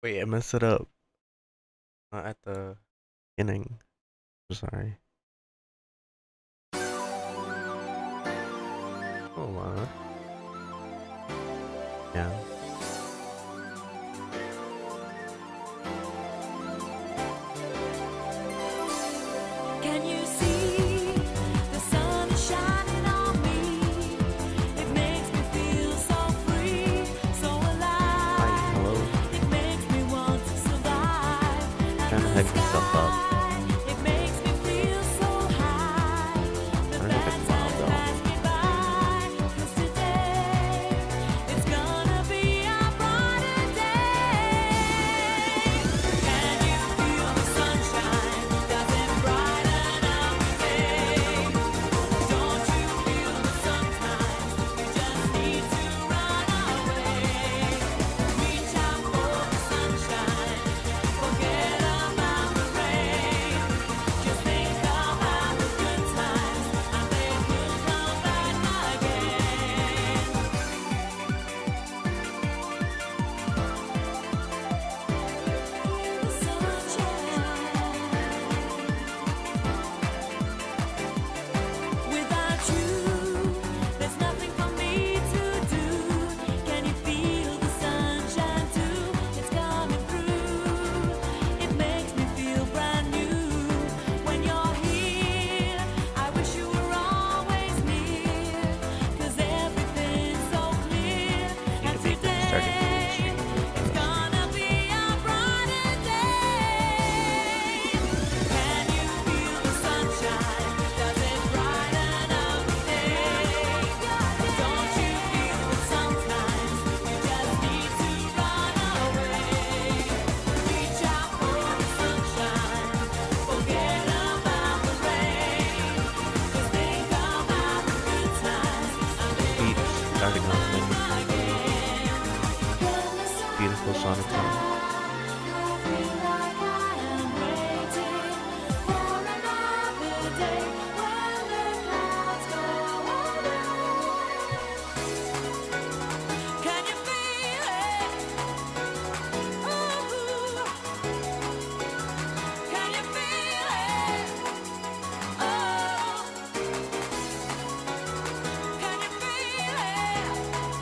Wait, I messed it up. Not at the beginning. I'm sorry. Hold on. Yeah. Can you see the sun is shining on me? It makes me feel so free, so Hi, alive. hello. It makes me want to survive. Trying to And the hype myself up. sky, it makes me feel so high. The I don't know if bad it's loud times though. pass me by. 'Cause today, it's gonna be a brighter day. Can you feel the sunshine? Does it brighten up the day? Don't you feel that sometimes you just need to run away? Reach out for the sunshine, forget about the rain. Just think about the good times, and they will come back again. The sunshine. Without you, there's nothing for me to do. Can you feel the sunshine too? It's coming through. It makes me feel brand new. When you're here, I wish you were always near. 'Cause everything's so clear. Need And to make the starting from the today, stream. it's gonna be a brighter day. Can you feel the sunshine? Does it brighten up the day? Don't you feel that sometimes you just need to run away? Reach out for the sunshine, forget about the rain. Just think about the good times, and they Beat will starting come off in back again. When the sun beautiful sonic tone. I feel like I am waiting for another day when the clouds go away. Can you feel it? Ooh, can you feel it? Oh, can you feel it?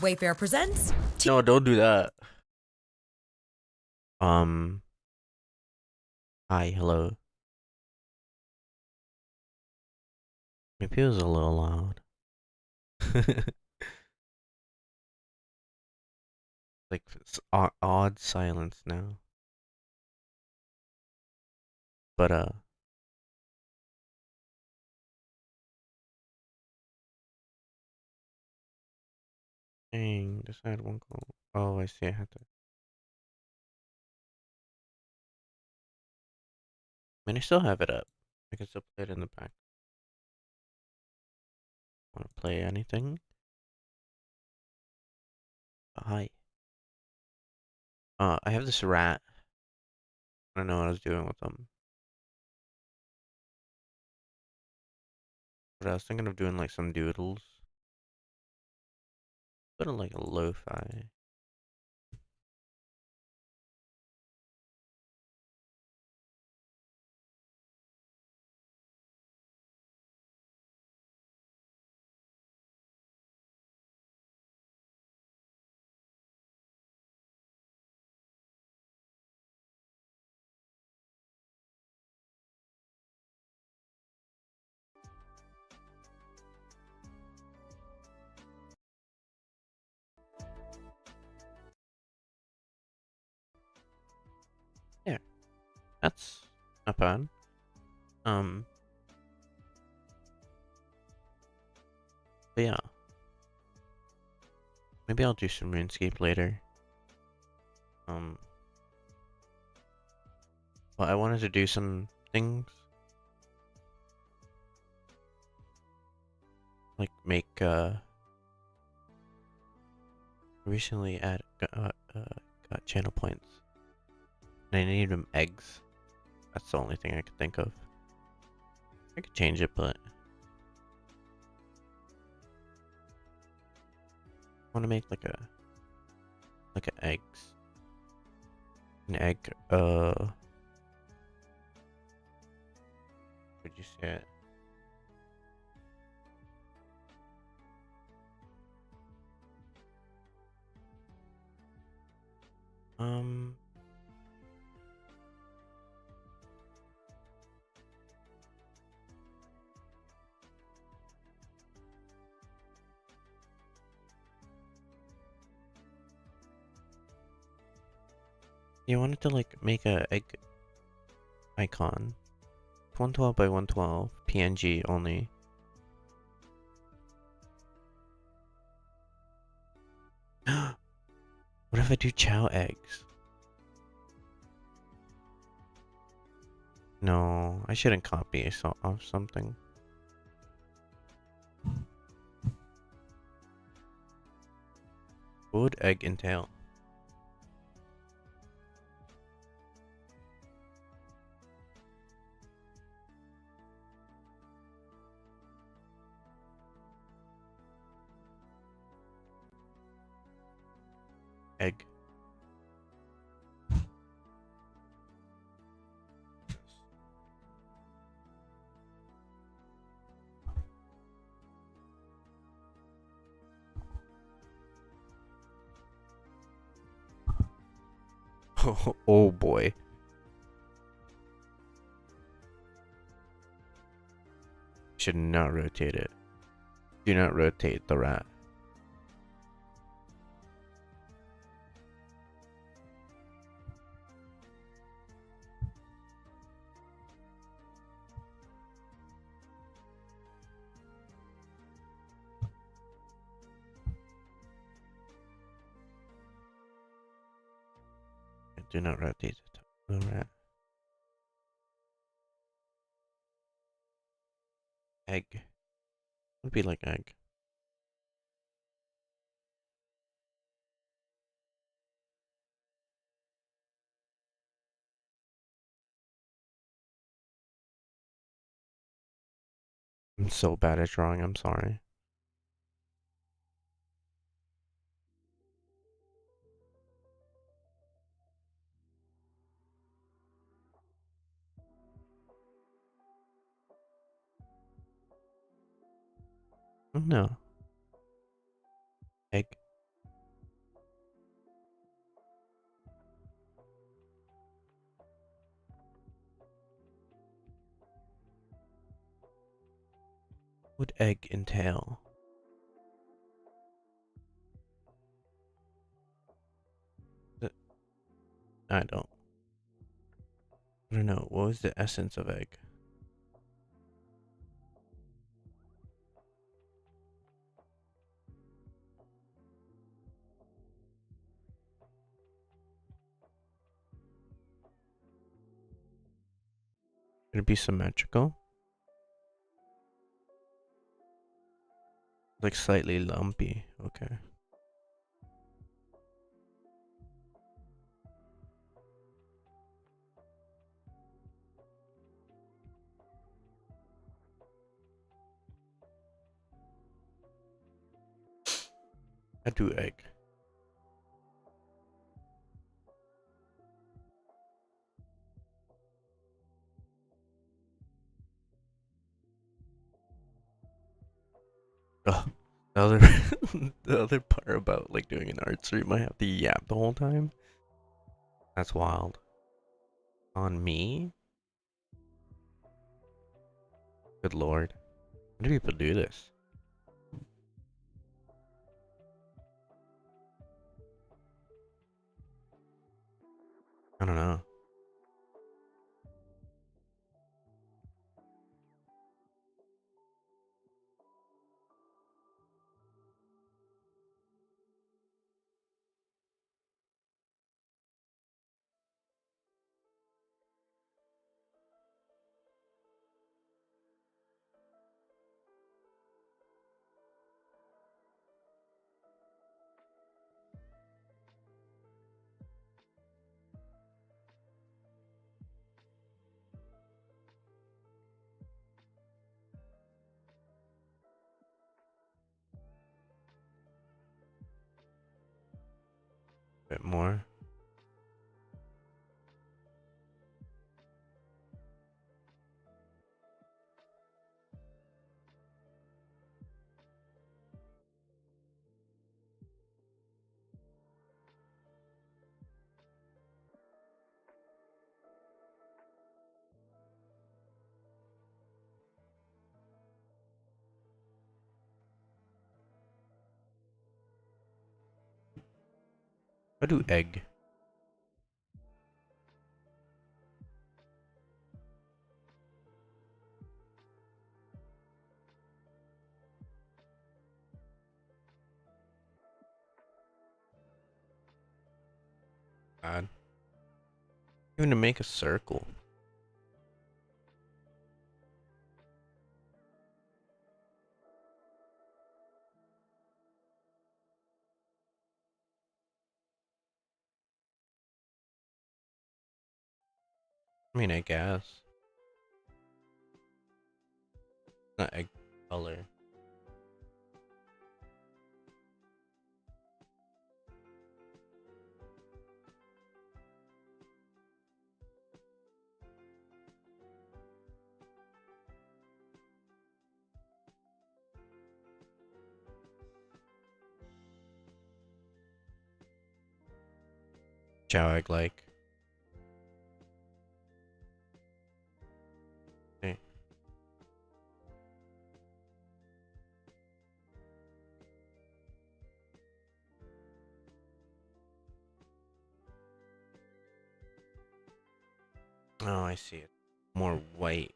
Wayfair presents. No, don't do that. Um, Hi, hello. Maybe it was a little loud. Like it's odd silence now. But dang, decide one goal. Oh, I see. I had to. I mean, I still have it up. I can still play it in the back. Want to play anything? Hi. I have this rat. I don't know what I was doing with them. But I was thinking of doing like some doodles. But like a lo-fi. Yeah, that's not bad. Um, but yeah, maybe I'll do some RuneScape later. Um, well, I wanted to do some things like make recently got channel points, and I needed them eggs. That's the only thing I could think of. I could change it, but I want to make like a eggs, an egg. Would you say it? Um, you wanted to like make a egg icon, 112 by 112, PNG only. What if I do chow eggs? No, I shouldn't copy off something. What would egg entail? Egg. Oh boy. Should not rotate it. Do not rotate the rat. Do not rotate the rat. Egg. Would be like egg. I'm so bad at drawing, I'm sorry. Oh, no. Egg. What would egg entail? I don't. I don't know. What was the essence of egg? Could it be symmetrical? Like slightly lumpy. Okay. I do egg. Oh, the other the other part about like doing an art stream, I have to yap the whole time. That's wild. On me? Good lord. How do people do this? I don't know. A bit more. I do egg. God. Even to make a circle. I mean, I guess. Not egg color. Chow egg like. Okay. Oh, I see it. More white.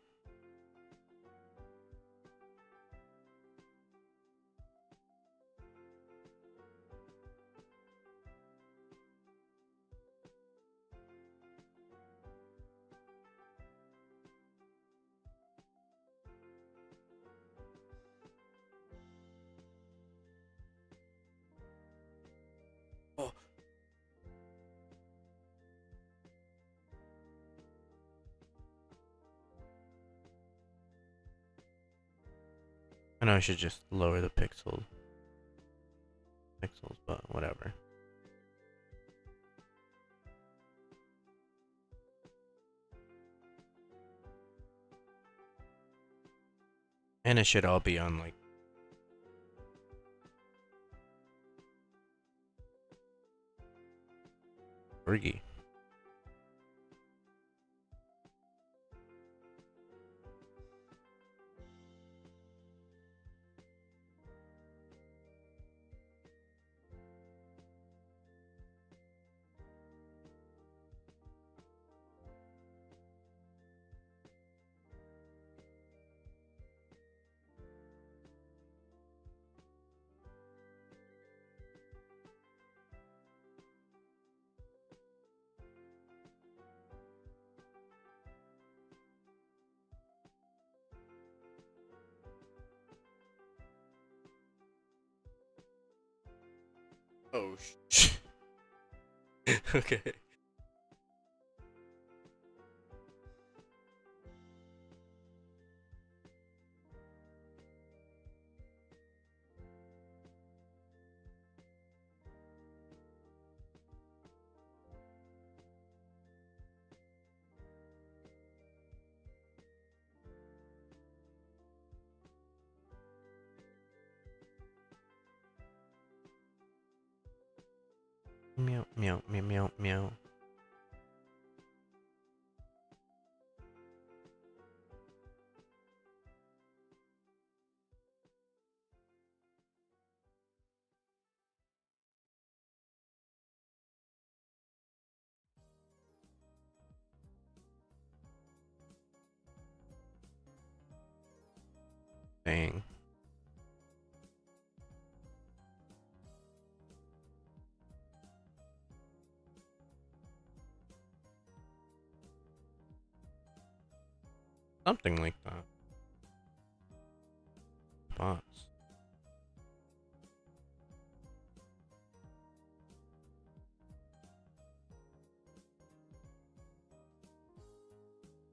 Oh, I know I should just lower the pixels, but whatever. And it should all be on like Corgi. Oh, okay. Meow, meow, meow, meow, meow. Dang. Something like that. Bots.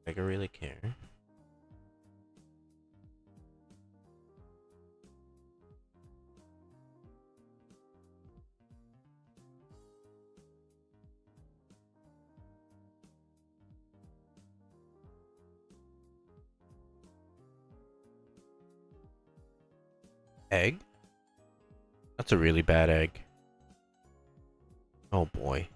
Like I really care. Egg? That's a really bad egg. Oh boy.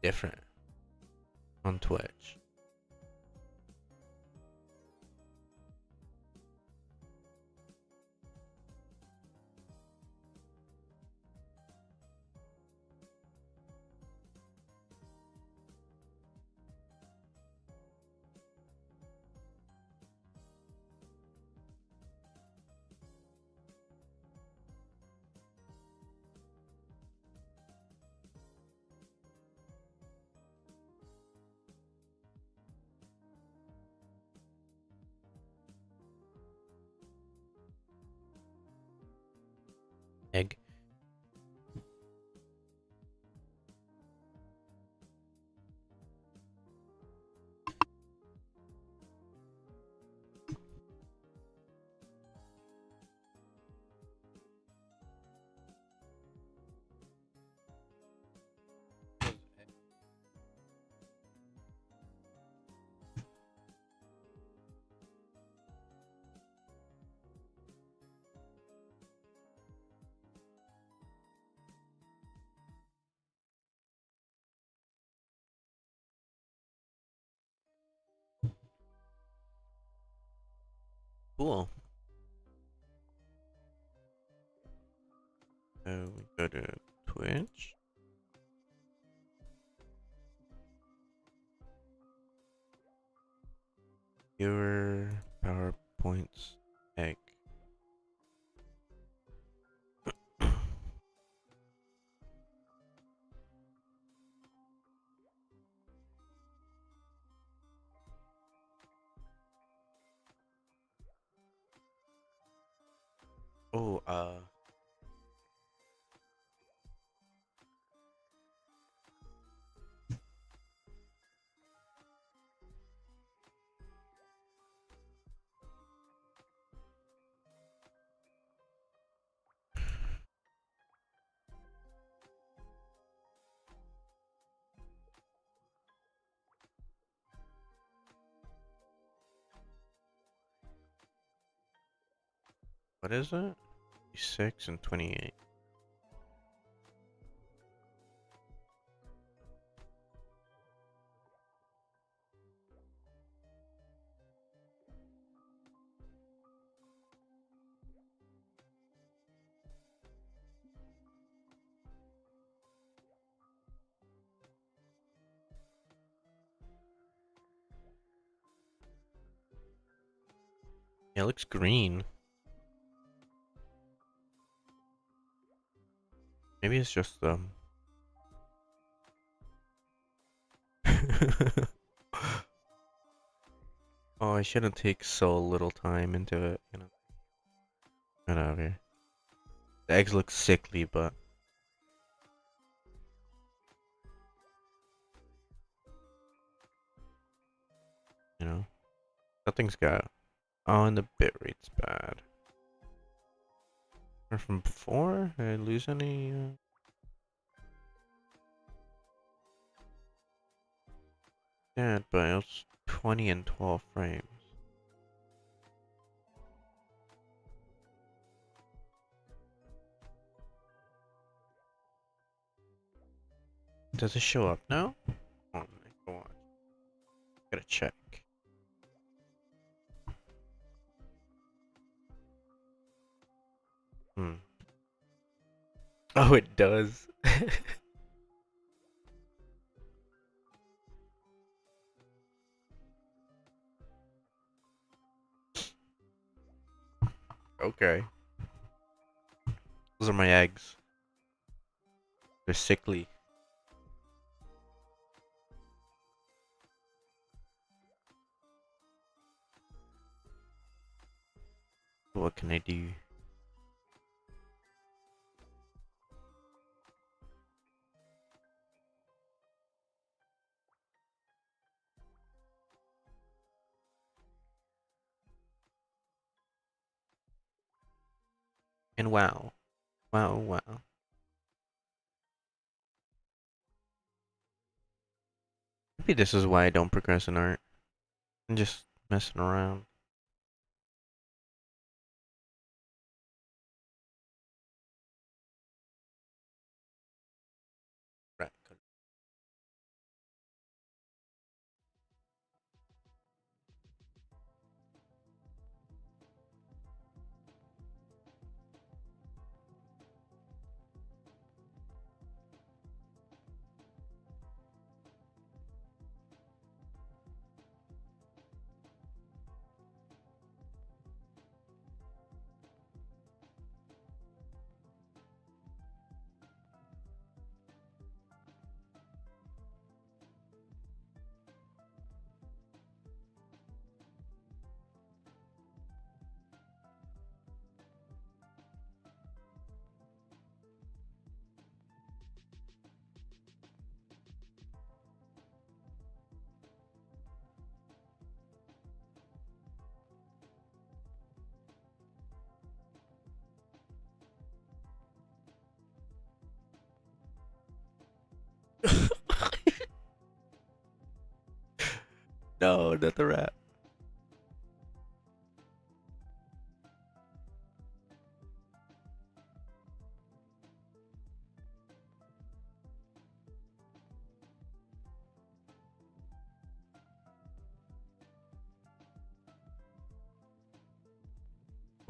Different on Twitch. Egg. Cool. So we go to Twitch. Viewer PowerPoints egg. Oh, What is it? 6 and 28. Yeah, it looks green. Maybe it's just Oh, I shouldn't take so little time into it, you know. Get out of here. The eggs look sickly, but you know, nothing's got. Oh, and the bit rate's bad. Or from before? Did I lose any? Yeah, but it was 20 and 12 frames. Does it show up now? Oh, go on. Gotta check. Hmm. Oh, it does. Okay. Those are my eggs. They're sickly. What can I do? And wow. Wow, wow. Maybe this is why I don't progress in art. I'm just messing around. Right. No, not the rat.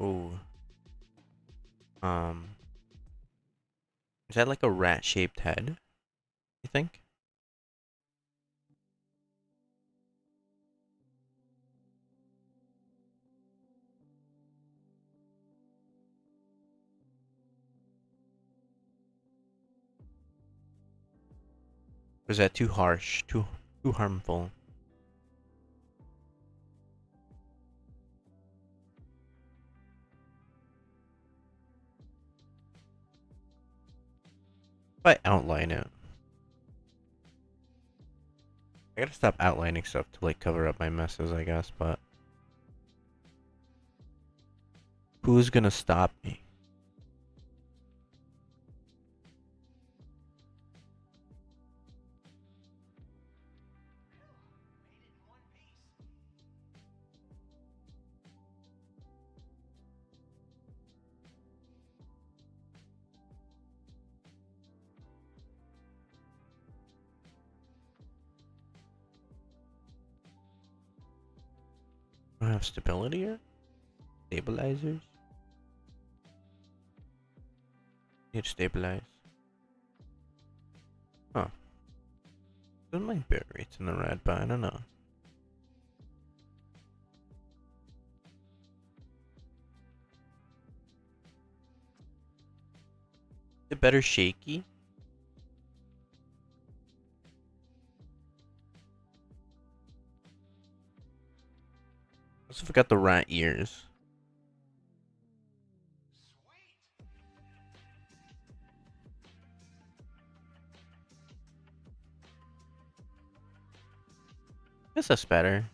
Ooh. Um. Is that like a rat-shaped head? You think? Or is that too harsh? Too harmful? If I outline it. I gotta stop outlining stuff to like cover up my messes, I guess, but who's gonna stop me? don't have stability or stabilizers. Need to stabilize. Huh. Then my bit rate's in the red, but I don't know. Is it better shaky? Also forgot the rat ears. Guess that's better.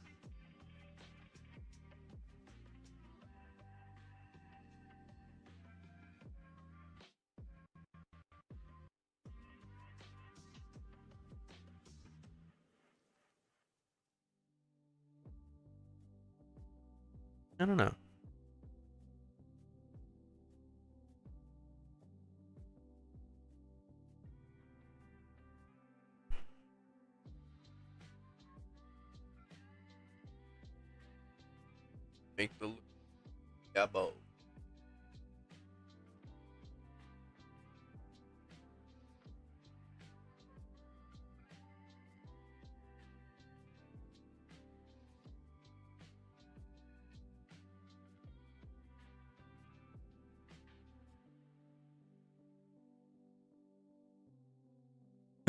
I don't know. Make the gabbo.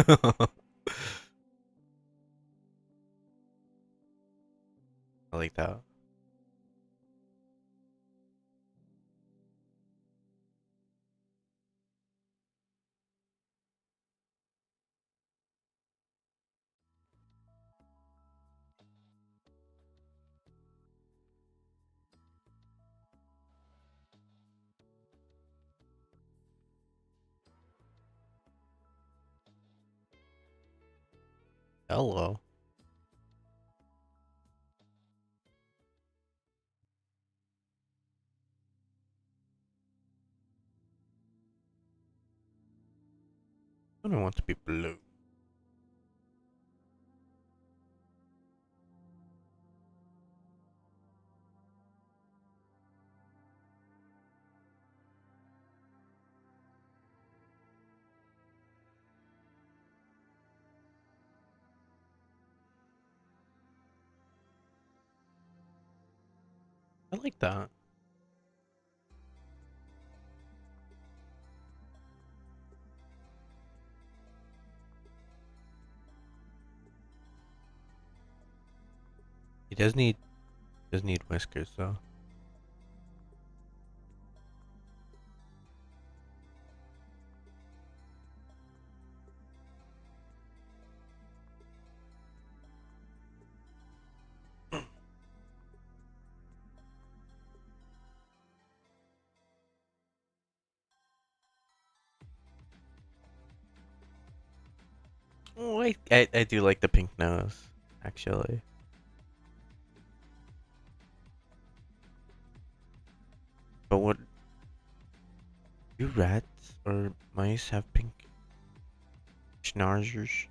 I like that. Hello. I don't want to be blue. I like that. He does need whiskers though. Oh, I do like the pink nose, actually. But what do rats or mice have pink schnauzers?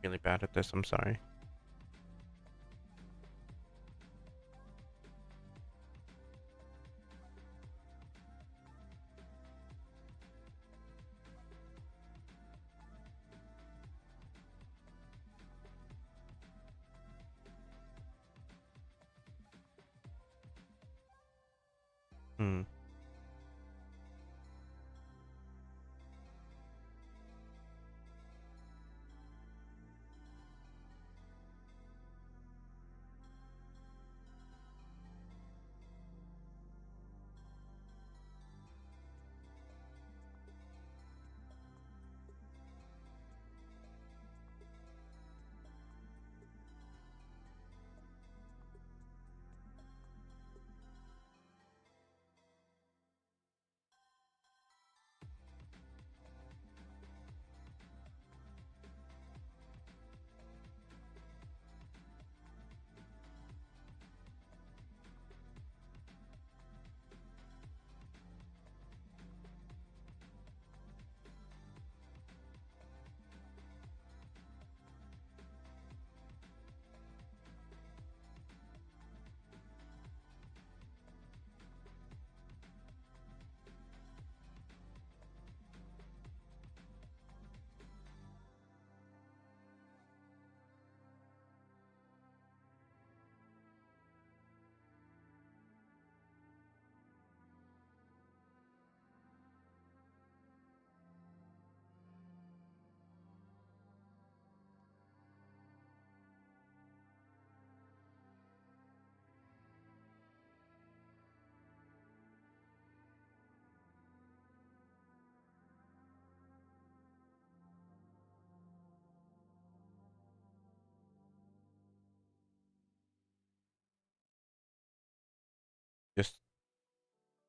Really bad at this, I'm sorry. Hmm.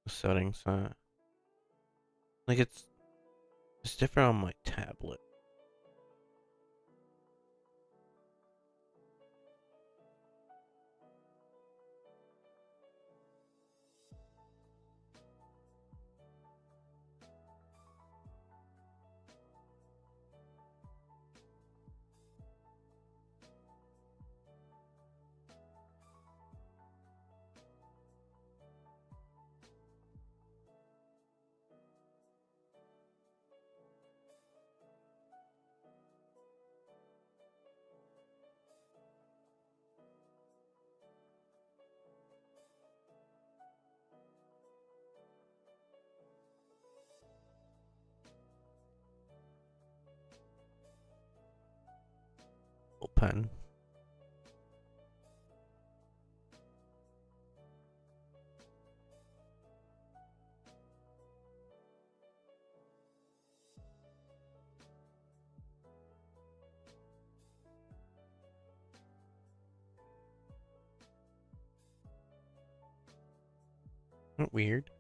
the settings. Like it's different on my tablet. Pen. Isn't it weird?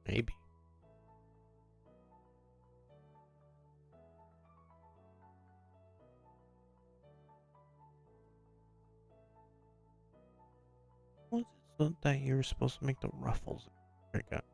Maybe. Was it so that you were supposed to make the ruffles? I got.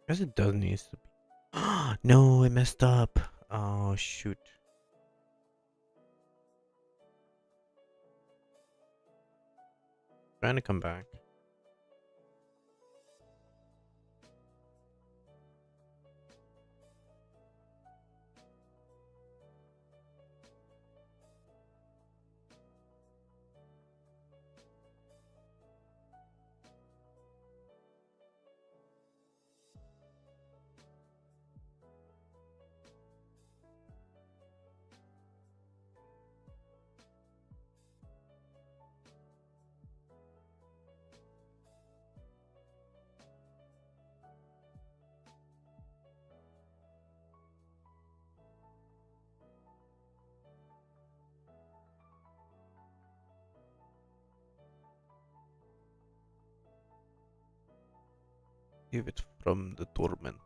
Guess it does need to be. No, I messed up. Oh shoot. Trying to come back. Give it from the torment.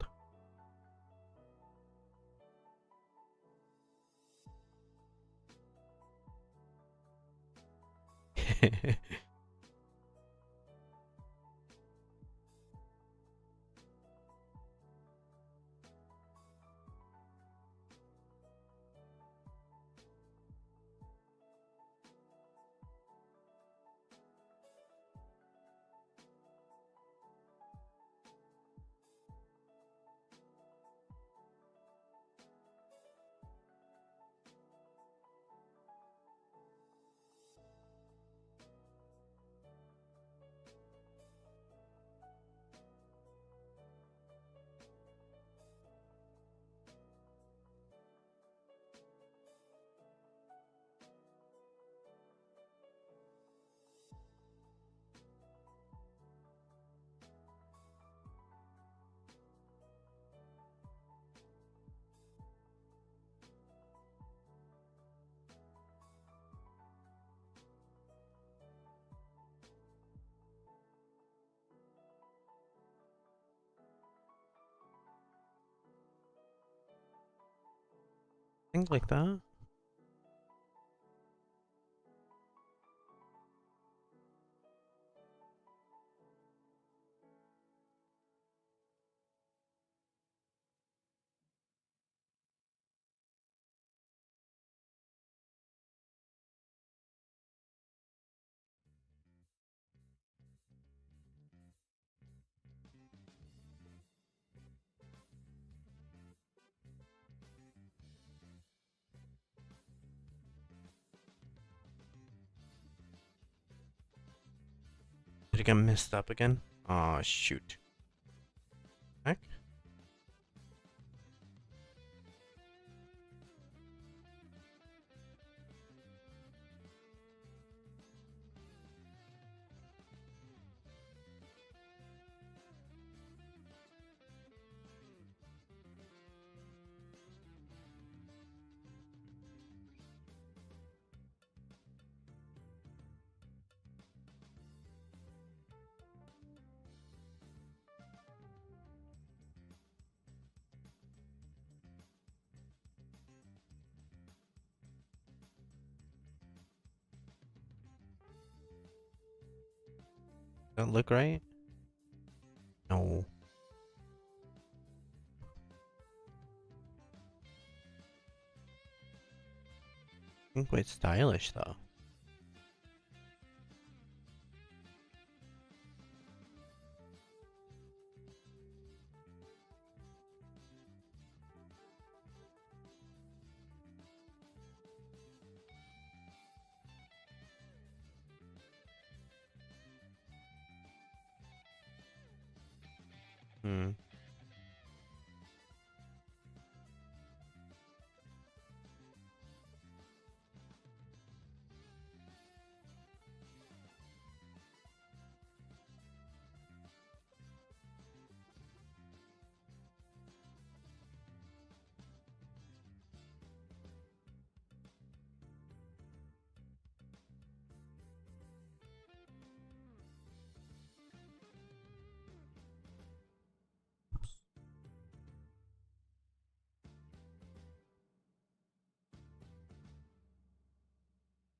Things like that. Did it get messed up again? Oh shoot. Heck? Does that look right? No. I think quite stylish though. Hmm.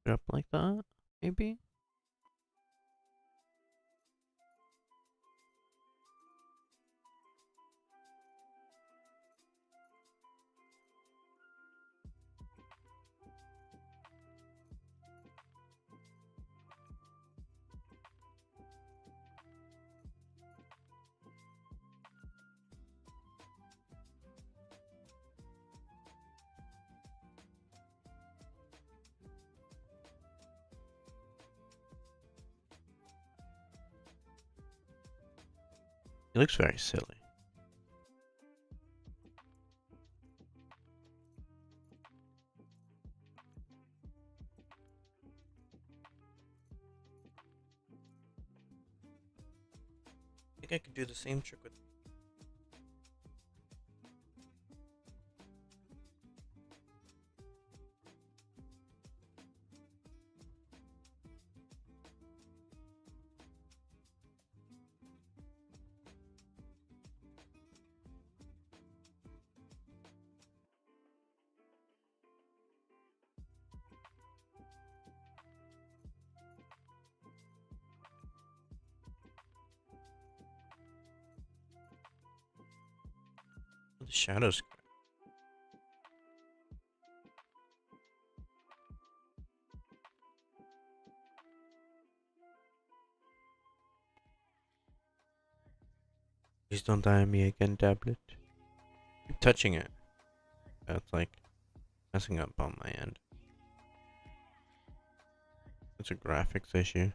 Put it up like that, maybe? It looks very silly. I think I could do the same trick with. The shadows. Please don't die on me again, tablet. Keep touching it. That's like messing up on my end. It's a graphics issue.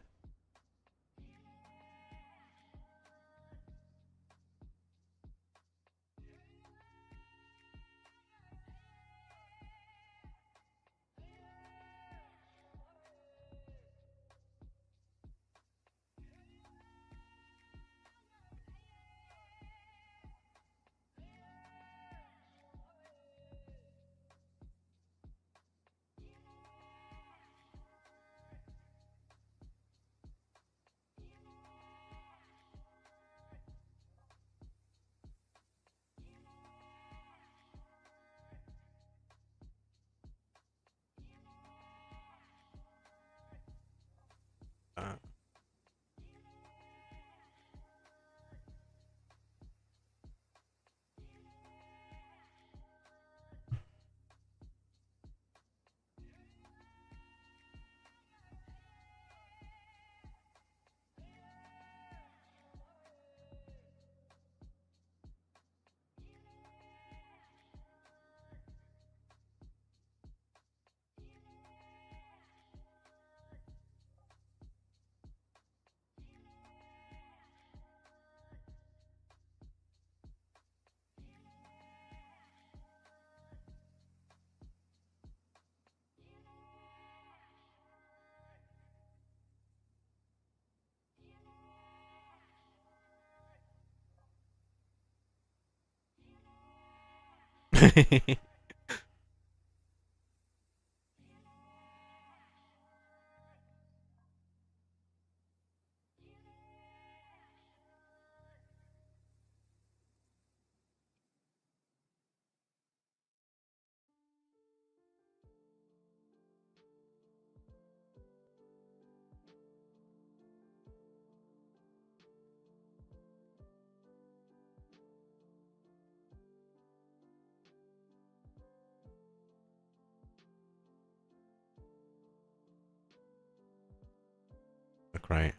Look right.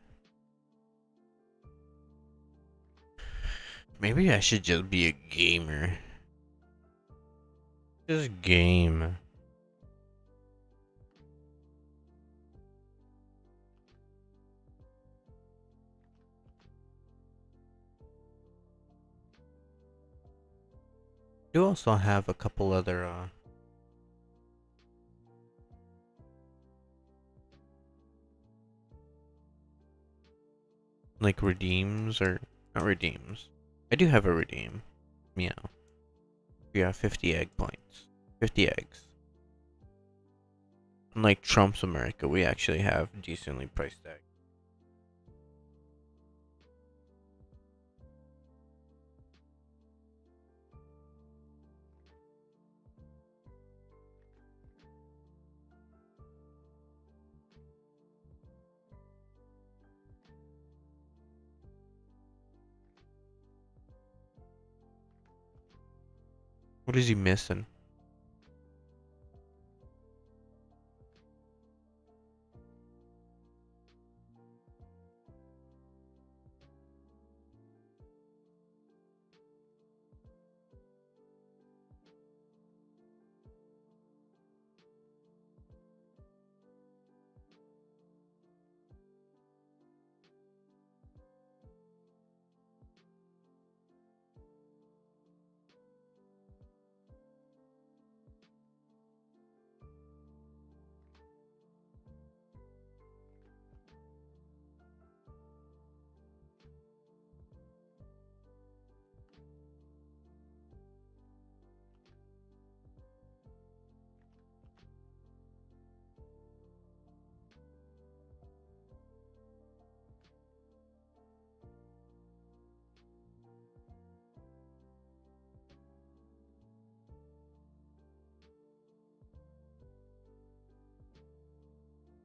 Maybe I should just be a gamer. Just game. Do also have a couple other like redeems or not redeems. I do have a redeem. Meow. We have 50 egg points. 50 eggs. Unlike Trump's America, we actually have decently priced eggs. What is he missing?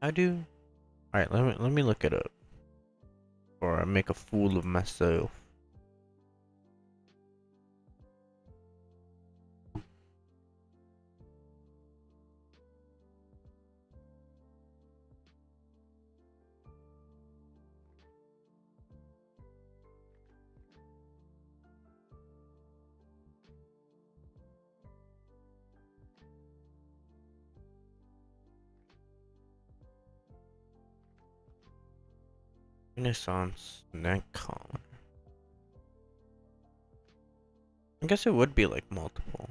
I do. Alright, let me look it up. Or I make a fool of myself. Renaissance Necon. I guess it would be like multiple.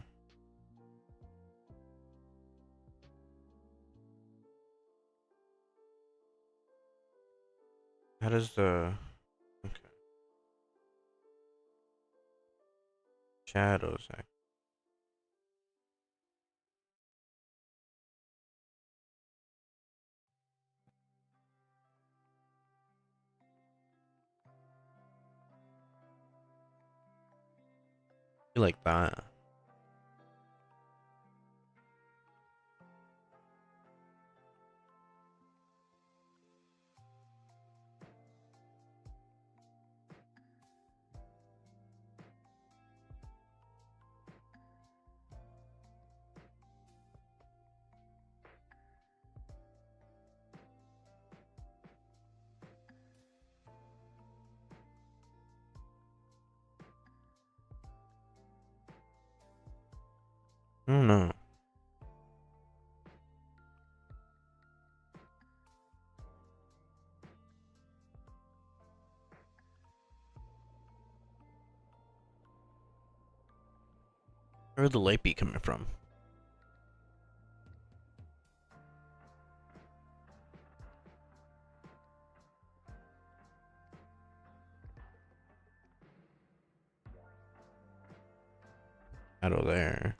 How does the okay. Shadows act? You like that? I don't know. Where would the light be coming from? Shadow there.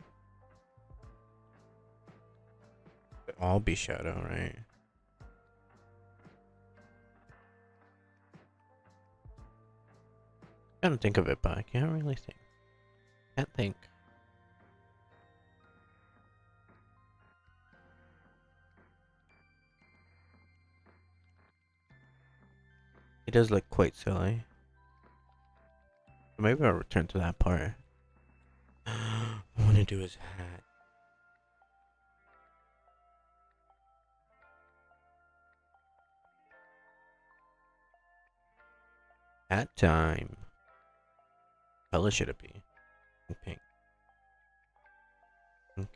I'll be shadow, right? I gotta think of it, but I can't really think. Can't think. It does look quite silly. Maybe I'll return to that part. I want to do his hat. Hat time. Color should it be? Pink. Pink.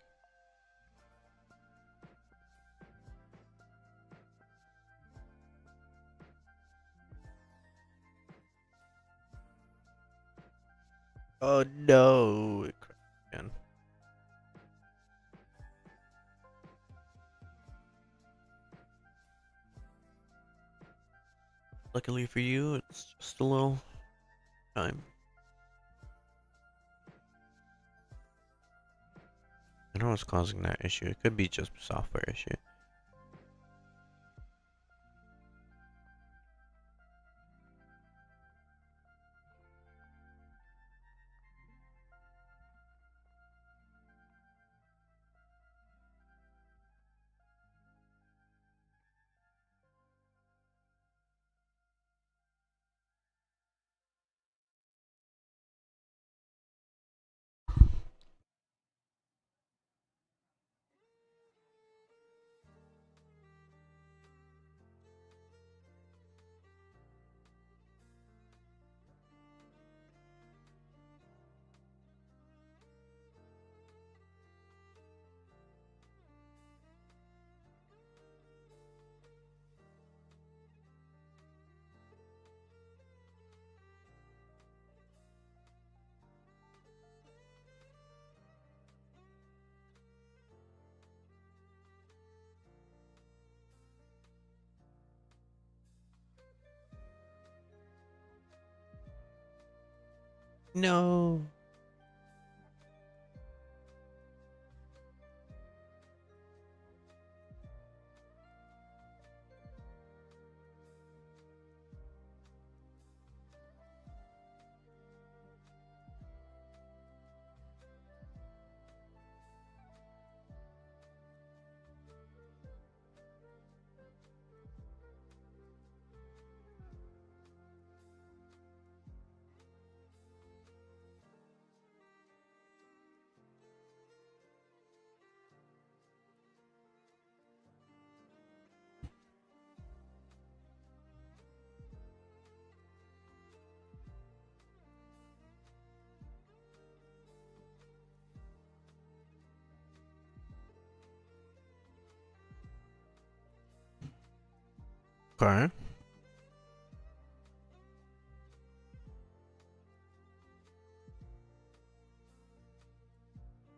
Oh no! It cracked again. Luckily for you, it's just a little time. I don't know what's causing that issue. It could be just a software issue. No. Okay. I'm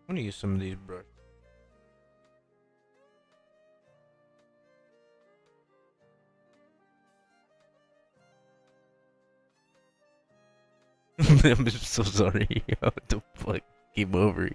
gonna use some of these brushes. I'm so sorry. What the fuck came over?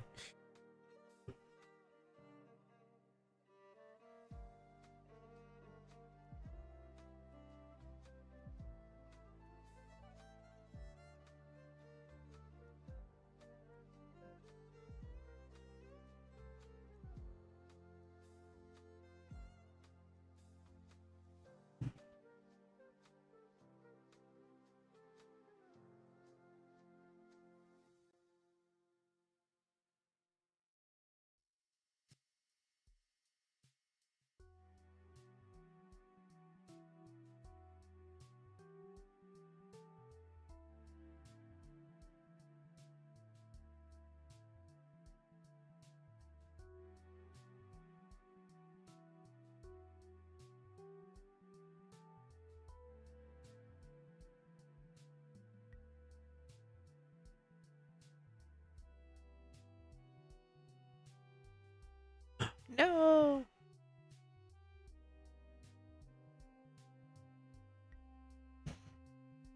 No.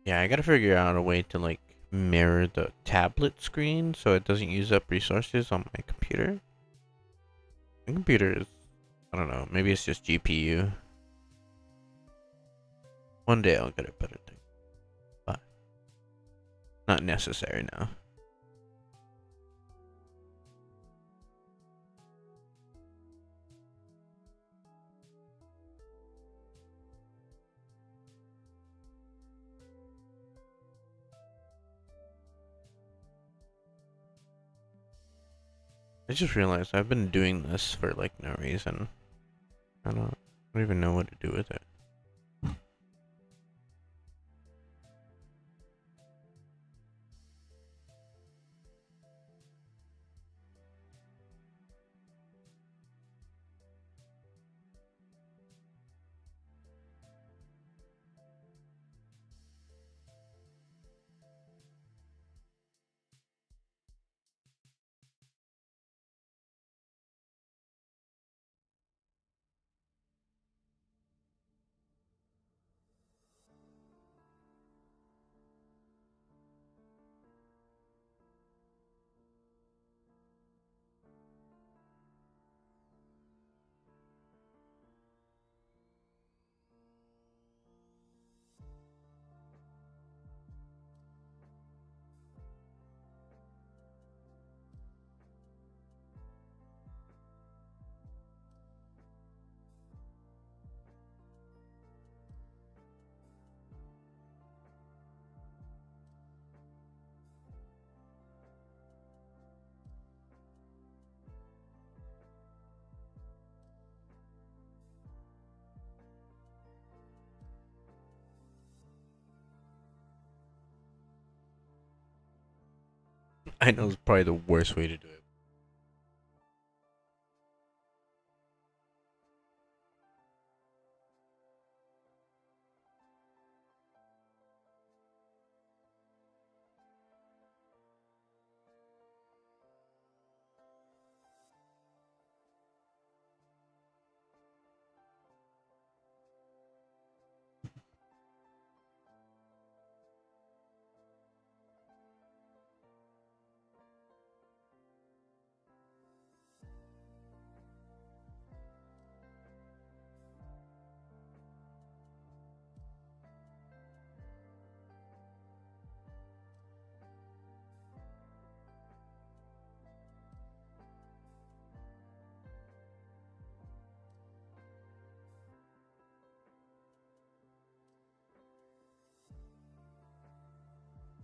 Yeah, I gotta figure out a way to like mirror the tablet screen so it doesn't use up resources on my computer. My computer is, I don't know. Maybe it's just GPU. One day I'll get a better thing, but not necessary now. I just realized I've been doing this for like no reason. I don't even know what to do with it. I know it's probably the worst way to do it.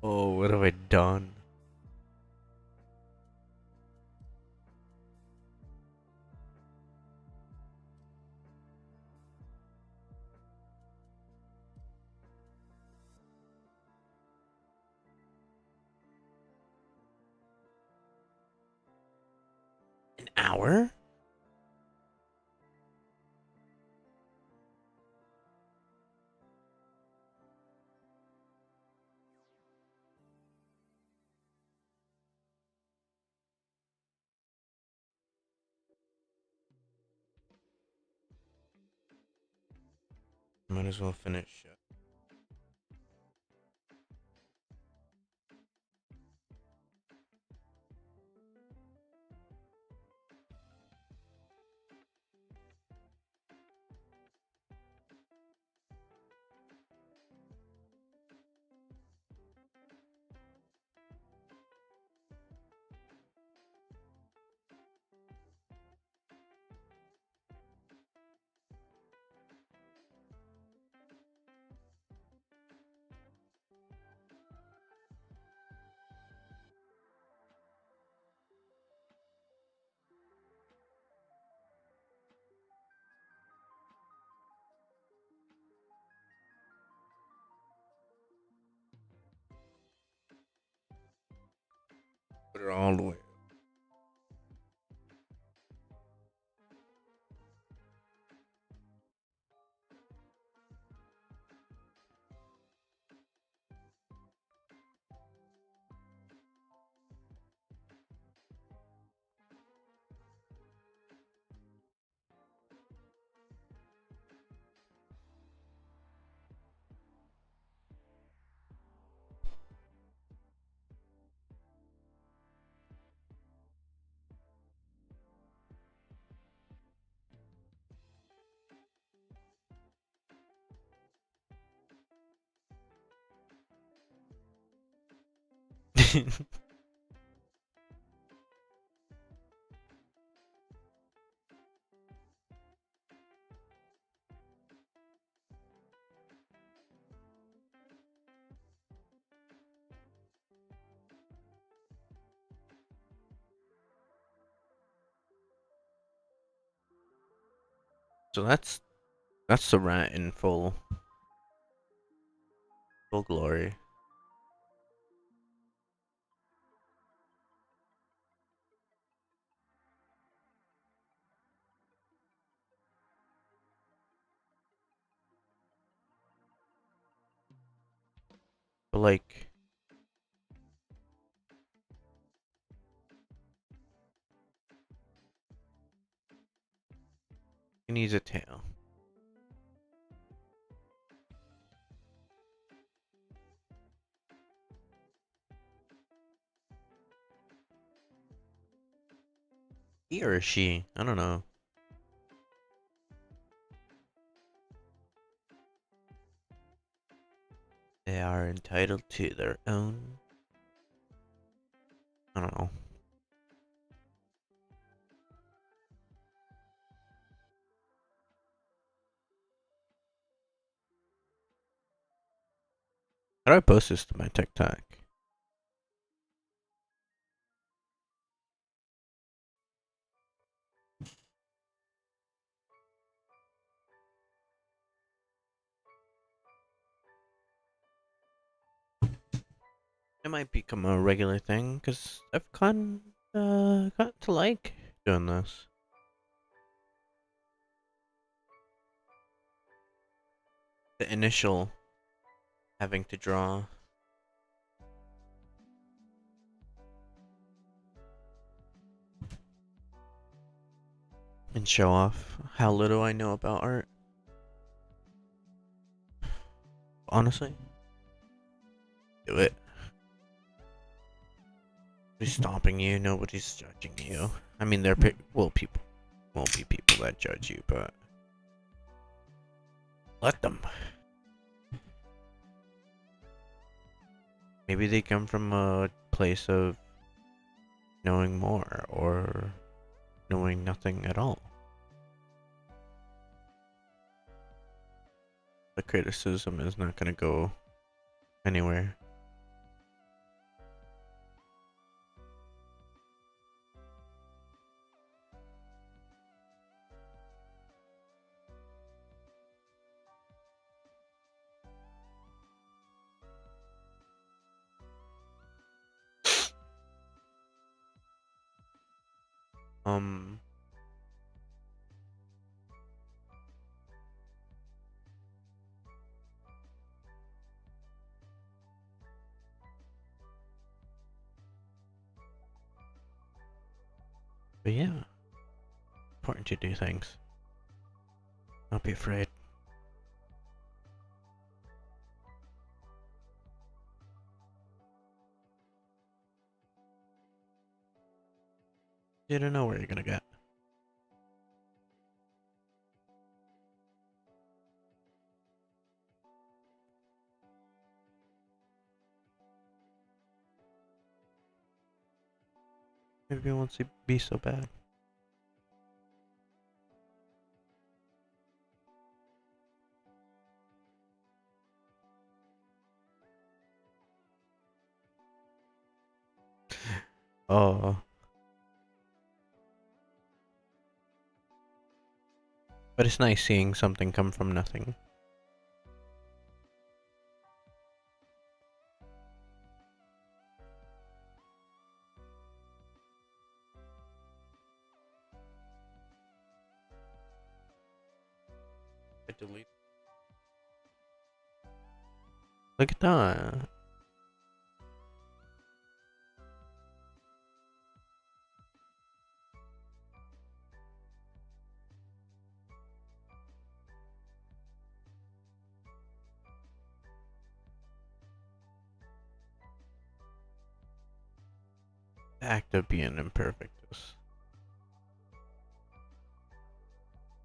Oh, what have I done? An hour? Might as well finish. Put it all the way. So that's the rat in full glory. But like, he needs a tail. He or she, I don't know. They are entitled to their own. I don't know. How do I post this to my TikTok? It might become a regular thing because I've got to like doing this. The initial having to draw and show off how little I know about art. Honestly, do it. Nobody's stopping you. Nobody's judging you. I mean, people won't be people that judge you, but let them. Maybe they come from a place of knowing more or knowing nothing at all. The criticism is not going to go anywhere. Um, but yeah, important to do things. Don't be afraid. You don't know where you're gonna get. Maybe it won't be so bad. Oh, but it's nice seeing something come from nothing. I delete. Look at that. The act of being imperfect is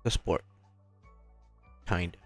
the sport. Kind.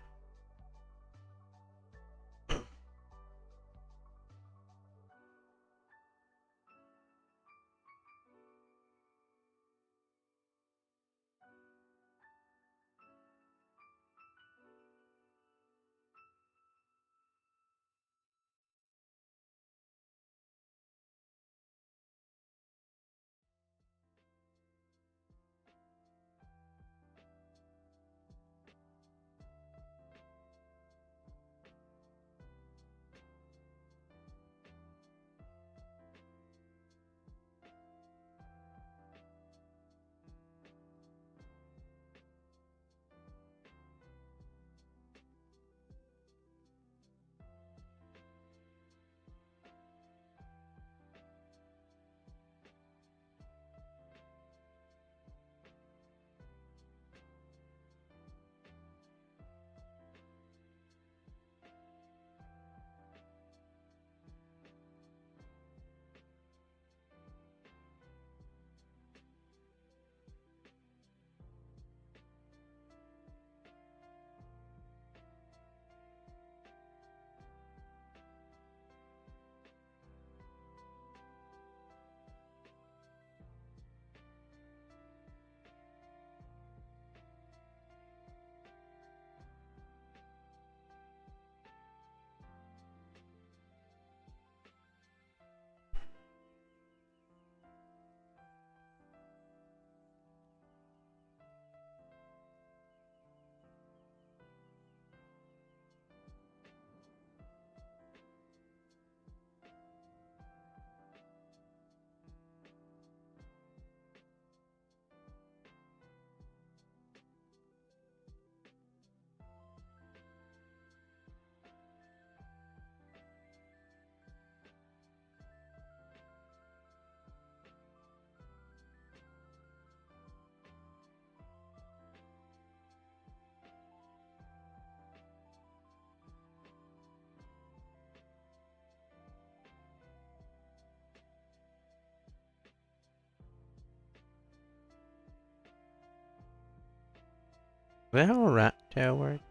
that how a rat tail works?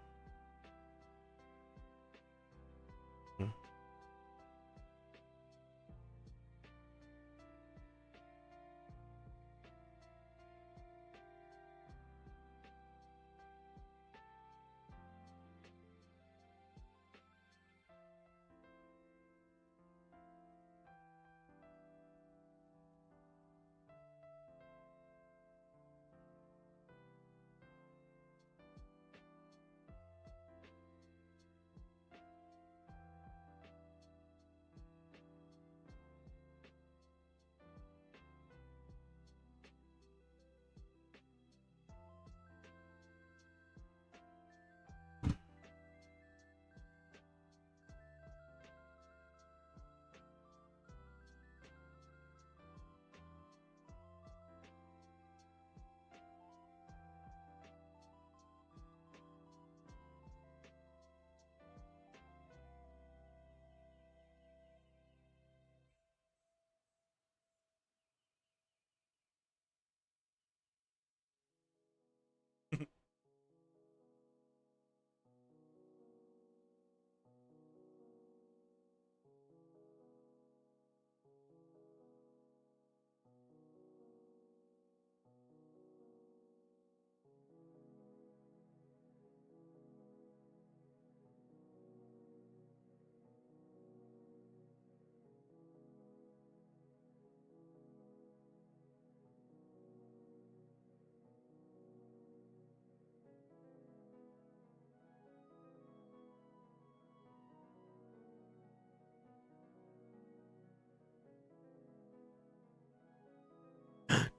Hmm.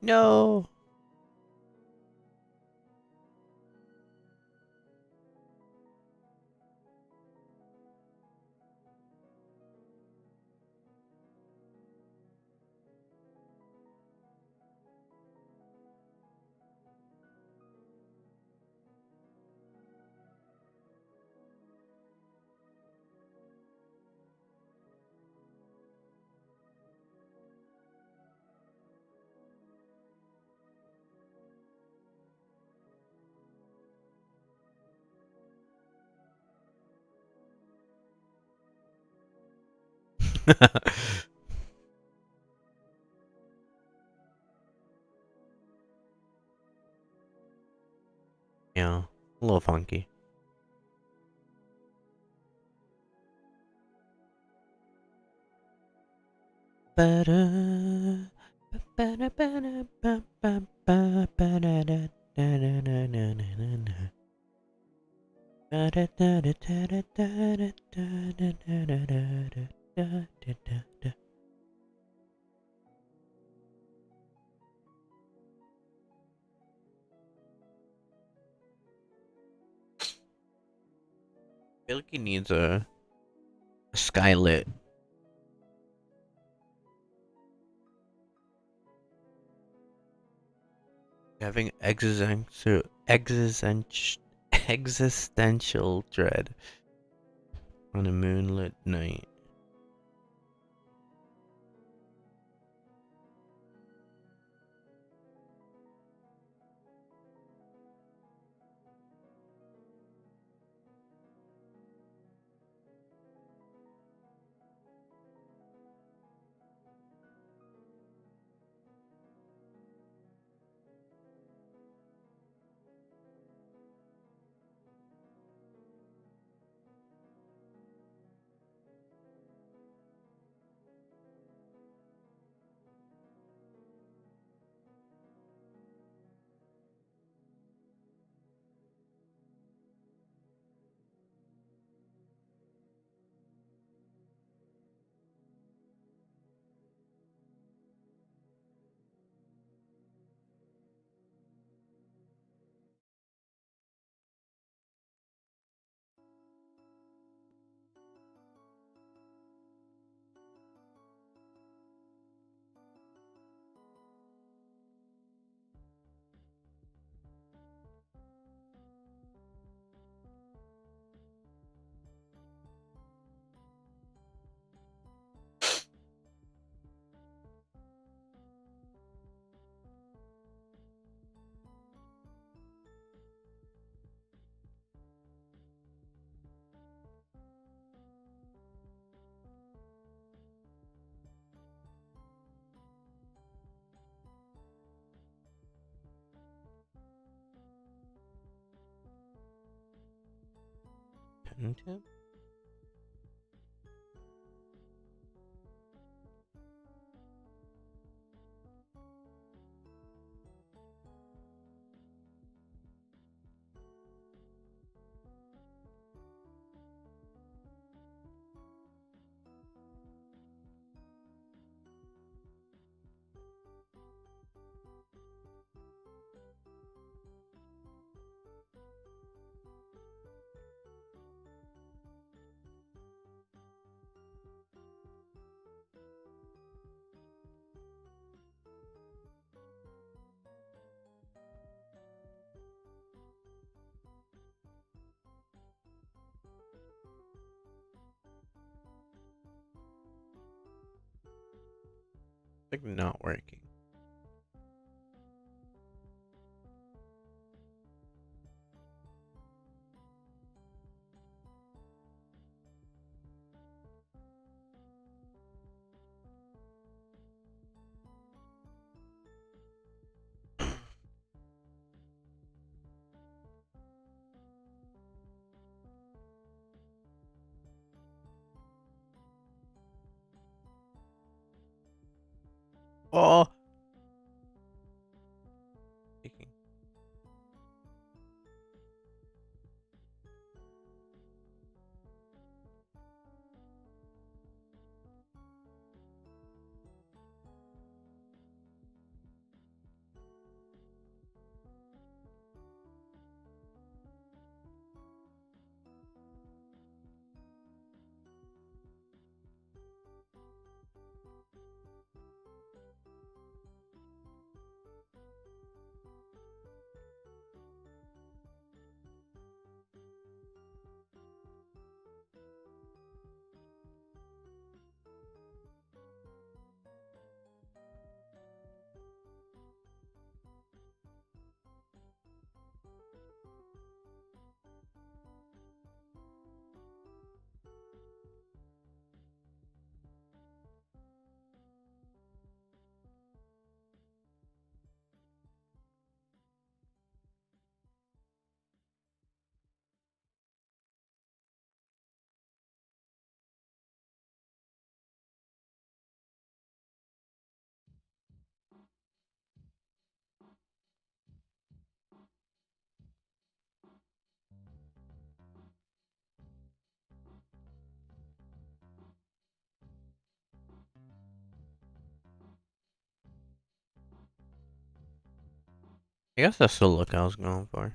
No. Yeah, a little funky. feel like he needs a skylit. Having existential dread on a moonlit night. pen tip? Like not working. Oh, speaking. I guess that's the look I was going for.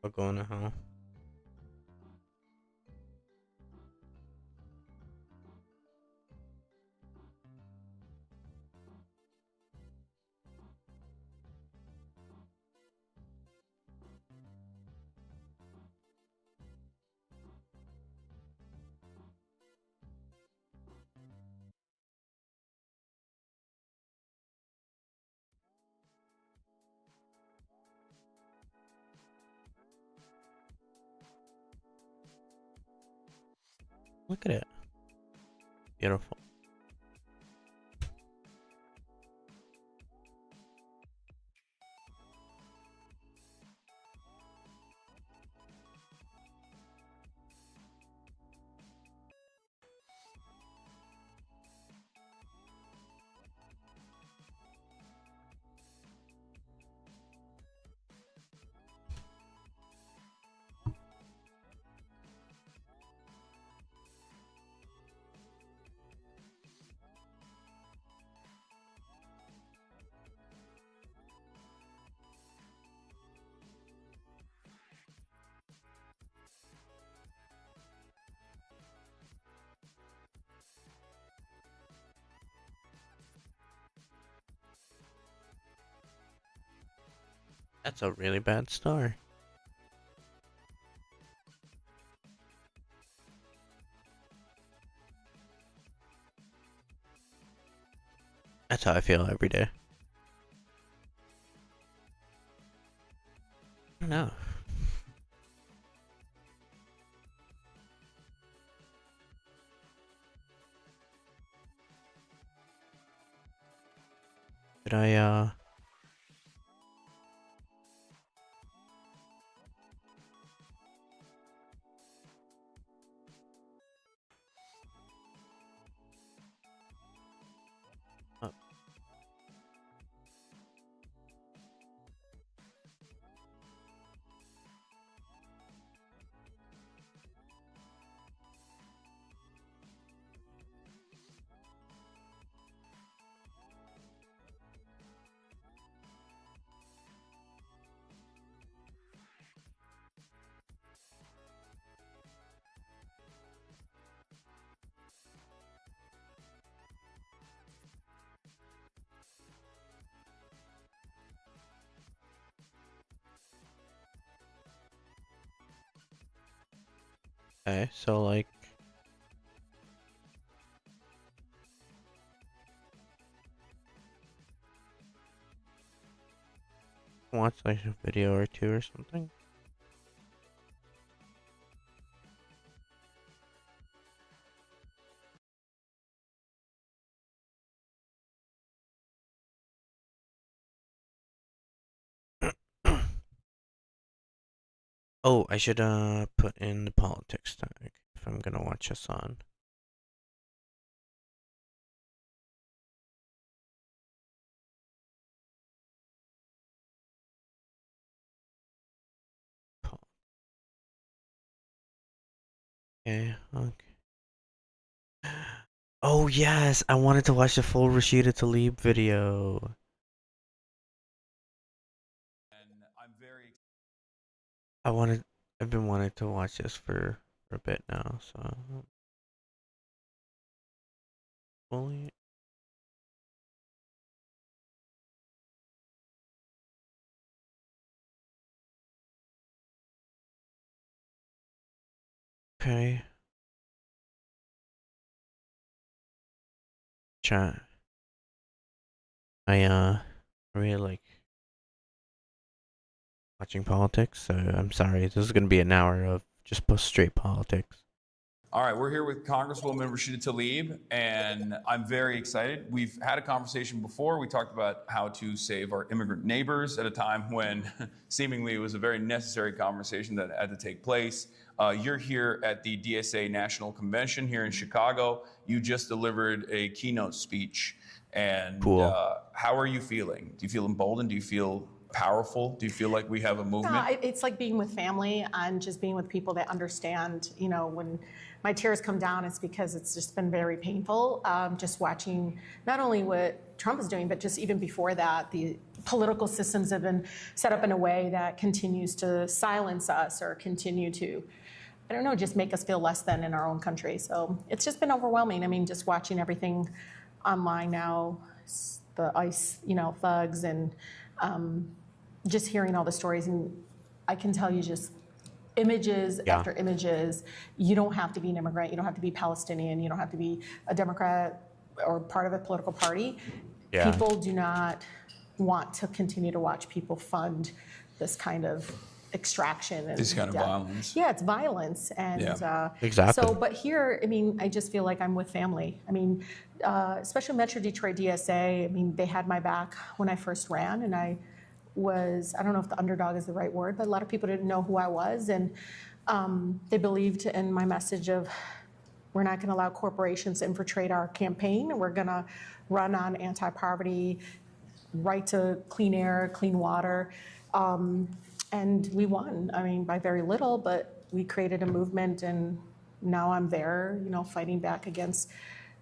I'll go in a hole. Look at it. Beautiful. That's a really bad star. That's how I feel every day. I don't know. Did I, oh, okay, so like, watch like a video or two or something. Oh, I should put in the politics tag if I'm gonna watch this on. Okay, okay. Oh yes, I wanted to watch the full Rashida Tlaib video. And I'm very I've been wanting to watch this for a bit now, so fully. Okay. Chat. I really like watching politics, so I'm sorry. This is gonna be an hour of just straight politics. All right, we're here with Congresswoman Rashida Tlaib, and I'm very excited. We've had a conversation before. We talked about how to save our immigrant neighbors at a time when seemingly it was a very necessary conversation that had to take place. You're here at the DSA National Convention here in Chicago. You just delivered a keynote speech, and Cool. how are you feeling? Do you feel emboldened? Do you feel powerful? Do you feel like we have a movement? No, it's like being with family and just being with people that understand. You know, when my tears come down, it's because it's just been very painful. Just watching not only what Trump is doing, but just even before that, the political systems have been set up in a way that continues to silence us or continue to, I don't know, just make us feel less than in our own country. So it's just been overwhelming. I mean, just watching everything online now, the ICE, you know, thugs, and just hearing all the stories. And I can tell you just images after images. You don't have to be an immigrant. You don't have to be Palestinian. You don't have to be a Democrat or part of a political party. Yeah. People do not want to continue to watch people fund this kind of extraction and This kind of violence. Yeah, it's violence. And Exactly. so, but here, I mean, I just feel like I'm with family. I mean, especially Metro Detroit DSA, I mean, they had my back when I first ran, and I don't know if the underdog is the right word, but a lot of people didn't know who I was, and they believed in my message of, we're not gonna allow corporations to infiltrate our campaign. We're gonna run on anti-poverty, right to clean air, clean water. And we won, I mean, by very little, but we created a movement, and now I'm there, you know, fighting back against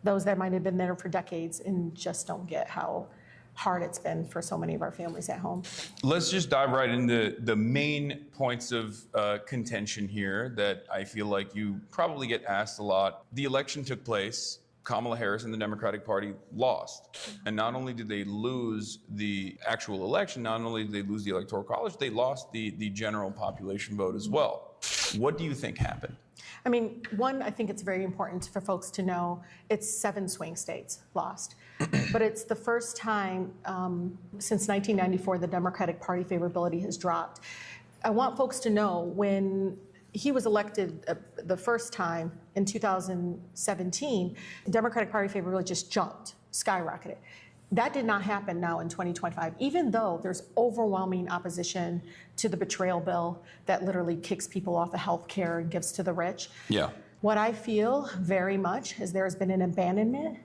those that might have been there for decades and just don't get how hard it's been for so many of our families at home. Let's just dive right into the main points of contention here that I feel like you probably get asked a lot. The election took place. Kamala Harris and the Democratic Party lost. And not only did they lose the actual election, not only did they lose the Electoral College, they lost the general population vote as well. What do you think happened? I mean, one, I think it's very important for folks to know it's 7 swing states lost. But it's the first time since 1994 the Democratic Party favorability has dropped. I want folks to know when he was elected the first time in 2017, the Democratic Party favorability just jumped, skyrocketed. That did not happen now in 2025, even though there's overwhelming opposition to the betrayal bill that literally kicks people off of health care and gives to the rich. Yeah. What I feel very much is there has been an abandonment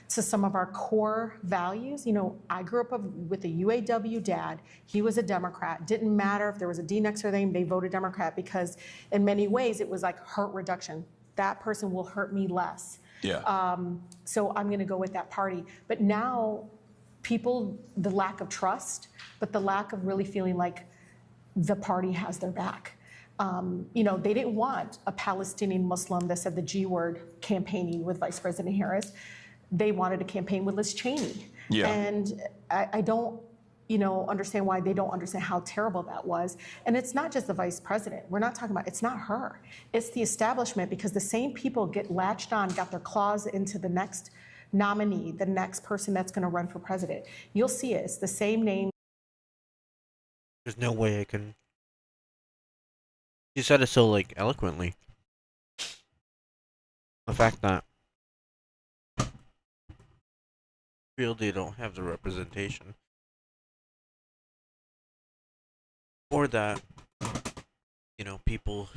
to some of our core values. You know, I grew up with a UAW dad. He was a Democrat. Didn't matter if there was a D next to their name, they voted Democrat because in many ways it was like hurt reduction. That person will hurt me less. Yeah. So I'm gonna go with that party. But now people, the lack of trust, but the lack of really feeling like the party has their back. You know, they didn't want a Palestinian Muslim that said the G word campaigning with Vice President Harris. They wanted a campaign with Liz Cheney. Yeah. And I don't, you know, understand why they don't understand how terrible that was. And it's not just the vice president. We're not talking about, it's not her. It's the establishment, because the same people get latched on, got their claws into the next nominee, the next person that's gonna run for president. You'll see it, it's the same name. There's no way I can. You said it so like eloquently. The fact that feel they don't have the representation, or that, you know, people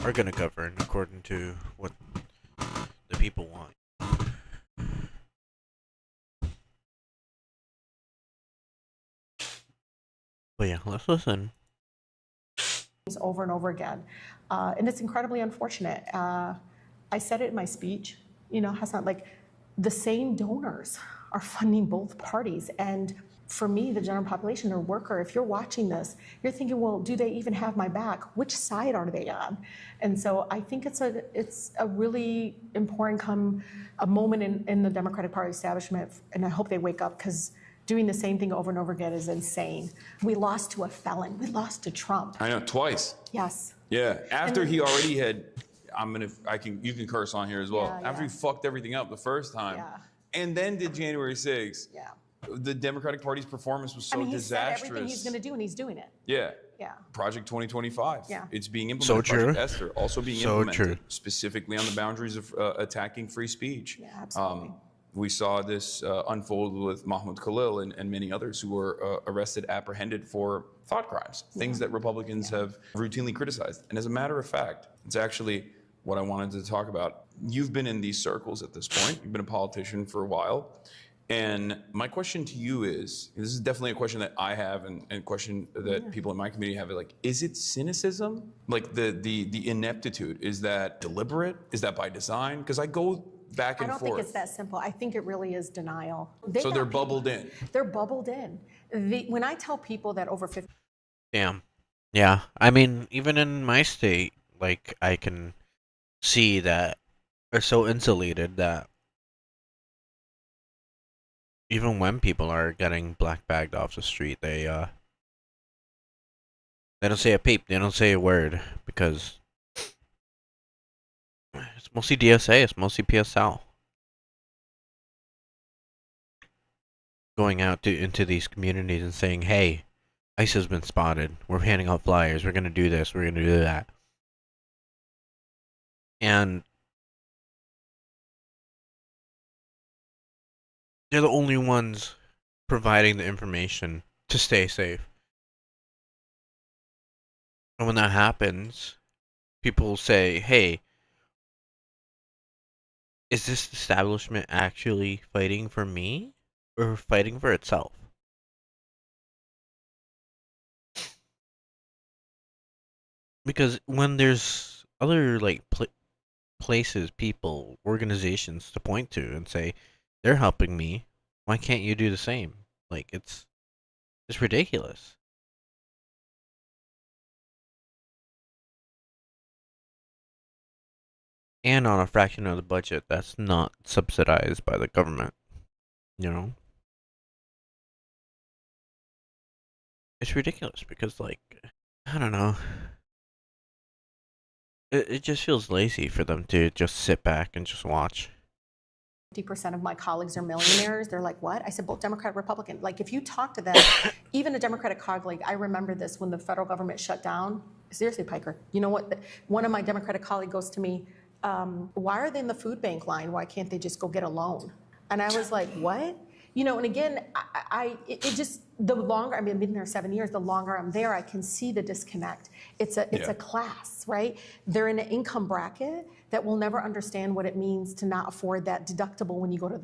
are gonna govern according to what the people want. But yeah, let's listen. Over and over again. And it's incredibly unfortunate. I said it in my speech, you know, Hassan, like the same donors are funding both parties. And for me, the general population or worker, if you're watching this, you're thinking, well, do they even have my back? Which side are they on? And so I think it's a really important a moment in the Democratic Party establishment, and I hope they wake up, because doing the same thing over and over again is insane. We lost to a felon. We lost to Trump. I know, twice. Yes. Yeah. After he already had, you can curse on here as well. Yeah, After he fucked everything up the first time, Yeah. and then did January 6th. Yeah. The Democratic Party's performance was so I mean, he disastrous. said everything he's going to do, and he's doing it. Yeah. Yeah. Project 2025. Yeah. It's being So implemented. true. Project Esther also being So implemented, true. specifically on the boundaries of attacking free speech. Yeah, absolutely. We saw this unfold with Mahmoud Khalil and many others who were arrested, apprehended for thought crimes, things that Republicans have routinely criticized. And as a matter of fact, it's actually what I wanted to talk about. You've been in these circles at this point. You've been a politician for a while. And my question to you is, this is definitely a question that I have and a question that people in my community have, like, is it cynicism? Like the ineptitude, is that deliberate? Is that by design? Because I go back I and don't forth. think it's that simple. I think it really is denial. So they're bubbled in. They're bubbled in. When I tell people that over 50, Damn. Yeah. I mean, even in my state, like, I can see that they're so insulated that even when people are getting black bagged off the street, they don't say a peep, they don't say a word because it's mostly DSA, it's mostly PSL going out into these communities and saying, "Hey, ICE has been spotted. We're handing out flyers. We're gonna do this. We're gonna do that." And they're the only ones providing the information to stay safe. And when that happens, people say, "Hey, is this establishment actually fighting for me or fighting for itself?" Because when there's other like places, people, organizations to point to and say they're helping me, why can't you do the same? Like it's ridiculous. And on a fraction of the budget that's not subsidized by the government, you know? It's ridiculous because like I don't know. It just feels lazy for them to just sit back and just watch. 50% of my colleagues are millionaires, they're like, what? I said, both Democrat, Republican. Like, if you talk to them, even a Democratic colleague, I remember this when the federal government shut down. Seriously, Piker, you know what? One of my Democratic colleagues goes to me, why are they in the food bank line? Why can't they just go get a loan? And I was like, what? You know, and again, it just, the longer, I mean, I've been there 7 years, the longer I'm there, I can see the disconnect. It's a class, right? They're in an income bracket that will never understand what it means to not afford that deductible when you go to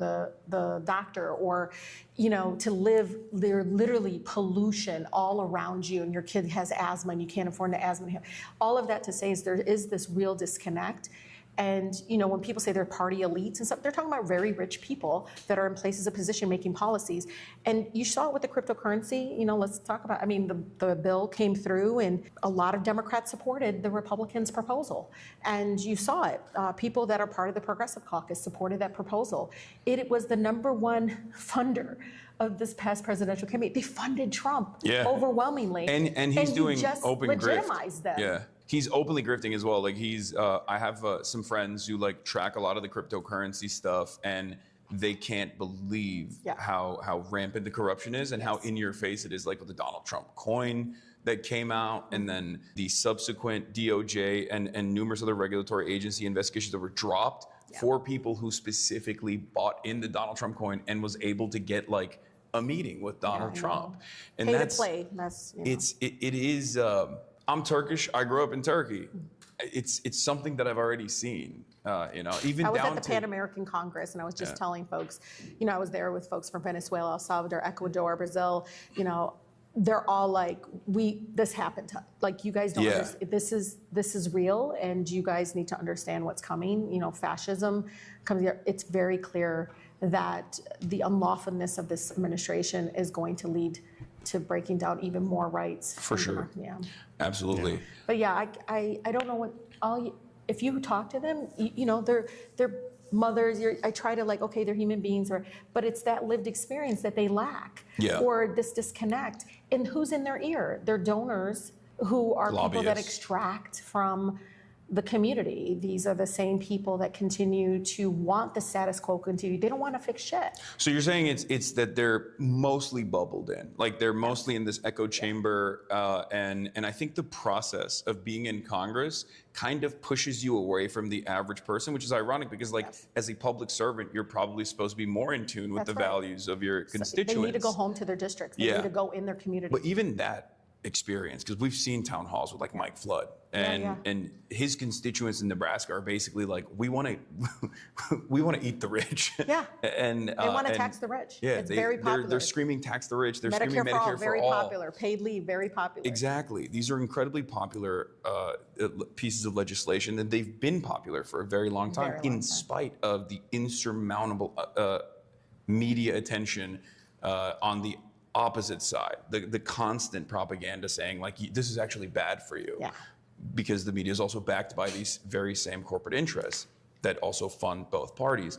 the doctor, or, you know, to live, there literally pollution all around you, and your kid has asthma and you can't afford the asthma. All of that to say is there is this real disconnect. And, you know, when people say they're party elites and stuff, they're talking about very rich people that are in places of position making policies. And you saw it with the cryptocurrency. You know, let's talk about, I mean, the bill came through and a lot of Democrats supported the Republicans' proposal. And you saw it. People that are part of the Progressive Caucus supported that proposal. It was the #1 funder of this past presidential campaign. They funded Trump overwhelmingly. And he's doing just open legitimize grift. them. Yeah. He's openly grifting as well. Like I have some friends who like track a lot of the cryptocurrency stuff, and they can't believe how rampant the corruption is and how in your face it is. Like with the Donald Trump coin that came out, and then the subsequent DOJ and numerous other regulatory agency investigations that were dropped for people who specifically bought in the Donald Trump coin and was able to get like a meeting with Donald Trump. And Pay that's to play. That's, you know. it is. I'm Turkish. I grew up in Turkey. It's something that I've already seen. You know, even I was down at the Pan American Congress, and I was just telling folks, you know, I was there with folks from Venezuela, El Salvador, Ecuador, Brazil. You know, they're all like, this happened to, like, you guys don't understand. This is real, and you guys need to understand what's coming. You know, fascism comes here. It's very clear that the unlawfulness of this administration is going to lead to breaking down even more rights. For sure. Yeah. Absolutely. But yeah, I don't know what if you talk to them, you know, they're mothers. I try to like, okay, they're human beings, but it's that lived experience that they lack, or this disconnect. And who's in their ear? They're donors who are people that extract from the community. These are the same people that continue to want the status quo continue. They don't want to fix shit. So you're saying it's that they're mostly bubbled in, like they're mostly in this echo chamber, and I think the process of being in Congress kind of pushes you away from the average person, which is ironic because like as a public servant, you're probably supposed to be more in tune with the values of your constituents. They need to go home to their districts. They need to go in their community. But even that experience, because we've seen town halls with like Mike Flood and his constituents in Nebraska are basically like, we want to eat the rich. Yeah. And They want to tax the rich. Yeah, It's very popular. They're screaming tax the rich. They're screaming Medicare for all, Medicare for very all. popular. Paid leave, very popular. Exactly. These are incredibly popular pieces of legislation, and they've been popular for a very long time, in spite of the insurmountable media attention on the opposite side, the constant propaganda saying like, this is actually bad for you, because the media is also backed by these very same corporate interests that also fund both parties.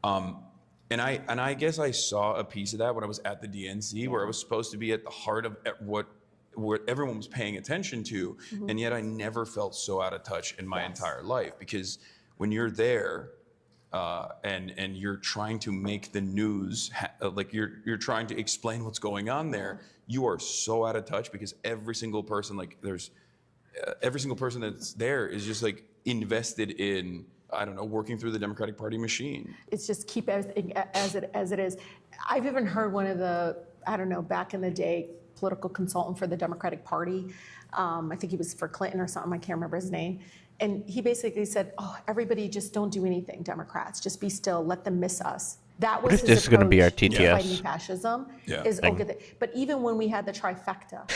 And I guess I saw a piece of that when I was at the DNC, where I was supposed to be at the heart of what everyone was paying attention to, and yet I never felt so out of touch in my entire life, because when you're there, and you're trying to make the news, like you're trying to explain what's going on there, you are so out of touch, because every single person, like every single person that's there is just like invested in, I don't know, working through the Democratic Party machine. It's just keep everything as it is. I've even heard one of the, I don't know, back in the day, political consultant for the Democratic Party. I think he was for Clinton or something. I can't remember his name. And he basically said, "Oh, everybody just don't do anything, Democrats. Just be still. Let them miss us." That was What if his this is gonna be our approach to TTS? fighting fascism. Yeah. Is okay. But even when we had the trifecta,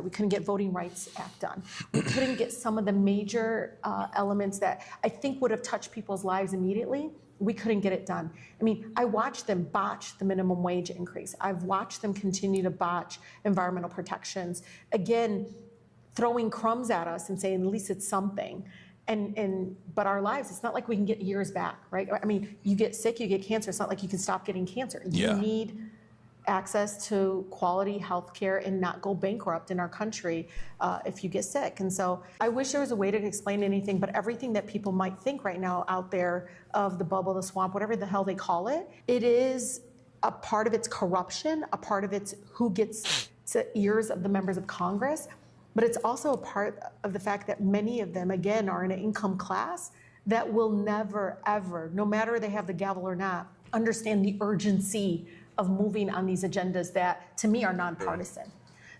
we couldn't get Voting Rights Act done. We couldn't get some of the major elements that I think would have touched people's lives immediately. We couldn't get it done. I mean, I watched them botch the minimum wage increase. I've watched them continue to botch environmental protections. Again, throwing crumbs at us and saying, at least it's something. But our lives, it's not like we can get years back, right? I mean, you get sick, you get cancer. It's not like you can stop getting cancer. You need access to quality health care and not go bankrupt in our country if you get sick. And so I wish there was a way to explain anything, but everything that people might think right now out there of the bubble, the swamp, whatever the hell they call it, it is a part of its corruption, a part of its who gets to ears of the members of Congress. But it's also a part of the fact that many of them, again, are in an income class that will never, ever, no matter they have the gavel or not, understand the urgency of moving on these agendas that, to me, are nonpartisan.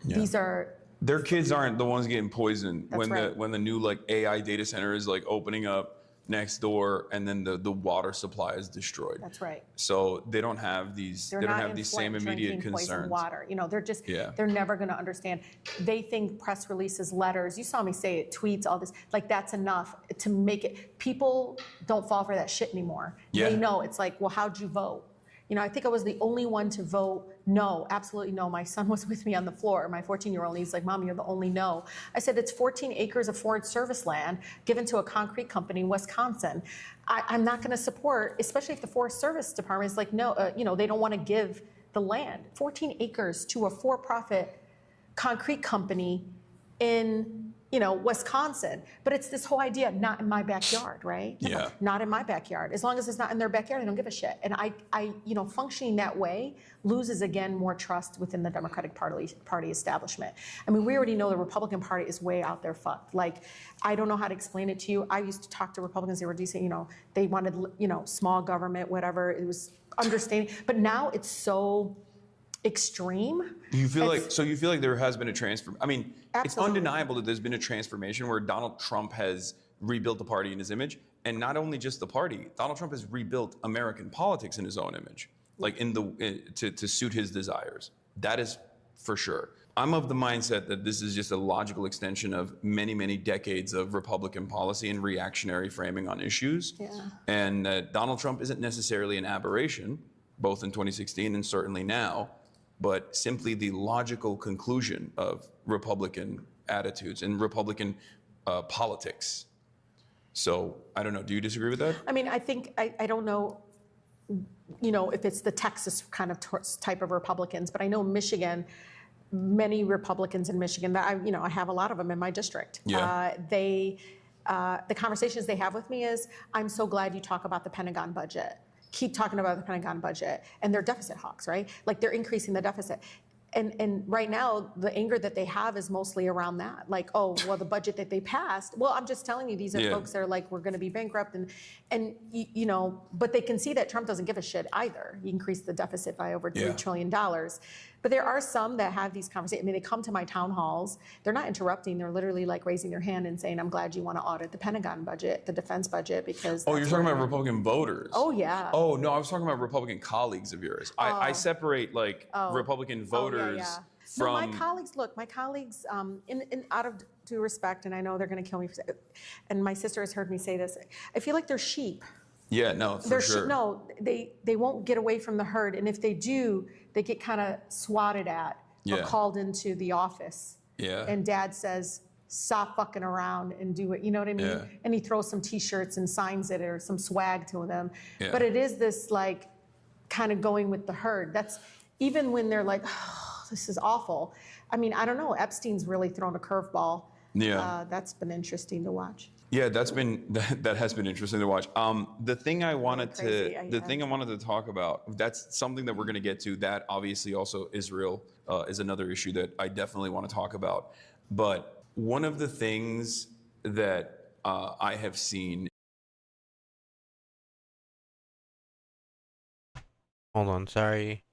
These are... Their kids aren't the ones getting poisoned That's right. when the new like AI data center is like opening up next door, and then the water supply is destroyed. That's right. So they don't have these. They're they don't not have in these Flint same immediate drinking poisoned concerns. water. You know, they're just, Yeah. they're never going to understand. They think press releases, letters, you saw me say it, tweets, all this, like that's enough to make it. People don't fall for that shit anymore. Yeah. They know. It's like, well, how'd you vote? You know, I think I was the only one to vote no, absolutely no. My son was with me on the floor, my 14-year-old, and he's like, Mom, you're the only no. I said, it's 14 acres of Forest Service land given to a concrete company in Wisconsin. I'm not going to support, especially if the Forest Service Department is like, no, you know, they don't want to give the land. 14 acres to a for-profit concrete company in, you know, Wisconsin. But it's this whole idea, not in my backyard, right? Yeah. Not in my backyard. As long as it's not in their backyard, I don't give a shit. And I you know, functioning that way loses, again, more trust within the Democratic Party establishment. I mean, we already know the Republican Party is way out there fucked. Like, I don't know how to explain it to you. I used to talk to Republicans, they were decent, you know, they wanted, you know, small government, whatever. It was understanding. But now it's so extreme. You feel you feel like there has been a transfer. I mean, Absolutely. It's undeniable that there's been a transformation where Donald Trump has rebuilt the party in his image, and not only just the party. Donald Trump has rebuilt American politics in his own image, like to suit his desires. That is for sure. I'm of the mindset that this is just a logical extension of many, many decades of Republican policy and reactionary framing on issues. Yeah. And Donald Trump isn't necessarily an aberration, both in 2016 and certainly now, but simply the logical conclusion of Republican attitudes and Republican politics. So I don't know. Do you disagree with that? I mean, I think, I don't know, you know, if it's the Texas kind of type of Republicans, but I know Michigan, many Republicans in Michigan, that I have a lot of them in my district. Yeah. The conversations they have with me is, I'm so glad you talk about the Pentagon budget. Keep talking about the Pentagon budget, and they're deficit hawks, right? Like, they're increasing the deficit. And right now, the anger that they have is mostly around that. Like, oh, well, the budget that they passed. Well, I'm just telling you, these are folks that are like, we're going to be bankrupt. And you know, but they can see that Trump doesn't give a shit either. He increased the deficit by over $3 trillion. But there are some that have these conversations. I mean, they come to my town halls. They're not interrupting. They're literally like raising their hand and saying, "I'm glad you want to audit the Pentagon budget, the defense budget, because." Oh, you're that's talking where about we're-" Republican voters. Oh yeah. Oh, no, I was talking about Republican colleagues of yours. I separate like Oh. Republican Oh, yeah, voters yeah. from. No, my colleagues, look, my colleagues, in out of due respect, and I know they're going to kill me, and my sister has heard me say this, I feel like they're sheep. Yeah, no, for They're sure. no, they won't get away from the herd, and if they do, they get kind of swatted at or Yeah. called into the office. Yeah. And Dad says, "Stop fucking around and do it." You know what I mean? Yeah. And he throws some T-shirts and signs it or some swag to them. Yeah. But it is this like kind of going with the herd. That's even when they're like, "Oh, this is awful." I mean, I don't know. Epstein's really thrown a curveball. Yeah. That's been interesting to watch. Yeah, that has been interesting to watch. The thing I wanted crazy. thing I wanted to talk about, that's something that we're going to get to. That obviously also Israel is another issue that I definitely want to talk about. But one of the things that I have seen. Hold on, sorry.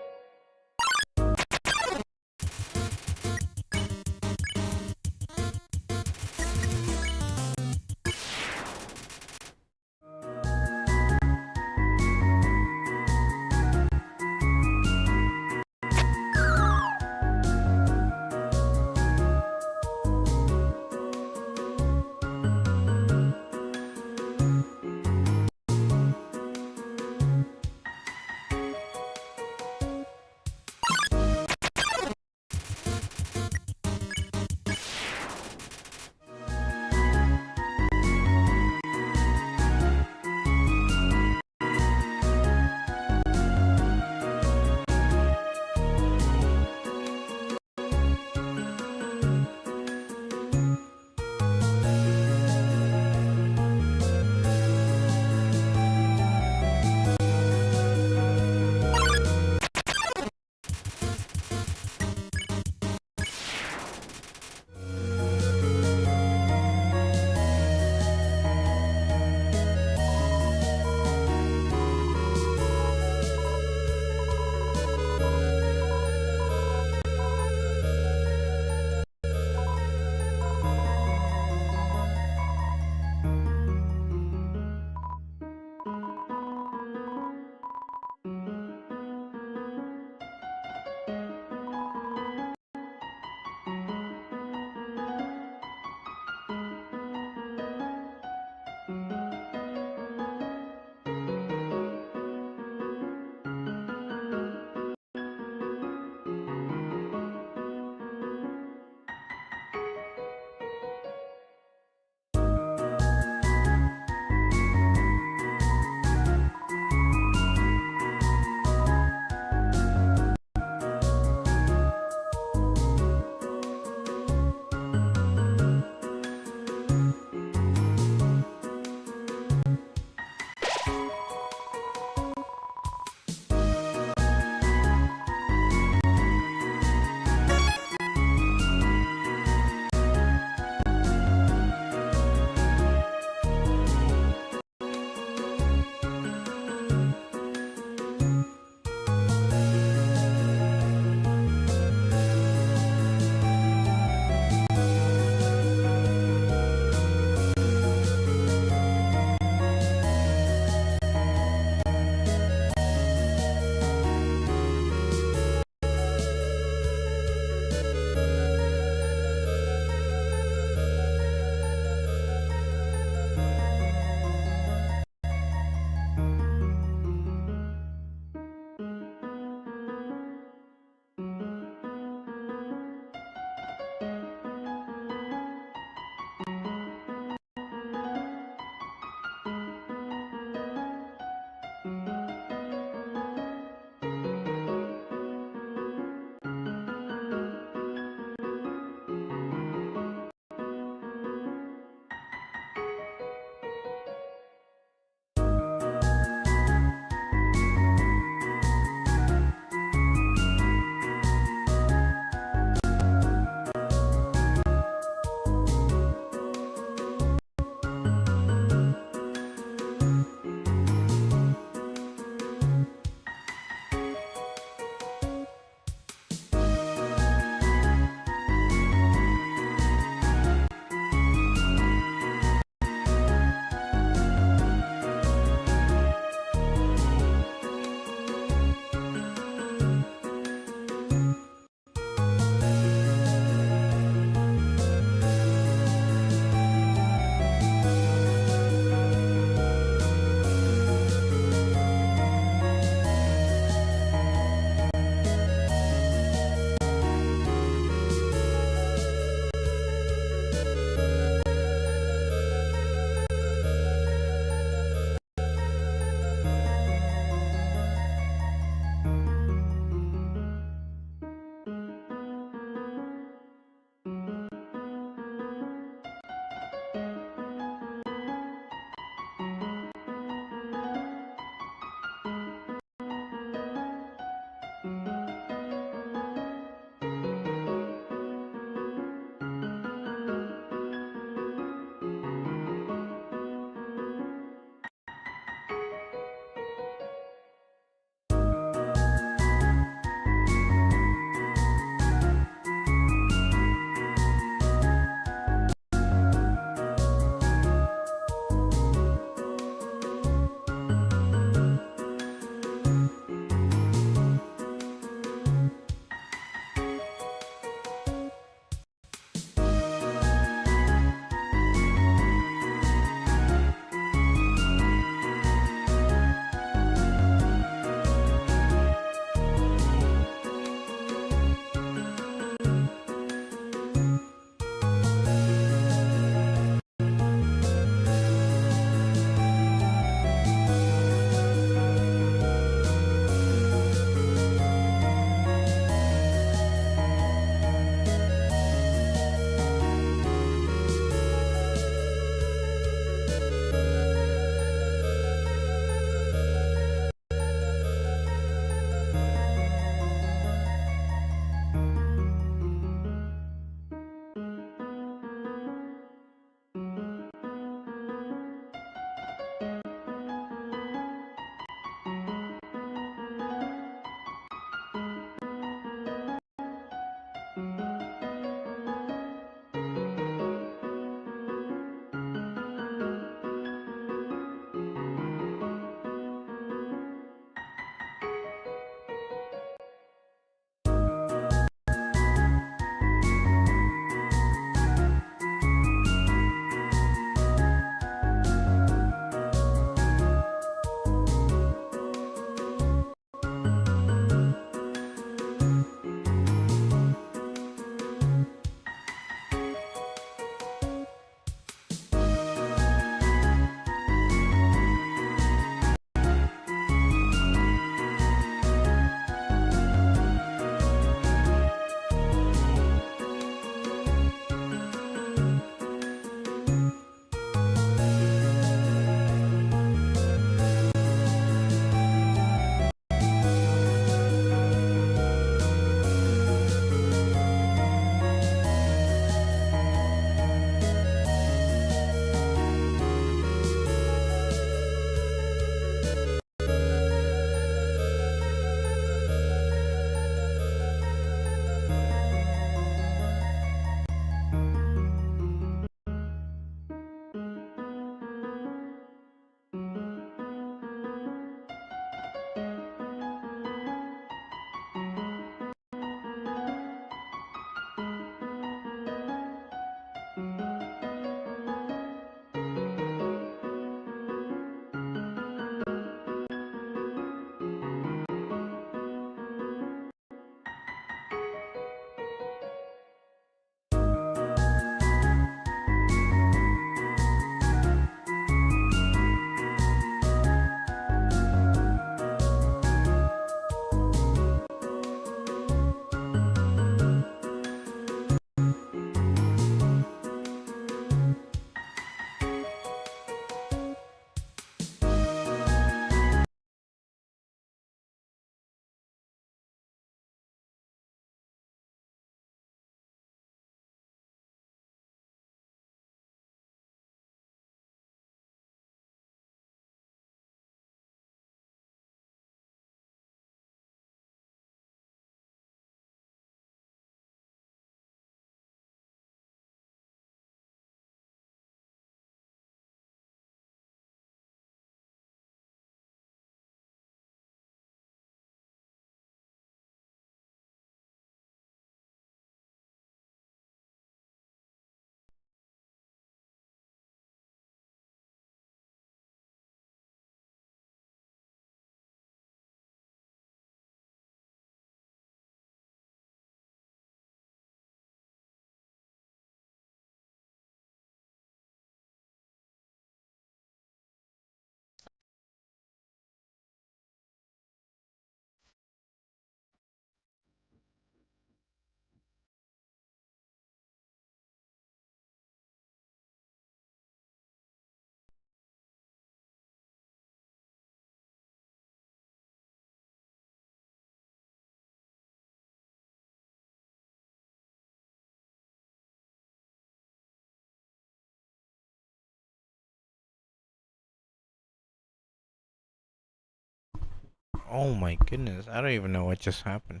Oh my goodness, I don't even know what just happened.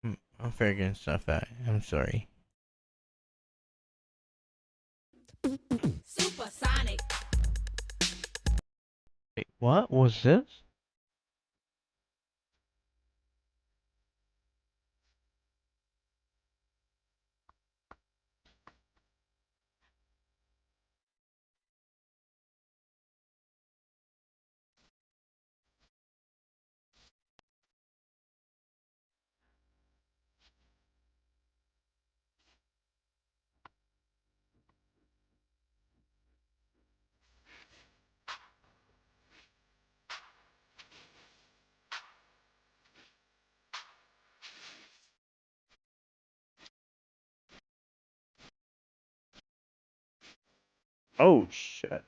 I'm figuring stuff out. I'm sorry. Supersonic. Wait, what was this? Oh shit.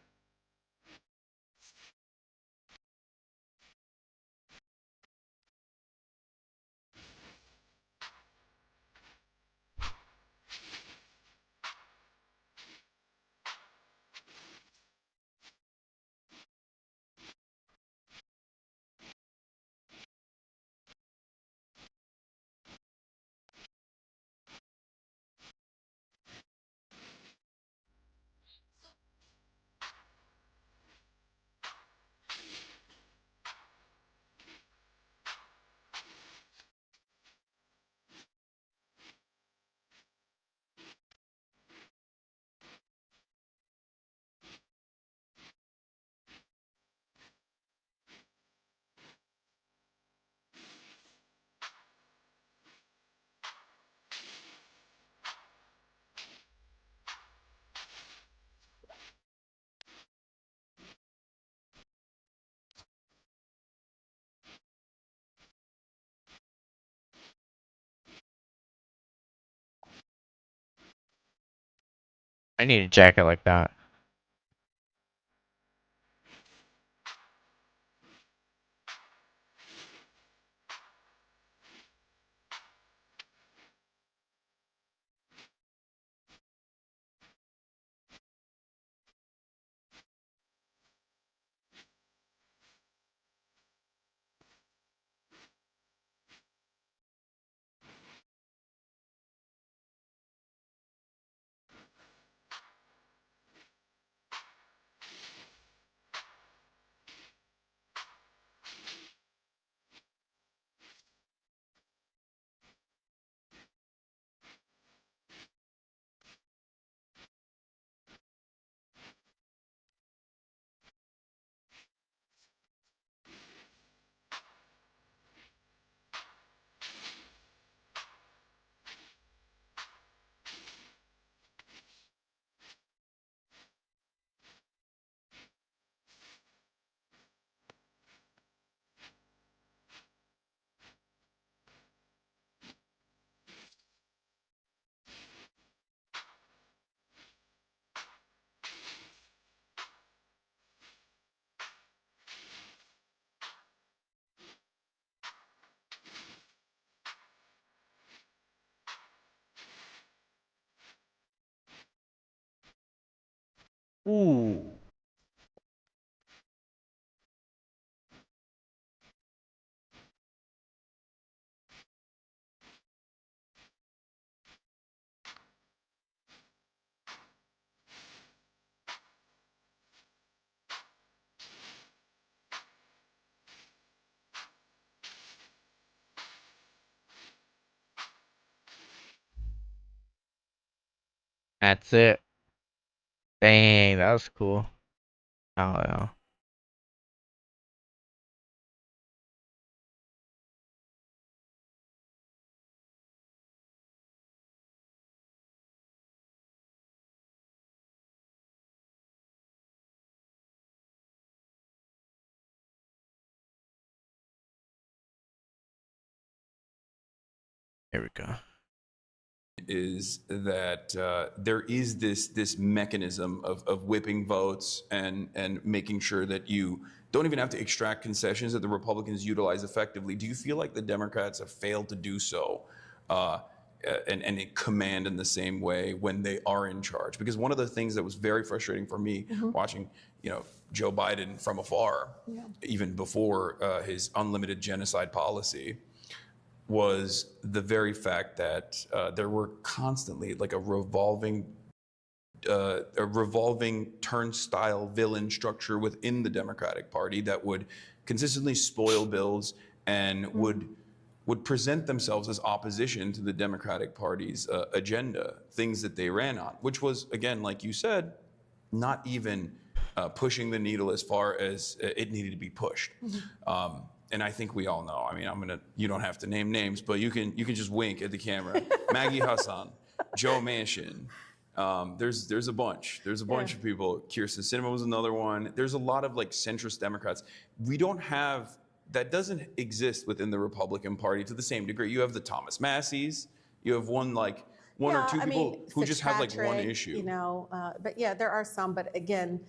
I need a jacket like that. Ooh. That's it. Dang, that was cool. Oh yeah. Here we go. Is that there is this mechanism of whipping votes and making sure that you don't even have to extract concessions that the Republicans utilize effectively. Do you feel like the Democrats have failed to do so and command in the same way when they are in charge. Because one of the things that was very frustrating for me watching, Joe Biden from afar, even before his unlimited genocide policy, was the very fact that there were constantly like a revolving turnstile villain structure within the Democratic Party that would consistently spoil bills and would present themselves as opposition to the Democratic Party's agenda, things that they ran on, which was, again, like you said, not even pushing the needle as far as it needed to be pushed. And I think we all know. I mean, you don't have to name names, but you can just wink at the camera. Maggie Hassan, Joe Manchin. There's a bunch. There's a bunch of people. Kyrsten Sinema was another one. There's a lot of like centrist Democrats. We don't have, that doesn't exist within the Republican Party to the same degree. You have the Thomas Masseys. You have one or two people who just have like one issue. But yeah, there are some, but again,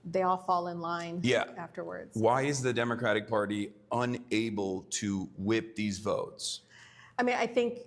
they all fall in line afterwards. Why is the Democratic Party unable to whip these votes? I mean, I think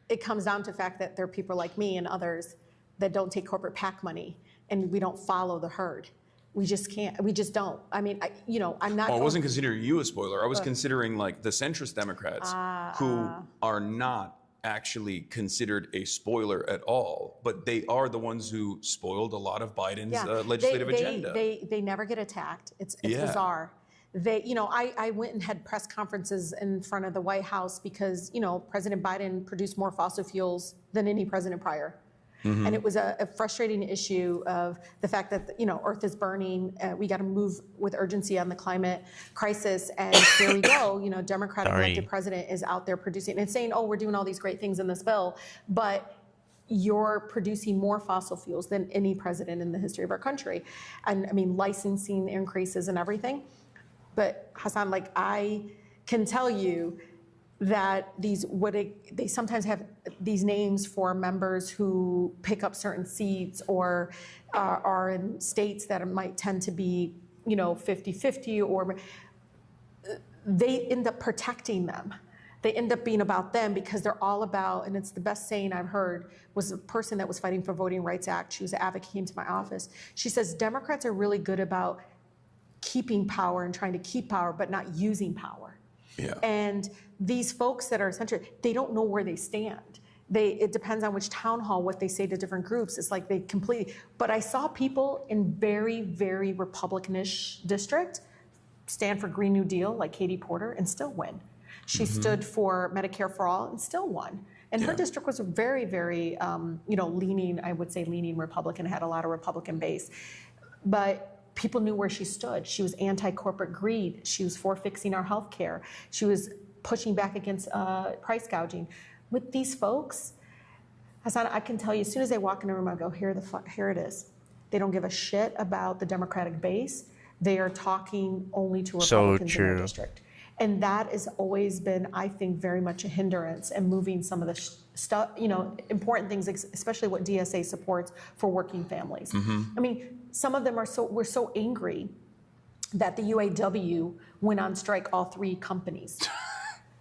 it comes down to the fact that there are people like me and others that don't take corporate PAC money, and we don't follow the herd. We just can't. We just don't. I mean, I'm not. I wasn't considering you a spoiler. I was considering like the centrist Democrats who are not actually considered a spoiler at all, but they are the ones who spoiled a lot of Biden's legislative agenda. They never get attacked. It's bizarre. I went and had press conferences in front of the White House because, President Biden produced more fossil fuels than any president prior. And it was a frustrating issue of the fact that, Earth is burning. We got to move with urgency on the climate crisis. And here we go. Democratic elected president is out there producing and saying, oh, we're doing all these great things in this bill. But you're producing more fossil fuels than any president in the history of our country. And I mean, licensing increases and everything. But Hassan, I can tell you that they sometimes have these names for members who pick up certain seats or are in states that might tend to be, 50-50, or they end up protecting them. They end up being about them because they're all about, and it's the best saying I've heard, was a person that was fighting for Voting Rights Act. She was an advocate, came to my office. She says, Democrats are really good about keeping power and trying to keep power, but not using power. Yeah. And these folks that are centric, they don't know where they stand. It depends on which town hall, what they say to different groups. It's like they completely, but I saw people in very, very Republicanish district stand for Green New Deal, like Katie Porter, and still win. She stood for Medicare for All and still won. And her district was very, very, leaning, I would say leaning Republican, had a lot of Republican base. But people knew where she stood. She was anti-corporate greed. She was for fixing our health care. She was pushing back against price gouging. With these folks, Hassan, I can tell you, as soon as they walk in the room, I go, here it is. They don't give a shit about the Democratic base. They are talking only to Republicans in their district. And that has always been, I think, very much a hindrance in moving some of the stuff, important things, especially what DSA supports for working families. I mean, some of them were so angry that the UAW went on strike all three companies.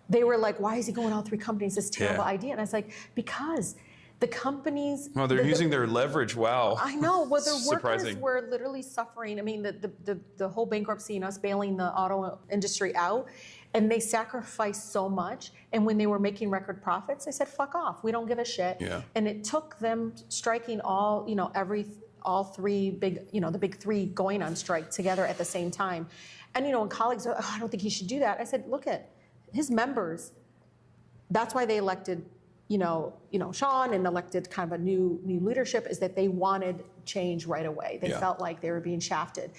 They were like, why is he going all three companies? This terrible idea. And I was like, because the companies. Well, they're using their leverage. Wow. I know. Well, the workers were literally suffering. I mean, the whole bankruptcy and us bailing the auto industry out, and they sacrificed so much. And when they were making record profits, they said, fuck off. We don't give a shit. Yeah. And it took them striking all three big, the big three going on strike together at the same time. And, and colleagues are, I don't think he should do that. I said, look at his members. That's why they elected Sean and elected kind of a new leadership, is that they wanted change right away. They felt like they were being shafted.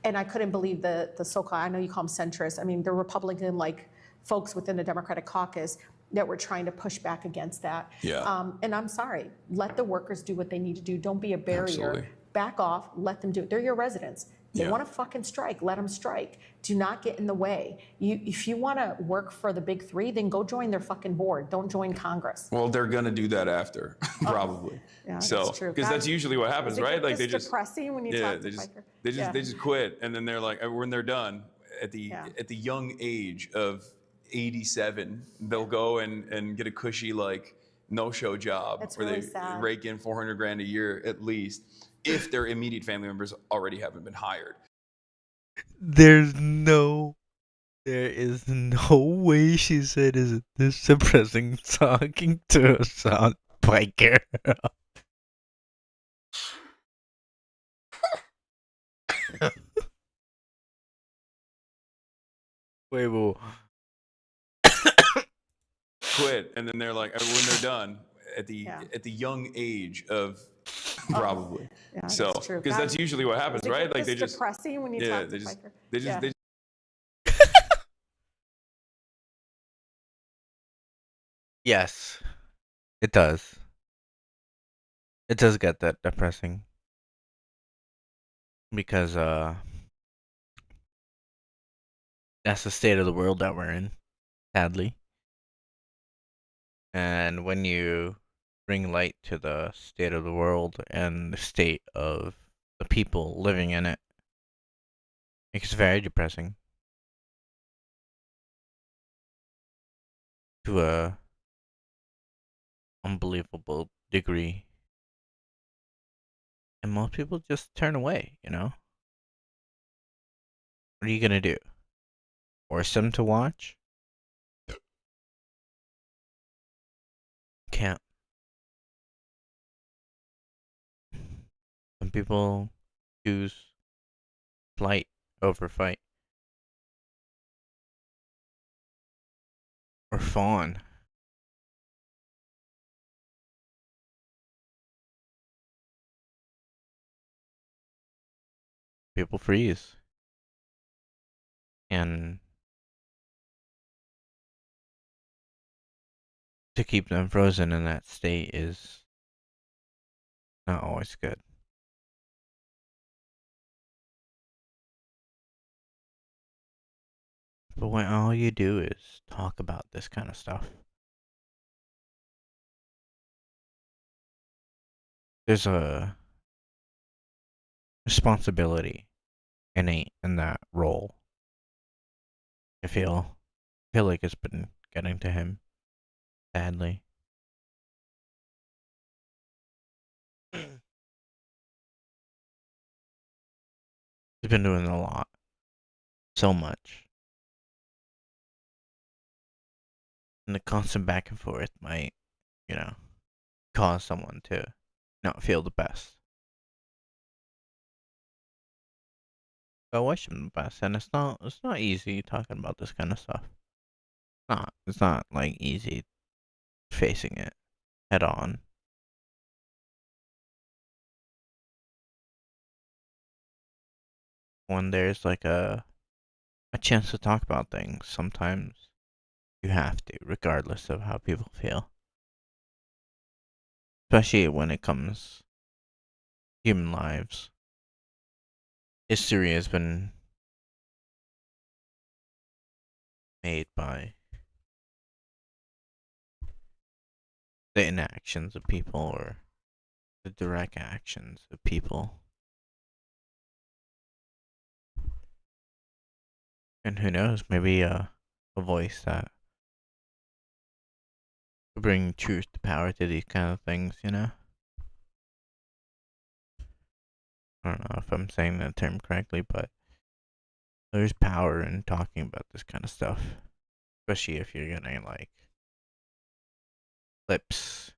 And I couldn't believe the so-called, I know you call them centrists, I mean, the Republican-like folks within the Democratic caucus that were trying to push back against that. Yeah. And I'm sorry, let the workers do what they need to do. Don't be a barrier. Absolutely. Back off, let them do it. They're your residents. They want to fucking strike, let them strike. Do not get in the way. If you want to work for the big three, then go join their fucking board. Don't join Congress. Well, they're going to do that after, probably. Yeah, so, that's true. Because that's usually what happens, right? Like they just depressing when you talk to Piker. They just quit, and then they're like, when they're done at the young age of 87, they'll go and get a cushy no-show job It's where really they sad. rake in 400 grand a year at least if their immediate family members already haven't been hired. There is no way she said is it this depressing talking to a sound biker. Wait, well, Quit, and then they're like, when they're done at the Yeah. at the young age of probably. Yeah, So, that's true. because God, that's usually what happens, does it right? get Like they this just depressing when you yeah, talk to they just biker? they just Yeah. they yes, it does. It does get that depressing because that's the state of the world that we're in, sadly. And when you bring light to the state of the world and the state of the people living in it, it's very depressing to a unbelievable degree. And most people just turn away, you know? What are you gonna do? Force them to watch? Can't. Some people choose flight over fight. Or fawn. People freeze. And to keep them frozen in that state is not always good. But when all you do is talk about this kind of stuff, there's a responsibility innate in that role. I feel like it's been getting to him, sadly. He's been doing a lot, so much, and the constant back and forth might, you know, cause someone to not feel the best. So I wish him the best, and it's not easy talking about this kind of stuff. It's not like easy facing it head on. When there's like a chance to talk about things, sometimes you have to, regardless of how people feel. Especially when it comes to human lives. History has been made by the inactions of people or the direct actions of people. And who knows, maybe a voice that could bring truth to power to these kind of things, you know? I don't know if I'm saying that term correctly, but there's power in talking about this kind of stuff. Especially if you're getting like clips,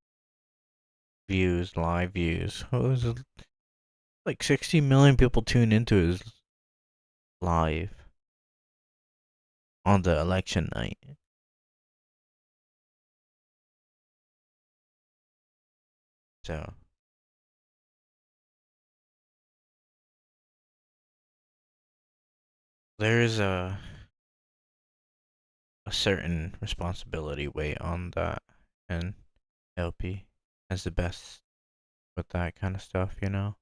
views, live views. What was it? Like 60 million people tune into his live on the election night. So there is a certain responsibility weight on that, and LP has the best with that kind of stuff, you know.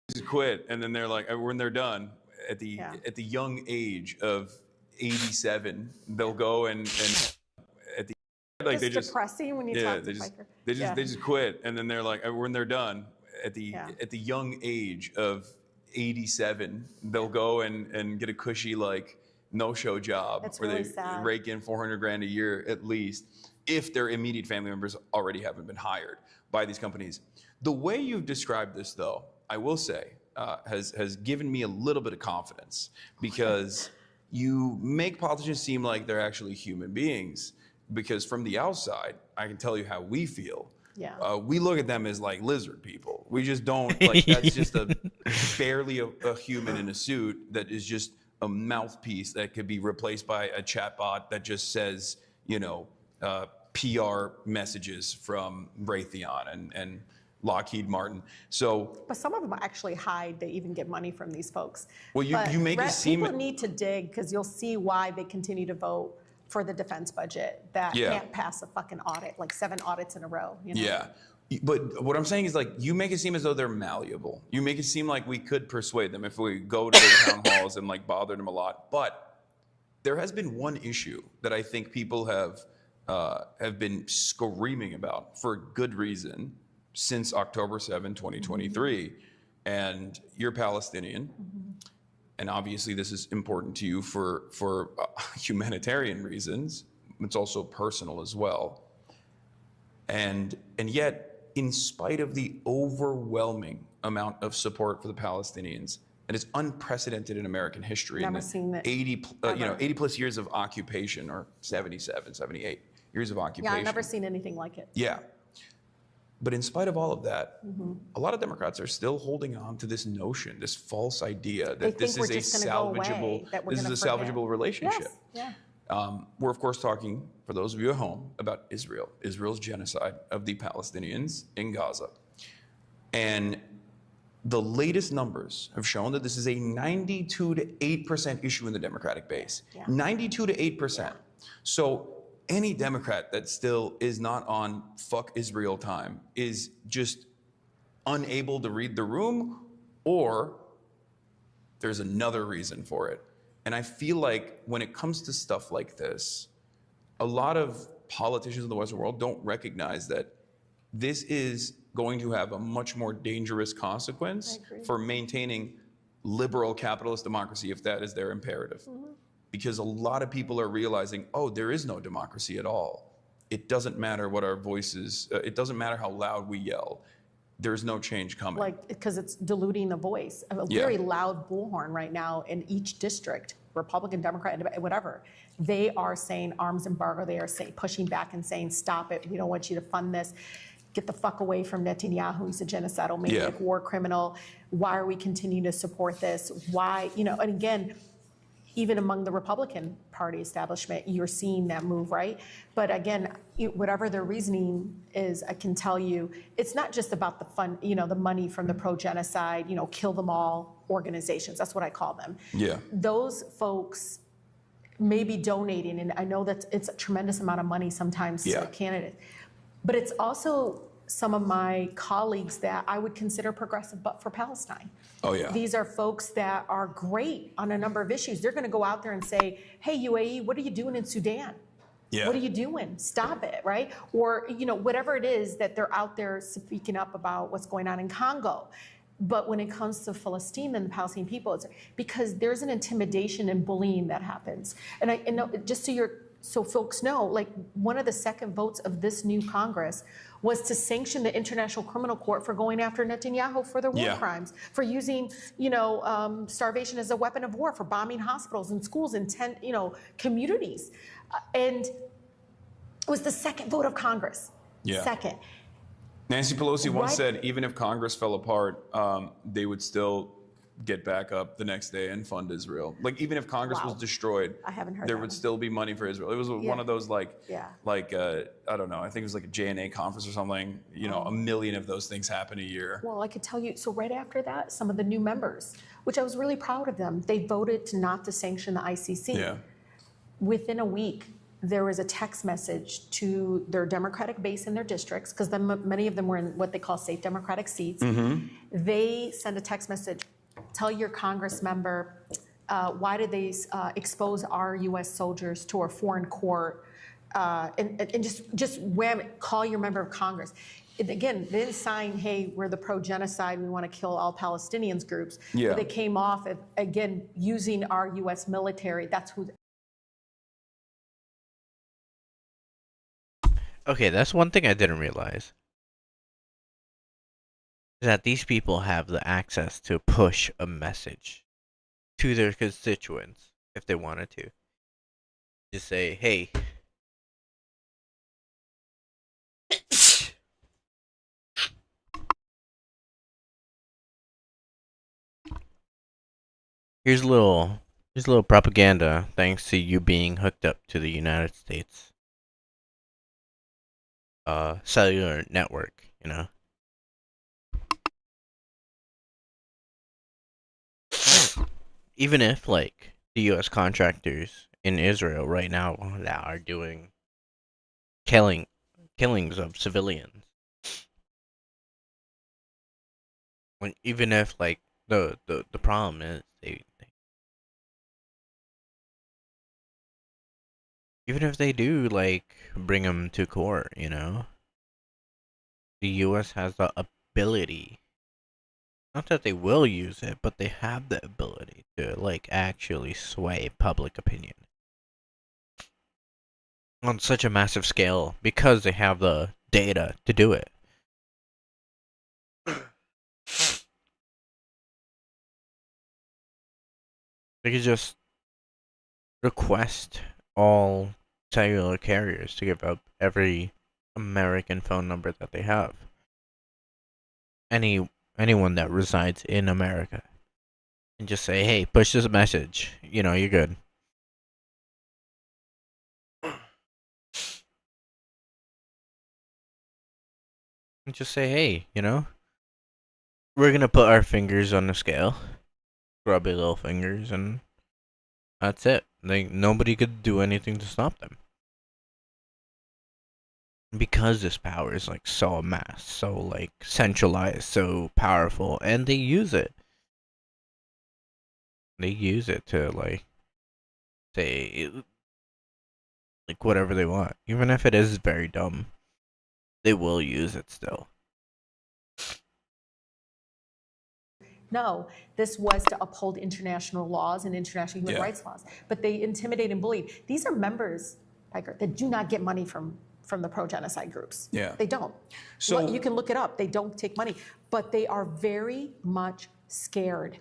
just quit, and then they're like, when they're done at the Yeah. at the young age of 87, they'll go and at the like they just depressing when you yeah, talk to they just biker. they just Yeah. they just quit, and then they're like, when they're done at the Yeah. at the young age of 87, they'll go and get a cushy like no-show job It's where really they sad. rake in 400 grand a year at least if their immediate family members already haven't been hired by these companies. The way you've described this, though, I will say, has given me a little bit of confidence, because you make politicians seem like they're actually human beings. Because from the outside, I can tell you how we feel. Yeah. We look at them as like lizard people. We just don't, like, that's just barely a human in a suit that is just a mouthpiece that could be replaced by a chatbot that just says, PR messages from Raytheon and Lockheed Martin. So, But some of them actually hide. They even get money from these folks. well, you make it seem people need to dig, because you'll see why they continue to vote for the defense budget that Yeah. can't pass a fucking audit, like 7 audits in a row. Yeah. But what I'm saying is, like, you make it seem as though they're malleable. You make it seem like we could persuade them if we go to the town halls and like bother them a lot. But there has been one issue that I think people have been screaming about for good reason since October 7, 2023. And you're Palestinian. And obviously this is important to you for humanitarian reasons. It's also personal as well. And yet, in spite of the overwhelming amount of support for the Palestinians, and it's unprecedented in American history, Never in seen that 80 plus years of occupation, or 77, 78 years of occupation. Yeah, I've never seen anything like it. Yeah. But in spite of all of that, a lot of Democrats are still holding on to this notion, this false idea that this is a salvageable relationship. Yes. Yeah. We're of course talking, for those of you at home, about Israel's genocide of the Palestinians in Gaza. And the latest numbers have shown that this is a 92 to 8% issue in the Democratic base. Yeah. 92 to 8%. So any Democrat that still is not on fuck Israel time is just unable to read the room, or there's another reason for it. And I feel like when it comes to stuff like this, a lot of politicians in the Western world don't recognize that this is going to have a much more dangerous consequence for maintaining liberal capitalist democracy, if that is their imperative. Because a lot of people are realizing, oh, there is no democracy at all. It doesn't matter what our voices, it doesn't matter how loud we yell. There's no change coming. Like, because it's diluting the voice. A very loud bullhorn right now in each district, Republican, Democrat, whatever. They are saying arms embargo. They are pushing back and saying, stop it. We don't want you to fund this. Get the fuck away from Netanyahu. He's a genocidal maniac, war criminal. Why are we continuing to support this? Why, and again, even among the Republican Party establishment, you're seeing that move, right? But again, whatever their reasoning is, I can tell you, it's not just about the fund, the money from the pro-genocide, kill them all organizations. That's what I call them. Yeah. Those folks may be donating, and I know that it's a tremendous amount of money sometimes to candidates, but it's also some of my colleagues that I would consider progressive, but for Palestine. Oh, yeah. These are folks that are great on a number of issues. They're going to go out there and say, hey, UAE, what are you doing in Sudan? Yeah. What are you doing? Stop it, right? Or, whatever it is that they're out there speaking up about what's going on in Congo. But when it comes to Palestine and the Palestinian people, it's because there's an intimidation and bullying that happens. And I know, just so folks know, like, one of the second votes of this new Congress was to sanction the International Criminal Court for going after Netanyahu for their war crimes, for using, starvation as a weapon of war, for bombing hospitals and schools in 10, communities. And it was the second vote of Congress. Second. Nancy Pelosi once said, even if Congress fell apart, they would still get back up the next day and fund Israel. Like, even if Congress was destroyed, I haven't heard there that would one. still be money for Israel. It was one of those I don't know, I think it was like a JNA conference or something, a million of those things happen a year. Well, I could tell you, so right after that, some of the new members, which I was really proud of them, they voted not to sanction the ICC. Yeah. Within a week, there was a text message to their Democratic base in their districts, because many of them were in what they call safe Democratic seats. They send a text message, tell your Congress member, why did they expose our U.S. soldiers to a foreign court, and just wham it, call your member of Congress. And again, they didn't sign, hey, we're the pro-genocide, we want to kill all Palestinians groups. But they came off, again, using our U.S. military. That's who. Okay, that's one thing I didn't realize. Is that these people have the access to push a message to their constituents if they wanted to. Just say, hey, here's a little propaganda thanks to you being hooked up to the United States cellular network, you know. Even if like the US contractors in Israel right now that are doing killing killings of civilians. When even if like the problem is they even if they do like bring them to court, you know, the U.S. has the ability. Not that they will use it, but they have the ability to like actually sway public opinion on such a massive scale because they have the data to do it. They could just request all cellular carriers to give up every American phone number that they have. Anyone that resides in America. And just say, hey, push this message. You know, you're good. And just say, hey, you know, we're gonna put our fingers on the scale, grubby little fingers, and that's it. Like nobody could do anything to stop them. Because this power is like so amassed, so like centralized, so powerful, and they use it. They use it to like say like whatever they want. Even if it is very dumb, they will use it still. No, this was to uphold international laws and international human Yeah. rights laws. But they intimidate and bully. These are members, Piker, that do not get money from the pro-genocide groups. Yeah. They don't. So- You can look it up. They don't take money. But they are very much scared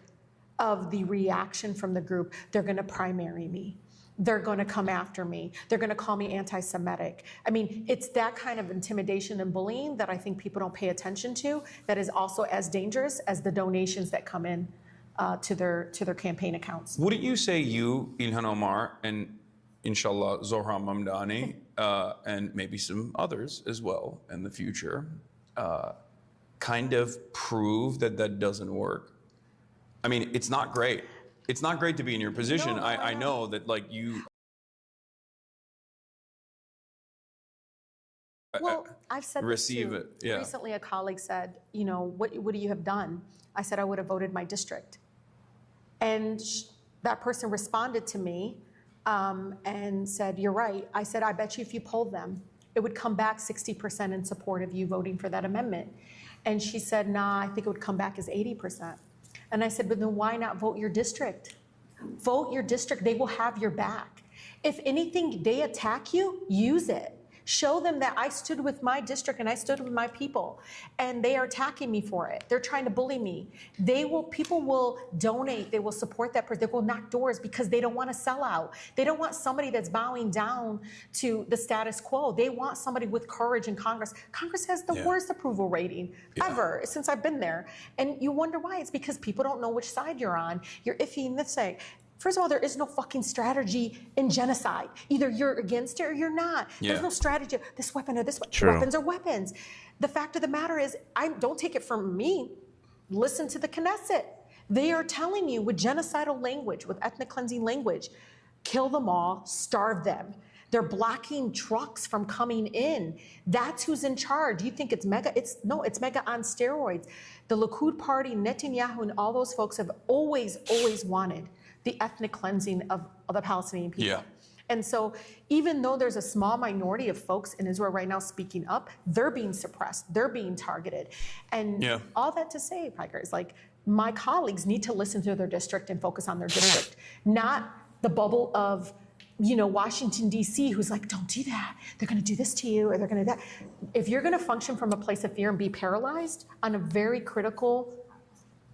of the reaction from the group. They're going to primary me. They're going to come after me. They're going to call me anti-Semitic. I mean, it's that kind of intimidation and bullying that I think people don't pay attention to that is also as dangerous as the donations that come in to their campaign accounts. Wouldn't you say you, Ilhan Omar, and inshallah Zohran Mamdani, and maybe some others as well in the future, kind of prove that that doesn't work? I mean, it's not great. It's not great to be in your position. No, I know that like you. Well, I've said receive this it, too. yeah. Recently, a colleague said, you know, what do you have done? I said, I would have voted my district. And that person responded to me and said, you're right. I said, I bet you if you polled them, it would come back 60% in support of you voting for that amendment. And she said, nah, I think it would come back as 80%. And I said, but then why not vote your district? Vote your district. They will have your back. If anything, they attack you, use it. Show them that I stood with my district and I stood with my people, and they are attacking me for it. They're trying to bully me. People will donate. They will support that person. They will knock doors because they don't want to sell out. They don't want somebody that's bowing down to the status quo. They want somebody with courage in Congress. Congress has the worst approval rating ever since I've been there. And you wonder why. It's because people don't know which side you're on. You're iffy in this side. First of all, there is no fucking strategy in genocide. Either you're against it or you're not. Yeah. There's no strategy. This weapon or this weapon. True. Weapons are weapons. The fact of the matter is, don't take it from me. Listen to the Knesset. They are telling you with genocidal language, with ethnic cleansing language, kill them all, starve them. They're blocking trucks from coming in. That's who's in charge. You think it's mega? It's mega on steroids. The Likud party, Netanyahu, and all those folks have always wanted the ethnic cleansing of the Palestinian people. Yeah. And so even though there's a small minority of folks in Israel right now speaking up, they're being suppressed, they're being targeted. And all that to say, Piker, is like my colleagues need to listen to their district and focus on their district, not the bubble of Washington, D.C., who's like, don't do that. They're going to do this to you, or they're going to that. If you're going to function from a place of fear and be paralyzed on a very critical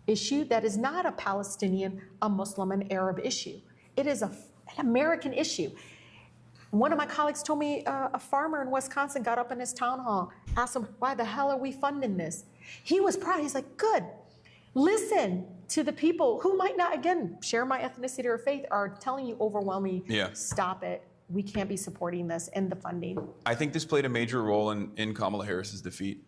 issue that is not a Palestinian, a Muslim, an Arab issue, it is an American issue. One of my colleagues told me a farmer in Wisconsin got up in his town hall, asked him, why the hell are we funding this? He was proud. He's like, good. Listen to the people who might not, again, share my ethnicity or faith, are telling you overwhelmingly, stop it. We can't be supporting this and the funding. I think this played a major role in Kamala Harris's defeat.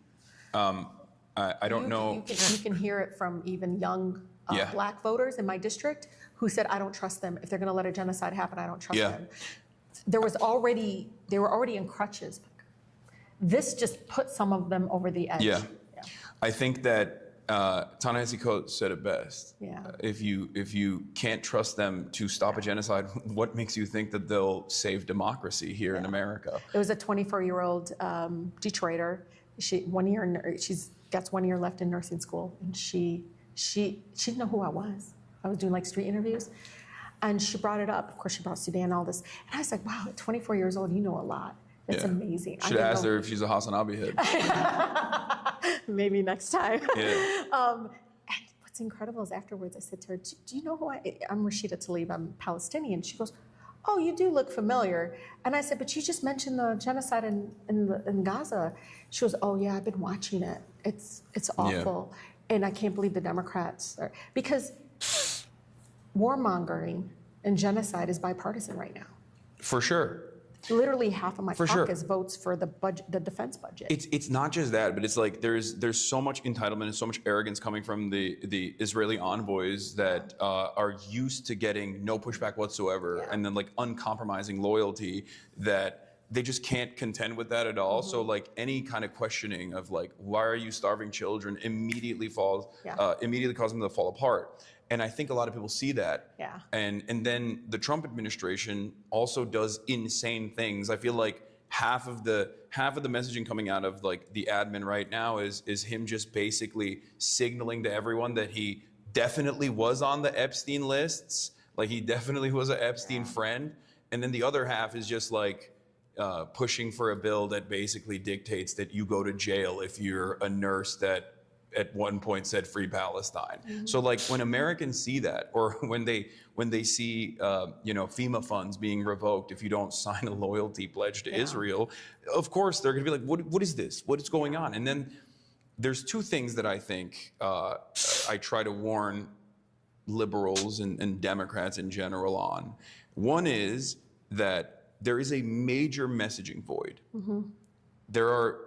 I don't know. You can hear it from even young Black voters in my district who said, I don't trust them. If they're going to let a genocide happen, I don't trust them. They were already in crutches. This just put some of them over the edge. I think that Ta-Nehisi Coates said it best. If you can't trust them to stop a genocide, what makes you think that they'll save democracy here in America? It was a 24-year-old Detroiter. She's got 1 year left in nursing school, and she didn't know who I was. I was doing like street interviews, and she brought it up. Of course, she brought Sudan and all this, and I was like, wow, at 24 years old, you know a lot. That's amazing. Should have asked her if she's a Hassan Abi head. Maybe next time. And what's incredible is afterwards I said to her, do you know who I'm Rashida Tlaib, I'm Palestinian. She goes, oh, you do look familiar. And I said, but you just mentioned the genocide in Gaza. She goes, oh yeah, I've been watching it. It's awful. And I can't believe the Democrats are, because warmongering and genocide is bipartisan right now. For sure. Literally half of my caucus votes for the budget, the defense budget. It's not just that, but it's like there's so much entitlement and so much arrogance coming from the Israeli envoys that are used to getting no pushback whatsoever, and then like uncompromising loyalty, that they just can't contend with that at all. So like any kind of questioning of like, why are you starving children, immediately causes them to fall apart. And I think a lot of people see that. And then the Trump administration also does insane things. I feel like half of the messaging coming out of like the admin right now is him just basically signaling to everyone that he definitely was on the Epstein lists, like he definitely was an Epstein friend. And then the other half is just like pushing for a bill that basically dictates that you go to jail if you're a nurse that at one point said free Palestine. So like when Americans see that, or when they see FEMA funds being revoked if you don't sign a loyalty pledge to Israel, of course they're gonna be like, what is this? What is going on? And then there's two things that I think I try to warn liberals and Democrats in general on. One is that there is a major messaging void. There are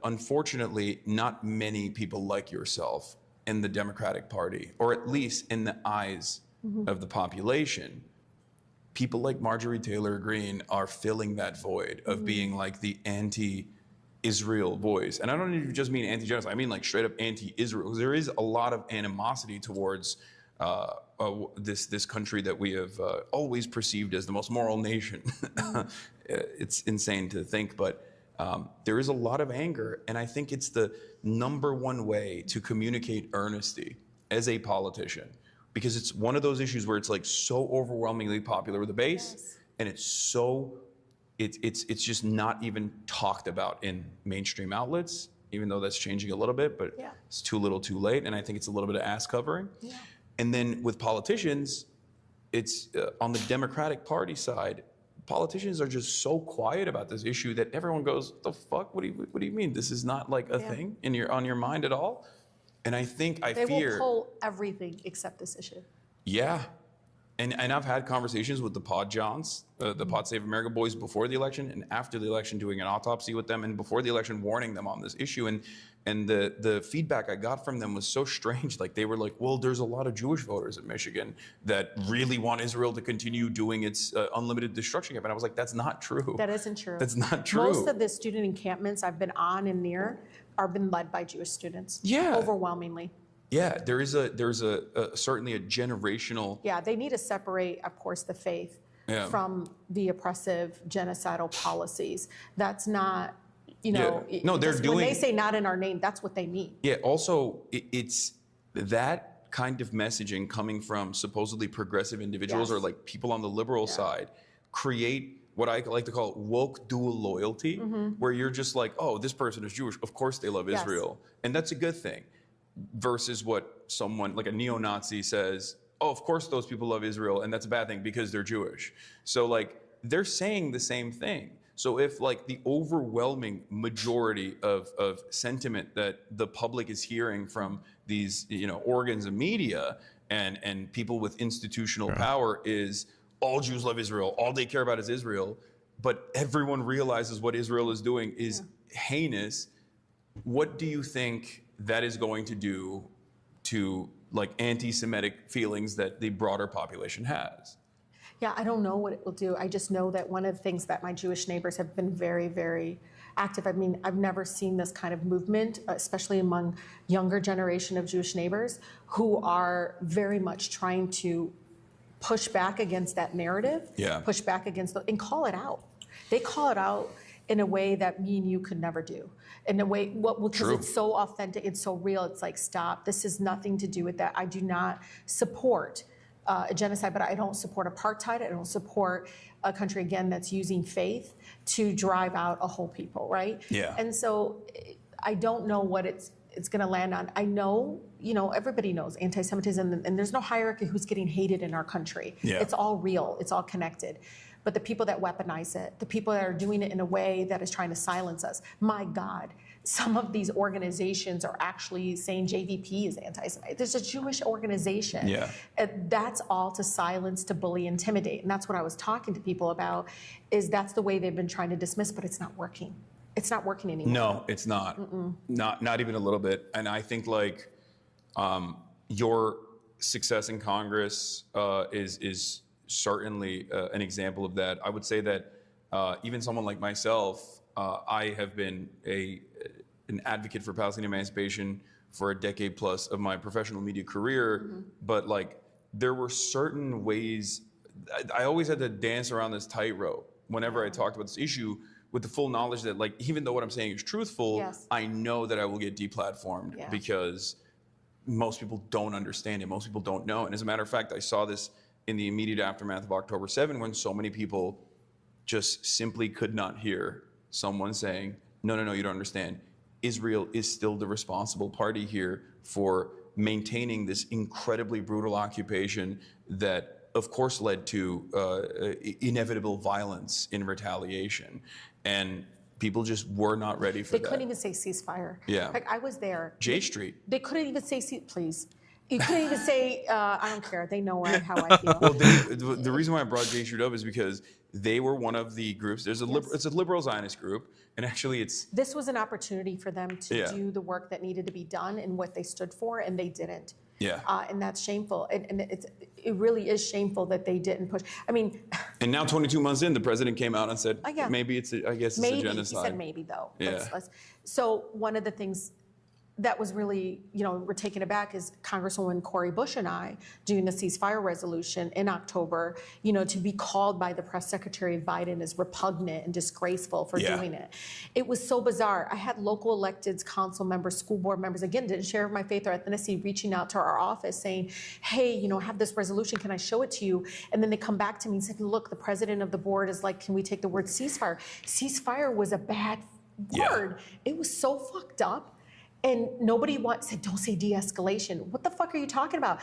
unfortunately not many people like yourself in the Democratic Party, or at least in the eyes of the population. People like Marjorie Taylor Greene are filling that void of being like the anti-Israel voice. And I don't even just mean anti-genocide, I mean like straight up anti-Israel. There is a lot of animosity towards this country that we have always perceived as the most moral nation. It's insane to think, but there is a lot of anger, and I think it's the #1 way to communicate earnesty as a politician, because it's one of those issues where it's like so overwhelmingly popular with the base, and it's just not even talked about in mainstream outlets, even though that's changing a little bit, but it's too little too late, and I think it's a little bit of ass covering. And then with politicians, it's on the Democratic Party side, politicians are just so quiet about this issue that everyone goes, the fuck, what do you mean? This is not like a thing on your mind at all? And I think they will pull everything except this issue. And I've had conversations with the Pod Johns, the Pod Save America boys, before the election and after the election, doing an autopsy with them, and before the election warning them on this issue. And the feedback I got from them was so strange. Like they were like, well, there's a lot of Jewish voters in Michigan that really want Israel to continue doing its unlimited destruction camp. And I was like, that's not true. That isn't true. That's not true. Most of the student encampments I've been on and near are been led by Jewish students. Overwhelmingly. There's certainly a generational. They need to separate, of course, the faith from the oppressive genocidal policies. That's not, No, they're doing. When they say not in our name, that's what they mean. Also, it's that kind of messaging coming from supposedly progressive individuals or like people on the liberal side create what I like to call woke dual loyalty, where you're just like, oh, this person is Jewish, of course they love Yes. Israel, and that's a good thing, versus what someone like a neo-Nazi says, oh, of course those people love Israel, and that's a bad thing because they're Jewish. So like they're saying the same thing. So if like the overwhelming majority of sentiment that the public is hearing from these organs of media and people with institutional power is all Jews love Israel, all they care about is Israel, but everyone realizes what Israel is doing is heinous, what do you think that is going to do to like anti-Semitic feelings that the broader population has? Yeah, I don't know what it will do. I just know that one of the things that my Jewish neighbors have been very, very active. I mean, I've never seen this kind of movement, especially among younger generation of Jewish neighbors who are very much trying to push back against that narrative, push back against and call it out. They call it out in a way that me and you could never do. In a way, because it's so authentic, it's so real. It's like, stop. This has nothing to do with that. I do not support a genocide, but I don't support apartheid. I don't support a country, again, that's using faith to drive out a whole people, right? Yeah. And so I don't know what it's going to land on. I know, everybody knows anti-Semitism, and there's no hierarchy who's getting hated in our country. Yeah. It's all real. It's all connected. But the people that weaponize it, the people that are doing it in a way that is trying to silence us, my God, some of these organizations are actually saying JVP is anti-Semitic. There's a Jewish organization. Yeah. And that's all to silence, to bully, intimidate. And that's what I was talking to people about, is that's the way they've been trying to dismiss, but it's not working. It's not working anymore. No, it's not. Not even a little bit. And I think like your success in Congress is certainly an example of that. I would say that even someone like myself, I have been an advocate for Palestinian emancipation for a decade plus of my professional media career, but like there were certain ways I always had to dance around this tightrope whenever I talked about this issue, with the full knowledge that like even though what I'm saying is truthful, I know that I will get deplatformed because most people don't understand it, most people don't know. And as a matter of fact, I saw this in the immediate aftermath of October 7, when so many people just simply could not hear someone saying, no, you don't understand. Israel is still the responsible party here for maintaining this incredibly brutal occupation that, of course, led to inevitable violence in retaliation. And people just were not ready for that. They couldn't even say ceasefire. Yeah. Like, I was there. J Street. They couldn't even say, please. You couldn't even say, I don't care. They know how I feel. Well, the reason why I brought J Street up is because they were one of the groups. There's it's a liberal Zionist group, and actually This was an opportunity for them to do the work that needed to be done and what they stood for, and they didn't. Yeah. And that's shameful. And it really is shameful that they didn't push. I mean. And now 22 months in, the president came out and said, maybe it's a genocide. He said maybe, though. Yeah. So one of the things that was really, we're taken aback is Congresswoman Cori Bush and I doing the ceasefire resolution in October, to be called by the press secretary of Biden as repugnant and disgraceful for doing it. It was so bizarre. I had local electeds, council members, school board members, again, didn't share my faith or ethnicity, reaching out to our office saying, hey, I have this resolution, can I show it to you? And then they come back to me and say, look, the president of the board is like, can we take the word ceasefire? Ceasefire was a bad word. It was so fucked up. And nobody said, don't say de-escalation. What the fuck are you talking about?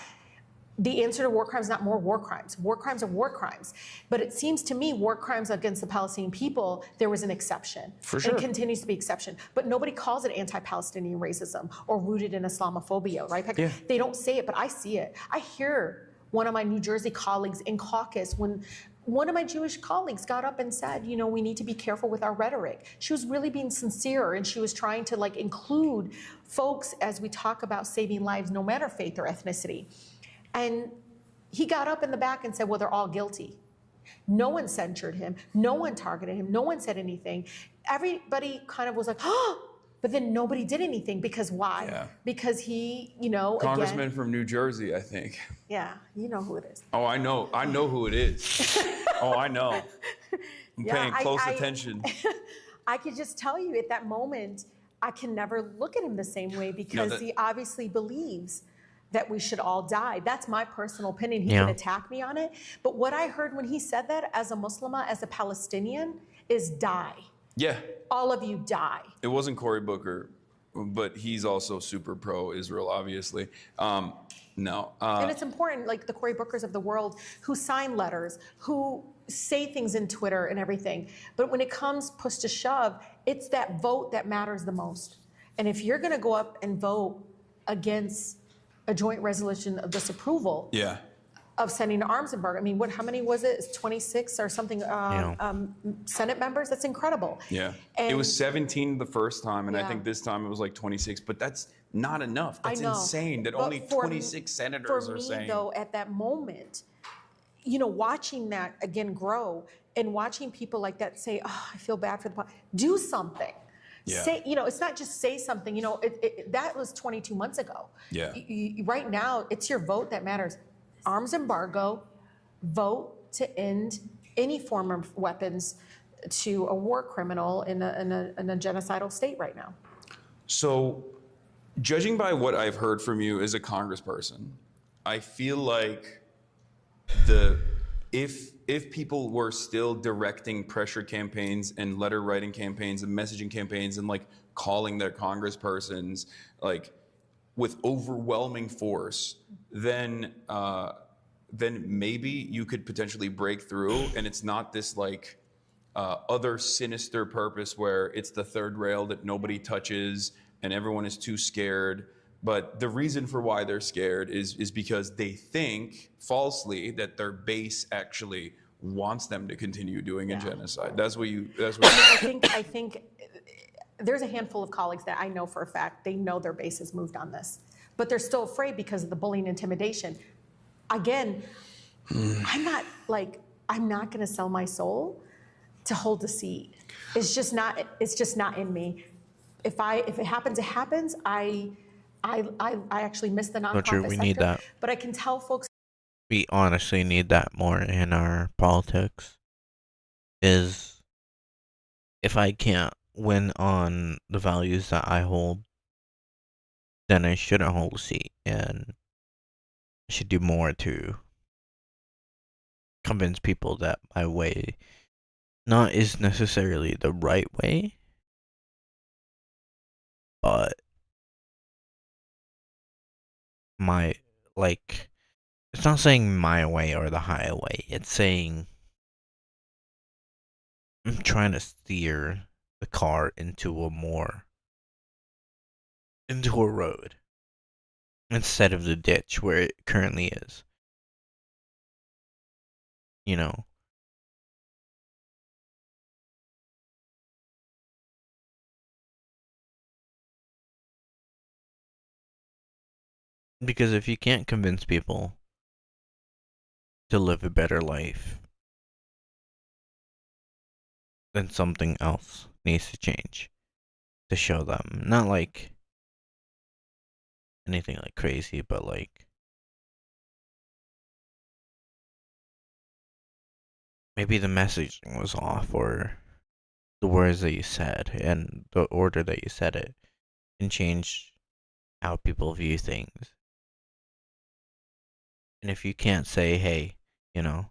The answer to war crimes is not more war crimes. War crimes are war crimes. But it seems to me war crimes against the Palestinian people, there was an exception. For sure. And it continues to be exception. But nobody calls it anti-Palestinian racism or rooted in Islamophobia, right? They don't say it, but I see it. I hear one of my New Jersey colleagues in caucus when one of my Jewish colleagues got up and said, we need to be careful with our rhetoric. She was really being sincere, and she was trying to include folks as we talk about saving lives, no matter faith or ethnicity. And he got up in the back and said, well, they're all guilty. No one censured him. No one targeted him. No one said anything. Everybody kind of was like, oh, but then nobody did anything because why? Yeah. Because he, Congressman from New Jersey, I think. Yeah, you know who it is. Oh, I know who it is. Oh, I know. I'm paying close attention. I could just tell you at that moment, I can never look at him the same way because he obviously believes that we should all die. That's my personal opinion. He can Yeah. attack me on it. But what I heard when he said that as a Muslimah, as a Palestinian, is die. Yeah, All of you die. it wasn't Cory Booker, but he's also super pro-Israel, obviously. No. And it's important, like the Cory Bookers of the world who sign letters, who say things in Twitter and everything. But when it comes push to shove, it's that vote that matters the most. And if you're going to go up and vote against a joint resolution of disapproval Yeah. of sending an arms embargo, I mean, how many was it? It's 26 or something Senate members? That's incredible. Yeah. It And- was 17 the first time, and I Yeah. think this time it was like 26, but that's not enough. That's I know. insane that But only for 26 senators for are me, saying. though, at that moment, you know, watching that again grow and watching people like that say, "Oh, I feel bad for the," do something. Yeah. Say, you know, it's not just say something. You know, that was 22 months ago. Yeah. Right now, it's your vote that matters. Arms embargo, vote to end any form of weapons to a war criminal in a genocidal state right now. So, judging by what I've heard from you as a congressperson, I feel like if people were still directing pressure campaigns and letter writing campaigns and messaging campaigns and like calling their congresspersons like with overwhelming force, then maybe you could potentially break through, and it's not this like other sinister purpose where it's the third rail that nobody touches and everyone is too scared. But the reason for why they're scared is because they think falsely that their base actually wants them to continue doing a genocide. That's what you. I think there's a handful of colleagues that I know for a fact they know their base has moved on this, but they're still afraid because of the bullying, intimidation. Again, I'm not going to sell my soul to hold a seat. It's just not in me. If it happens, it happens. I actually miss the nonprofit true, we sector, need that. but I can tell folks. We honestly need that more in our politics. Is if I can't win on the values that I hold, then I shouldn't hold a seat, and I should do more to convince people that my way not is necessarily the right way, but my, like, it's not saying my way or the highway. It's saying I'm trying to steer the car into a road instead of the ditch where it currently is. You know, because if you can't convince people to live a better life, then something else needs to change to show them. Not like anything like crazy, but like maybe the messaging was off, or the words that you said and the order that you said it can change how people view things. And if you can't say, hey, you know,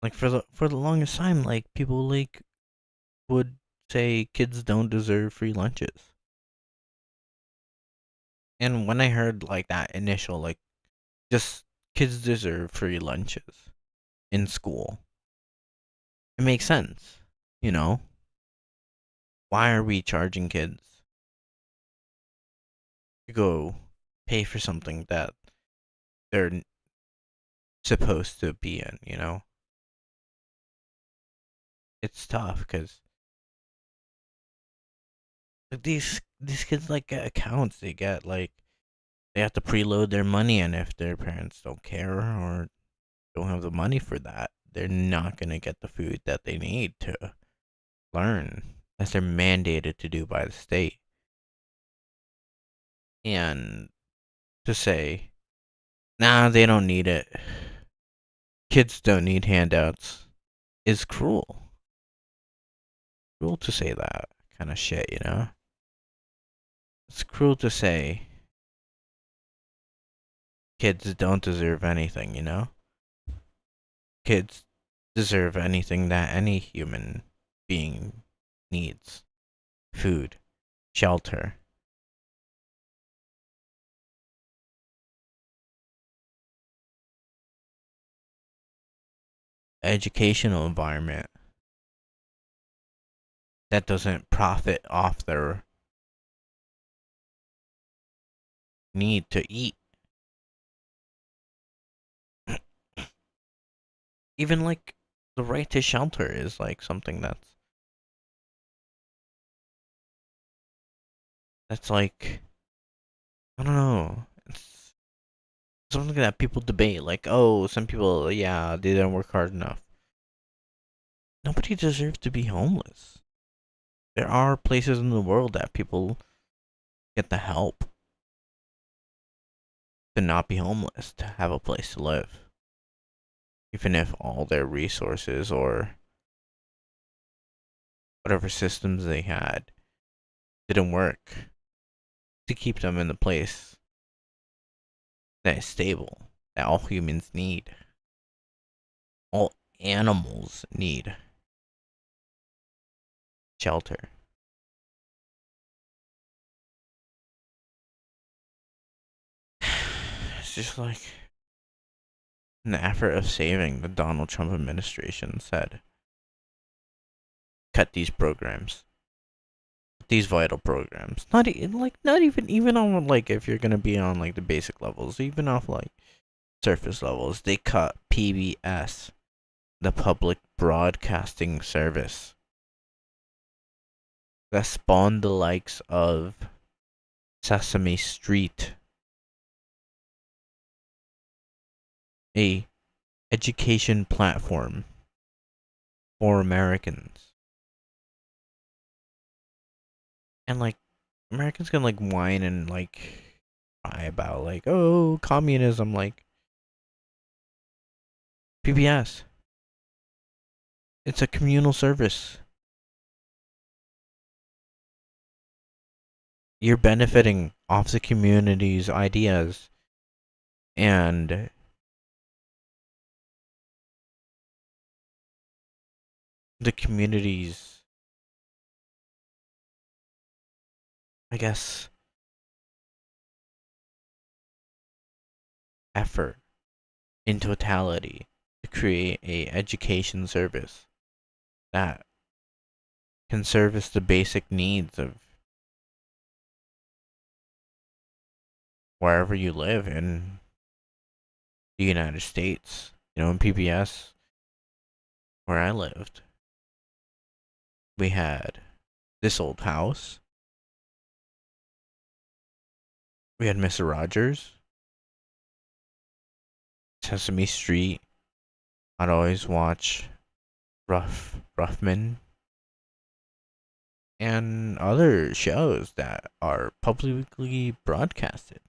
like for the longest time, like people like would say kids don't deserve free lunches. And when I heard like that initial, like, just kids deserve free lunches in school, it makes sense, you know? Why are we charging kids to go pay for something that they're supposed to be in, you know? It's tough because these kids like get accounts. They get like they have to preload their money, and if their parents don't care or don't have the money for that, they're not gonna get the food that they need to learn. That's they're mandated to do by the state. And to say, nah, they don't need it. Kids don't need handouts is cruel. Cruel to say that kind of shit, you know? It's cruel to say kids don't deserve anything, you know? Kids deserve anything that any human being needs: food, shelter, educational environment that doesn't profit off their need to eat. Even like the right to shelter is like something that's like, I don't know. It's something that people debate. Like, oh, some people, yeah, they didn't work hard enough. Nobody deserves to be homeless. There are places in the world that people get the help to not be homeless, to have a place to live, even if all their resources or whatever systems they had didn't work to keep them in the place that is stable, that all humans need, all animals need: shelter. It's just like in the effort of saving the Donald Trump administration said, cut these programs, these vital programs. Not even on like, if you're gonna be on like the basic levels, even off like surface levels, they cut PBS, the public broadcasting service that spawned the likes of Sesame Street, a education platform for Americans. And like, Americans can like whine and like cry about like, oh, communism, like PBS. It's a communal service. You're benefiting off the community's ideas and the community's, I guess, effort in totality to create a education service that can service the basic needs of wherever you live in the United States. You know, in PBS, where I lived, we had This Old House, we had Mr. Rogers, Sesame Street. I'd always watch Ruffman, and other shows that are publicly broadcasted.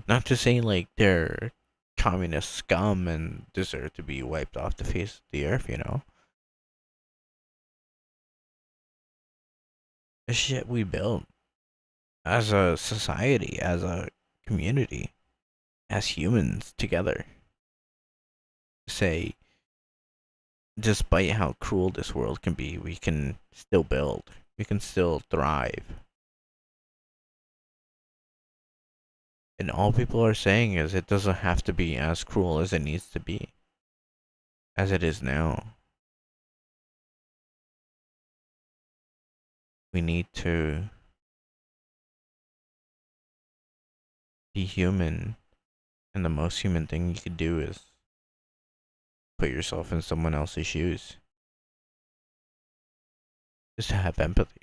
Not to say like they're communist scum and deserve to be wiped off the face of the earth, you know? The shit we built as a society, as a community, as humans together. Say, despite how cruel this world can be, we can still build, we can still thrive. And all people are saying is it doesn't have to be as cruel as it needs to be, as it is now. We need to be human, and the most human thing you could do is put yourself in someone else's shoes. Just to have empathy.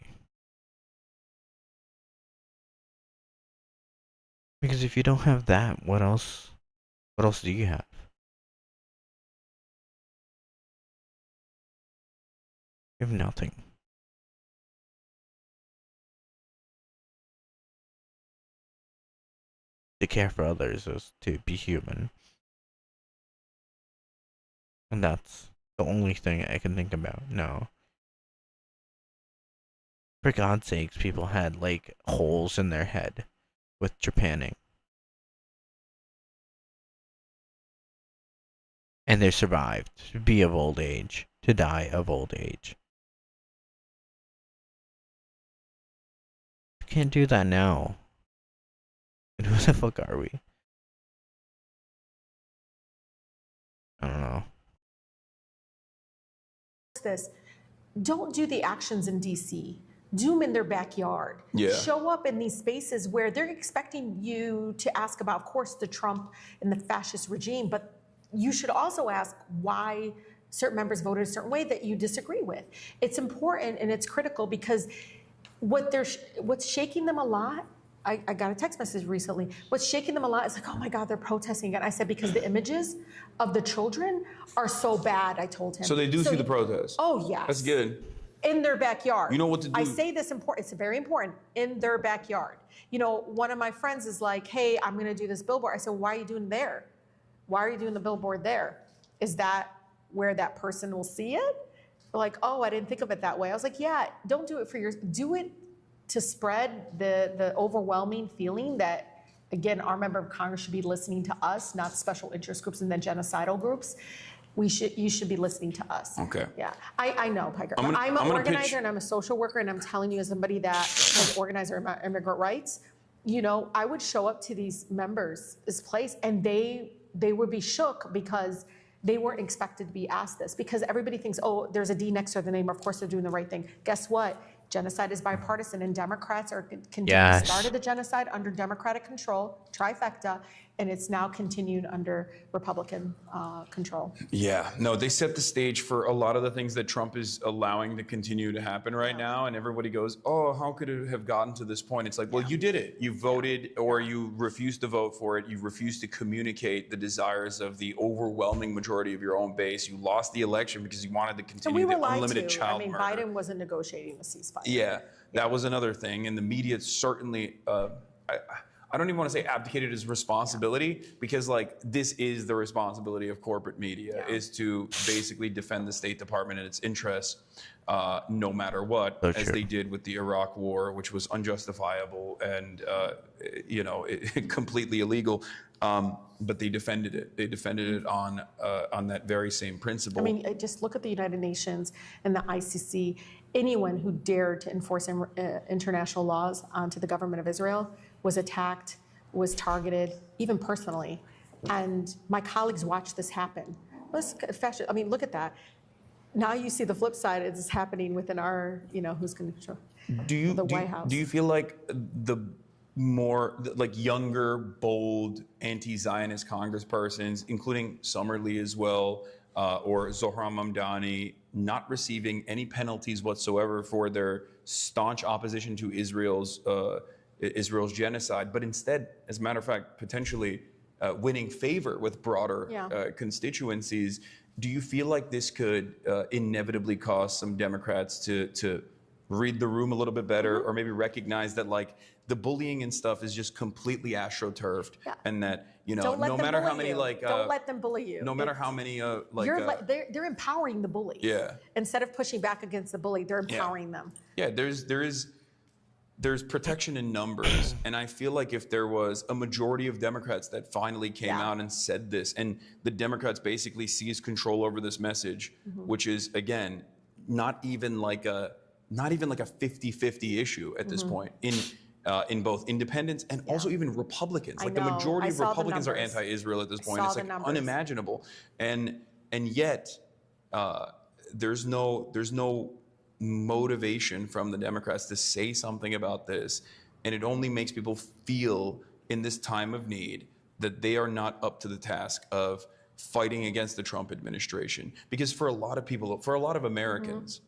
Because if you don't have that, what else? What else do you have? You have nothing. To care for others is to be human. And that's the only thing I can think about. No. For God's sakes, people had like holes in their head with Japanning, and they survived to be of old age, to die of old age. You can't do that now. And who the fuck are we? I don't know. This, don't do the actions in DC. Do them in their backyard. Yeah. Show up in these spaces where they're expecting you to ask about, of course, the Trump and the fascist regime, but you should also ask why certain members voted a certain way that you disagree with. It's important and it's critical because what's shaking them a lot. I got a text message recently. What's shaking them a lot is like, oh my God, they're protesting again. I said, because the images of the children are so bad, I told him. So they do see the protests. Oh, yes. That's good. In their backyard. You know what to do. I say this important, it's very important, in their backyard. You know, one of my friends is like, hey, I'm gonna do this billboard. I said, why are you doing there? Why are you doing the billboard there? Is that where that person will see it? They're like, oh, I didn't think of it that way. I was like, yeah, don't do it for yours. Do it to spread the overwhelming feeling that, again, our member of Congress should be listening to us, not special interest groups and then genocidal groups. You should be listening to us. Okay. Yeah, I know, Piker. I'm I'm gonna an organizer pitch- and I'm a social worker, and I'm telling you as somebody that has organized immigrant rights, you know, I would show up to these members' this place and they would be shook because they weren't expected to be asked this, because everybody thinks, oh, there's a D next to the name, of course they're doing the right thing. Guess what? Genocide is bipartisan, and Democrats started the genocide under Democratic control, trifecta, and it's now continued under Republican control. Yeah, no, they set the stage for a lot of the things that Trump is allowing to continue to happen right now. And everybody goes, oh, how could it have gotten to this point? It's like, well, you did it. You voted, or you refused to vote for it. You refused to communicate the desires of the overwhelming majority of your own base. You lost the election because you wanted to And continue we were the lied unlimited to. child murder. Biden wasn't negotiating the ceasefire. Yeah, that was another thing. And the media certainly, I don't even want to say abdicated his responsibility, because like this is the responsibility of corporate media, is to basically defend the State Department and its interests no matter what, So as true. they did with the Iraq War, which was unjustifiable and completely illegal. But they defended it. They defended it on that very same principle. I mean, just look at the United Nations and the ICC. Anyone who dared to enforce international laws onto the government of Israel was attacked, was targeted, even personally. And my colleagues watched this happen. I mean, look at that. Now you see the flip side. It's happening within our, who's going to control the White House. Do you feel like the more like younger, bold, anti-Zionist congresspersons, including Summerlee as well, or Zohran Mamdani, not receiving any penalties whatsoever for their staunch opposition to Israel's genocide, but instead, as a matter of fact, potentially winning favor with broader constituencies? Do you feel like this could inevitably cause some Democrats to read the room a little bit better, or maybe recognize that like the bullying and stuff is just completely astroturfed, and that Don't let no them matter how bully many you. Don't let them bully you. no matter how many they're empowering the bully. Yeah. Instead of pushing back against the bully, they're empowering them. Yeah, there's protection in numbers, and I feel like if there was a majority of Democrats that finally came out and said this, and the Democrats basically seized control over this message, which is again not even like a 50-50 issue at this point in both independents and also even Republicans. Like the know. majority I of saw the Republicans are numbers. anti-Israel at this point. saw It's the like numbers. unimaginable, and yet there's no motivation from the Democrats to say something about this, and it only makes people feel in this time of need that they are not up to the task of fighting against the Trump administration. Because for a lot of people, for a lot of Americans,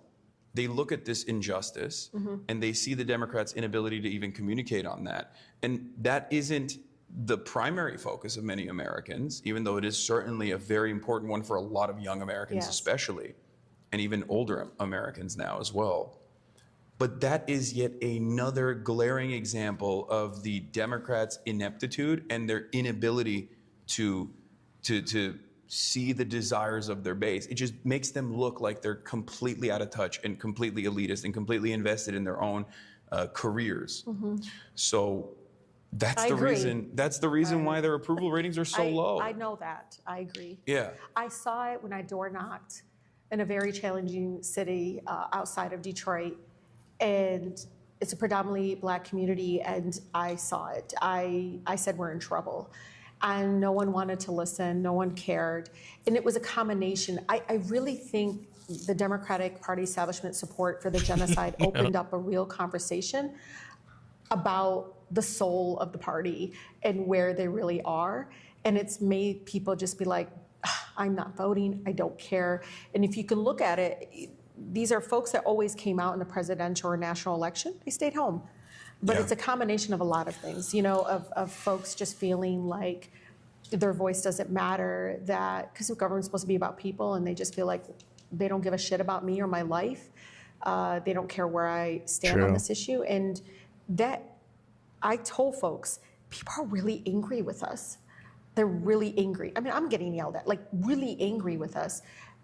they look at this injustice and they see the Democrats' inability to even communicate on that. And that isn't the primary focus of many Americans, even though it is certainly a very important one for a lot of young Americans, especially, and even older Americans now as well. But that is yet another glaring example of the Democrats' ineptitude and their inability to see the desires of their base. It just makes them look like they're completely out of touch and completely elitist and completely invested in their own careers. So that's I the agree. reason. That's the reason why their approval ratings are so low. I know that. I agree. Yeah. I saw it when I door knocked in a very challenging city outside of Detroit, and it's a predominantly Black community, and I saw it. I said we're in trouble, and no one wanted to listen. No one cared, and it was a combination. I really think the Democratic Party establishment support for the genocide opened up a real conversation about the soul of the party and where they really are. And it's made people just be like, I'm not voting, I don't care. And if you can look at it, these are folks that always came out in the presidential or national election, they stayed home. But Yeah. it's a combination of a lot of things, you know, of folks just feeling like their voice doesn't matter, that, because the government's supposed to be about people, and they just feel like they don't give a shit about me or my life. They don't care where I stand on True. this issue. And that, I told folks, people are really angry with us. They're really angry. I mean, I'm getting yelled at, like really angry with us.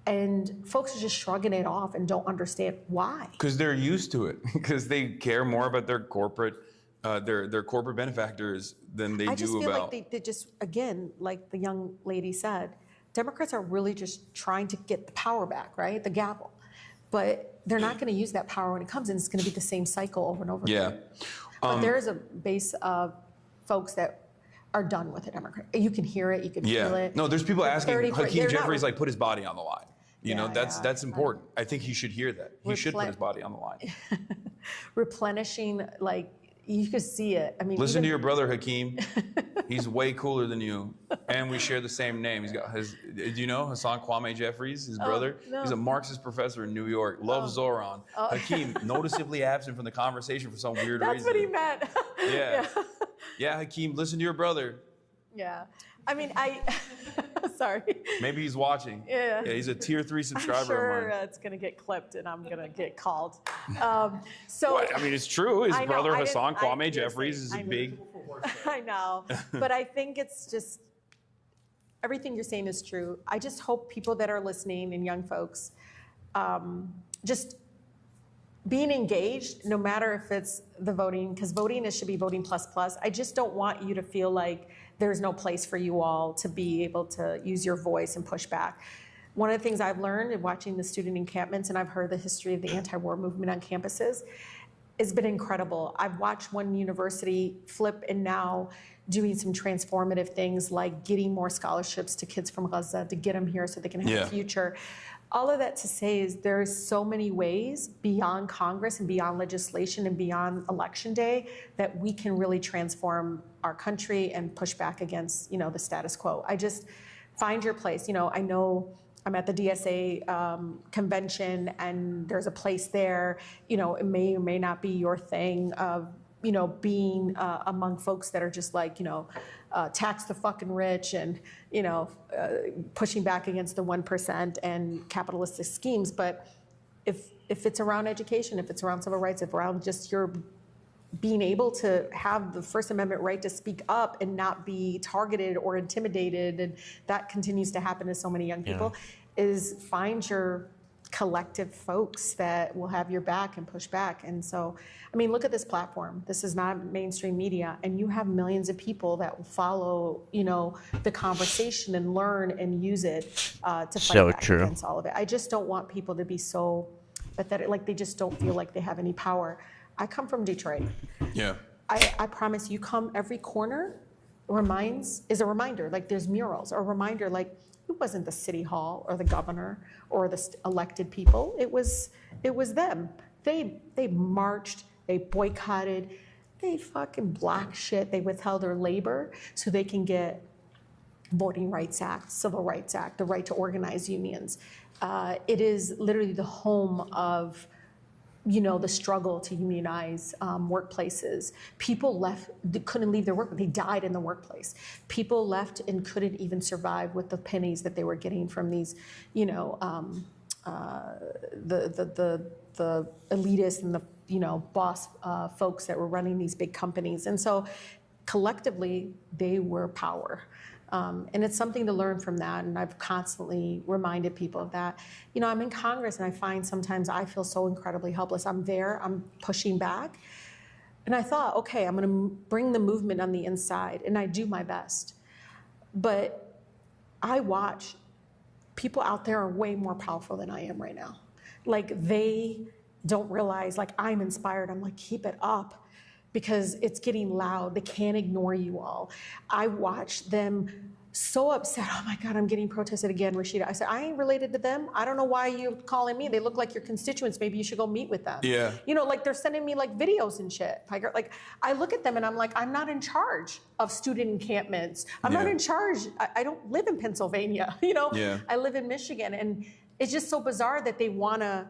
And folks are just shrugging it off and don't understand why. Because they're used to it. Because they care more about their corporate benefactors than they I just do feel about. like they just, again, like the young lady said, Democrats are really just trying to get the power back, right? The gavel. But they're not going to use that power when it comes, and it's going to be the same cycle over and over Yeah. again. But there is a base of folks that are done with the Democrat. You can hear it, you can feel Yeah. it. No, the's people asking 30, Hakeem they're not- Jeffries like put his body on the line. You know, Yeah, that's yeah, that's right. important. I think he should hear that. He should put his body on the line. Replenishing, like, you could see it. I mean, Listen to even- your brother, Hakeem. He's way cooler than you, and we share the same name. He's got his. Do you know Hassan Kwame Jeffries, his brother? no. He's a Marxist professor in New York. Loves Zoran. Hakeem noticeably absent from the conversation for some weird That's reason. what he meant. Yeah. Yeah, Hakeem, listen to your brother. Yeah. I mean, sorry. Maybe he's watching. Yeah. He's a tier 3 subscriber I'm sure of mine. it's going to get clipped and I'm going to get called. So What? I mean, it's true. His I know, brother I didn't- Hassan Kwame I- Jeffries is I a know. big. I know, but I think it's just, everything you're saying is true. I just hope people that are listening and young folks, just being engaged, no matter if it's the voting, because voting should be voting plus plus. I just don't want you to feel like there's no place for you all to be able to use your voice and push back. One of the things I've learned in watching the student encampments, and I've heard the history of the anti-war movement on campuses, it's been incredible. I've watched one university flip and now doing some transformative things like getting more scholarships to kids from Gaza to get them here so they can have Yeah. a future. All of that to say is there's so many ways beyond Congress and beyond legislation and beyond Election Day that we can really transform our country and push back against, you know, the status quo. I just find your place. You know, I know I'm at the DSA convention and there's a place there. You know, it may or may not be your thing of, you know, being among folks that are just like, you know, tax the fucking rich and, you know, pushing back against the 1% and capitalistic schemes. But if it's around education, if it's around civil rights, if around just your being able to have the First Amendment right to speak up and not be targeted or intimidated, and that continues to happen to so many young people, is find your collective folks that will have your back and push back. And so, I mean, look at this platform. This is not mainstream media, and you have millions of people that will follow, you know, the conversation and learn and use it to fight So back true. against all of it. I just don't want people to be so pathetic, like they just don't feel like they have any power. I come from Detroit. Yeah. I promise you, come every corner is a reminder. Like there's murals, or a reminder like it wasn't the city hall or the governor or the elected people. It was them. They marched, they boycotted, they fucking blocked shit. They withheld their labor so they can get Voting Rights Act, Civil Rights Act, the right to organize unions. It is literally the home of, you know, the struggle to unionize workplaces. People left, they couldn't leave their work, they died in the workplace. People left and couldn't even survive with the pennies that they were getting from these, you know, the elitists and the, you know, boss folks that were running these big companies. And so collectively, they were power. And it's something to learn from that. And I've constantly reminded people of that. I'm in Congress and I find sometimes I feel so incredibly helpless. I'm there, I'm pushing back. And I thought, okay, I'm going to bring the movement on the inside, and I do my best. But I watch people out there are way more powerful than I am right now. Like, they don't realize, like, I'm inspired. I'm like, keep it up because it's getting loud. They can't ignore you all. I watch them so upset. Oh my God, I'm getting protested again, Rashida. I said, I ain't related to them. I don't know why you're calling me. They look like your constituents. Maybe you should go meet with them. Yeah. Like, they're sending me like videos and shit. Like, I look at them and I'm like, I'm not in charge of student encampments. I'm not Yeah. in charge. I don't live in Pennsylvania. Yeah. I live in Michigan. And it's just so bizarre that they want to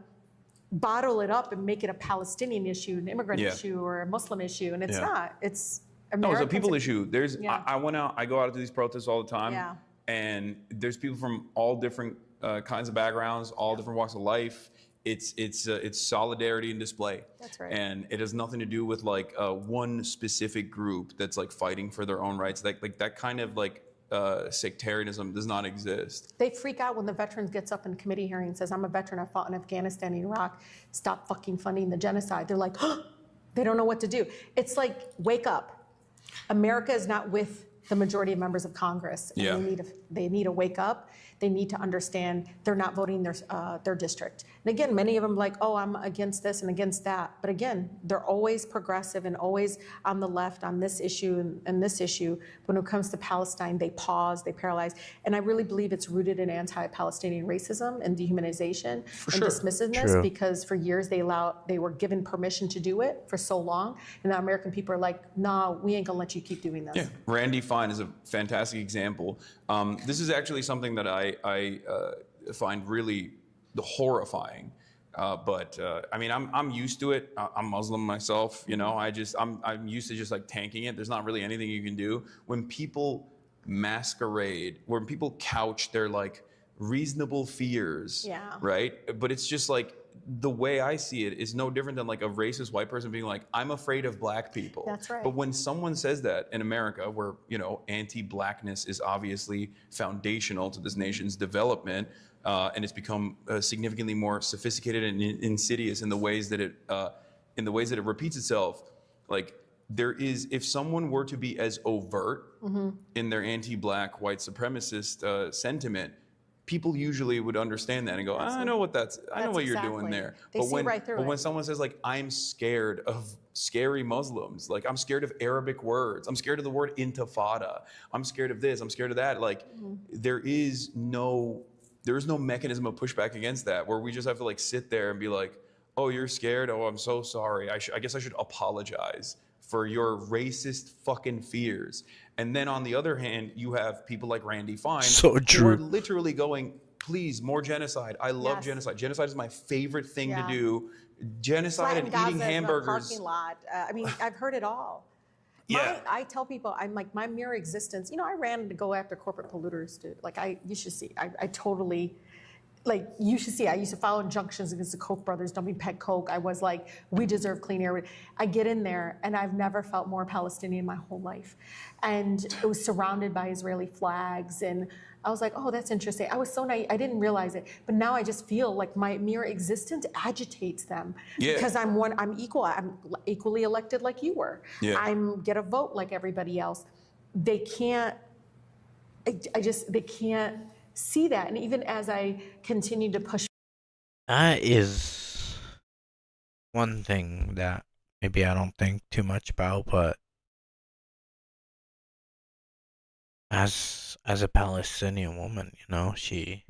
bottle it up and make it a Palestinian issue, an immigrant Yeah. issue, or a Muslim issue. And it's Yeah. not. It's No, it's a Americans. people issue. There's Yeah. I went out, I go out to these protests all the time, Yeah. and there's people from all different kinds of backgrounds, all different walks of life. It's solidarity and display. That's right. And it has nothing to do with like one specific group that's like fighting for their own rights. Like that kind of like sectarianism does not exist. They freak out when the veterans gets up in committee hearing and says, I'm a veteran, I fought in Afghanistan and Iraq. Stop fucking funding the genocide. They're like, they don't know what to do. It's like, wake up. America is not with the majority of members of Congress. And Yeah. they need to wake up. They need to understand they're not voting their district. And again, many of them like, oh, I'm against this and against that. But again, they're always progressive and always on the left on this issue and this issue. When it comes to Palestine, they pause, they paralyze. And I really believe it's rooted in anti-Palestinian racism and dehumanization and sure. dismissiveness, True. because for years they were given permission to do it for so long. And now American people are like, nah, we ain't gonna let you keep doing this. Yeah, Randy Fine is a fantastic example. This is actually something that I find really horrifying. But I mean, I'm used to it. I'm Muslim myself. I'm used to just like tanking it. There's not really anything you can do when people masquerade, when people couch their like reasonable fears. Yeah. Right. But it's just like, the way I see it is no different than like a racist white person being like, I'm afraid of black people. That's right. But when someone says that in America, where, anti-blackness is obviously foundational to this nation's development, and it's become significantly more sophisticated and insidious in the ways that it repeats itself, like if someone were to be as overt in their anti-black white supremacist sentiment, people usually would understand that and go, I know what you're doing there. They see right through but it. when someone says like, I'm scared of scary Muslims, like I'm scared of Arabic words, I'm scared of the word intifada, I'm scared of this, I'm scared of that, like there is no mechanism of pushback against that, where we just have to like sit there and be like, oh, you're scared? Oh, I'm so sorry. I guess I should apologize for your racist fucking fears. And then on the other hand, you have people like Randy Fine So who true. are literally going, please, more genocide. I love Yes. genocide. Genocide is my favorite thing Yeah. to do. Genocide and Flattened eating Gaza in the hamburgers. parking lot. I mean, I've heard it all. Yeah. I tell people, I'm like, my mere existence, I ran to go after corporate polluters, dude. Like, you should see, I totally, like, you should see, I used to file injunctions against the Koch brothers dumping pet Coke. I was like, we deserve clean air. I get in there, and I've never felt more Palestinian my whole life. And it was surrounded by Israeli flags, and I was like, oh, that's interesting. I was so naive, I didn't realize it. But now I just feel like my mere existence agitates them. Yeah. Because I'm equally elected like you were. Yeah. Get a vote like everybody else. They can't, they can't see that. And even as I continue to push. That is one thing that maybe I don't think too much about, but as a Palestinian woman, she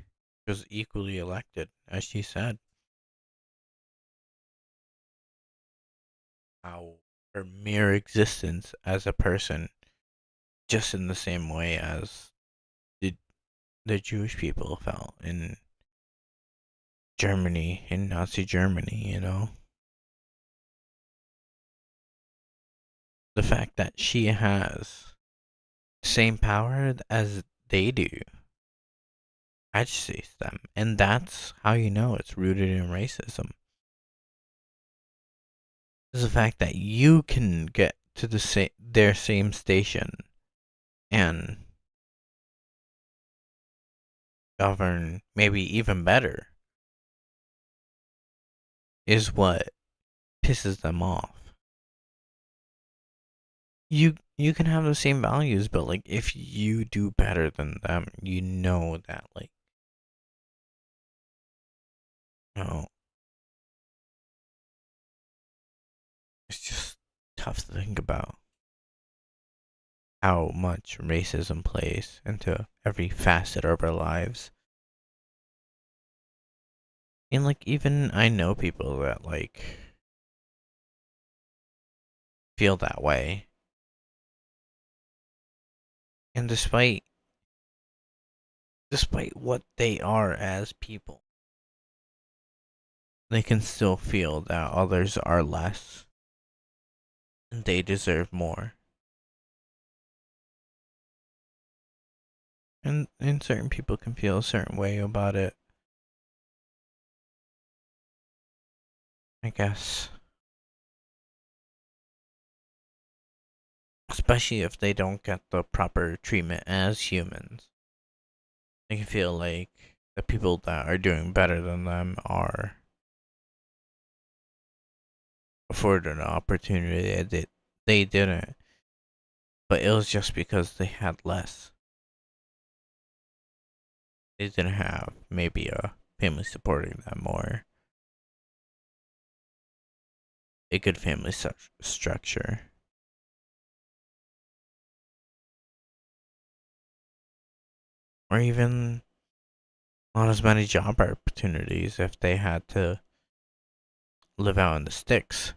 was equally elected, as she said. How her mere existence as a person, just in the same way as the Jewish people felt in Germany, in Nazi Germany, The fact that she has the same power as they do agitates them. And that's how you know it's rooted in racism. Is the fact that you can get to their same station and govern maybe even better is what pisses them off. You can have the same values, but like if you do better than them, you know that like no, it's just tough to think about how much racism plays into every facet of our lives. And like even I know people that like feel that way. And despite what they are as people, they can still feel that others are less and they deserve more. And certain people can feel a certain way about it, I guess. Especially if they don't get the proper treatment as humans. They can feel like the people that are doing better than them are afforded an opportunity that they didn't. But it was just because they had less. They didn't have maybe a family supporting them or a good family structure. Or even not as many job opportunities if they had to live out in the sticks.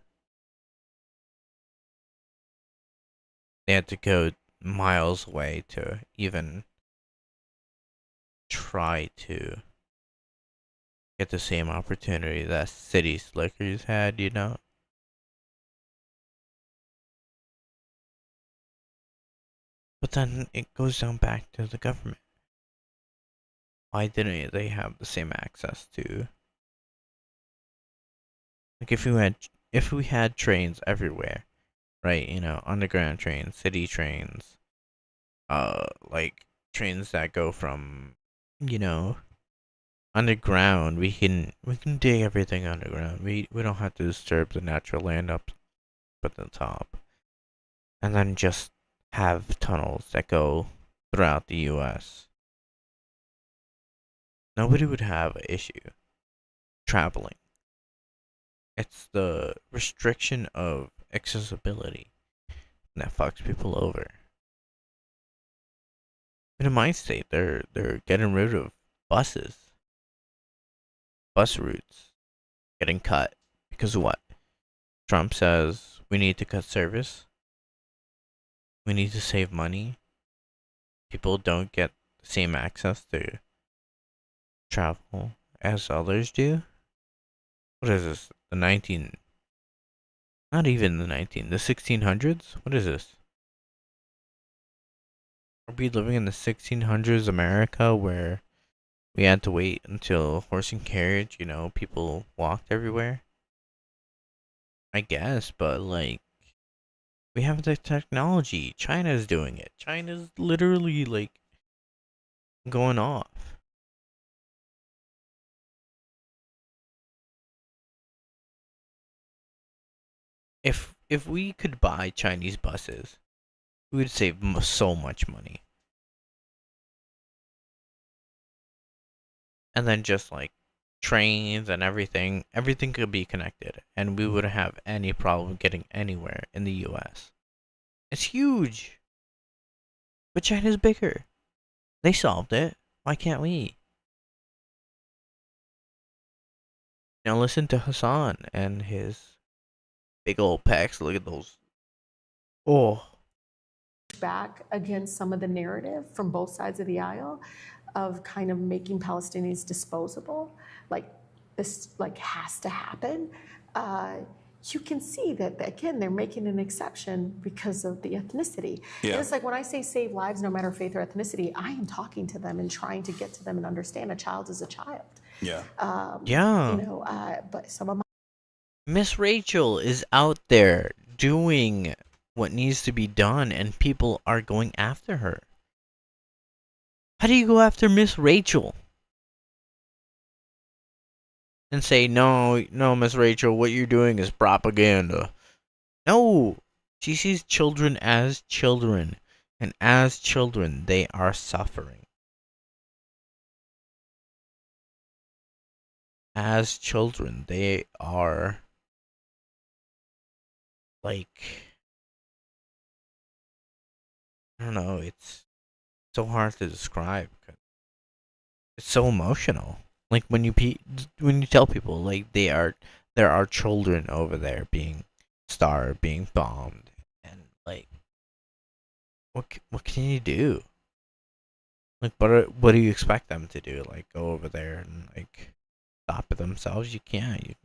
They had to go miles away to even try to get the same opportunity that city slickers had, you know? But then it goes down back to the government. Why didn't they have the same access to, like if we had trains everywhere, right? You know, underground trains, city trains, like trains that go from, you know, underground. We can dig everything underground. We don't have to disturb the natural land up at the top, and then just have tunnels that go throughout the U.S. Nobody would have an issue traveling. It's the restriction of accessibility that fucks people over. But in my state, they're getting rid of buses, bus routes, getting cut because of what? Trump says we need to cut service. We need to save money. People don't get the same access to travel as others do. What is this? The 19, not even the 1600s? What is this? Are we living in the 1600s America where we had to wait until horse and carriage, you know, people walked everywhere? I guess, but like, we have the technology. China's doing it. China's literally like going off. If we could buy Chinese buses, we would save so much money. And then just like trains and everything could be connected, and we wouldn't have any problem getting anywhere in the US. It's huge, but China's bigger. They solved it. Why can't we? Now listen to Hassan and his big old pecs. Look at those. Oh, Back against some of the narrative from both sides of the aisle of kind of making Palestinians disposable, like this like has to happen. You can see that again they're making an exception because of the ethnicity. Yeah. And it's like when I say save lives no matter faith or ethnicity, I am talking to them and trying to get to them and understand a child is a child. Yeah. yeah. You know, but some of my Miss Rachel is out there doing what needs to be done, and people are going after her. How do you go after Miss Rachel? and say, no, no, Miss Rachel, what you're doing is propaganda. No, she sees children as children, and as children, they are suffering. As children, they are like, I don't know, it's so hard to describe. It's so emotional. Like when you tell people like there are children over there being starved, being bombed, and like what can you do? Like what do you expect them to do? Like go over there and like stop it themselves? You can't.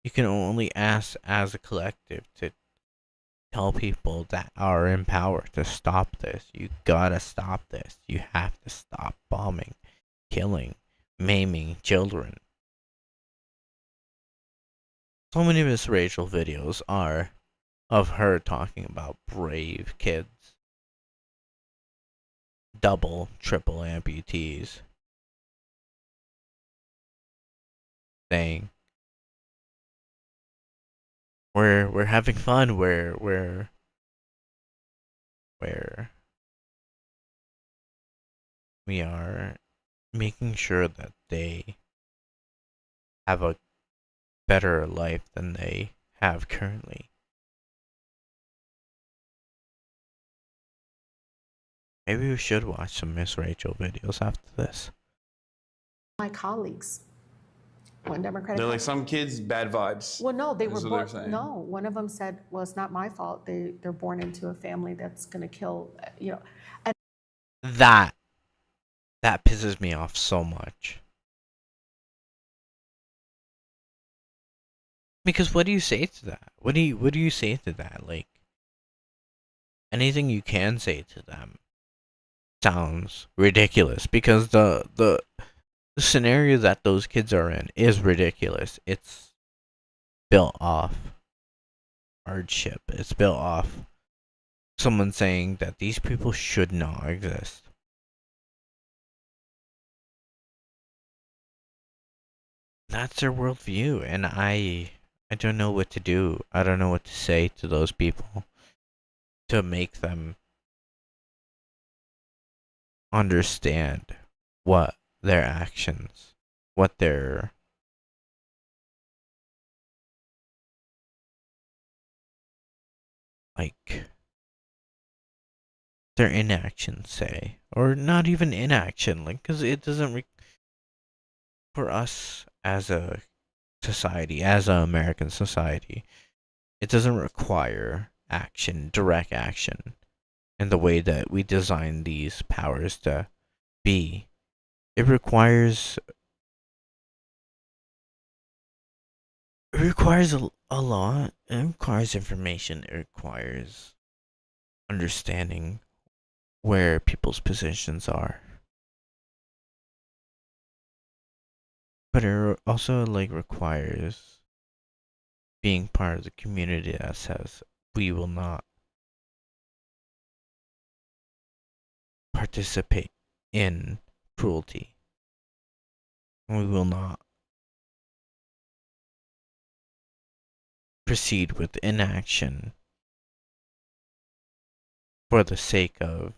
You can only ask as a collective to tell people that are in power to stop this. You gotta stop this. You have to stop bombing, killing, maiming children. So many Miss Rachel videos are of her talking about brave kids, double, triple amputees, saying we're having fun, where we are making sure that they have a better life than they have currently. Maybe we should watch some Miss Rachel videos after this. My colleagues, one Democratic. They're like, some kids, bad vibes. Well, no, they were That's what born. they're saying. No, one of them said, "Well, it's not my fault. They're born into a family that's going to kill." You know, and That that pisses me off so much. Because what do you say to that? What do you say to that? Like anything you can say to them sounds ridiculous because the scenario that those kids are in is ridiculous. It's built off hardship. It's built off someone saying that these people should not exist. That's their worldview, and I don't know what to do. I don't know what to say to those people to make them understand what their actions, what their like their inaction say, or not even inaction, like because it doesn't for us as a society, as an American society, it doesn't require action, direct action, in the way that we design these powers to be. It requires a lot. It requires information. It requires understanding where people's positions are. But it also like requires being part of the community that says we will not participate in cruelty. We will not proceed with inaction for the sake of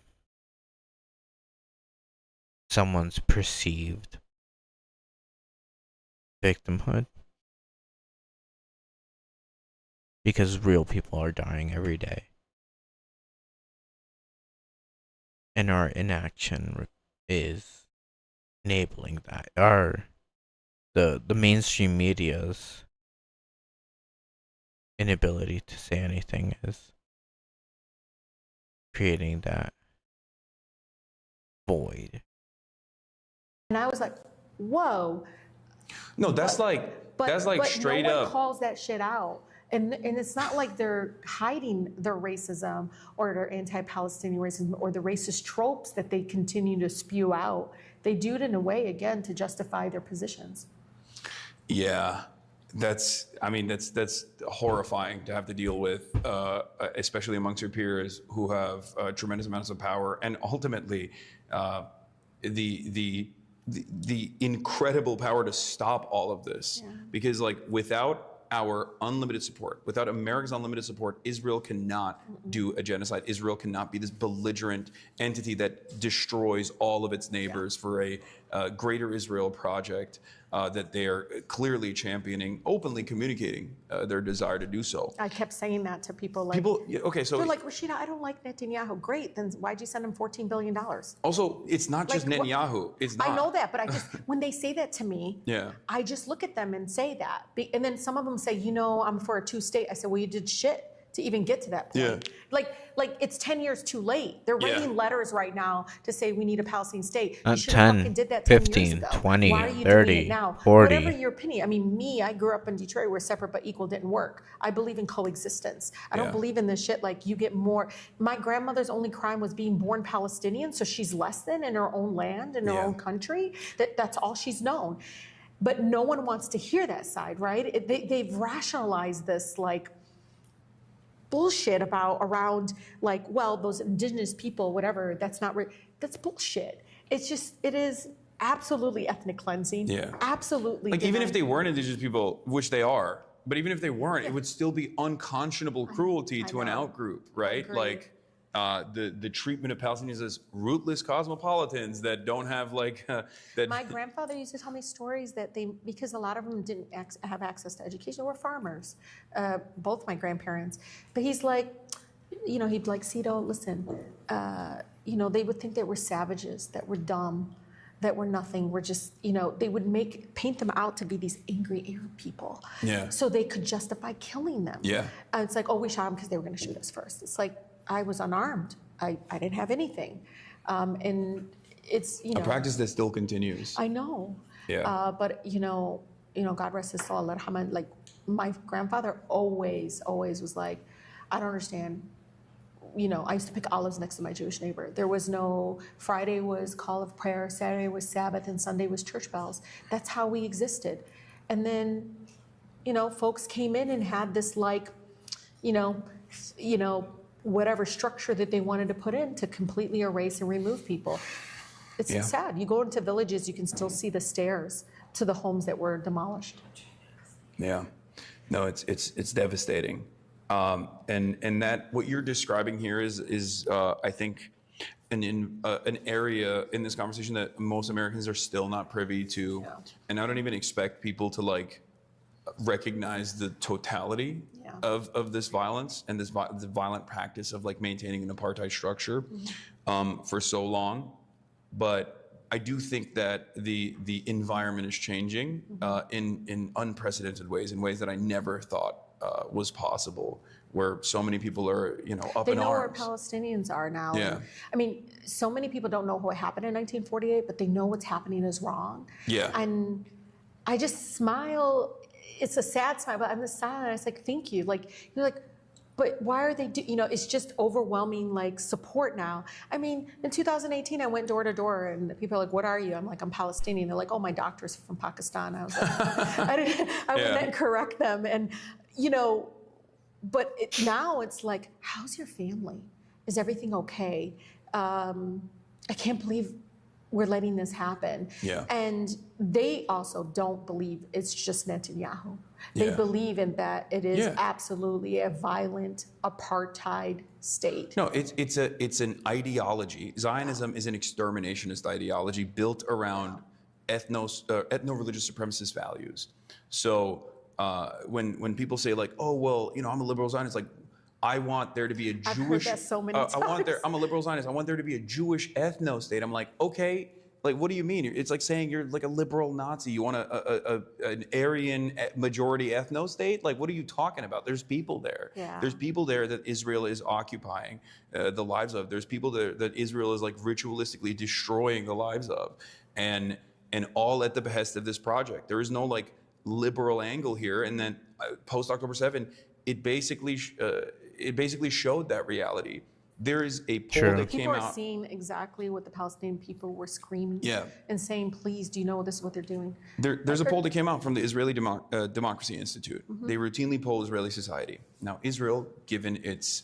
someone's perceived victimhood. Because real people are dying every day. And our inaction is enabling that. The mainstream media's inability to say anything is creating that void. and I was like, "Whoa!" No, that's But straight no one up. calls that shit out. And it's not like they're hiding their racism or their anti-Palestinian racism or the racist tropes that they continue to spew out. They do it in a way, again, to justify their positions. Yeah, that's horrifying to have to deal with, especially amongst your peers who have tremendous amounts of power, and ultimately, the the incredible power to stop all of this. Because like without our unlimited support, without America's unlimited support, Israel cannot do a genocide. Israel cannot be this belligerent entity that destroys all of its neighbors for a greater Israel project that they are clearly championing, openly communicating their desire to do so. I kept saying that to people. Like, People, okay, so they're like, Rashida, I don't like Netanyahu. Great, then why'd you send him $14 billion? also, it's not just Like, what- Netanyahu. It's not. I know that, but I just, when they say that to me, Yeah. I just look at them and say that. And then some of them say, you know, I'm for a two-state. I said, well, you did shit to even get to that point. Yeah. Like it's 10 years too late. They're Yeah. writing letters right now to say we need a Palestinian state. You Not should have 10, fucking did that 10 years 15, ago. 20, Why are you 30, doing it now? 40. Whatever your opinion. I mean, me, I grew up in Detroit where separate but equal didn't work. I believe in coexistence. I don't Yeah. believe in this shit like you get more. My grandmother's only crime was being born Palestinian, so she's less than in her own land, in her Yeah. own country. That's all she's known. But no one wants to hear that side, right? They've rationalized this like bullshit around like, well, those indigenous people, whatever, that's not that's bullshit. It's just, it is absolutely ethnic cleansing. Yeah. Absolutely. Like even if they denying- weren't indigenous people, which they are, but even if they weren't, it would still be unconscionable cruelty to an know. outgroup, right? Agreed. Like the treatment of Palestinians as rootless cosmopolitans that don't have like that. My grandfather used to tell me stories that because a lot of them didn't have access to education, they were farmers, both my grandparents. But he's like, you know, he'd like, Cito, listen, you know, they would think that we're savages, that we're dumb, that we're nothing. We're just, you know, they would paint them out to be these angry Arab people. Yeah. So they could justify killing them. Yeah. And it's like, oh, we shot them because they were going to shoot us first. It's like, I was unarmed. I didn't have anything. And it's, you know. A practice that still continues. I know. Yeah. But you know, God rest his soul, Allah yarhamah, like my grandfather always was like, I don't understand. You know, I used to pick olives next to my Jewish neighbor. There was no, Friday was call of prayer, Saturday was Sabbath, and Sunday was church bells. That's how we existed. And then, you know, folks came in and had this like, you know, whatever structure that they wanted to put in to completely erase and remove people. It's Yeah. sad. You go into villages, you can still see the stairs to the homes that were demolished. Yeah, no, it's devastating, and that what you're describing here is I think an area in this conversation that most Americans are still not privy to, Yeah. and I don't even expect people to like recognize the totality Yeah. of this violence and the violent practice of like maintaining an apartheid structure for so long, but I do think that the environment is changing in unprecedented ways, in ways that I never thought was possible, where so many people are, you know, up They in know where arms. Palestinians are now. Yeah. I mean, so many people don't know what happened in 1948, but they know what's happening is wrong. Yeah. And I just smile. It's a sad smile, but I'm just silent. It's like, thank you. Like, you're like, but why are they you know, it's just overwhelming, like, support now. I mean, in 2018, I went door to door, and people are like, what are you? I'm like, I'm Palestinian. They're like, oh, my doctor's from Pakistan. I was like, I wouldn't correct them. And, you know, but now it's like, how's your family? Is everything okay? I can't believe we're letting this happen. Yeah. And they also don't believe it's just Netanyahu. They Yeah. believe in that it is Yeah. absolutely absolutely a violent apartheid state. No, it's an ideology. Zionism is an exterminationist ideology built around ethno-religious supremacist values. So when people say like, oh well, you know, I'm a liberal Zionist, like I want there to be a Jewish. I've heard that so many times. I'm a liberal Zionist. I want there to be a Jewish ethno state. I'm like, okay, like what do you mean? It's like saying you're like a liberal Nazi. You want an Aryan majority ethno state? Like what are you talking about? There's people there. Yeah. There's people there that Israel is occupying the lives of. There's people there that Israel is like ritualistically destroying the lives of, and all at the behest of this project. There is no like liberal angle here. And then post October 7, it basically showed that reality. There is a poll True. that came People are out. seeing exactly what the Palestinian people were screaming Yeah. and saying, please, do you know this is what they're doing? There's a poll that came out from the Israeli Democracy Institute. Mm-hmm. They routinely poll Israeli society. Now, Israel, given its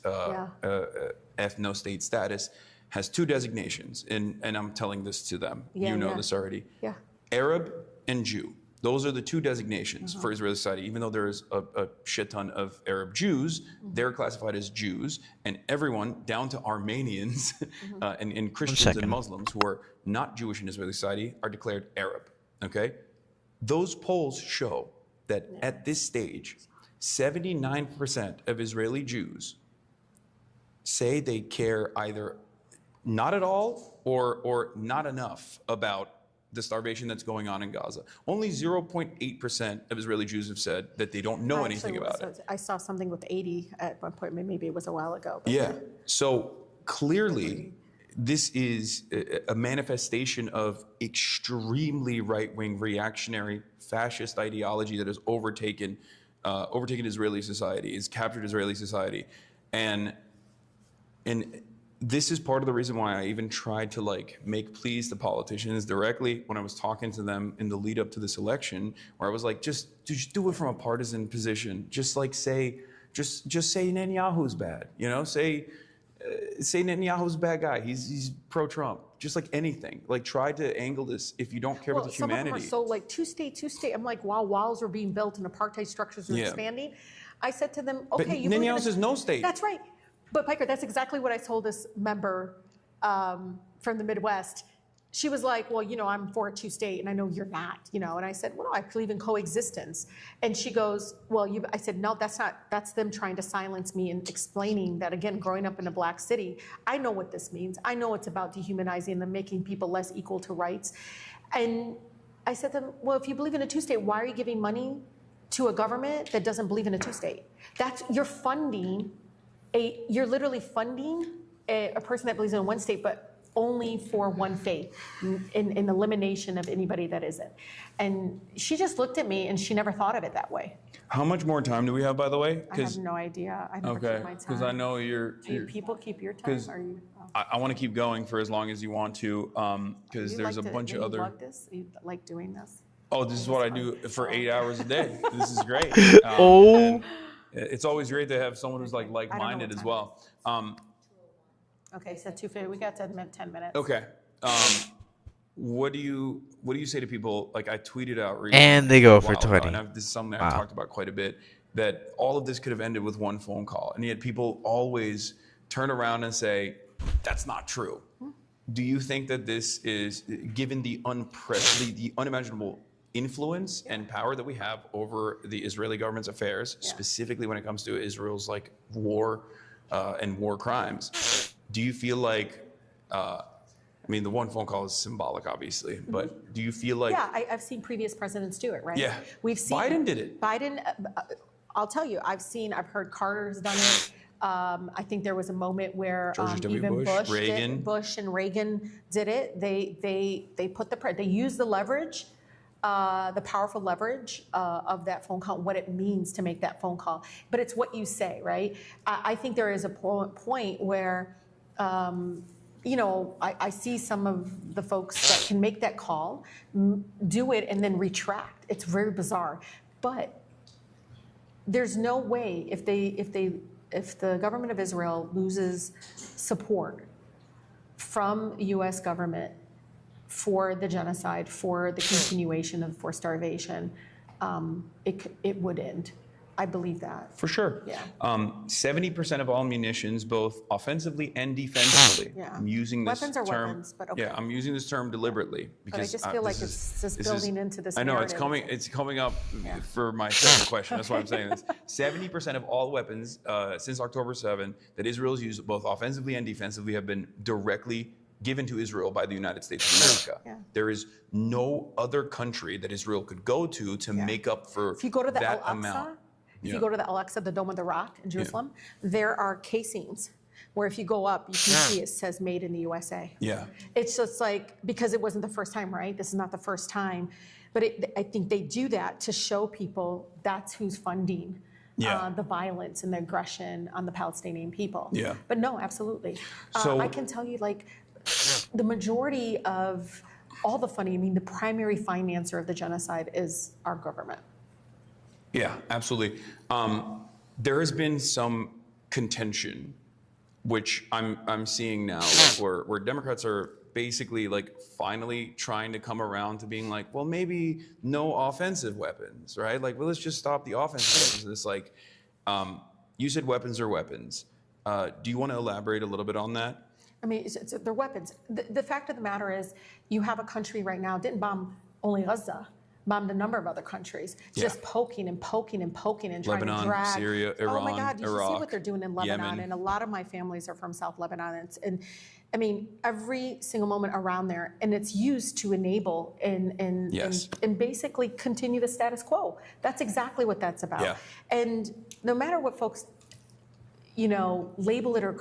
ethno-state status, has two designations, and I'm telling this to them. Yeah, you know yeah. this already. Yeah. Arab and Jew. Those are the two designations for Israeli society. Even though there is a shit ton of Arab Jews, they're classified as Jews, and everyone down to Armenians and Christians and second. Muslims who are not Jewish in Israeli society are declared Arab. Okay, those polls show that at this stage, 79% of Israeli Jews say they care either not at all or not enough about the starvation that's going on in Gaza. Only 0.8% of Israeli Jews have said that they don't know anything about it. I saw something with 80 at one point. Maybe it was a while ago. But Yeah. So clearly, this is a manifestation of extremely right-wing, reactionary, fascist ideology that has overtaken Israeli society, has captured Israeli society, and this is part of the reason why I even tried to make pleas to politicians directly when I was talking to them in the lead up to this election, where I was like, just do it from a partisan position. Just say Netanyahu's bad, say Netanyahu's a bad guy. He's pro-Trump. Just like anything, try to angle this if you don't care about the humanity. Some of them are so two state. I'm like, while walls were being built and apartheid structures were expanding, I said to them, okay, but you believe Netanyahu in says no state. That's right. But Piker, that's exactly what I told this member from the Midwest. She was like, well, I'm for a two-state, and I know you're not, And I said, well, no, I believe in coexistence. And she goes, well, I said, no, that's them trying to silence me and explaining that, again, growing up in a black city, I know what this means. I know it's about dehumanizing them, making people less equal to rights. And I said to them, well, if you believe in a two-state, why are you giving money to a government that doesn't believe in a two-state? You're literally funding a person that believes in one state, but only for one faith, in elimination of anybody that isn't. And she just looked at me and she never thought of it that way. How much more time do we have, by the way? I have no idea. I never Okay, keep my time. because I know Do you people keep your time? Are you? I want to keep going for as long as you want to, because there's a bunch of other. You love this? You like doing this? Oh, this is what I do for 8 hours a day. This is great. Oh. It's always great to have someone who's like-minded what as time well. Okay, so 2:50. We got 10 minutes. Okay. What do you say to people? I tweeted out recently. And they go a for while ago, 20. and this is something I've talked about quite a bit, that all of this could have ended with one phone call. And yet people always turn around and say, that's not true. Do you think that this is, given the unimaginable influence and power that we have over the Israeli government's affairs, specifically when it comes to Israel's war and war crimes, do you feel like, the one phone call is symbolic, obviously, but do you feel like... Yeah, I've seen previous presidents do it, right? Yeah. We've seen Biden did it. Biden, I'll tell you, I've heard Carter's done it. I think there was a moment where George W. even Bush, Reagan. Bush and Reagan did it. They put they used the leverage, the powerful leverage of that phone call, what it means to make that phone call. But it's what you say, right? I think there is a point where, I see some of the folks that can make that call, do it, and then retract. It's very bizarre, but there's no way if the government of Israel loses support from the U.S. government for the genocide, for the continuation of forced starvation, it would end. I believe that. For sure. Yeah. 70% of all munitions, both offensively and defensively. Yeah. I'm using this Weapons are term. weapons, but okay. Yeah, I'm using this term deliberately because But I just feel like it's just building into this I know narrative. it's coming up for my second question. That's why I'm saying this. 70% of all weapons since October 7 that Israel's used, both offensively and defensively, have been directly given to Israel by the United States of America. Yeah. There is no other country that Israel could go to make up for If you go to the that Al-Aqsa, amount. if you go to the Al-Aqsa, the Dome of the Rock in Jerusalem, there are casings where if you go up, you can see it says made in the USA. Yeah. It's just because it wasn't the first time, right? This is not the first time. But I think they do that to show people that's who's funding the violence and the aggression on the Palestinian people. Yeah. But no, absolutely. So I can tell you, the majority of all the funding, the primary financer of the genocide is our government. Yeah, absolutely. There has been some contention which I'm seeing now, like where Democrats are basically like finally trying to come around to being like, well, maybe no offensive weapons, right? Like, well, let's just stop the offensive weapons. And it's like, you said weapons are weapons. Do you want to elaborate a little bit on that? I mean, they're weapons. The fact of the matter is, you have a country right now, didn't bomb only Gaza, bombed a number of other countries, just poking and poking and poking and trying Lebanon, to drag. Syria, Oh my Iran, God, did you see Iraq, what they're doing in Lebanon? Yemen. And a lot of my families are from South Lebanon. And I mean, every single moment around there, and it's used to enable and basically continue the status quo. That's exactly what that's about. Yeah. And no matter what folks, label it or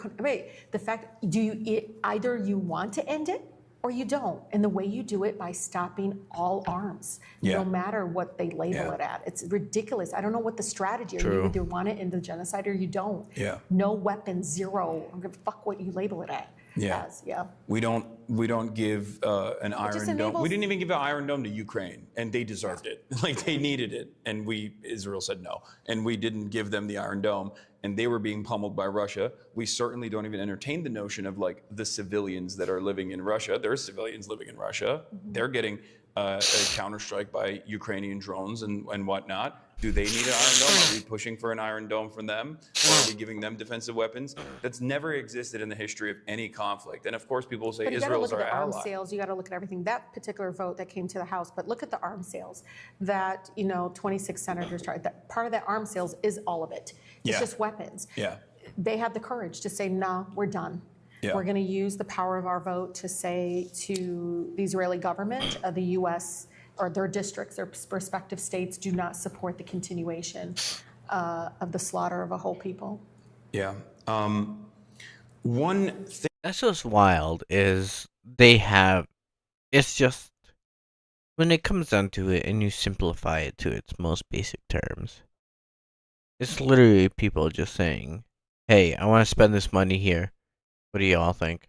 the fact, either you want to end it or you don't. And the way you do it by stopping all arms, no matter what they label it at. It's ridiculous. I don't know what the strategy is. You either want to end the genocide or you don't. Yeah. No weapons, zero. I'm gonna fuck what you label it at. As. We don't give an Iron Dome. We didn't even give an Iron Dome to Ukraine, and they deserved it. Like, they needed it, and Israel said no, and we didn't give them the Iron Dome, and they were being pummeled by Russia. We certainly don't even entertain the notion of like the civilians that are living in Russia. There are civilians living in Russia. They're getting a counterstrike by Ukrainian drones and whatnot. Do they need an Iron Dome? Are we pushing for an Iron Dome from them? Or are we giving them defensive weapons? That's never existed in the history of any conflict. And of course, people will say Israel's our ally. You got to look at the arms sales. You got to look at everything. That particular vote that came to the House, but look at the arms sales that 26 senators tried. That part of that arms sales is all of it. It's just weapons. Yeah. They had the courage to say, no, we're done. Yeah. We're going to use the power of our vote to say to the Israeli government, the U.S., or their districts, their respective states, do not support the continuation of the slaughter of a whole people. Yeah. One thing. That's just wild. Is they have. It's just when it comes down to it, and you simplify it to its most basic terms. It's literally people just saying, "Hey, I want to spend this money here. What do y'all think?"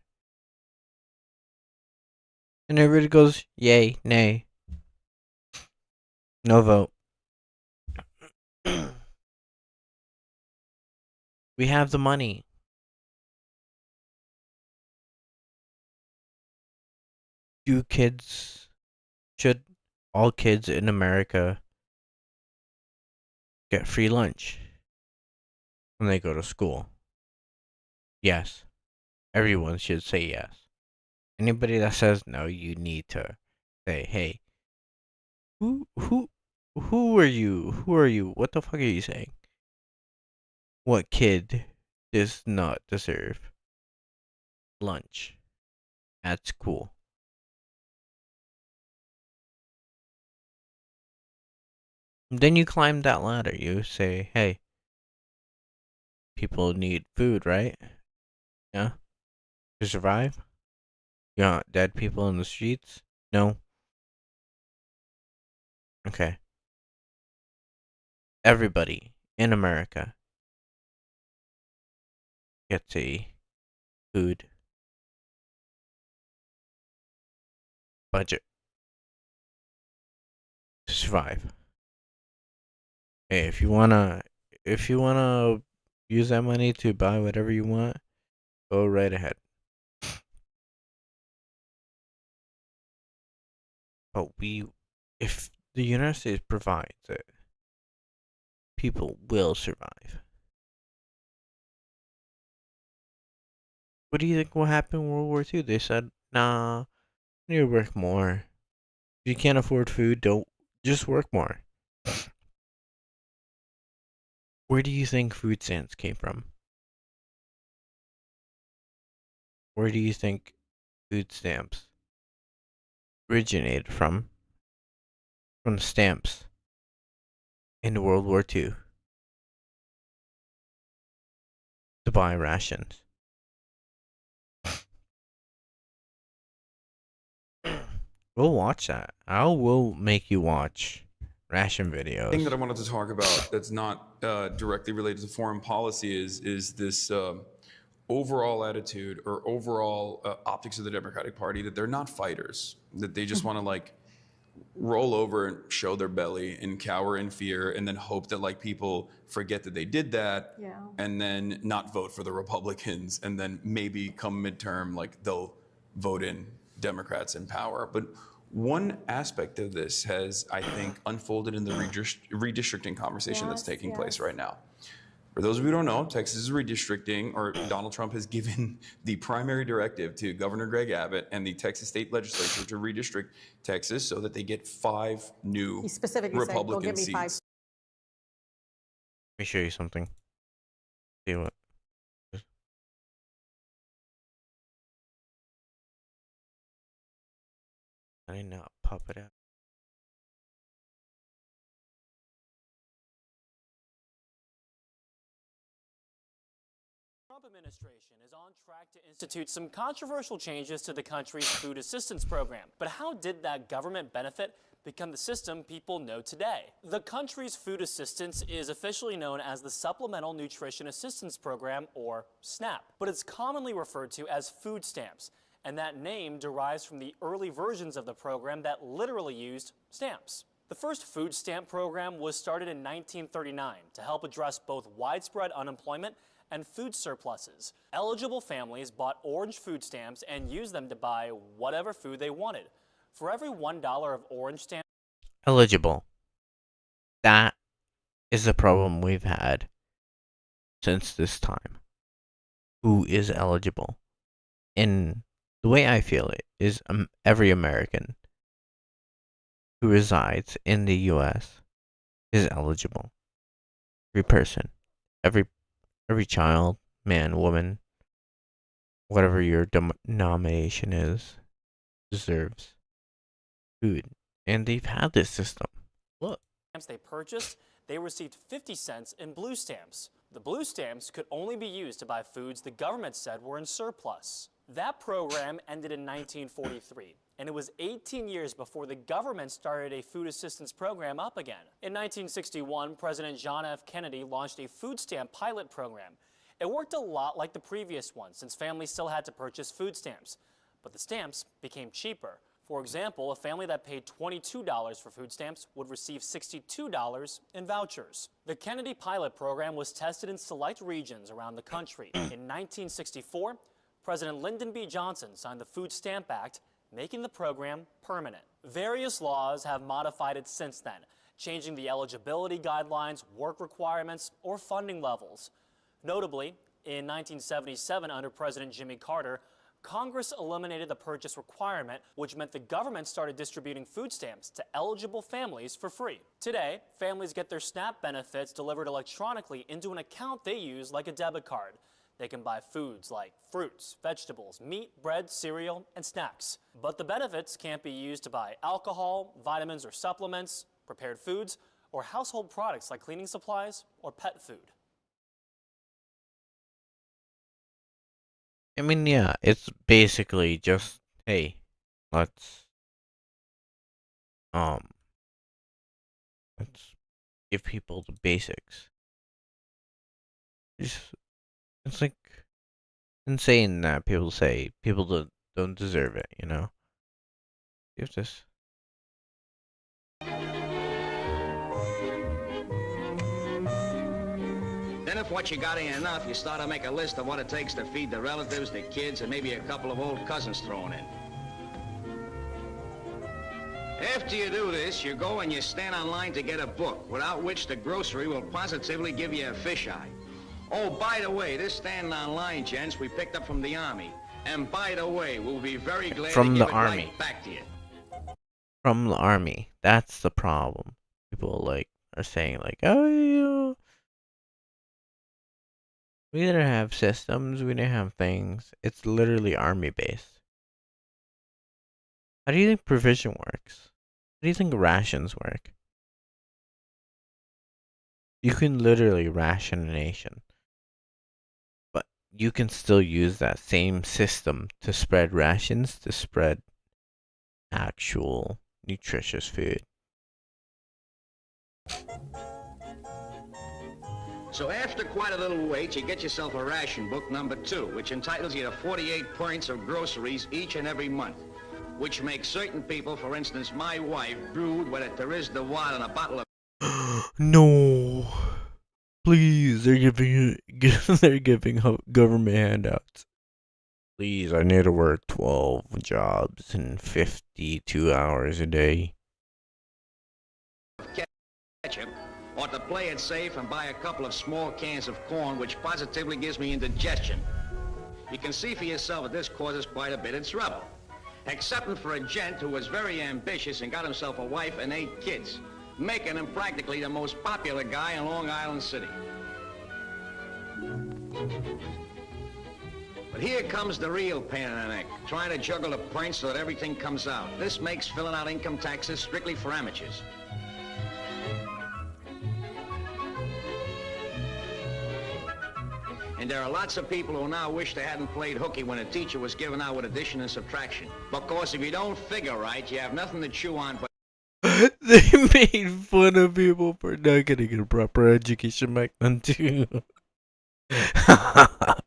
And everybody goes, "Yay, nay." No vote. We have the money. Should all kids in America get free lunch when they go to school? Yes. Everyone should say yes. Anybody that says no, you need to say, hey, who are you? Who are you? What the fuck are you saying? What kid does not deserve lunch at school? Then you climb that ladder. You say, hey, people need food, right? Yeah? To survive? You want dead people in the streets? No? Okay. Everybody in America gets a food budget to survive. Hey, if you wanna use that money to buy whatever you want, go right ahead. But if the United States provides it, people will survive. What do you think will happen in World War II? They said, nah, you need to work more. If you can't afford food, don't just work more. Where do you think food stamps came from? Where do you think food stamps originated from? From the stamps in World War II to buy rations. We'll watch that. I will make you watch ration videos. The thing that I wanted to talk about that's not directly related to foreign policy is this overall attitude or overall optics of the Democratic Party that they're not fighters, that they just want to like roll over and show their belly and cower in fear and then hope that like people forget that they did that Yeah. and then not vote for the Republicans and then maybe come midterm like they'll vote in Democrats in power. But one aspect of this has, I think, unfolded in the redistricting conversation that's Yes, taking yes. place right now. For those of you who don't know, Texas is redistricting, or Donald Trump has given the primary directive to Governor Greg Abbott and the Texas state legislature to redistrict Texas so that they get 5 new He specifically said, "Go Republican get me 5." seats. Let me show you something. See what? I did not pop it out. Trump administration is on track to institute some controversial changes to the country's food assistance program. But how did that government benefit become the system people know today? The country's food assistance is officially known as the Supplemental Nutrition Assistance Program, or SNAP, but it's commonly referred to as food stamps, and that name derives from the early versions of the program that literally used stamps. The first food stamp program was started in 1939 to help address both widespread unemployment and food surpluses. Eligible families bought orange food stamps and used them to buy whatever food they wanted. For every $1 of orange stamps, Eligible. That is the problem we've had since this time. Who is eligible? And the way I feel it is every American who resides in the U.S. is eligible. Every person. Every child, man, woman, whatever your denomination is, deserves food. And they've had this system. Look. they purchased, they received 50 cents in blue stamps. The blue stamps could only be used to buy foods the government said were in surplus. That program ended in 1943, and it was 18 years before the government started a food assistance program up again. In 1961, President John F. Kennedy launched a food stamp pilot program. It worked a lot like the previous one, since families still had to purchase food stamps, but the stamps became cheaper. For example, a family that paid $22 for food stamps would receive $62 in vouchers. The Kennedy pilot program was tested in select regions around the country. In 1964, President Lyndon B. Johnson signed the Food Stamp Act, making the program permanent. Various laws have modified it since then, changing the eligibility guidelines, work requirements, or funding levels. Notably, in 1977, under President Jimmy Carter, Congress eliminated the purchase requirement, which meant the government started distributing food stamps to eligible families for free. Today, families get their SNAP benefits delivered electronically into an account they use like a debit card. They can buy foods like fruits, vegetables, meat, bread, cereal, and snacks. But the benefits can't be used to buy alcohol, vitamins or supplements, prepared foods, or household products like cleaning supplies or pet food. I mean, yeah, it's basically just, hey, let's let's give people the basics. It's like insane that people say people don't deserve it, you know? Give this. Then if what you got ain't enough, you start to make a list of what it takes to feed the relatives, the kids, and maybe a couple of old cousins thrown in. After you do this, you go and you stand on line to get a book, without which the grocery will positively give you a fisheye. Oh, by the way, this standing on line, gents, we picked up from the Army. And by the way, we'll be very glad From to the give it Army. right back to you. From the Army. That's the problem. People like are saying like, oh, yeah, we didn't have systems, we didn't have things. It's literally Army based. How do you think provision works? How do you think rations work? You can literally ration a nation. But you can still use that same system to spread rations, to spread actual nutritious food. So after quite a little wait, you get yourself a ration book number 2, which entitles you to 48 points of groceries each and every month. which makes certain people, for instance, my wife, brood with a Therese de Watt and a bottle of No. Please, they're giving government handouts. Please, I need to work 12 jobs and 52 hours a day. ketchup, or to play it safe and buy a couple of small cans of corn, which positively gives me indigestion. You can see for yourself that this causes quite a bit of trouble. Excepting for a gent who was very ambitious and got himself a wife and 8 kids, making him practically the most popular guy in Long Island City. But here comes the real pain in the neck, trying to juggle the points so that everything comes out. This makes filling out income taxes strictly for amateurs. And there are lots of people who now wish they hadn't played hooky when a teacher was given out with addition and subtraction. Because if you don't figure right, you have nothing to chew on but... They made fun of people for not getting a proper education back then too. It's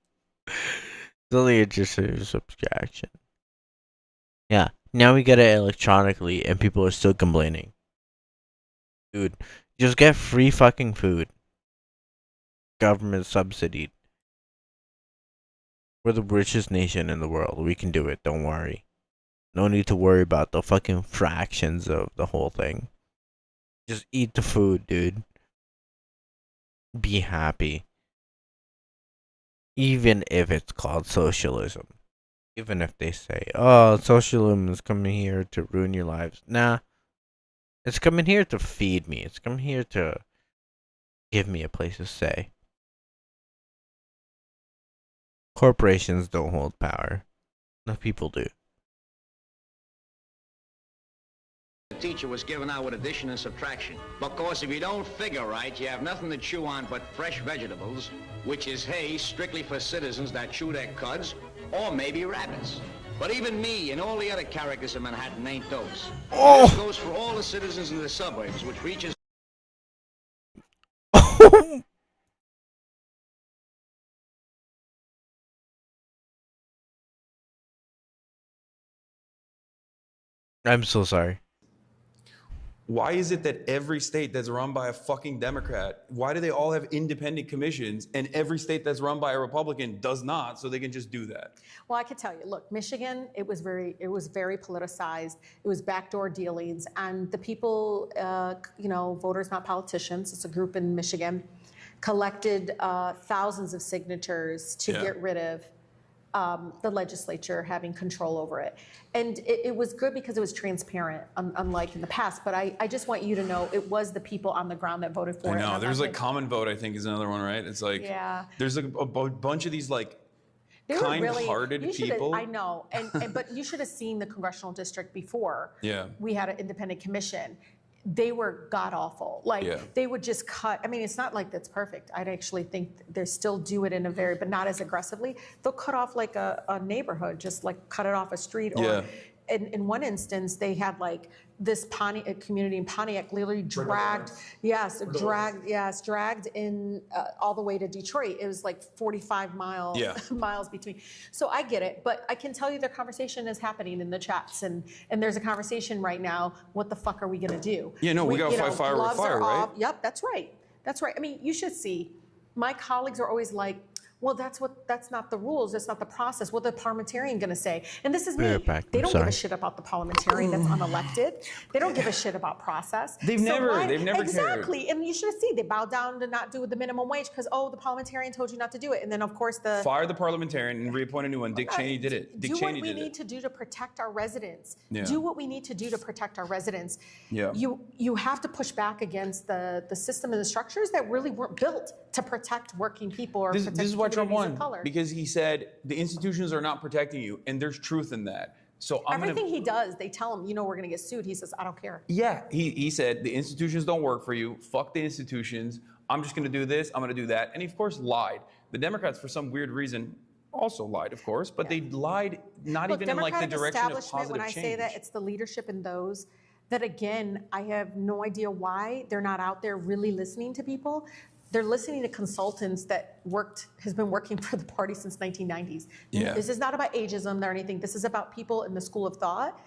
only addition and subtraction. Yeah, now we get it electronically and people are still complaining. Dude, just get free fucking food. Government subsidied. We're the richest nation in the world. We can do it. Don't worry. No need to worry about the fucking fractions of the whole thing. Just eat the food, dude. Be happy. Even if it's called socialism. Even if they say, oh, socialism is coming here to ruin your lives. Nah. It's coming here to feed me. It's coming here to give me a place to stay. Corporations don't hold power. No, people do. The teacher was given out with addition and subtraction. Because if you don't figure right, you have nothing to chew on but fresh vegetables, which is hay strictly for citizens that chew their cuds, or maybe rabbits. But even me and all the other characters in Manhattan ain't those. Oh. This goes for all the citizens in the suburbs, which reaches... I'm so sorry. Why is it that every state that's run by a fucking Democrat, why do they all have independent commissions and every state that's run by a Republican does not, so they can just do that? Well, I could tell you, look, Michigan, it was very politicized. It was backdoor dealings, and the people, voters, not politicians, it's a group in Michigan, collected thousands of signatures to get rid of the legislature having control over it. And it was good because it was transparent, unlike in the past. But I just want you to know it was the people on the ground that voted for it. I know. There's like Common Vote, I think, is another one, right? It's like, there's a bunch of these like kind-hearted people. I know. But you should have seen the congressional district before we had an independent commission. They were god-awful. They would just cut. I mean, it's not like that's perfect. I'd actually think they still do it in a very, but not as aggressively. They'll cut off like a neighborhood, just like cut it off a street. Or in one instance, they had like this community in Pontiac literally dragged in all the way to Detroit. It was like 45 miles between. So I get it, but I can tell you the conversation is happening in the chats, and there's a conversation right now. What the fuck are we gonna do? Yeah, no, we got to fight fire with fire, right? Yep, that's right. That's right. I mean, you should see. My colleagues are always like, well, that's not the rules. That's not the process. What the parliamentarian going to say? And this is me. They don't give a shit about the parliamentarian that's unelected. They don't give a shit about process. They've never exactly. cared. And you should see they bow down to not do the minimum wage because the parliamentarian told you not to do it. And then of course fire the parliamentarian and reappoint a new one. Dick Cheney did it. Do what we need to do to protect our residents. Do what we need to do to protect our residents. You have to push back against the system and the structures that really weren't built to protect working people or protect Trump won because he said the institutions are not protecting you, and there's truth in that. So everything he does, they tell him, we're going to get sued. He says, I don't care. Yeah, he said the institutions don't work for you. Fuck the institutions. I'm just going to do this. I'm going to do that. And he, of course, lied. The Democrats, for some weird reason, also lied, of course, but they lied even in like the direction of positive when I change. say that, it's the leadership in those that, again, I have no idea why they're not out there really listening to people. they're listening to consultants that has been working for the party since 1990s. Yeah. This is not about ageism or anything. This is about people in the school of thought.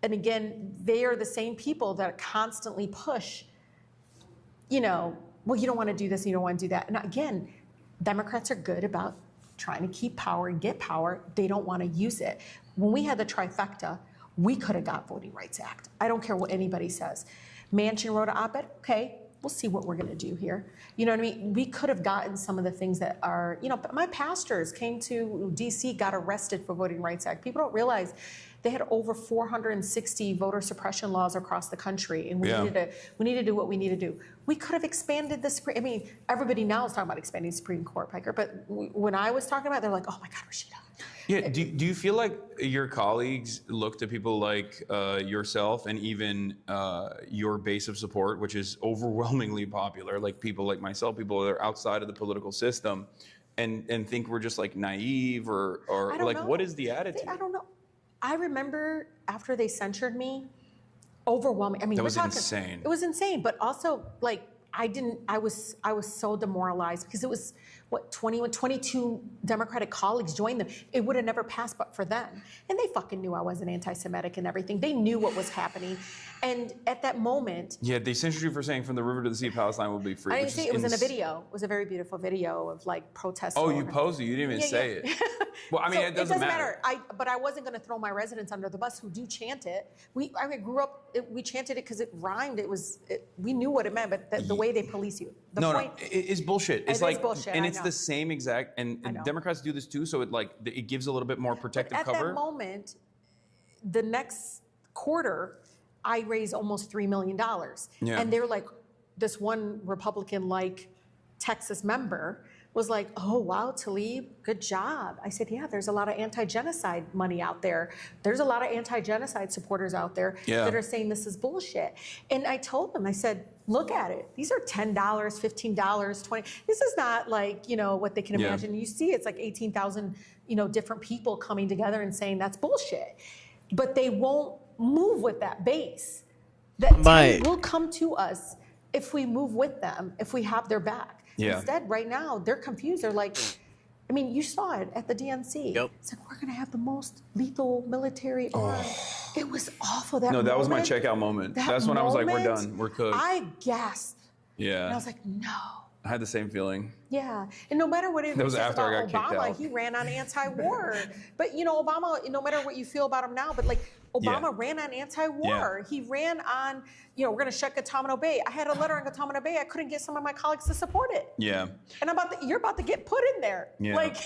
And again, they are the same people that constantly push, well, you don't want to do this, you don't want to do that. And again, Democrats are good about trying to keep power and get power. They don't want to use it. When we had the trifecta, we could have got Voting Rights Act. I don't care what anybody says. Manchin wrote an op-ed, okay, we'll see what we're gonna do here. You know what I mean? We could have gotten some of the things that are, my pastors came to DC, got arrested for Voting Rights Act. People don't realize they had over 460 voter suppression laws across the country, and we need to do what we need to do. We could have expanded the Supreme. I mean, everybody now is talking about expanding the Supreme Court, Piker. But when I was talking about it, they're like, "Oh my God, Rashida." Yeah. Do you feel like your colleagues look to people like yourself and even your base of support, which is overwhelmingly popular, like people like myself, people that are outside of the political system, and think we're just like naive or like know. what is the attitude? I don't know. I remember after they censured me, overwhelming. I mean, That was insane. It was insane, but also like I was so demoralized because it was 22 Democratic colleagues joined them. It would have never passed but for them. And they fucking knew I wasn't anti-Semitic and everything. They knew what was happening. And at that moment, Yeah, they censored you for saying "From the river to the sea of Palestine will be free." I didn't which see is it was in a video. It was a very beautiful video of like protests. Oh, you posed it. You didn't even say it. Well, I mean, So it doesn't matter. But I wasn't going to throw my residents under the bus who do chant it. We grew up. We chanted it because it rhymed. We knew what it meant, but the way they police you. No, it's bullshit. It's is like, bullshit, and I it's know. the same exact. And know. Democrats do this too, so it gives a little bit more protective At cover. that moment, the next quarter, I raised almost $3 million. Yeah. And they're like, this one Republican-like Texas member was like, "Oh, wow, Tlaib, good job." I said, "Yeah, there's a lot of anti-genocide money out there. There's a lot of anti-genocide supporters out there that are saying this is bullshit." And I told them, I said, "Look at it. These are $10, $15, $20. This is not like, what they can imagine. You see, it's like 18,000, different people coming together and saying that's bullshit. But they won't move with that base. That My- will come to us if we move with them, if we have their back. Yeah. Instead, right now, they're confused. They're like, I mean, you saw it at the DNC. Yep. It's like, we're going to have the most lethal military arm. It was awful. That No, that was my moment- checkout moment. that That's when I was like, "We're moment, done. We're cooked." I gasped. And I Yeah, was like, no. I had the same feeling. Yeah, and no matter what it That was says after I about got kicked Obama, out. he ran on anti-war. But Obama, no matter what you feel about him now, but like Obama Yeah. ran on anti-war. He ran on, we're going to shut Guantanamo Bay. I had a letter on Guantanamo Bay. I couldn't get some of my colleagues to support it. Yeah. And you're about to get put in there. Yeah. Like,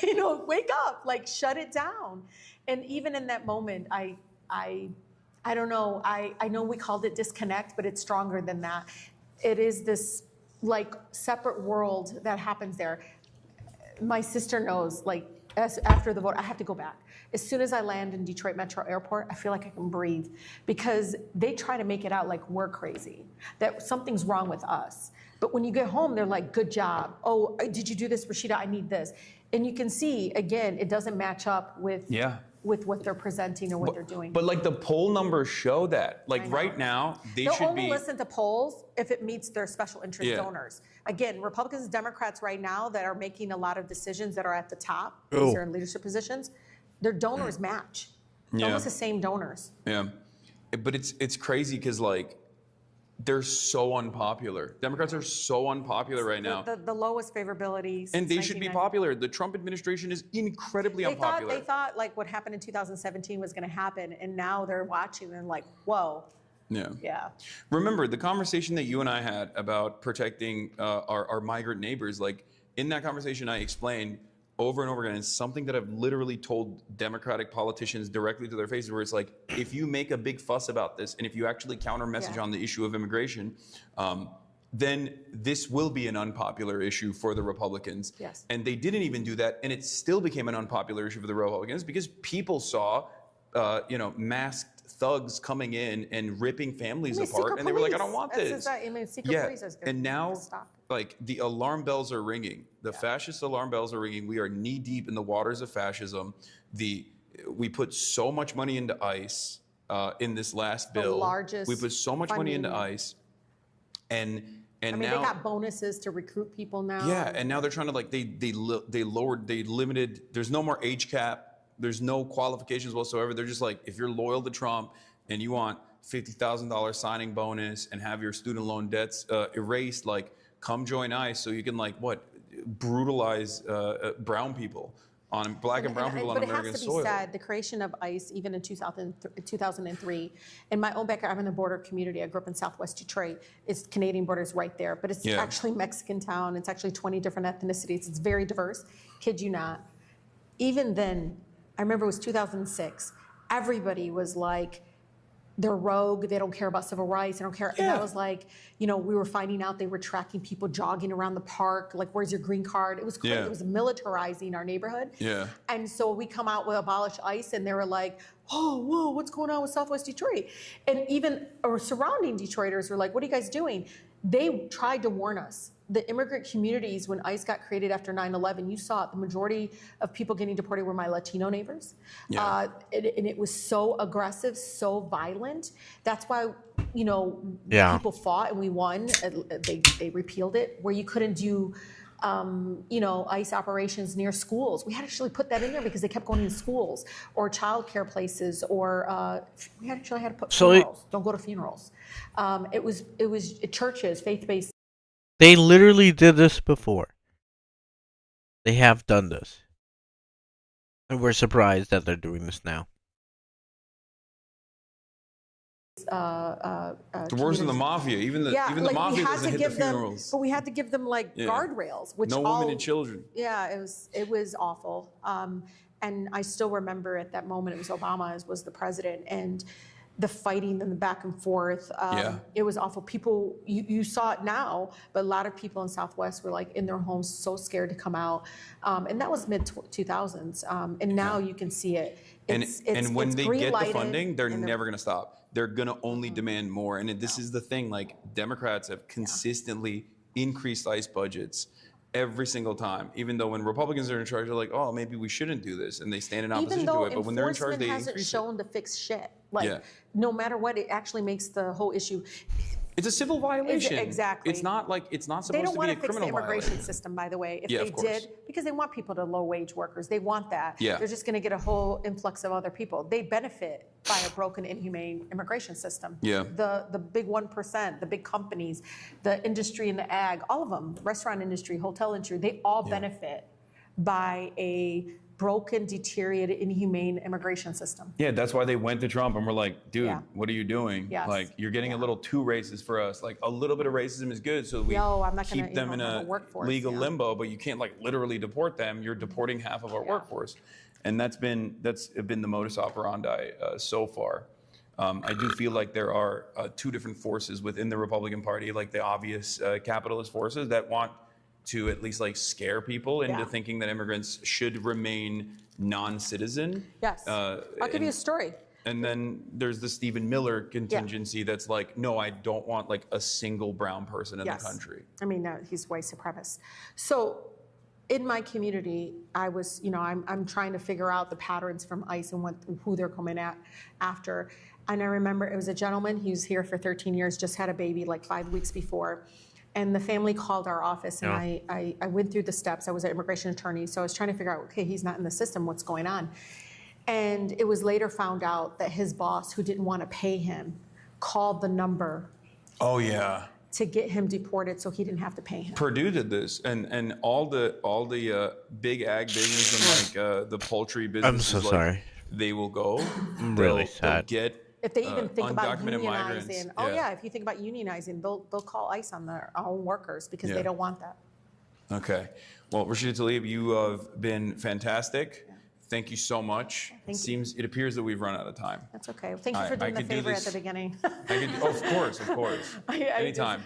wake up, like shut it down. And even in that moment, I don't know. I know we called it disconnect, but it's stronger than that. It is this like separate world that happens there. My sister knows, like, after the vote, I have to go back. As soon as I land in Detroit Metro Airport, I feel like I can breathe because they try to make it out like we're crazy, that something's wrong with us. But when you get home, they're like, "Good job. Oh, did you do this, Rashida? I need this." And you can see, again, it doesn't match up with what they're presenting or what they're doing. But like the poll numbers show that. Like I know. right now, They'll should only be. listen to polls if it meets their special interest Yeah. donors. Again, Republicans and Democrats right now that are making a lot of decisions that are at the top, Oh. these are in leadership positions, their donors match. Yeah. Almost the same donors. Yeah, but it's crazy because like they're so unpopular. Democrats are so unpopular right now, The lowest favorability. and since they should be 1990. popular. The Trump administration is incredibly unpopular. They thought like what happened in 2017 was going to happen, and now they're watching and like, whoa, Yeah. yeah. Remember the conversation that you and I had about protecting our migrant neighbors. Like in that conversation, I explained over and over again, it's something that I've literally told Democratic politicians directly to their faces, where it's like, if you make a big fuss about this, and if you actually counter message Yeah. on the issue of immigration, then this will be an unpopular issue for the Republicans. Yes. And they didn't even do that, and it still became an unpopular issue for the Republicans because people saw, masked thugs coming in and ripping families I mean, apart, secret and they were like, "I police. don't want That's this." secret Yeah, police is gonna and now, stop. like the alarm bells are ringing. The fascist alarm bells are ringing. We are knee deep in the waters of fascism. We put so much money into ICE in this last The bill. largest We put so much money into funding. ICE, and And I mean, now, they got bonuses to recruit people now. yeah, and now they're trying to like they limited. There's no more age cap. There's no qualifications whatsoever. They're just like, if you're loyal to Trump and you want $50,000 signing bonus and have your student loan debts erased, like come join ICE so you can like brutalize brown people on black and brown people on American But it has to be soil. said, the creation of ICE, even in 2003, in my own background, I'm in the border community. I grew up in Southwest Detroit. It's Canadian border's right there, but it's actually Mexican town. It's actually 20 different ethnicities. It's very diverse. Kid you not. Even then, I remember it was 2006. Everybody was like, they're rogue, they don't care about civil rights, they don't care. And I was like, we were finding out they were tracking people jogging around the park, like, where's your green card? It was crazy. It was militarizing our neighborhood. Yeah. And so we come out with abolish ICE, and they were like, oh, whoa, what's going on with Southwest Detroit? And even our surrounding Detroiters were like, what are you guys doing? They tried to warn us. The immigrant communities, when ICE got created after 9/11, you saw it. The majority of people getting deported were my Latino neighbors. And it was so aggressive, so violent. That's why, people fought and we won. They repealed it, where you couldn't do, ICE operations near schools. We had to actually put that in there because they kept going to schools or childcare places, or we actually had to put funerals. Don't go to funerals. It was churches, faith-based. They literally did this before. They have done this. And we're surprised that they're doing this now. The worse than the mafia. Even the mafia doesn't hit the funerals. But we had to give them guardrails, which no women and children. Yeah, it was awful. And I still remember at that moment, it was Obama was the president, and the fighting and the back and forth. It was awful. People, you saw it now, but a lot of people in Southwest were like in their homes, so scared to come out. And that was mid 2000s. And now you can see it. And when they get the funding, they're never going to stop. They're going to only demand more. And this is the thing, like Democrats have consistently increased ICE budgets every single time, even though when Republicans are in charge, they're like, oh, maybe we shouldn't do this. And they stand in opposition to it. But when they're in charge, they increase it. Hasn't shown to fix shit. No matter what, it actually makes the whole issue. It's a civil violation. Exactly. It's not supposed to be a criminal violation. They don't want to fix the immigration system, by the way. If they did, because they want people to low-wage workers. They want that. They're just going to get a whole influx of other people. They benefit by a broken, inhumane immigration system. The big 1%, the big companies, the industry and the ag, all of them, restaurant industry, hotel industry, they all benefit by a broken, deteriorated, inhumane immigration system. Yeah, that's why they went to Trump and were like, dude, what are you doing? Yes. Like, you're getting a little too racist for us. Like, a little bit of racism is good, so we keep them in a legal limbo, but you can't like literally deport them. You're deporting half of our workforce. And that's been the modus operandi so far. I do feel like there are two different forces within the Republican Party, like the obvious capitalist forces that want to at least like scare people into thinking that immigrants should remain non-citizen. Yes. I'll give you a story. And then there's the Stephen Miller contingency that's like, no, I don't want like a single brown person in the country. I mean, no, he's white supremacist. So in my community, I was, I'm trying to figure out the patterns from ICE and who they're coming at after. And I remember it was a gentleman, he was here for 13 years, just had a baby like 5 weeks before. And the family called our office, and I went through the steps. I was an immigration attorney, so I was trying to figure out, okay, he's not in the system, what's going on? And it was later found out that his boss, who didn't want to pay him, called the number. Oh, yeah. To get him deported so he didn't have to pay him. Purdue did this, and all the big ag business and like the poultry business. I'm so sorry. They will go. I'm really sad. They'll get if they even think about undocumented unionizing, migrants. if you think about unionizing, they'll call ICE on their own workers because they don't want that. Okay. Well, Rashida Tlaib, you have been fantastic. Thank you so much. It appears that we've run out of time. That's okay. Thank you for doing the favor at the beginning. Of course. Anytime.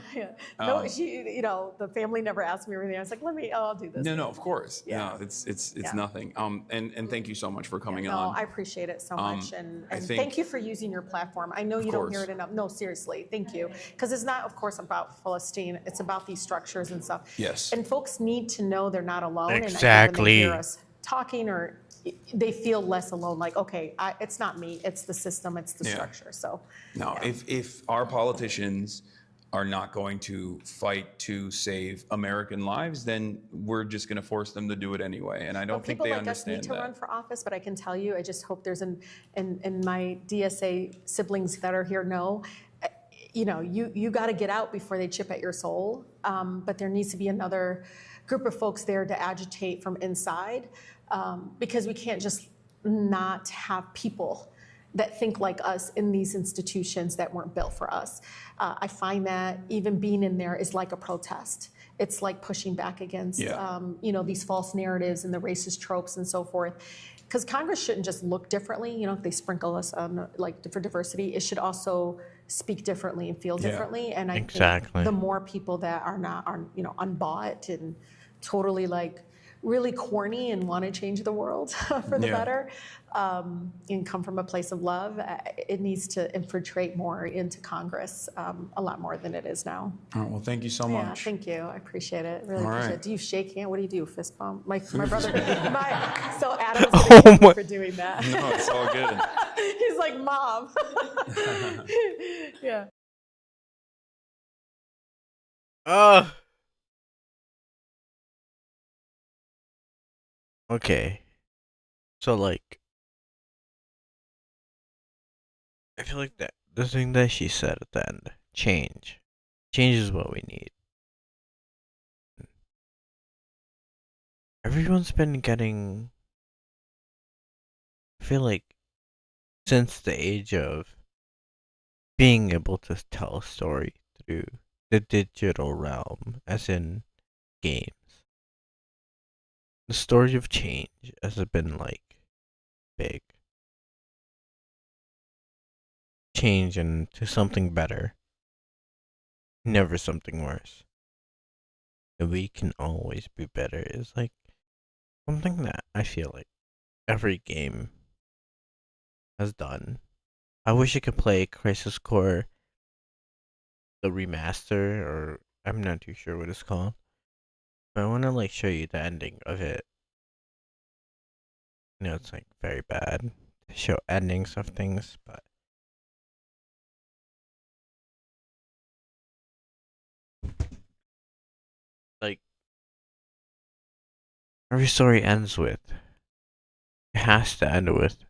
No, the family never asked me or anything. I was like, I'll do this. No, of course. Yeah. No, it's nothing. And thank you so much for coming on. No, I appreciate it so much. And thank you for using your platform. I know you don't hear it enough. No, seriously, thank you. Because it's not, of course, about Palestine. It's about these structures and stuff. Yes. And folks need to know they're not alone. Exactly. And I think when they hear us talking, or they feel less alone, like, okay, it's not me, it's the system, it's the structure. So no, if our politicians are not going to fight to save American lives, then we're just going to force them to do it anyway. And I don't think People they like us need understand to run that. for office, but I can tell you, I just hope there's and my DSA siblings that are here know, you know, you got to get out before they chip at your soul. But there needs to be another group of folks there to agitate from inside, because we can't just not have people that think like us in these institutions that weren't built for us. I find that even being in there is like a protest. It's like pushing back against, you know, these false narratives and the racist tropes and so forth. Because Congress shouldn't just look differently. You know, if they sprinkle us on like for diversity, it should also speak differently and feel differently. And I Exactly. think the more people that are you know, unbought and totally like really corny and want to change the world for the better, and come from a place of love, it needs to infiltrate more into Congress, a lot more than it is now. All right, well, thank you so Yeah, much. thank you. I appreciate it. Really All appreciate right. it. Do you shake hand? What do you do? Fist bump? My brother. So Adam's Oh gonna get me my- for doing that. No, it's all good. He's like, Mom. Yeah. Okay. So like, I feel like that the thing that she said at the end, change is what we need. Everyone's been getting, I feel like, since the age of being able to tell a story through the digital realm, as in games. The story of change has been like big. Change into something better, never something worse. And we can always be better is like something that I feel like every game has done. I wish I could play Crisis Core, the remaster, or I'm not too sure what it's called. But I want to like show you the ending of it. You know, it's like very bad to show endings of things, but like every story ends with, it has to end with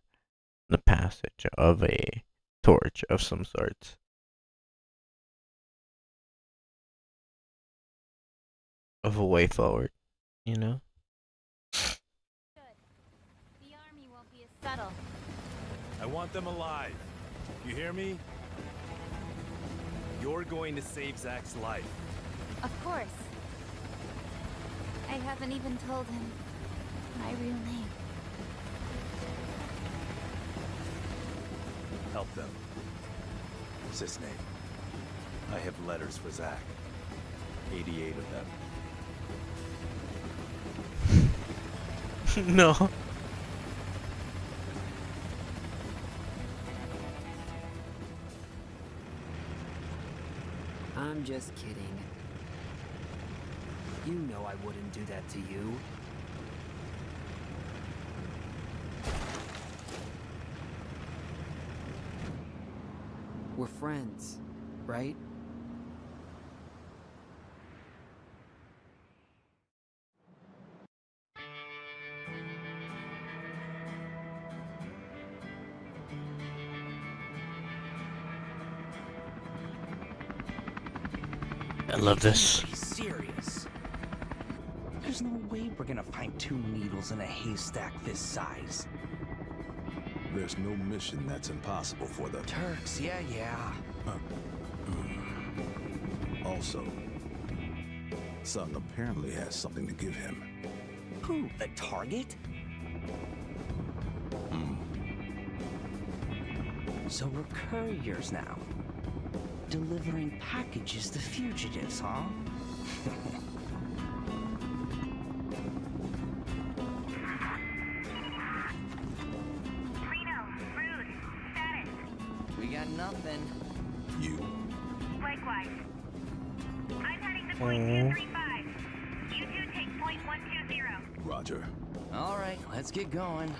the passage of a torch of some sorts. Of a way forward, you know? The army won't be as subtle. I want them alive. You hear me? You're going to save Zach's life. Of course. I haven't even told him my real name. Help them. Cisne, I have letters for Zach. 88 of them. No. I'm just kidding. You know I wouldn't do that to you. We're friends, right? I love this. Be serious. There's no way we're gonna find 2 needles in a haystack this size. There's no mission that's impossible for the Turks, yeah. Also, Sung apparently has something to give him. Who? The target? So we're couriers now. Delivering packages to fugitives, huh? Reno, Rude, status. We got nothing. You? Likewise. I'm heading to point 235. You two take point 120. Roger. All right, let's get going.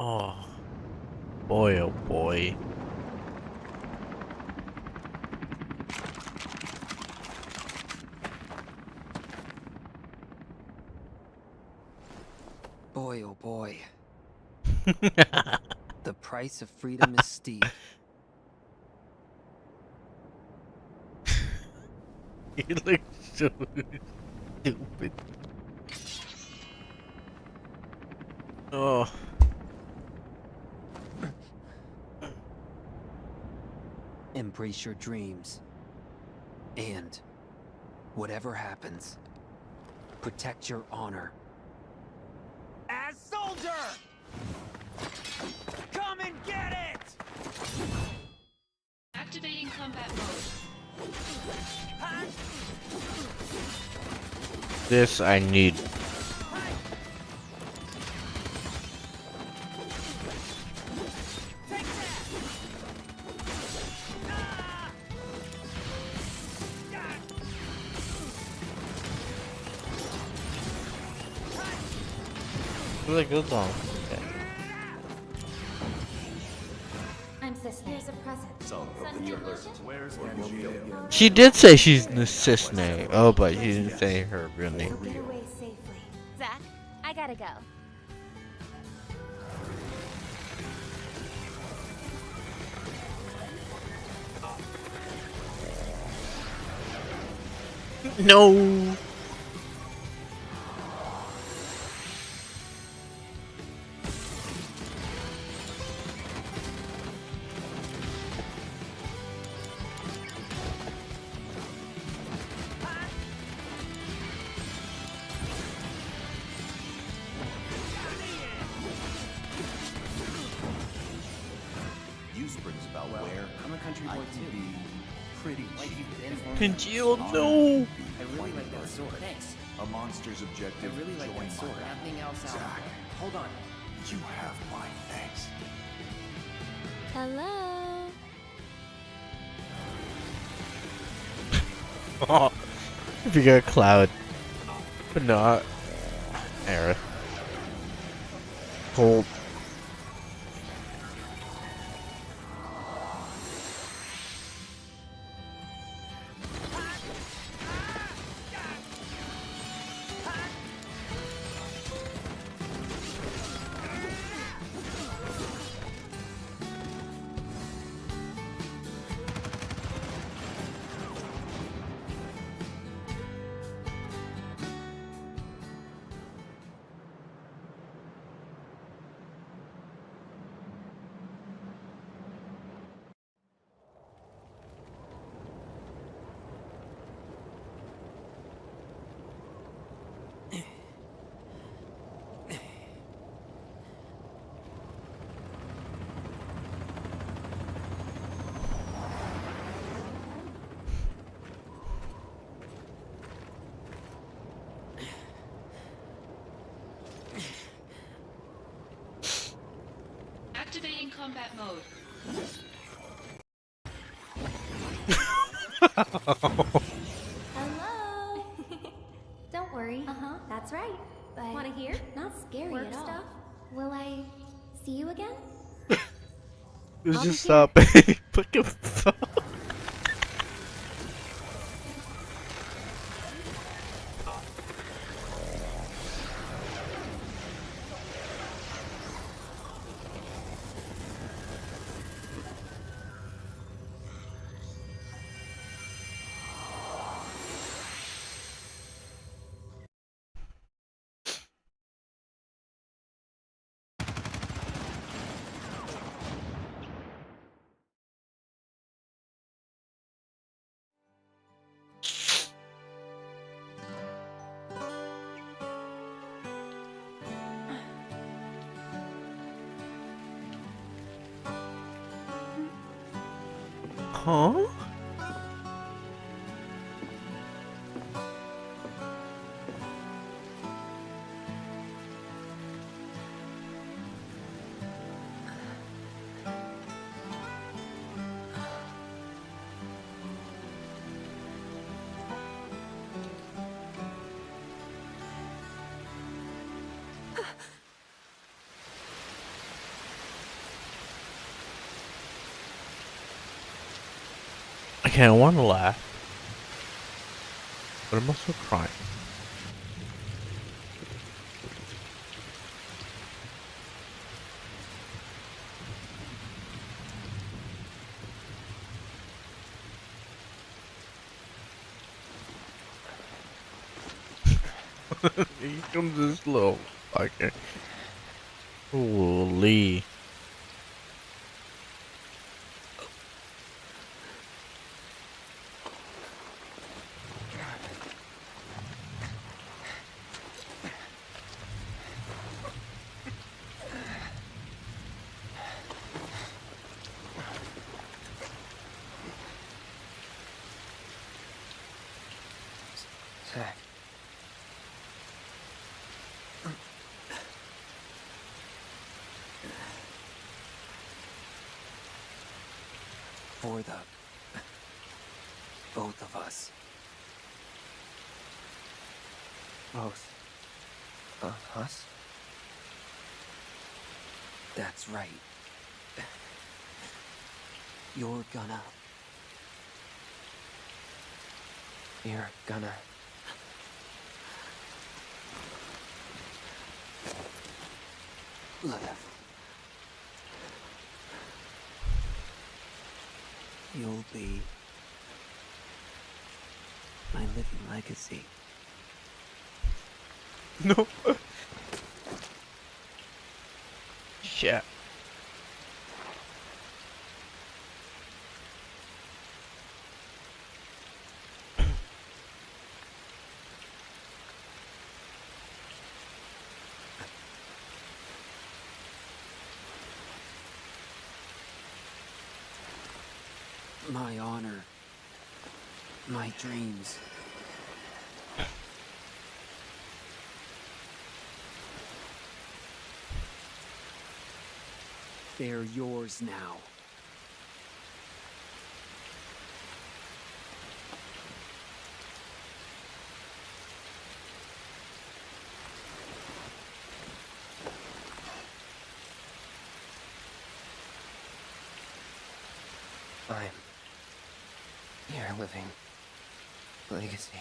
Oh, boy, oh boy. Boy, oh boy. The price of freedom is steep. You look so stupid. Oh. Embrace your dreams. And whatever happens, protect your honor. As soldier! Come and get it! Activating combat mode. This I need. Really good song. Okay. I'm Cisne. Here's a present. She did say she's Cisne. Oh, but she didn't say her real name. Get away safely. Zach, I gotta go. No. You springs about where I'm a country boy too. be pretty cheap. Congealed, no. I really like that sword. Thanks. A monster's I objective. really like join that sword. my Nothing else out. Zach. Hold on. You have my thanks. Hello. Oh, if you got a cloud, but not Aerith. Cold. Activating combat mode. Hello. Don't worry. That's right. But want to hear? Not scary at all. Stuff? Will I see you again? Let's I'll just be here. stop. Fucking stop. Huh? Okay, I want to laugh, but I'm also crying. Here comes this little fucker. Holy. Zach. For the both of us. Both of us? That's right. You're gonna live. You'll be my living legacy. No. Shit. My honor. My dreams. They're yours now. I'm your living legacy.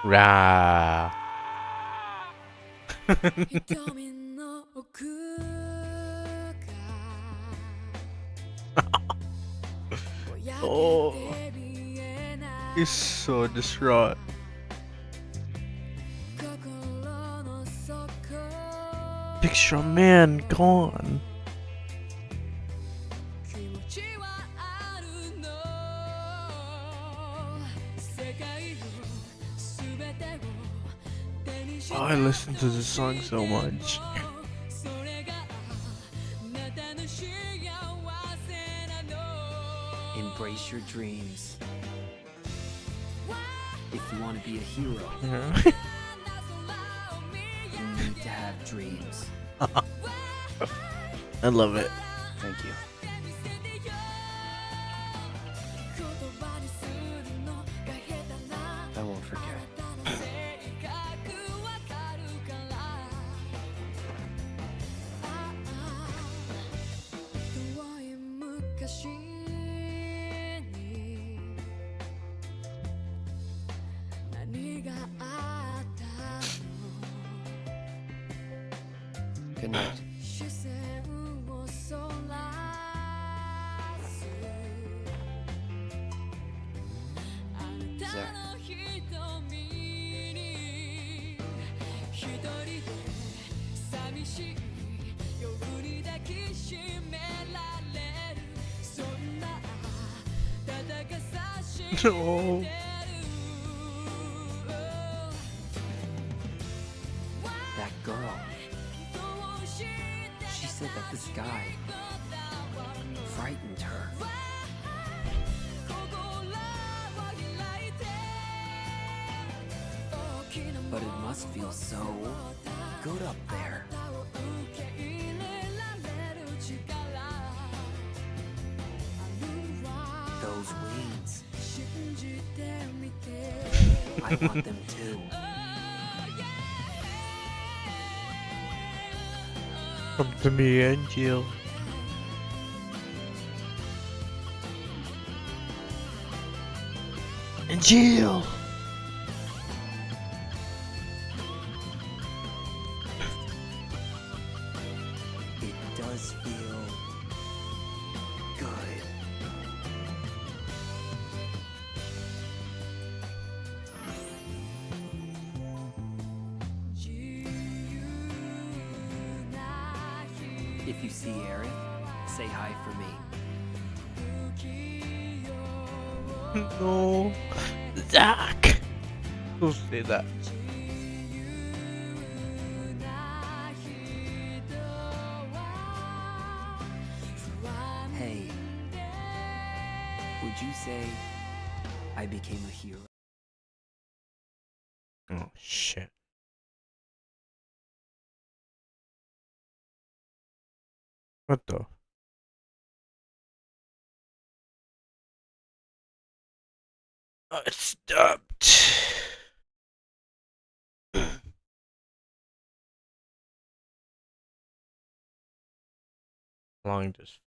Rah. 瞳の奥が Oh, he's so distraught. Picture a man gone. Oh, I listen to this song so much. Embrace your dreams. If you want to be a hero, you need to have dreams. I love it. Thank you. I won't forget. Good night. Zach. No. That girl. She said that this guy frightened her. But it must feel so good up there. I want them too. Come to me, Angel. Angel! It does feel good. If you see Aerith, say hi for me. No. Zach! Don't say that. Hey, would you say I became a hero? Oh, shit. What the? It stopped. Long just.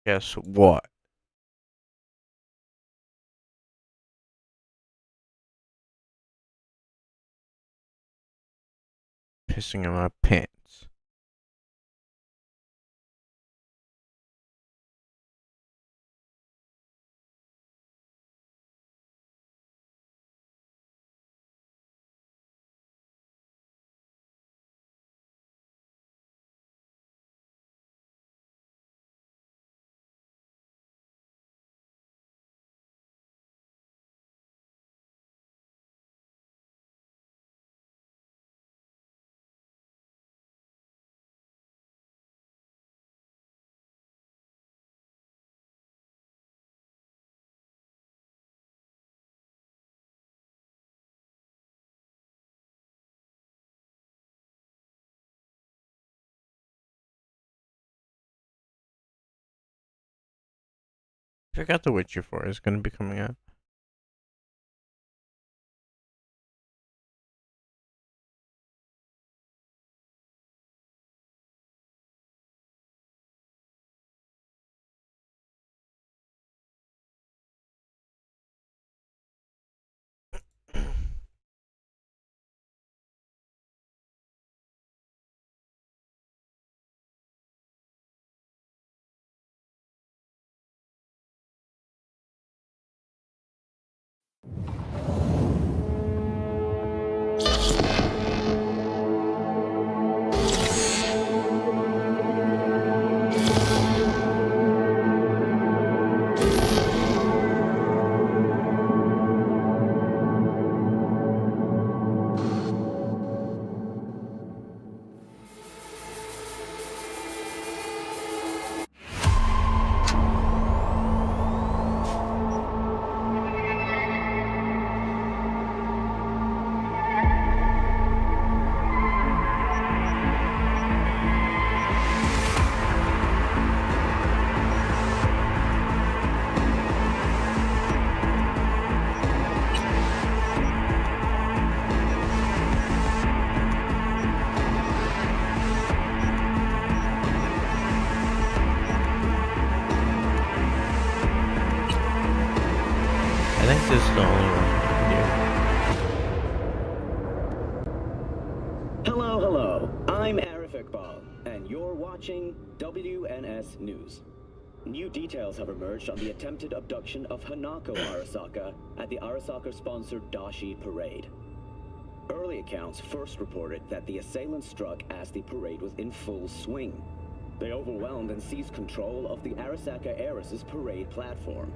Guess what? Pissing in my pants. I forgot The Witcher 4 is going to be coming out. I think this is the only one here. Hello, hello. I'm Arif Iqbal, and you're watching WNS News. New details have emerged on the attempted abduction of Hanako Arasaka at the Arasaka-sponsored Dashi Parade. Early accounts first reported that the assailants struck as the parade was in full swing. They overwhelmed and seized control of the Arasaka heiress's parade platform.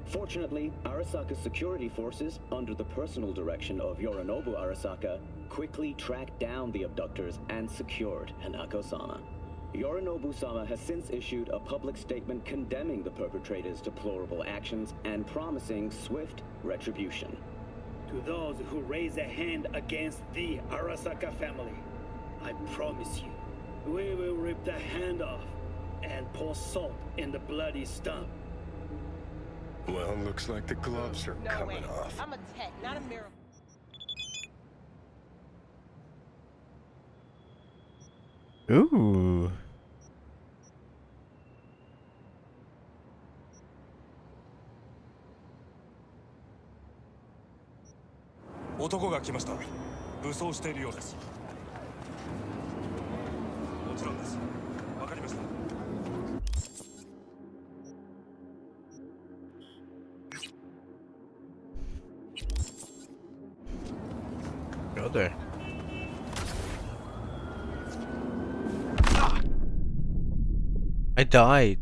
Fortunately, Arasaka's security forces, under the personal direction of Yorinobu Arasaka, quickly tracked down the abductors and secured Hanako-sama. Yorinobu-sama has since issued a public statement condemning the perpetrators' deplorable actions and promising swift retribution. To those who raise a hand against the Arasaka family, I promise you, we will rip the hand off and pour salt in the bloody stump. Well, looks like the gloves are coming off. I'm a tech, not a miracle. Ooh. Go there. I died.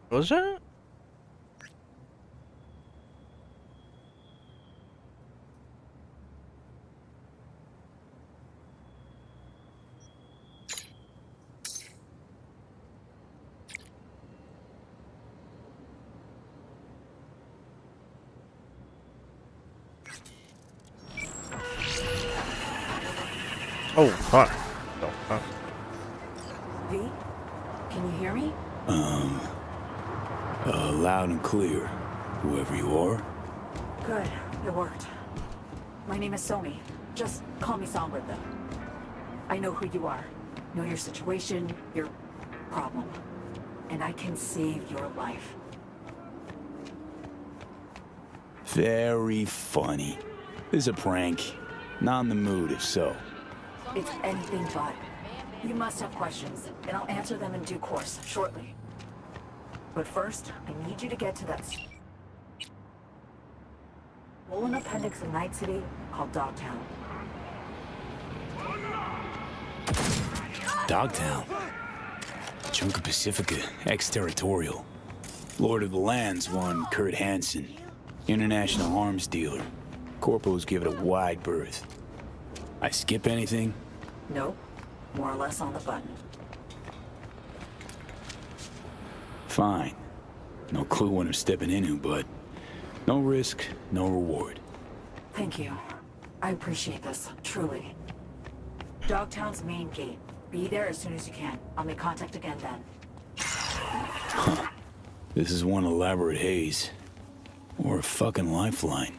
What was that? Oh, fuck. Oh, fuck. V? Can you hear me? Loud and clear, whoever you are. Good. It worked. My name is Somi. Just call me Songbird, though. I know who you are. Know your situation, your problem. And I can save your life. Very funny. This is a prank. Not in the mood, if so. It's anything but. You must have questions, and I'll answer them in due course, shortly. But first, I need you to get to that swollen appendix in Night City called Dogtown. Dogtown. Chunk of Pacifica, ex-territorial. Lord of the Land's one Kurt Hansen. International arms dealer. Corpos give it a wide berth. I skip anything? Nope. More or less on the button. Fine. No clue what I'm stepping into, but no risk, no reward. Thank you. I appreciate this, truly. Dogtown's main gate. Be there as soon as you can. I'll make contact again then. Huh. This is one elaborate haze. Or a fucking lifeline.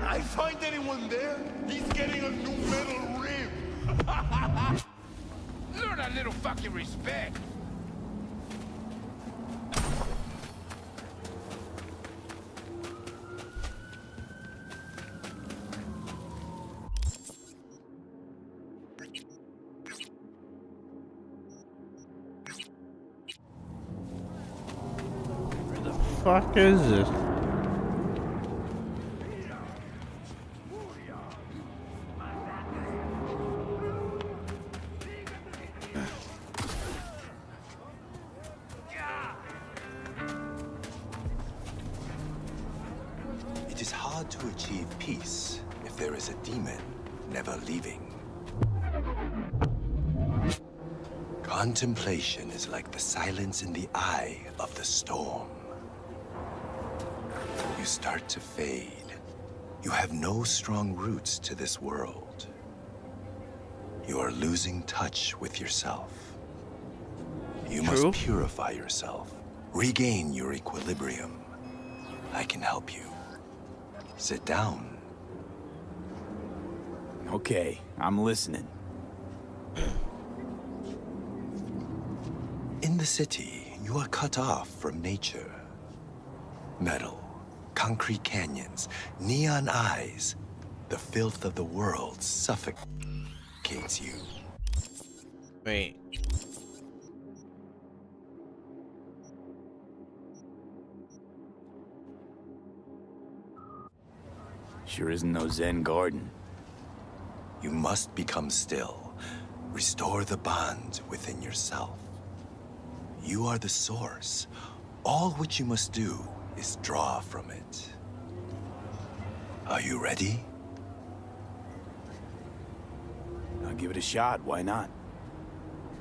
I find anyone there, he's getting a new metal rib. Learn a little fucking respect. Where the fuck is this? It is hard to achieve peace if there is a demon never leaving. Contemplation is like the silence in the eye of the storm. You you start to fade. You have no strong roots to this world. You are losing touch with yourself. You True. must purify yourself, regain your equilibrium. I can help you. Sit down. Okay, I'm listening. In the city, you are cut off from nature. Metal, concrete canyons, neon eyes. The filth of the world suffocates you. Wait. Sure isn't no Zen garden. You must become still. Restore the bond within yourself. You are the source. All which you must do is draw from it. Are you ready? I'll give it a shot, why not?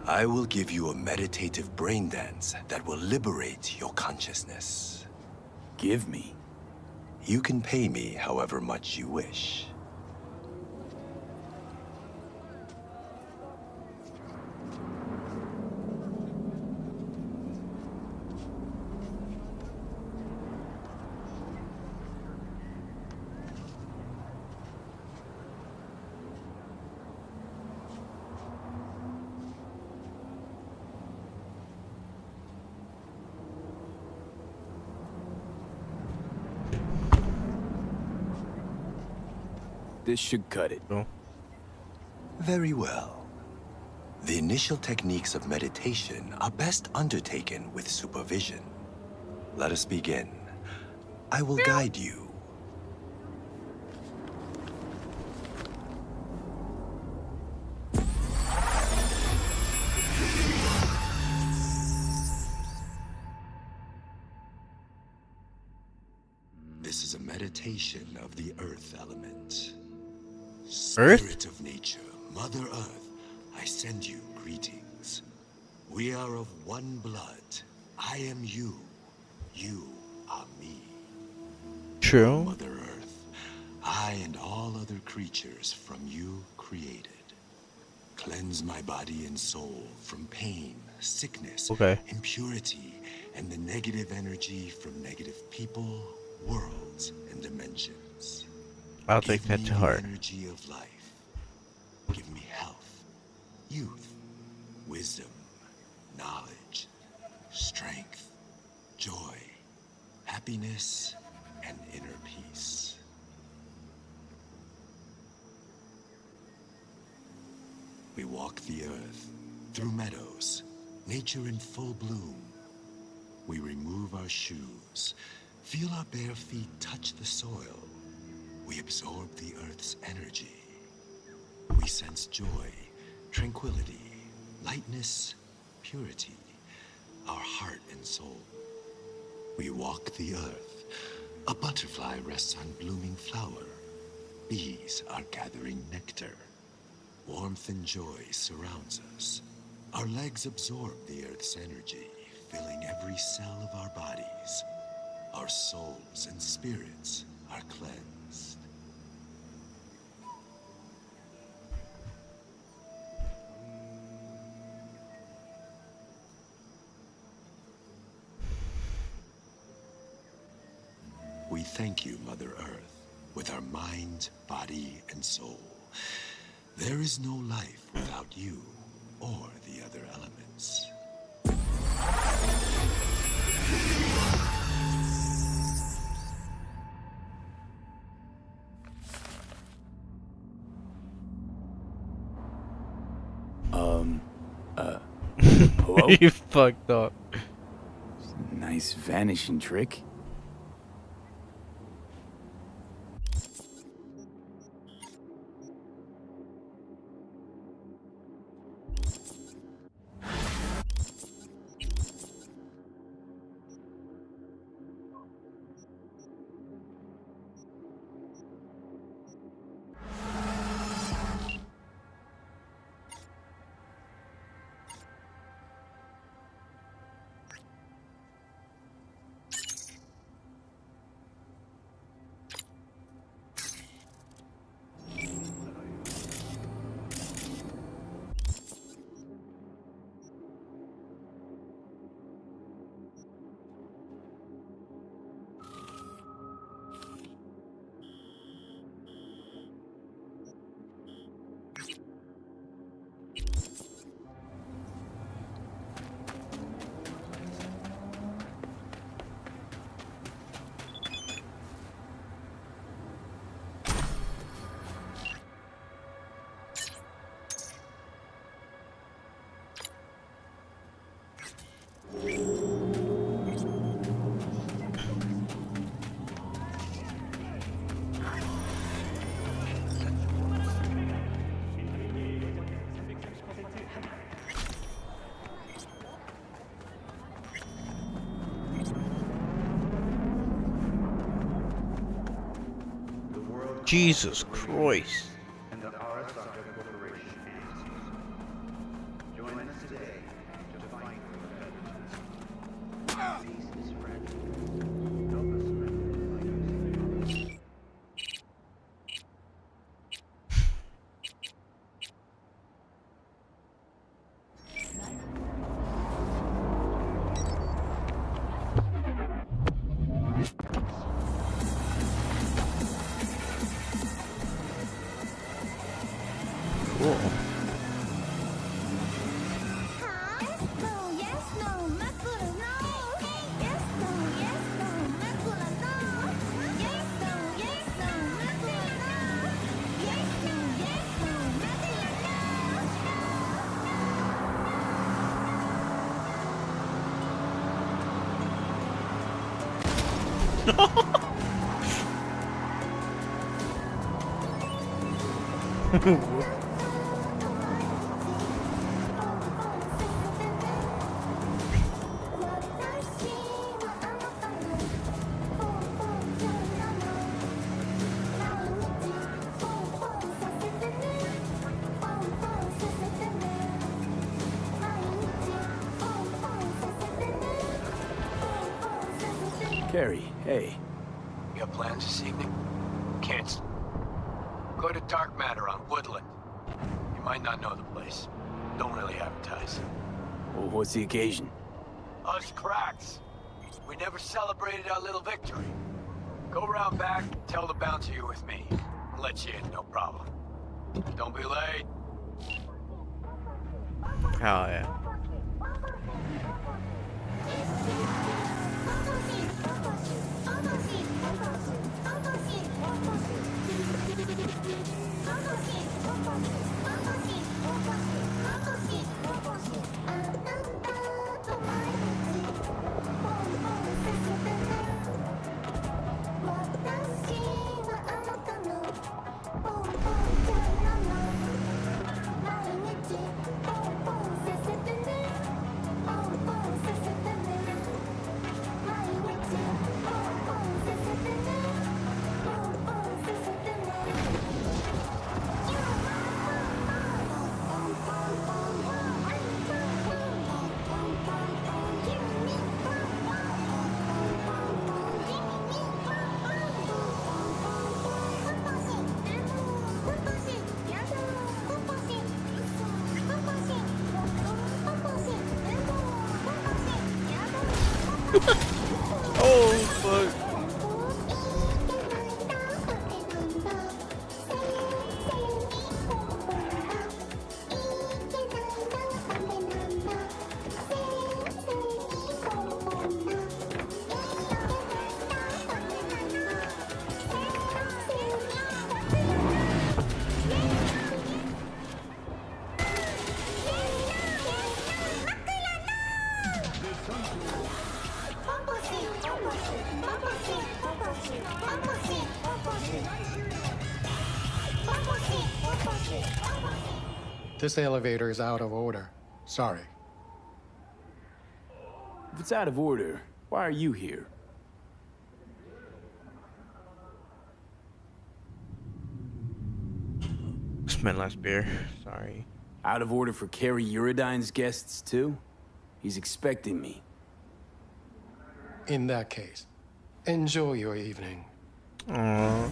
I will give you a meditative brain dance that will liberate your consciousness. Give me. You can pay me however much you wish. This should cut it. No. Very well. The initial techniques of meditation are best undertaken with supervision. Let us begin. I will guide you. This is a meditation of the earth element. Earth? Spirit of nature, Mother Earth, I send you greetings. We are of one blood. I am you. You are me. True. Mother Earth, I and all other creatures from you created. Cleanse my body and soul from pain, sickness, Okay. impurity, and the negative energy from negative people, worlds, and dimensions. I'll take Give that me to the heart. energy of life. Give me health, youth, wisdom, knowledge, strength, joy, happiness, and inner peace. We walk the earth, through meadows, nature in full bloom. We remove our shoes, feel our bare feet touch the soil. We absorb the earth's energy. We sense joy, tranquility, lightness, purity, our heart and soul. We walk the earth. A butterfly rests on blooming flower. Bees are gathering nectar. Warmth and joy surrounds us. Our legs absorb the earth's energy, filling every cell of our bodies. Our souls and spirits are cleansed. We thank you, Mother Earth, with our mind, body, and soul. There is no life without you or the other elements. Hello? You fucked up. Nice vanishing trick. Jesus Christ. And the Arasaka Corporation ancestors. Join us today to fight for the feathers. Peace is fragile. Help us strengthen it by using Cool. Carrie, hey. You got plans this evening? Can't. Go to Dark Matter on Woodland. You might not know the place. Don't really advertise. Well, what's the occasion? Us cracks. We never celebrated our little victory. Go around back, tell the bouncer you're with me. I'll let you in, no problem. Don't be late. Hell yeah. Oh, fuck. This elevator is out of order. Sorry. If it's out of order, why are you here? It's my last beer. Sorry. Out of order for Carrie Uridine's guests, too? He's expecting me. In that case, enjoy your evening. Aww.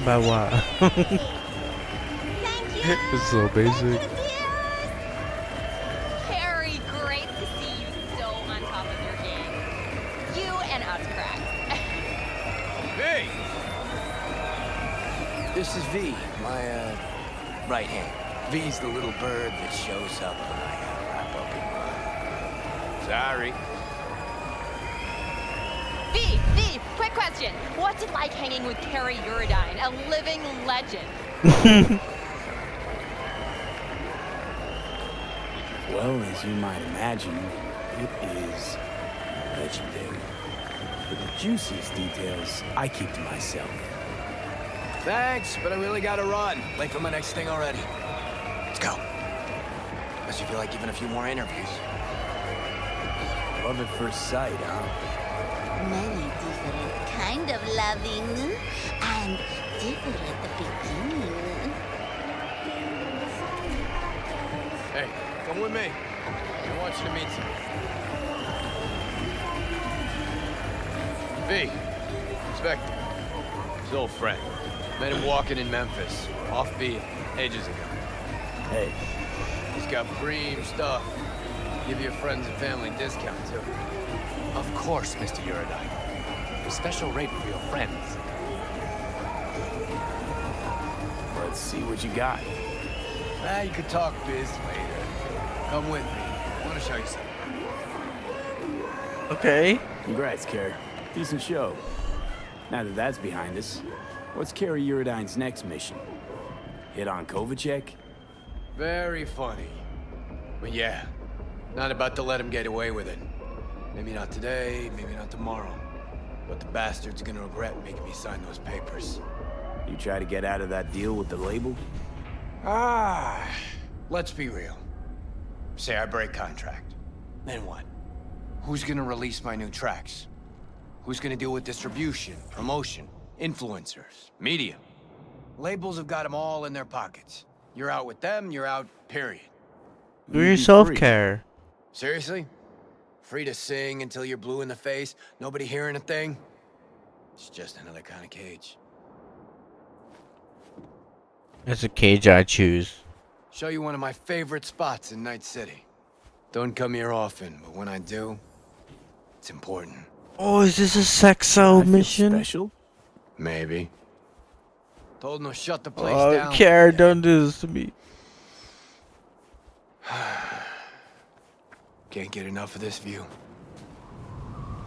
By what? It's so basic. Carrie, great to see you so on top of your game. You and us cracks. Hey! This is V, my, right hand. V's the little bird that shows up when I gotta wrap up and run. Sorry. V, quick question. What's it like hanging with Carrie Uridine, a living legend? Well, as you might imagine, it is legendary. But the juiciest details I keep to myself. Thanks, but I really gotta run. Late for my next thing already. Let's go. Unless you feel like giving a few more interviews. Love at first sight, huh? Many different kind of loving and different at the beginning. Hey, come with me. I want you to meet some. V, Inspector. His old friend. Met him walking in Memphis. Offbeat, ages ago. Hey. He's got premium stuff. Give your friends and family a discount, too. Of course, Mr. Uridine. A special rate for your friends. Let's see what you got. You could talk biz later. Come with me. I want to show you something. Okay. Congrats, Carrie. Decent show. Now that that's behind us, what's Carrie Uridine's next mission? Hit on Kovacek? Very funny. But yeah, not about to let him get away with it. Maybe not today, maybe not tomorrow. But the bastard's gonna regret making me sign those papers. You try to get out of that deal with the label? Let's be real. Say I break contract. Then what? Who's gonna release my new tracks? Who's gonna deal with distribution, promotion, influencers, media? Labels have got them all in their pockets. You're out with them, you're out, period. Do your self-care. Seriously? Free to sing until you're blue in the face, nobody hearing a thing? It's just another kind of cage. It's a cage I choose. Show you one of my favorite spots in Night City. Don't come here often, but when I do, it's important. Oh, is this a sexo mission? Special? Maybe. Told him to shut the place Oh, down. Care, don't do this to me. Can't get enough of this view.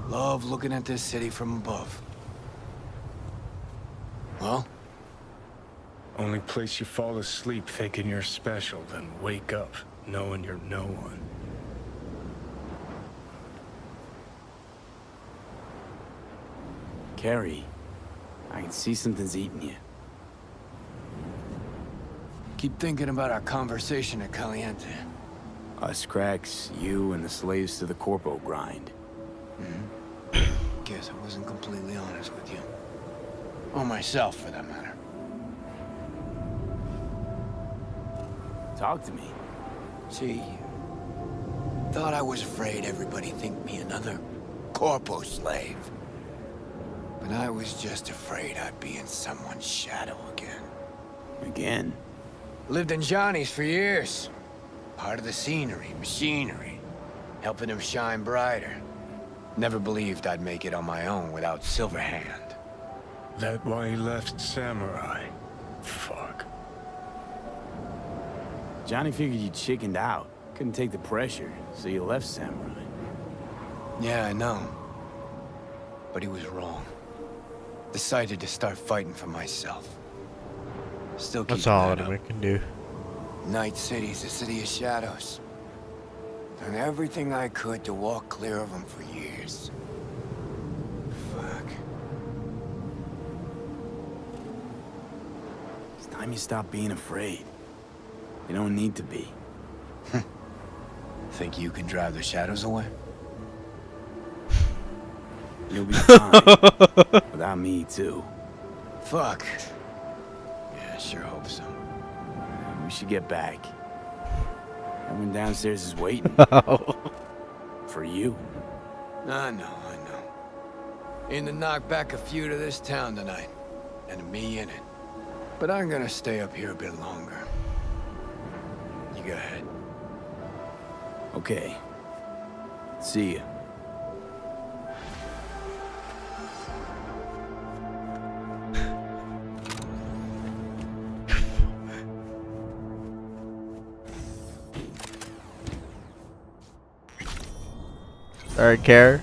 Love looking at this city from above. Well? Only place you fall asleep thinking you're special, then wake up knowing you're no one. Carrie, I can see something's eating you. Keep thinking about our conversation at Caliente. Us cracks, you and the slaves to the corpo grind. Guess I wasn't completely honest with you. Or myself, for that matter. Talk to me. See, thought I was afraid everybody think me another corpo slave. But I was just afraid I'd be in someone's shadow again. Again? Lived in Johnny's for years. Part of the scenery, machinery. Helping him shine brighter. Never believed I'd make it on my own without Silverhand. That why he left Samurai. Fuck. Johnny figured you chickened out. Couldn't take the pressure, so you left Samurai. Yeah, I know. But he was wrong. Decided to start fighting for myself. Still keeping That's all that that up. we can do. Night City's a city of shadows. Done everything I could to walk clear of them for years. Fuck. It's time you stop being afraid. You don't need to be. Think you can drive the shadows away? You'll be fine. Without me, too. Fuck. Yeah, I sure hope so. We should get back. Everyone downstairs is waiting. For you. I know. Aim to knock back a few to this town tonight. And me in it. But I'm gonna stay up here a bit longer. You go ahead. Okay. See ya. Alright, care.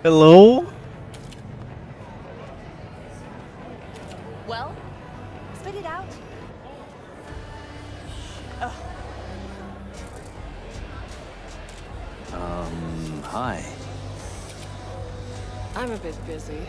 Hello? Well, spit it out. Ugh. Hi. I'm a bit busy.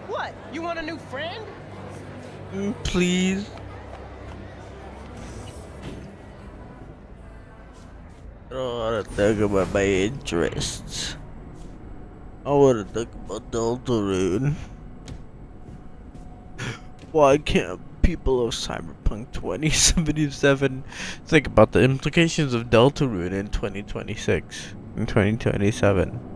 What? You want a new friend? Please. I don't want to talk about my interests. I want to talk about Deltarune. Why can't people of Cyberpunk 2077 think about the implications of Deltarune in 2026 and 2027?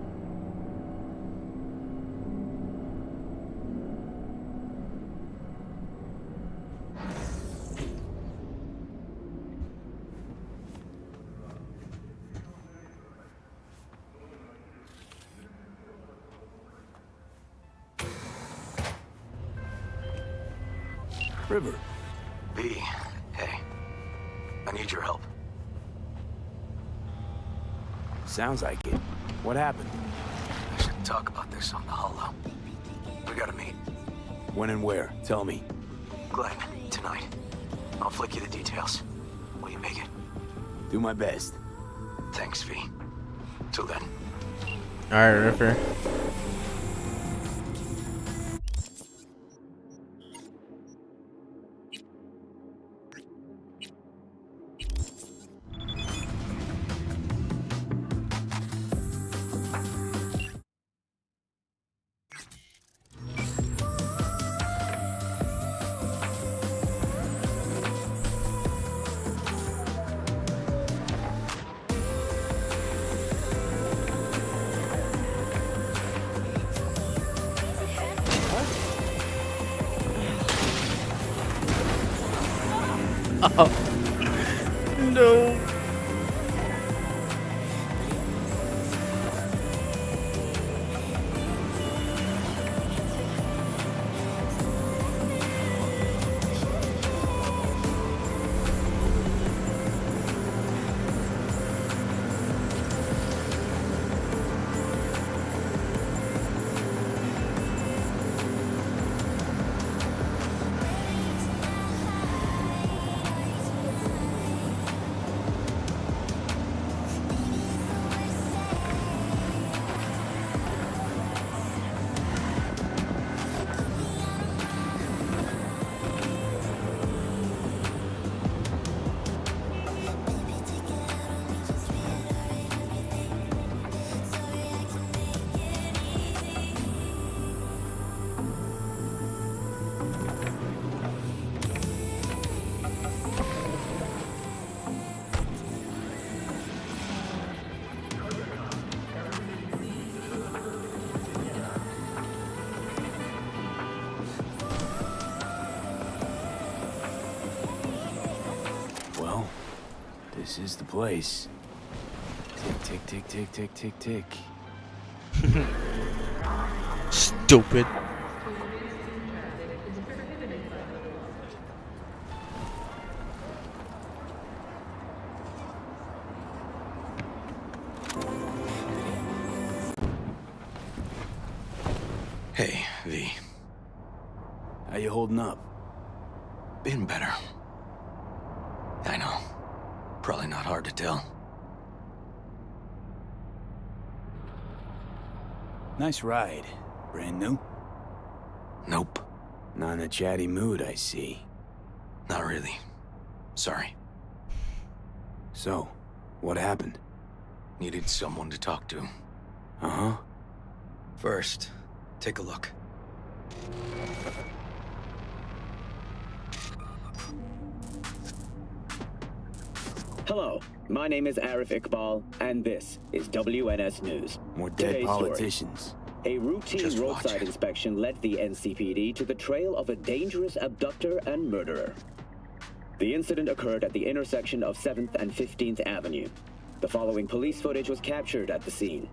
River. V, hey. I need your help. Sounds like it. What happened? I should talk about this on the holo. We gotta meet. When and where? Tell me. Glenn, tonight. I'll flick you the details. Will you make it? Do my best. Thanks, V. Till then. Alright, Ripper. Oh. No. Well, this is the place. Tick, tick, tick, tick, tick, tick, tick. Stupid. Hey, V. How you holding up? Been better. I know. Probably not hard to tell. Nice ride. Brand new? Nope. Not in a chatty mood, I see. Not really. Sorry. So, what happened? Needed someone to talk to. Uh-huh. First, take a look. Hello, my name is Arif Iqbal, and this is WNS News. More dead Today's politicians. Story. A routine Just watch roadside it. inspection led the NCPD to the trail of a dangerous abductor and murderer. The incident occurred at the intersection of 7th and 15th Avenue. The following police footage was captured at the scene.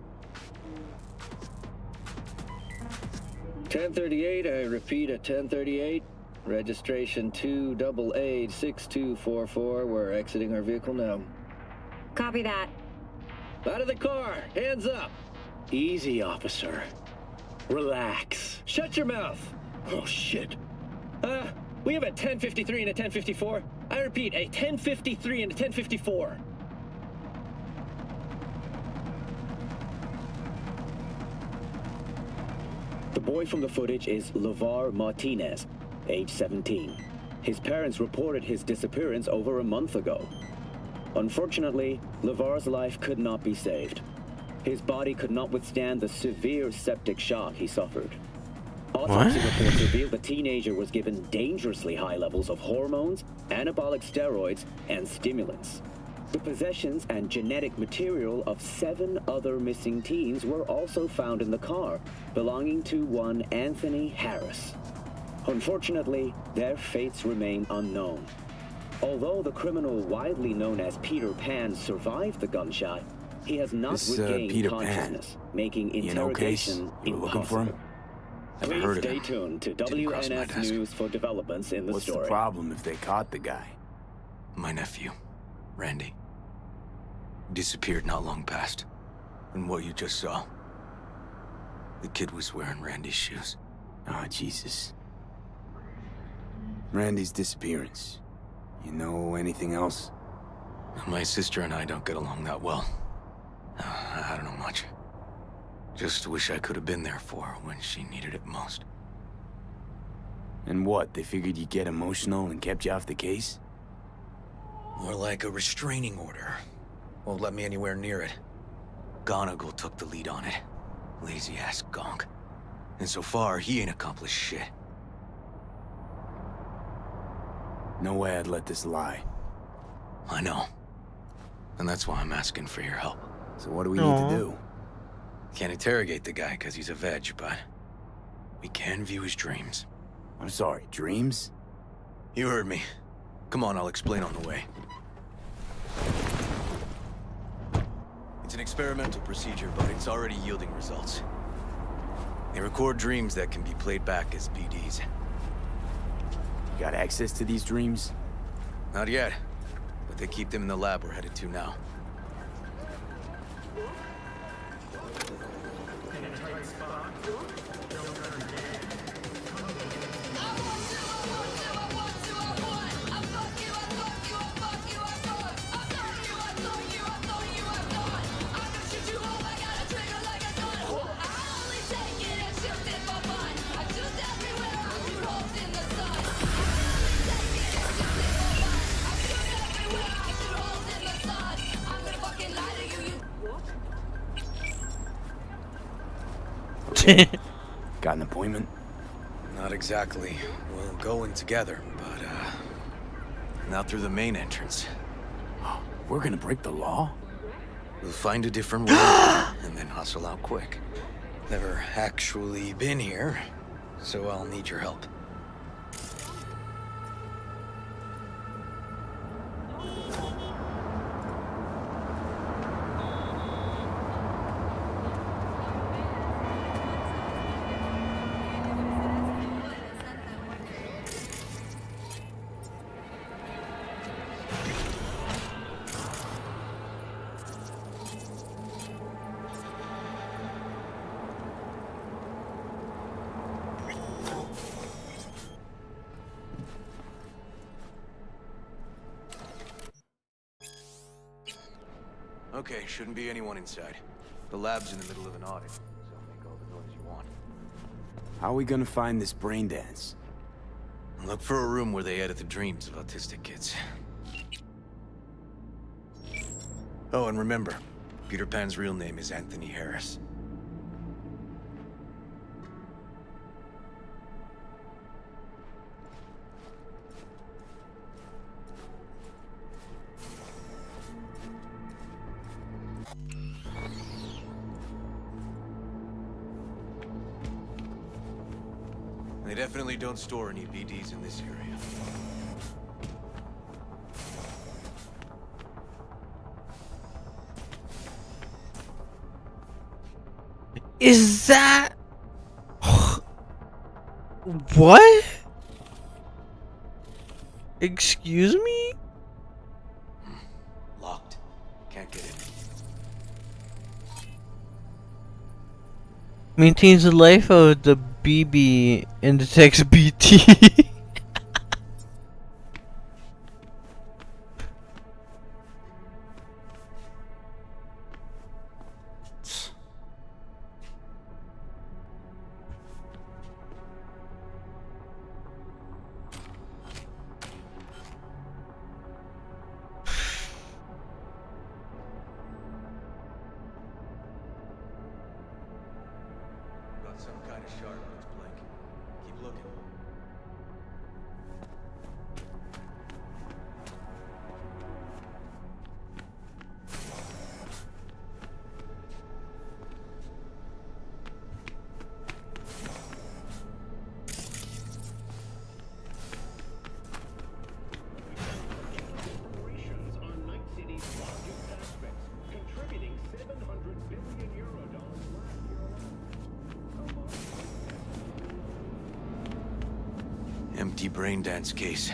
1038, I repeat at 1038. Registration 2AA6244. We're exiting our vehicle now. Copy that. Out of the car! Hands up! Easy, officer. Relax. Shut your mouth! Oh, shit. We have a 1053 and a 1054. I repeat, a 1053 and a 1054. The boy from the footage is LeVar Martinez, age 17. His parents reported his disappearance over a month ago. Unfortunately, LeVar's life could not be saved. His body could not withstand the severe septic shock he suffered. Autopsy reports revealed the teenager was given dangerously high levels of hormones, anabolic steroids, and stimulants. The possessions and genetic material of 7 other missing teens were also found in the car, belonging to one Anthony Harris. Unfortunately, their fates remain unknown. Although the criminal widely known as Peter Pan survived the gunshot, he has not regained Peter consciousness, making He in no case? interrogation You were looking for him? Never Please heard of stay him. tuned to Didn't cross my WNS desk. News for developments in the What's story. the problem if they caught the guy? My nephew, Randy. Disappeared not long past. And what you just saw. The kid was wearing Randy's shoes. Oh, Jesus. Randy's disappearance. You know anything else? My sister and I don't get along that well. I don't know much. Just wish I could have been there for her when she needed it most. And what, they figured you'd get emotional and kept you off the case? More like a restraining order. Won't let me anywhere near it. Gonagle took the lead on it. Lazy-ass gonk. And so far, he ain't accomplished shit. No way I'd let this lie. I know. And that's why I'm asking for your help. So what do we need to do? Can't interrogate the guy because he's a veg, but we can view his dreams. I'm sorry, dreams? You heard me. Come on, I'll explain on the way. It's an experimental procedure, but it's already yielding results. They record dreams that can be played back as PDs. You got access to these dreams? Not yet, but they keep them in the lab we're headed to now. Got an appointment? Not exactly. We'll go in together, but, not through the main entrance. We're gonna break the law? We'll find a different way, and then hustle out quick. Never actually been here, so I'll need your help. Okay, shouldn't be anyone inside. The lab's in the middle of an audit, so make all the noise you want. How are we gonna find this brain dance? Look for a room where they edit the dreams of autistic kids. Oh, and remember, Peter Pan's real name is Anthony Harris. They definitely don't store any BDs in this area. Is that what? Excuse me? Locked. Can't get in. Maintains the life of the BB and detects BT. Got some kind of shard on its blink. Keep looking. Operations are Night City's largest aspects, contributing 700 billion euro dollars last year alone. Empty brain dance case.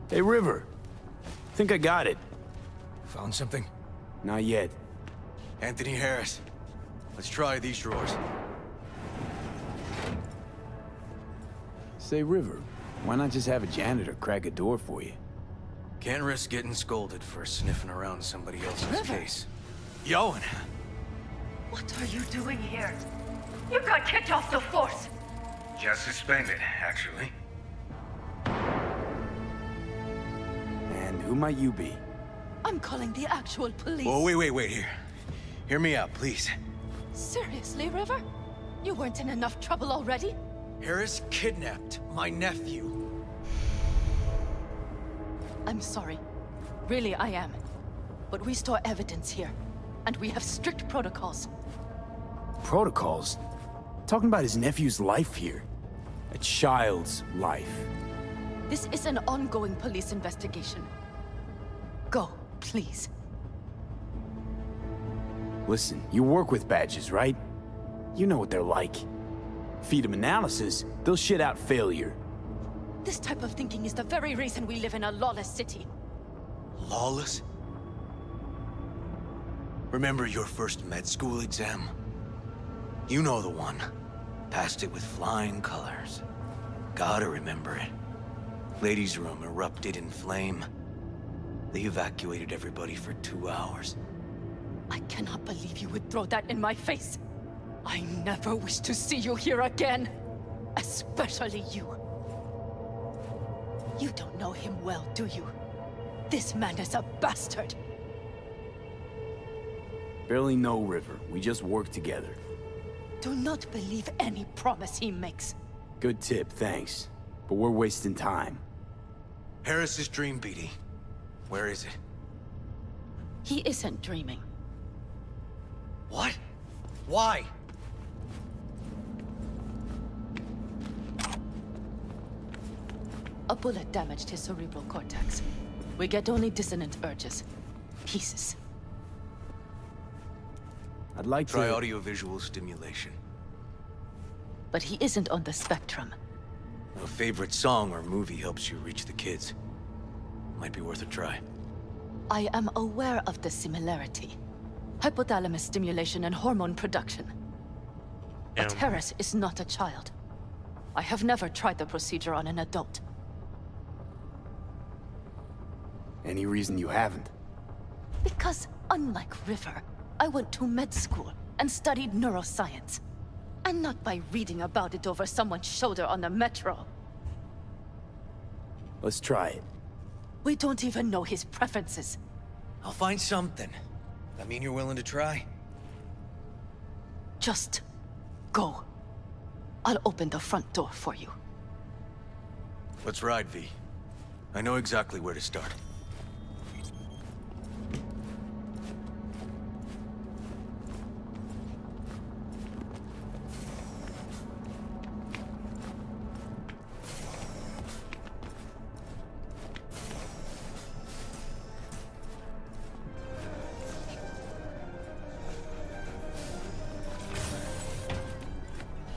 Hey, River. Think I got it. Found something? Not yet. Anthony Harris. Let's try these drawers. Say, River, why not just have a janitor crack a door for you? Can't risk getting scolded for sniffing around somebody else's River. case. Yoan! What are you doing here? You got kicked off the force! Just suspended, actually. And who might you be? I'm calling the actual police. Whoa, wait here. Hear me out, please. Seriously, River? You weren't in enough trouble already? Harris kidnapped my nephew. I'm sorry. Really, I am. But we store evidence here, and we have strict protocols. Protocols? Talking about his nephew's life here. A child's life. This is an ongoing police investigation. Go, please. Listen, you work with badges, right? You know what they're like. Feed them analysis, they'll shit out failure. This type of thinking is the very reason we live in a lawless city. Lawless? Remember your first med school exam? You know the one. Passed it with flying colors. Gotta remember it. Ladies' room erupted in flame. They evacuated everybody for 2 hours. I cannot believe you would throw that in my face. I never wish to see you here again. Especially you. You don't know him well, do you? This man is a bastard. Barely know River. We just work together. Do not believe any promise he makes. Good tip, thanks. But we're wasting time. Harris's dream, BD. Where is it? He isn't dreaming. What? Why? A bullet damaged his cerebral cortex. We get only dissonant urges. Pieces. I'd like Try to... audio-visual stimulation. But he isn't on the spectrum. A favorite song or movie helps you reach the kids. Might be worth a try. I am aware of the similarity. Hypothalamus stimulation and hormone production. But Harris is not a child. I have never tried the procedure on an adult. Any reason you haven't? Because, unlike River, I went to med school and studied neuroscience. And not by reading about it over someone's shoulder on the metro. Let's try it. We don't even know his preferences. I'll find something. That mean you're willing to try? Just go. I'll open the front door for you. Let's ride, V. I know exactly where to start.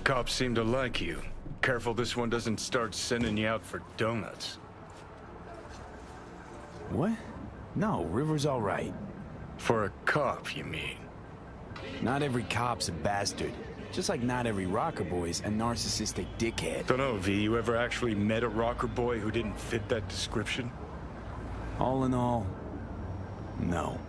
Cops seem to like you. Careful this one doesn't start sending you out for donuts. What? No, River's all right. For a cop, you mean? Not every cop's a bastard. Just like not every rocker boy's a narcissistic dickhead. Dunno, V, you ever actually met a rocker boy who didn't fit that description? All in all, no.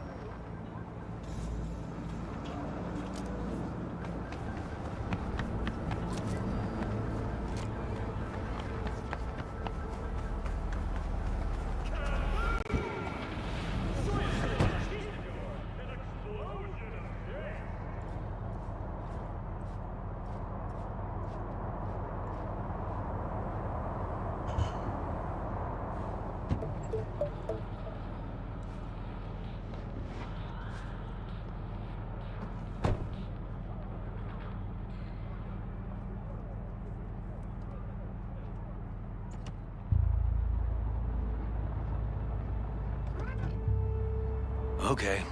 Okay,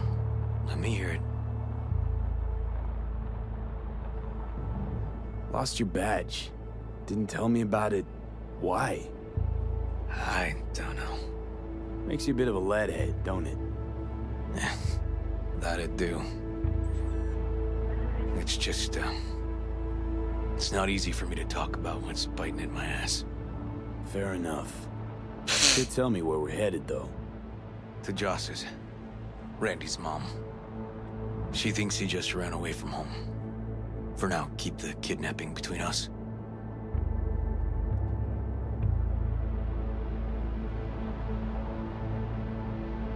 let me hear it. Lost your badge. Didn't tell me about it. Why? I don't know. Makes you a bit of a leadhead, don't it? That it do. It's just, it's not easy for me to talk about what's biting at my ass. Fair enough. Could tell me where we're headed, though. To Joss's. Randy's mom. She thinks he just ran away from home. For now, keep the kidnapping between us.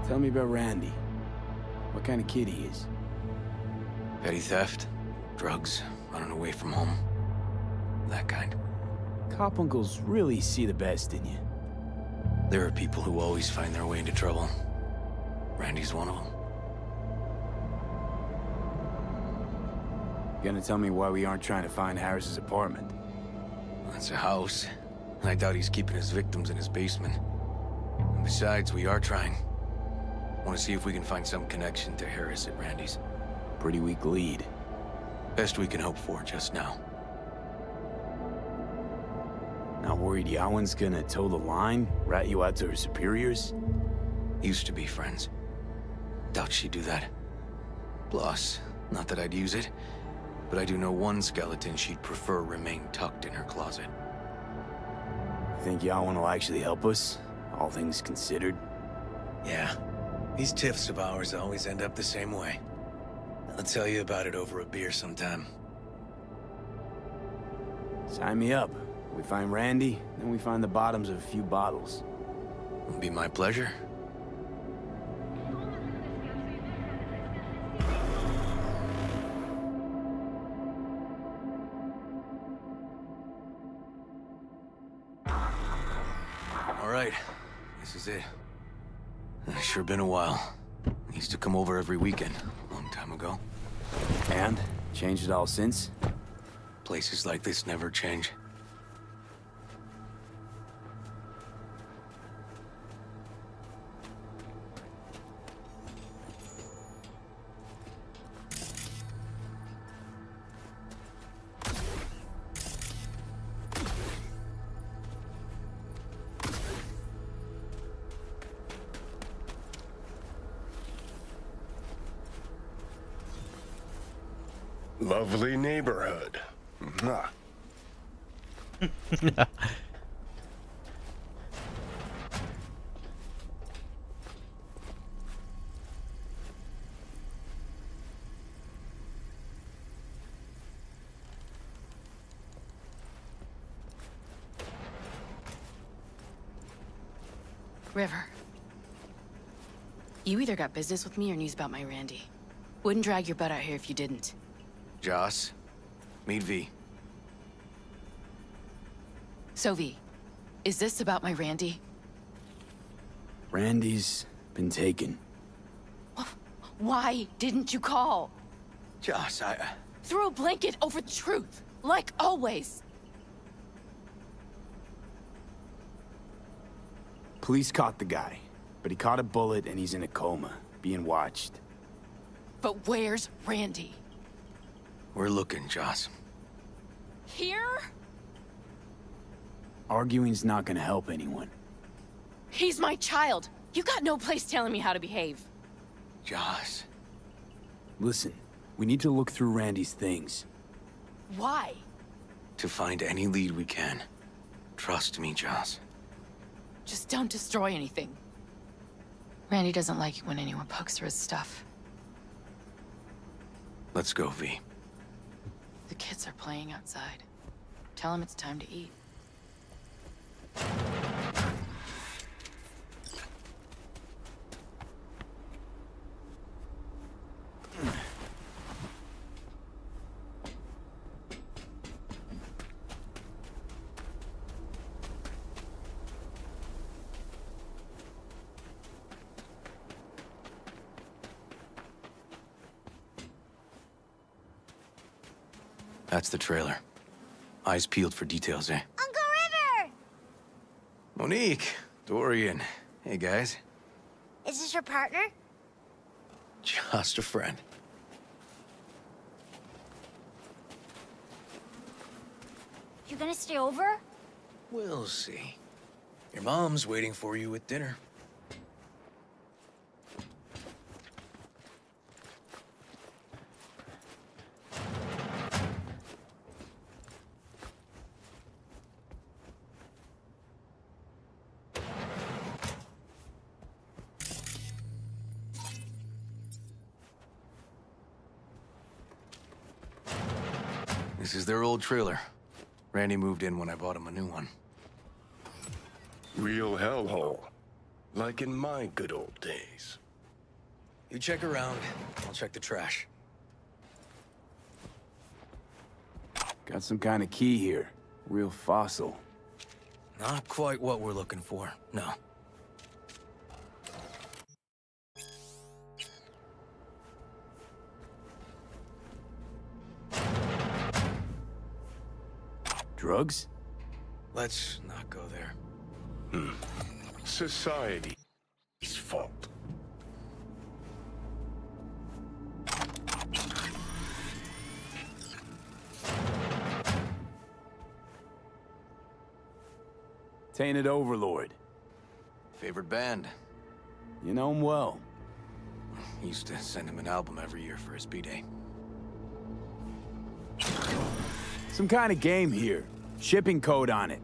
Tell me about Randy. What kind of kid he is? Petty theft, drugs, running away from home. That kind. Cop uncles really see the best in you. There are people who always find their way into trouble. Randy's one of them. You gonna tell me why we aren't trying to find Harris's apartment? That's a house. And I doubt he's keeping his victims in his basement. And besides, we are trying. Want to see if we can find some connection to Harris at Randy's. Pretty weak lead. Best we can hope for just now. Not worried Yawen's gonna toe the line? Rat you out to her superiors? Used to be friends. Doubt she'd do that. Plus, not that I'd use it, but I do know one skeleton she'd prefer remain tucked in her closet. Think Yawen will actually help us? All things considered? Yeah. These tiffs of ours always end up the same way. I'll tell you about it over a beer sometime. Sign me up. We find Randy, then we find the bottoms of a few bottles. It'll be my pleasure. All right, this is it. It's sure been a while. I used to come over every weekend, a long time ago. And? Changed it all since? Places like this never change. Lovely neighborhood. Mwah. River. You either got business with me or news about my Randy. Wouldn't drag your butt out here if you didn't. Joss, meet V. So V, is this about my Randy? Randy's been taken. Why didn't you call? Joss, Throw a blanket over the truth, like always. Police caught the guy, but he caught a bullet and he's in a coma, being watched. But where's Randy? We're looking, Joss. Here? Arguing's not gonna help anyone. He's my child. You got no place telling me how to behave. Joss. Listen, we need to look through Randy's things. Why? To find any lead we can. Trust me, Joss. Just don't destroy anything. Randy doesn't like it when anyone pokes through his stuff. Let's go, V. The kids are playing outside. Tell them it's time to eat. That's the trailer. Eyes peeled for details, eh? Uncle River! Monique, Dorian. Hey, guys. Is this your partner? Just a friend. You gonna stay over? We'll see. Your mom's waiting for you at dinner. This is their old trailer. Randy moved in when I bought him a new one. Real hellhole. Like in my good old days. You check around, I'll check the trash. Got some kind of key here. Real fossil. Not quite what we're looking for, no. Drugs? Let's not go there. Society's fault. Tainted Overlord. Favorite band? You know him well. Used to send him an album every year for his B-Day. Some kind of game here. Shipping code on it.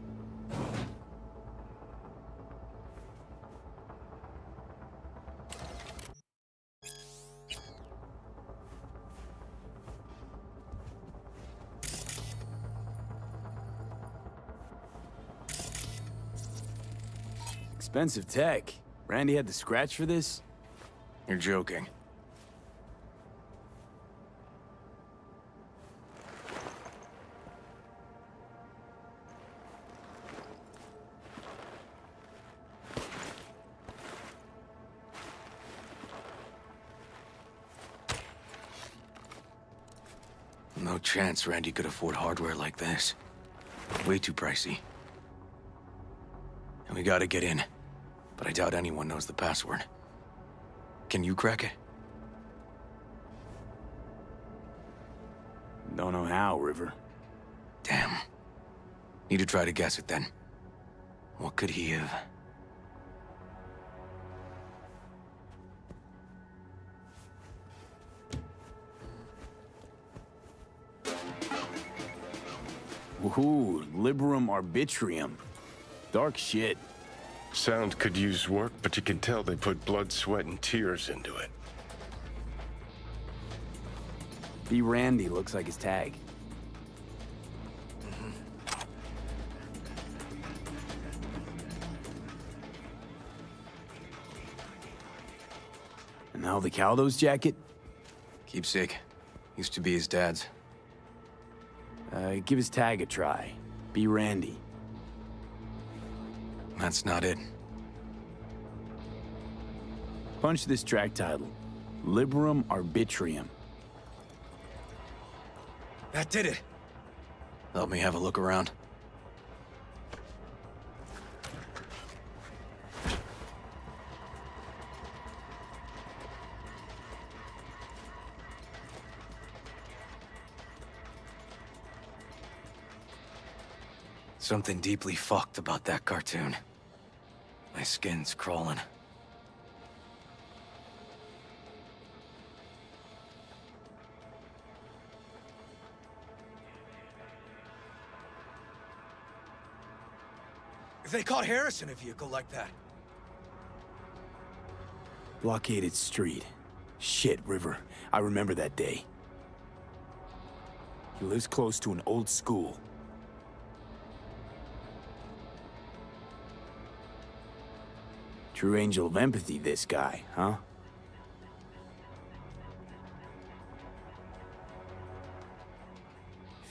Expensive tech. Randy had to scratch for this? You're joking. No chance Randy could afford hardware like this. Way too pricey. And we gotta get in. But I doubt anyone knows the password. Can you crack it? Don't know how, River. Damn. Need to try to guess it then. What could he have... Woohoo, Liberum Arbitrium. Dark shit. Sound could use work, but you can tell they put blood, sweat, and tears into it. B. Randy looks like his tag. And now the Caldo's jacket? Keepsake. Used to be his dad's. Give his tag a try. B. Randy. That's not it. Punch this track title. Liberum Arbitrium. That did it. Let me have a look around. Something deeply fucked about that cartoon. My skin's crawling. If they caught Harris in a vehicle like that. Blockaded street. Shit, River. I remember that day. He lives close to an old school. True angel of empathy, this guy, huh?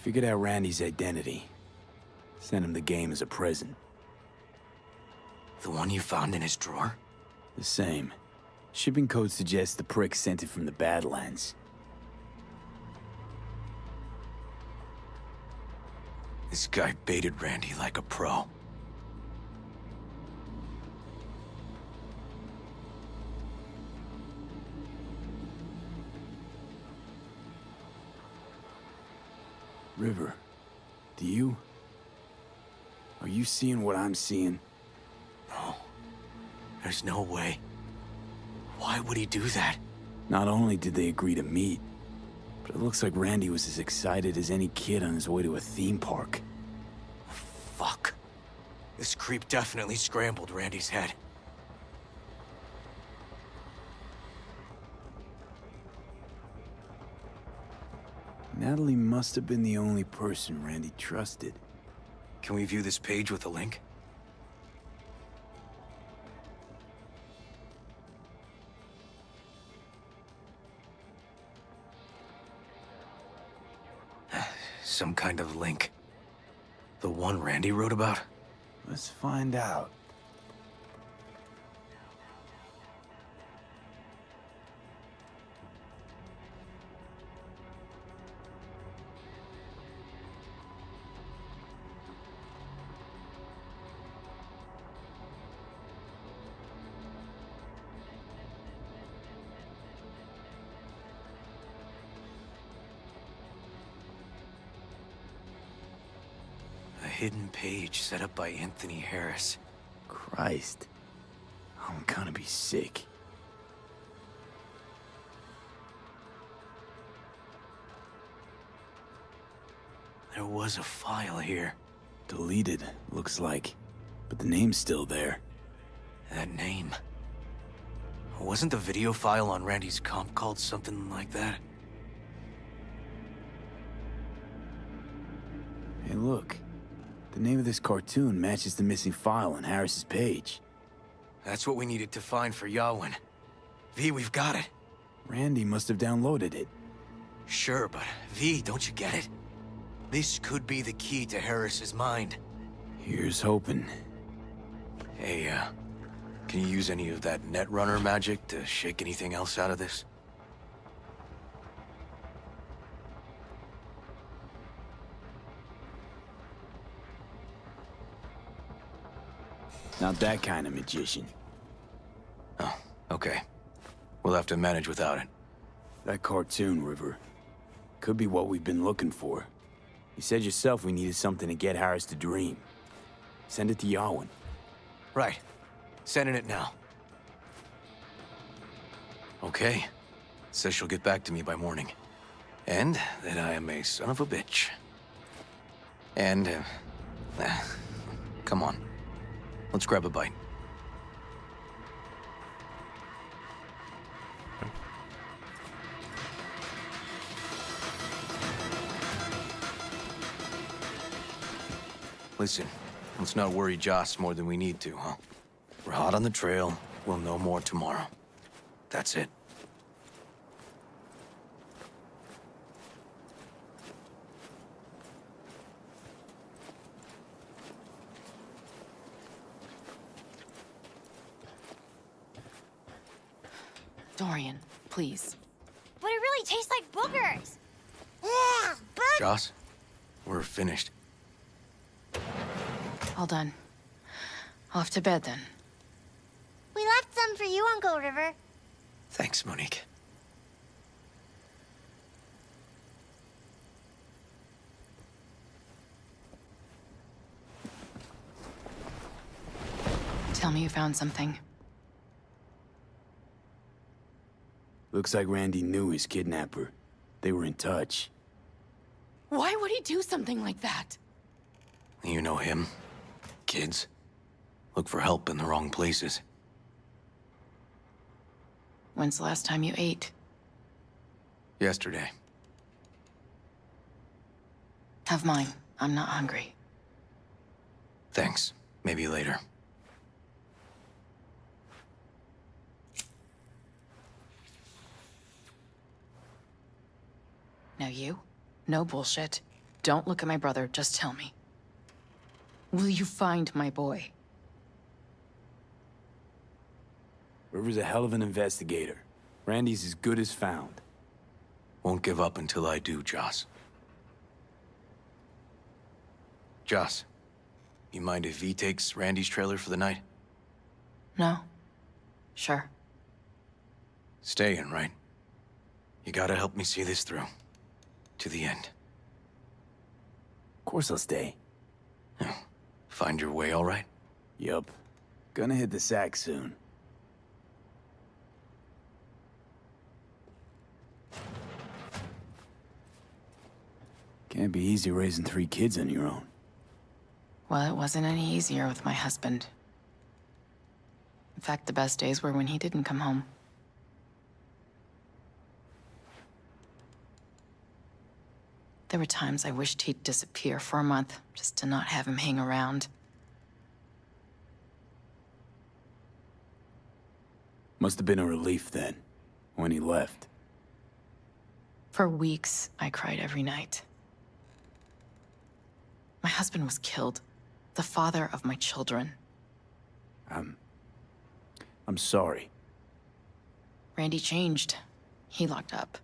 Figured out Randy's identity. Sent him the game as a present. The one you found in his drawer? The same. Shipping code suggests the prick sent it from the Badlands. This guy baited Randy like a pro. River, do you... Are you seeing what I'm seeing? No. There's no way. Why would he do that? Not only did they agree to meet, but it looks like Randy was as excited as any kid on his way to a theme park. Fuck. This creep definitely scrambled Randy's head. Natalie must have been the only person Randy trusted. Can we view this page with a link? Some kind of link. The one Randy wrote about? Let's find out. A hidden page set up by Anthony Harris. Christ. I'm gonna be sick. There was a file here. Deleted, looks like. But the name's still there. That name. Wasn't the video file on Randy's comp called something like that? Hey, look. The name of this cartoon matches the missing file on Harris's page. That's what we needed to find for Yawin. V, we've got it. Randy must have downloaded it. Sure, but V, don't you get it? This could be the key to Harris's mind. Here's hoping. Hey, can you use any of that Netrunner magic to shake anything else out of this? Not that kind of magician. Oh, okay. We'll have to manage without it. That cartoon, River. Could be what we've been looking for. You said yourself we needed something to get Harris to dream. Send it to Yawin. Right. Sending it now. Okay. Says she'll get back to me by morning. And that I am a son of a bitch. And, come on. Let's grab a bite. Listen, let's not worry Joss more than we need to, huh? We're hot on the trail. We'll know more tomorrow. That's it. Dorian, please. But it really tastes like boogers. Yeah, boogers. Joss, we're finished. All done. Off to bed then. We left some for you, Uncle River. Thanks, Monique. Tell me you found something. Looks like Randy knew his kidnapper. They were in touch. Why would he do something like that? You know him. Kids. Look for help in the wrong places. When's the last time you ate? Yesterday. Have mine. I'm not hungry. Thanks. Maybe later. Now you? No bullshit. Don't look at my brother, just tell me. Will you find my boy? River's a hell of an investigator. Randy's as good as found. Won't give up until I do, Joss. Joss, you mind if V takes Randy's trailer for the night? No. Sure. Staying, right? You gotta help me see this through. To the end. Of course I'll stay. Find your way all right? Yup. Gonna hit the sack soon. Can't be easy raising 3 kids on your own. Well, it wasn't any easier with my husband. In fact, the best days were when he didn't come home. There were times I wished he'd disappear for a month, just to not have him hang around. Must have been a relief then, when he left. For weeks, I cried every night. My husband was killed. The father of my children. I'm sorry. Randy changed. He locked up.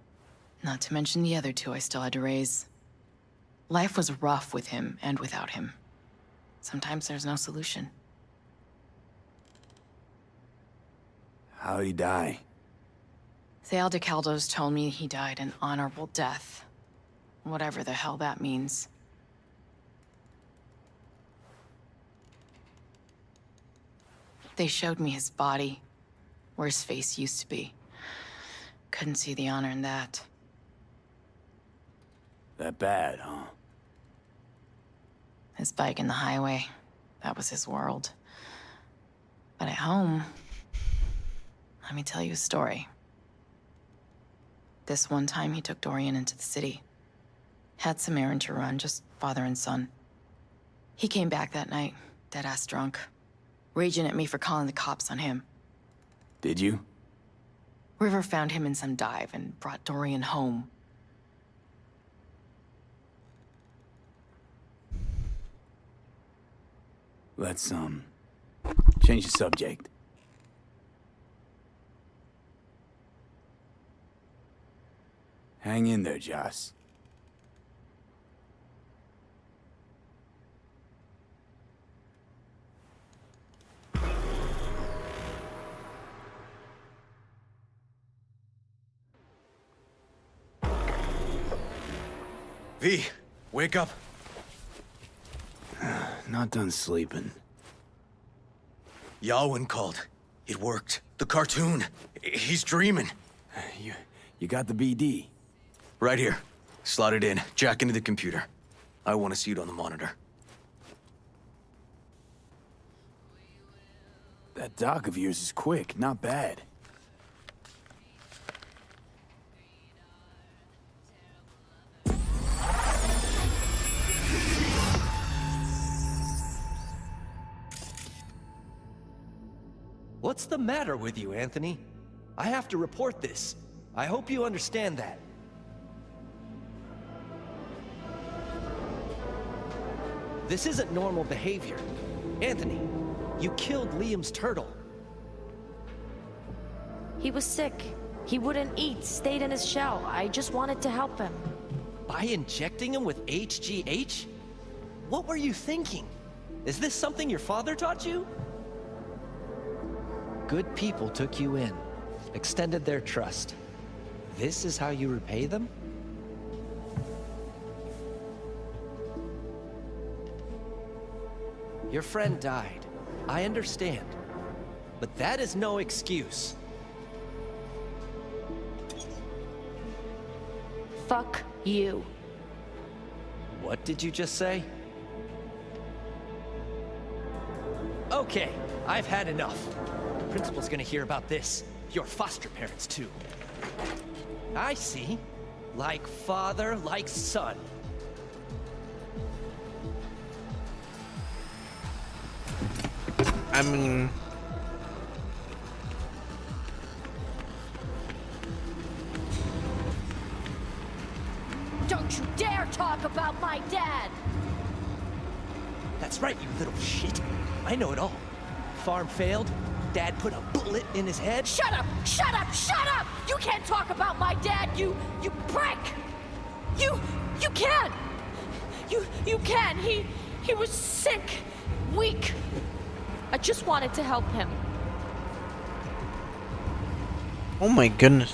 Not to mention the other 2 I still had to raise. Life was rough with him and without him. Sometimes there's no solution. How'd he die? Thale DeCaldos told me he died an honorable death. Whatever the hell that means. They showed me his body, where his face used to be. Couldn't see the honor in that. That bad, huh? His bike in the highway, that was his world. But at home, let me tell you a story. This one time he took Dorian into the city. Had some errand to run, just father and son. He came back that night, dead-ass drunk. raging at me for calling the cops on him. Did you? River found him in some dive and brought Dorian home. Let's, change the subject. Hang in there, Joss. V, wake up. Not done sleeping. Yawin called. It worked. The cartoon. He's dreaming. You got the BD? Right here. Slot it in. Jack into the computer. I want to see it on the monitor. That doc of yours is quick, not bad. What's the matter with you, Anthony? I have to report this. I hope you understand that. This isn't normal behavior. Anthony, you killed Liam's turtle. He was sick. He wouldn't eat, stayed in his shell. I just wanted to help him. By injecting him with HGH? What were you thinking? Is this something your father taught you? Good people took you in, extended their trust. This is how you repay them? Your friend died. I understand. But that is no excuse. Fuck you. What did you just say? Okay, I've had enough. The principal's gonna hear about this. Your foster parents, too. I see. Like father, like son. I mean... Don't you dare talk about my dad! That's right, you little shit. I know it all. Farm failed. Dad put a bullet in his head. Shut up! Shut up! Shut up! You can't talk about my dad, you prick! You can't! You can! He was sick, weak. I just wanted to help him. Oh my goodness.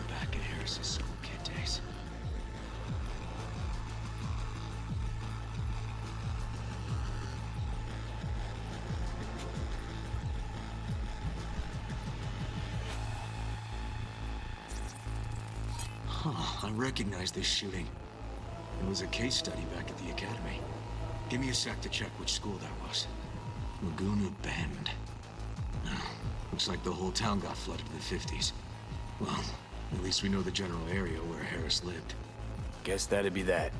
Back in Harris's school kid days. Huh, I recognize this shooting. It was a case study back at the academy. Give me a sec to check which school that was. Laguna Bend. Oh, looks like the whole town got flooded in the 50s. Well, at least we know the general area where Harris lived. Guess that'd be that.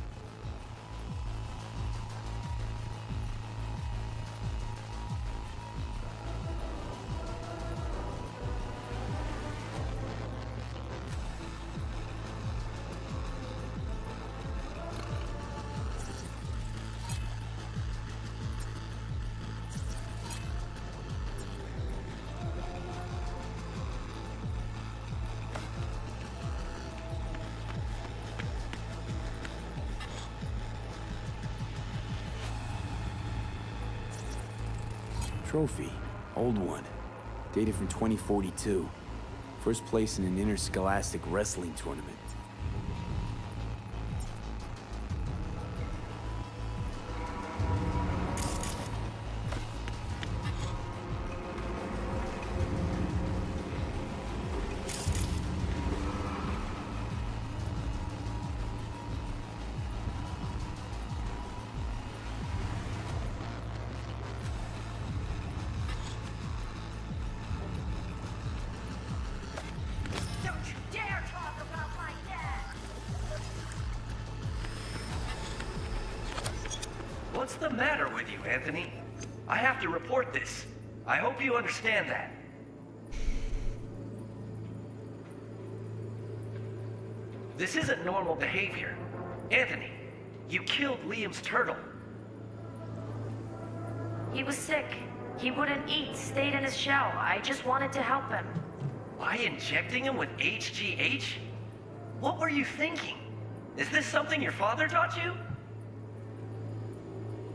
Trophy. Old one. Dated from 2042. First place in an interscholastic wrestling tournament. What's the matter with you, Anthony? I have to report this. I hope you understand that. This isn't normal behavior. Anthony, you killed Liam's turtle. He was sick. He wouldn't eat, stayed in his shell. I just wanted to help him. By injecting him with HGH? What were you thinking? Is this something your father taught you?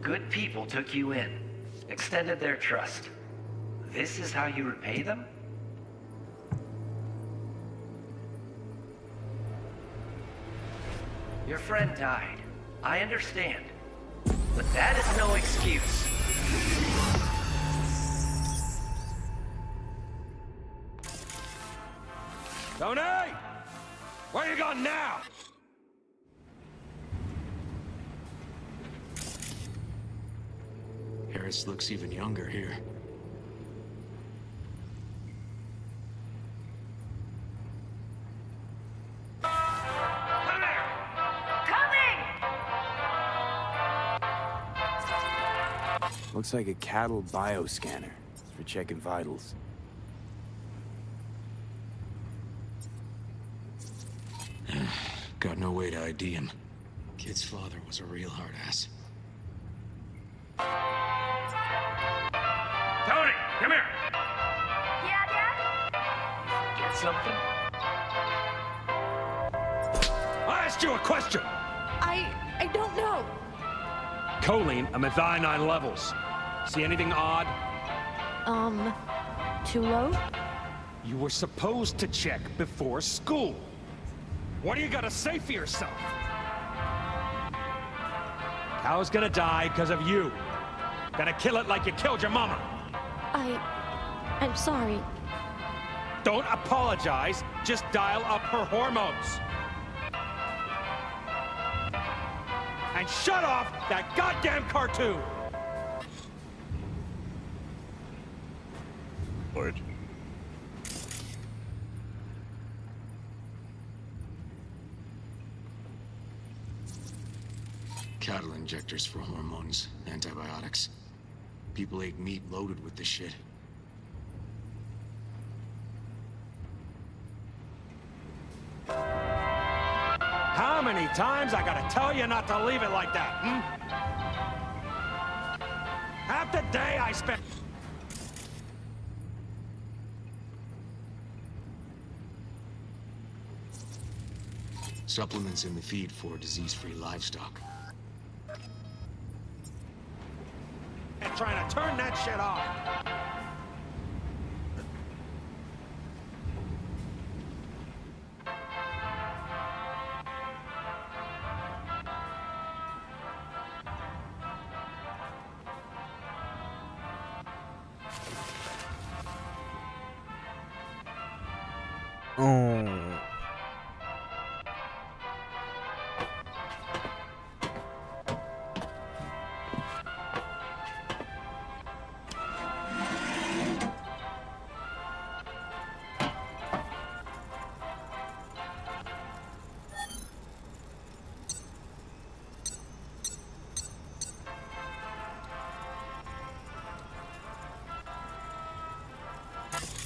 Good people took you in, extended their trust. This is how you repay them? Your friend died. I understand. But that is no excuse. Tony! Where you going now? Harris looks even younger here. Looks like a cattle bioscanner for checking vitals. Got no way to ID him. Kid's father was a real hard ass. Tony, come here! Yeah, Dad? Get something? I asked you a question! I don't know. Choline and methionine levels. See anything odd? Too low? You were supposed to check before school. What do you gotta say for yourself? Cow's gonna die because of you. Gonna kill it like you killed your mama. I'm sorry. Don't apologize, just dial up her hormones. And shut off that goddamn cartoon! Lord. Cattle injectors for hormones, antibiotics. People ate meat loaded with this shit. How many times I gotta tell you not to leave it like that, hmm? Half the day I spent... Supplements in the feed for disease-free livestock. And trying to turn that shit off. Oh.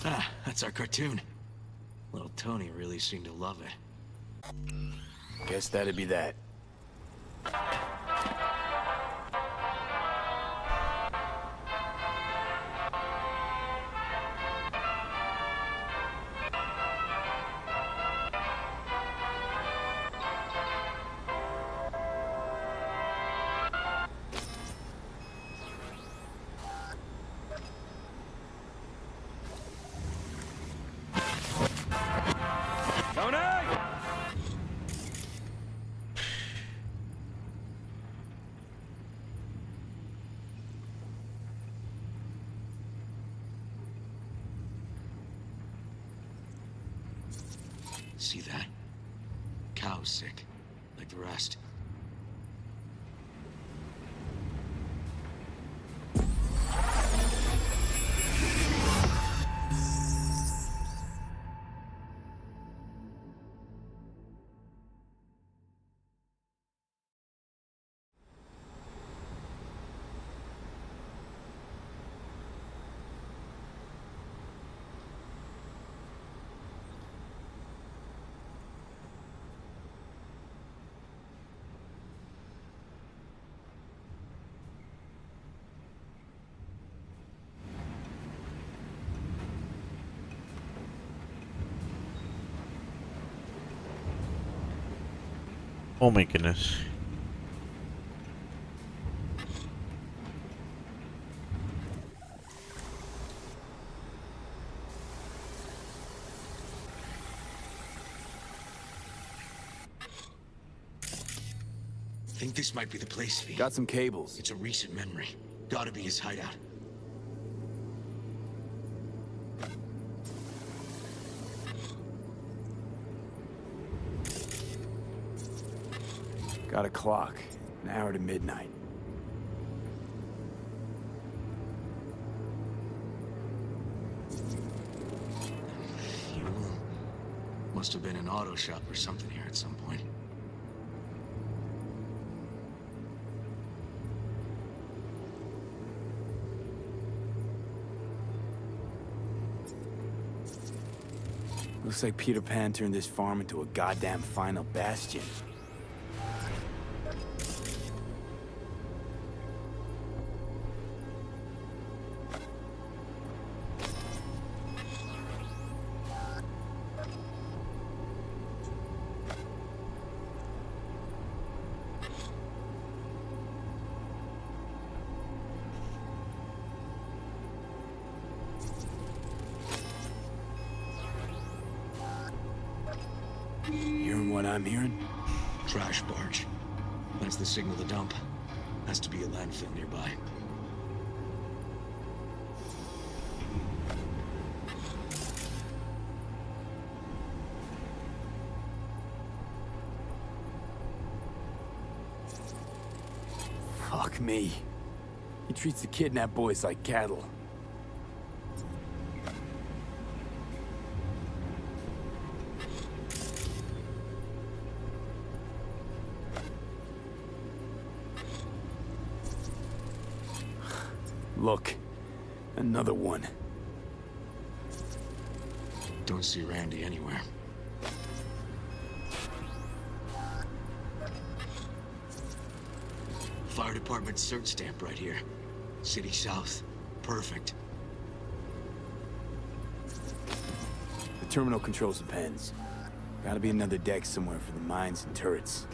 Ah, that's our cartoon. Little Tony really seemed to love it. Guess that'd be that. Tony! See that? Cow's sick, like the rest. Oh my goodness. Think this might be the place, V. Got some cables. It's a recent memory. Gotta be his hideout. Got a clock. An hour to midnight. Fuel. Must have been an auto shop or something here at some point. Looks like Peter Pan turned this farm into a goddamn final bastion. Hearing what I'm hearing? Trash barge. That's the signal to dump. Has to be a landfill nearby. Fuck me. He treats the kidnapped boys like cattle. Look, another one. Don't see Randy anywhere. Fire department search stamp right here. City South. Perfect. The terminal controls the pens. Gotta be another deck somewhere for the mines and turrets.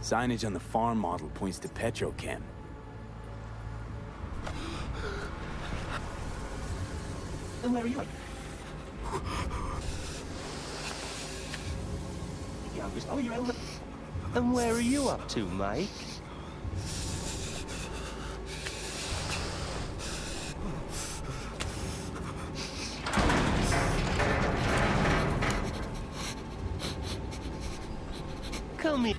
Signage on the farm model points to Petrochem. And where are you? And where are you up to, Mike? Come here.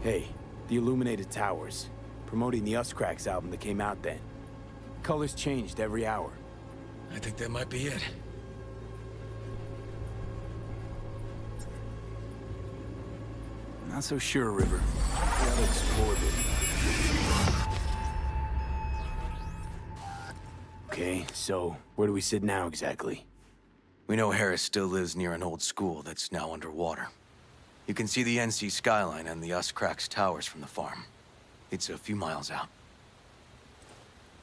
Hey, the Illuminated Towers. Promoting the Us Cracks album that came out then. Colors changed every hour. I think that might be it. Not so sure, River. Gotta explore it. Okay, so where do we sit now exactly? We know Harris still lives near an old school that's now underwater. You can see the NC skyline and the Us Cracks towers from the farm. It's a few miles out.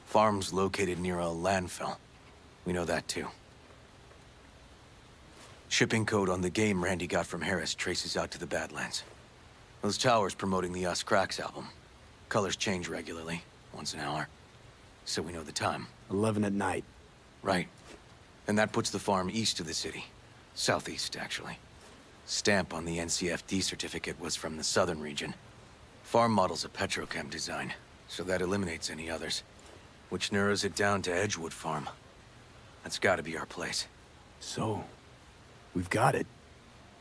Farm's located near a landfill. We know that too. Shipping code on the game Randy got from Harris traces out to the Badlands. Those towers promoting the Us Cracks album. Colors change regularly, once an hour. So we know the time. 11 at night. Right. And that puts the farm east of the city. Southeast, actually. Stamp on the NCFD certificate was from the southern region. Farm model's a Petrochem design, so that eliminates any others. Which narrows it down to Edgewood Farm. That's gotta be our place. So, we've got it.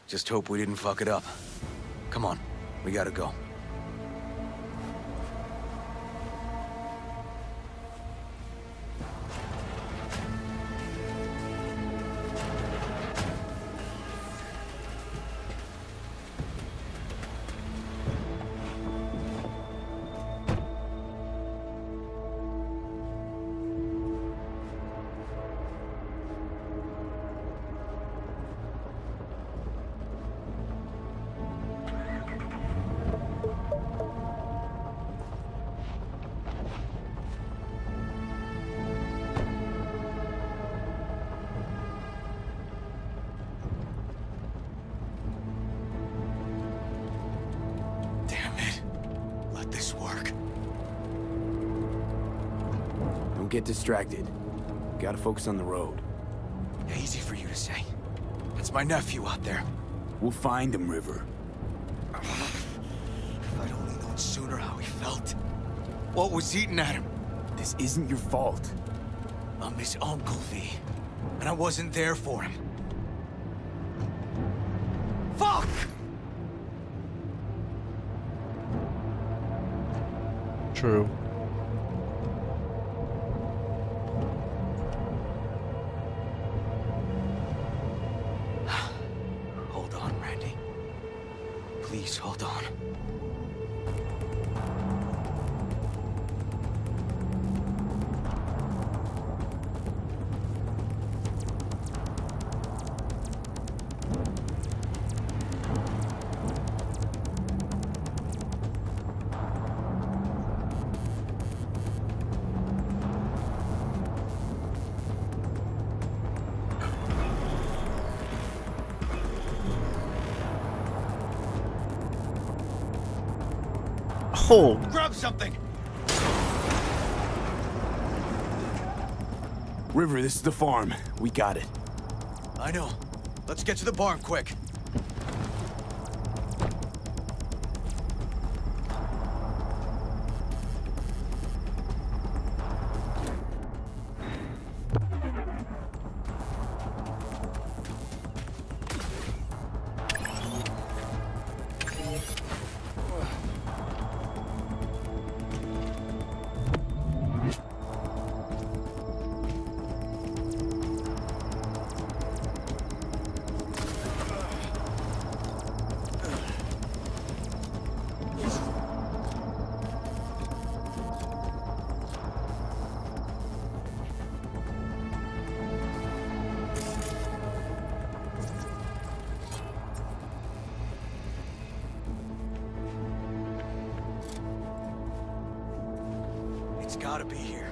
Just hope we didn't fuck it up. Come on, we gotta go. Don't get distracted. Gotta focus on the road. Yeah, easy for you to say. That's my nephew out there. We'll find him, River. If I'd only known sooner how he felt. What was eating at him? This isn't your fault. I'm his uncle, V. And I wasn't there for him. Fuck! True. Hold on, Randy. Please hold on. Oh. Grab something! River, this is the farm. We got it. I know. Let's get to the barn quick. It's gotta be here.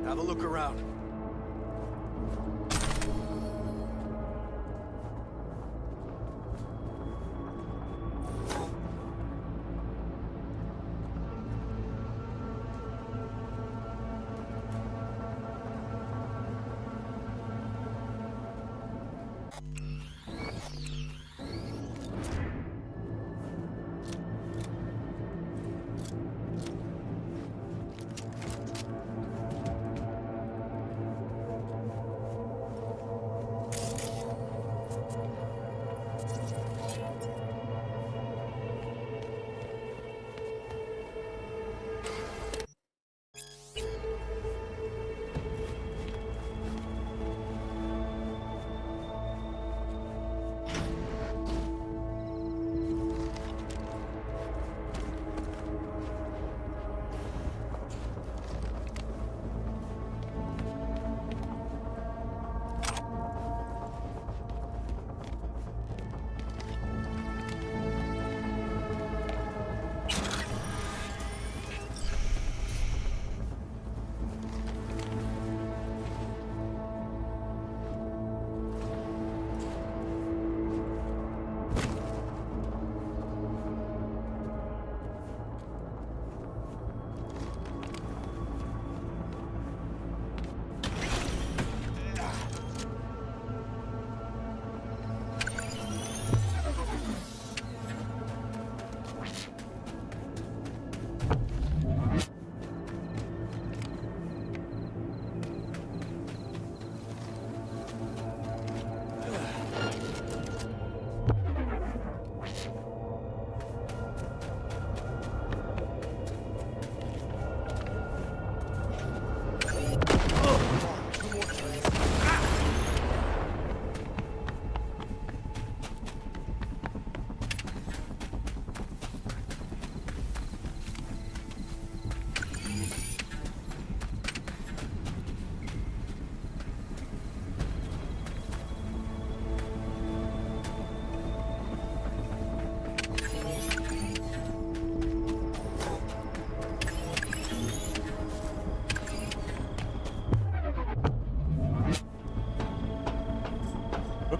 Have a look around.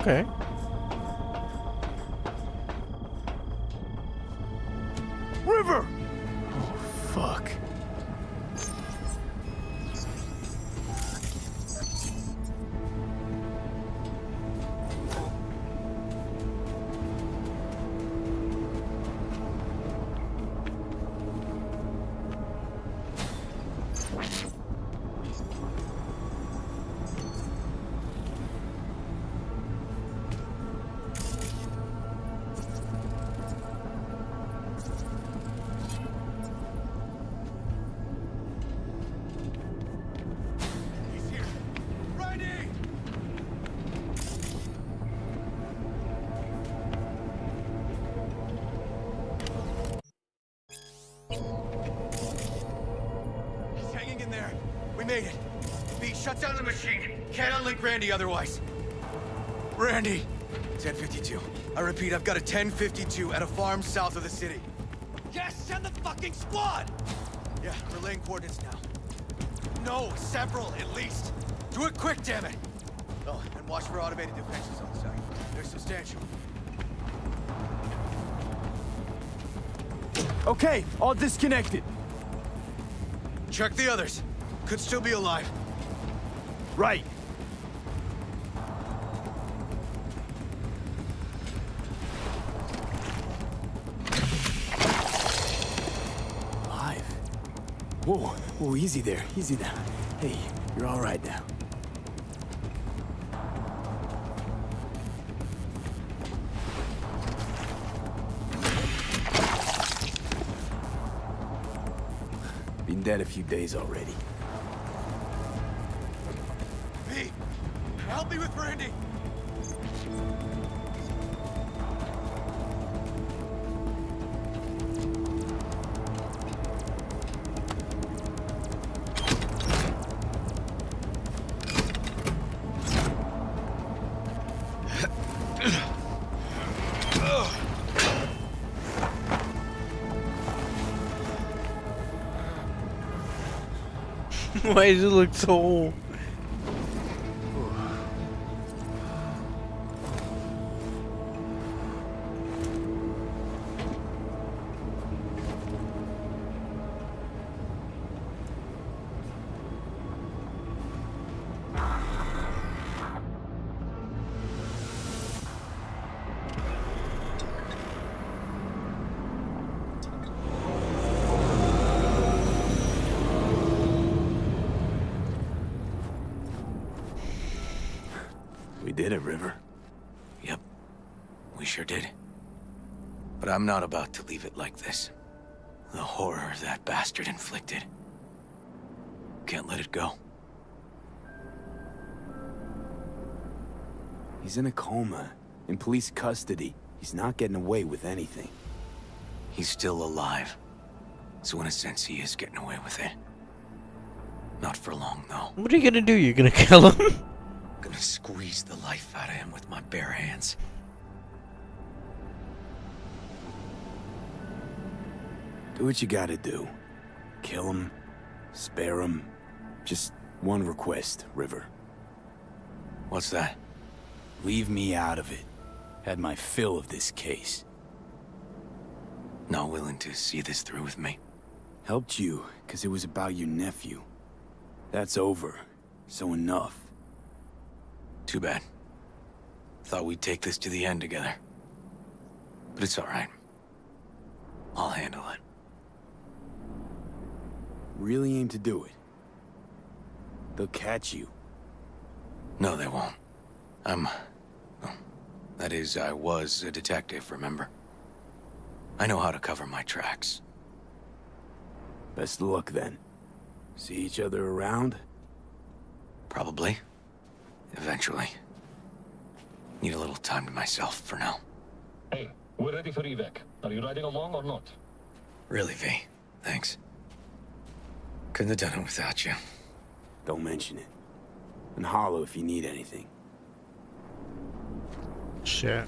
Okay. River! Oh, fuck. He's hanging in there. We made it. V, shut down the machine. Can't unlink Randy otherwise. Randy! 1052. I repeat, I've got a 1052 at a farm south of the city. Yes, send the fucking squad! Yeah, relaying coordinates now. No, several at least. Do it quick, damn it! Oh, and watch for automated defenses on site. They're substantial. Okay, all disconnected. Check the others. Could still be alive. Right. Alive. Whoa, whoa, easy there, easy now. Hey, you're all right now. Been dead a few days already. V, help me with Randy! Why does it look so... We did it, River. Yep, we sure did. But I'm not about to leave it like this. The horror that bastard inflicted. Can't let it go. He's in a coma, in police custody. He's not getting away with anything. He's still alive. So in a sense, he is getting away with it. Not for long, though. What are you gonna do? You're gonna kill him? Gonna squeeze the life out of him with my bare hands. Do what you gotta do. Kill him, spare him. Just one request, River. What's that? Leave me out of it. Had my fill of this case. Not willing to see this through with me? Helped you, because it was about your nephew. That's over. So enough. Too bad. Thought we'd take this to the end together. But it's all right. I'll handle it. Really aim to do it. They'll catch you. No, they won't. That is, I was a detective, remember? I know how to cover my tracks. Best of luck, then. See each other around? Probably. Eventually. Need a little time to myself for now. Hey, we're ready for evac. Are you riding along or not? Really, V. Thanks. Couldn't have done it without you. Don't mention it. And holler if you need anything. Shit.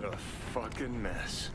a fucking mess.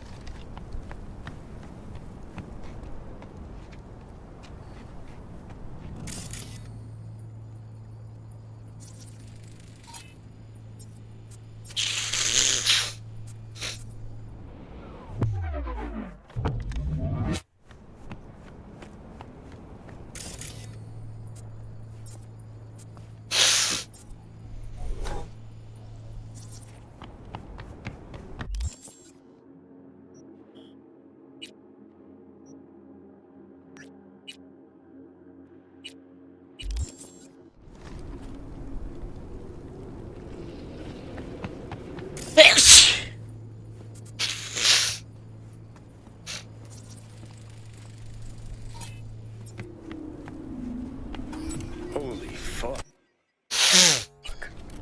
Holy fuck.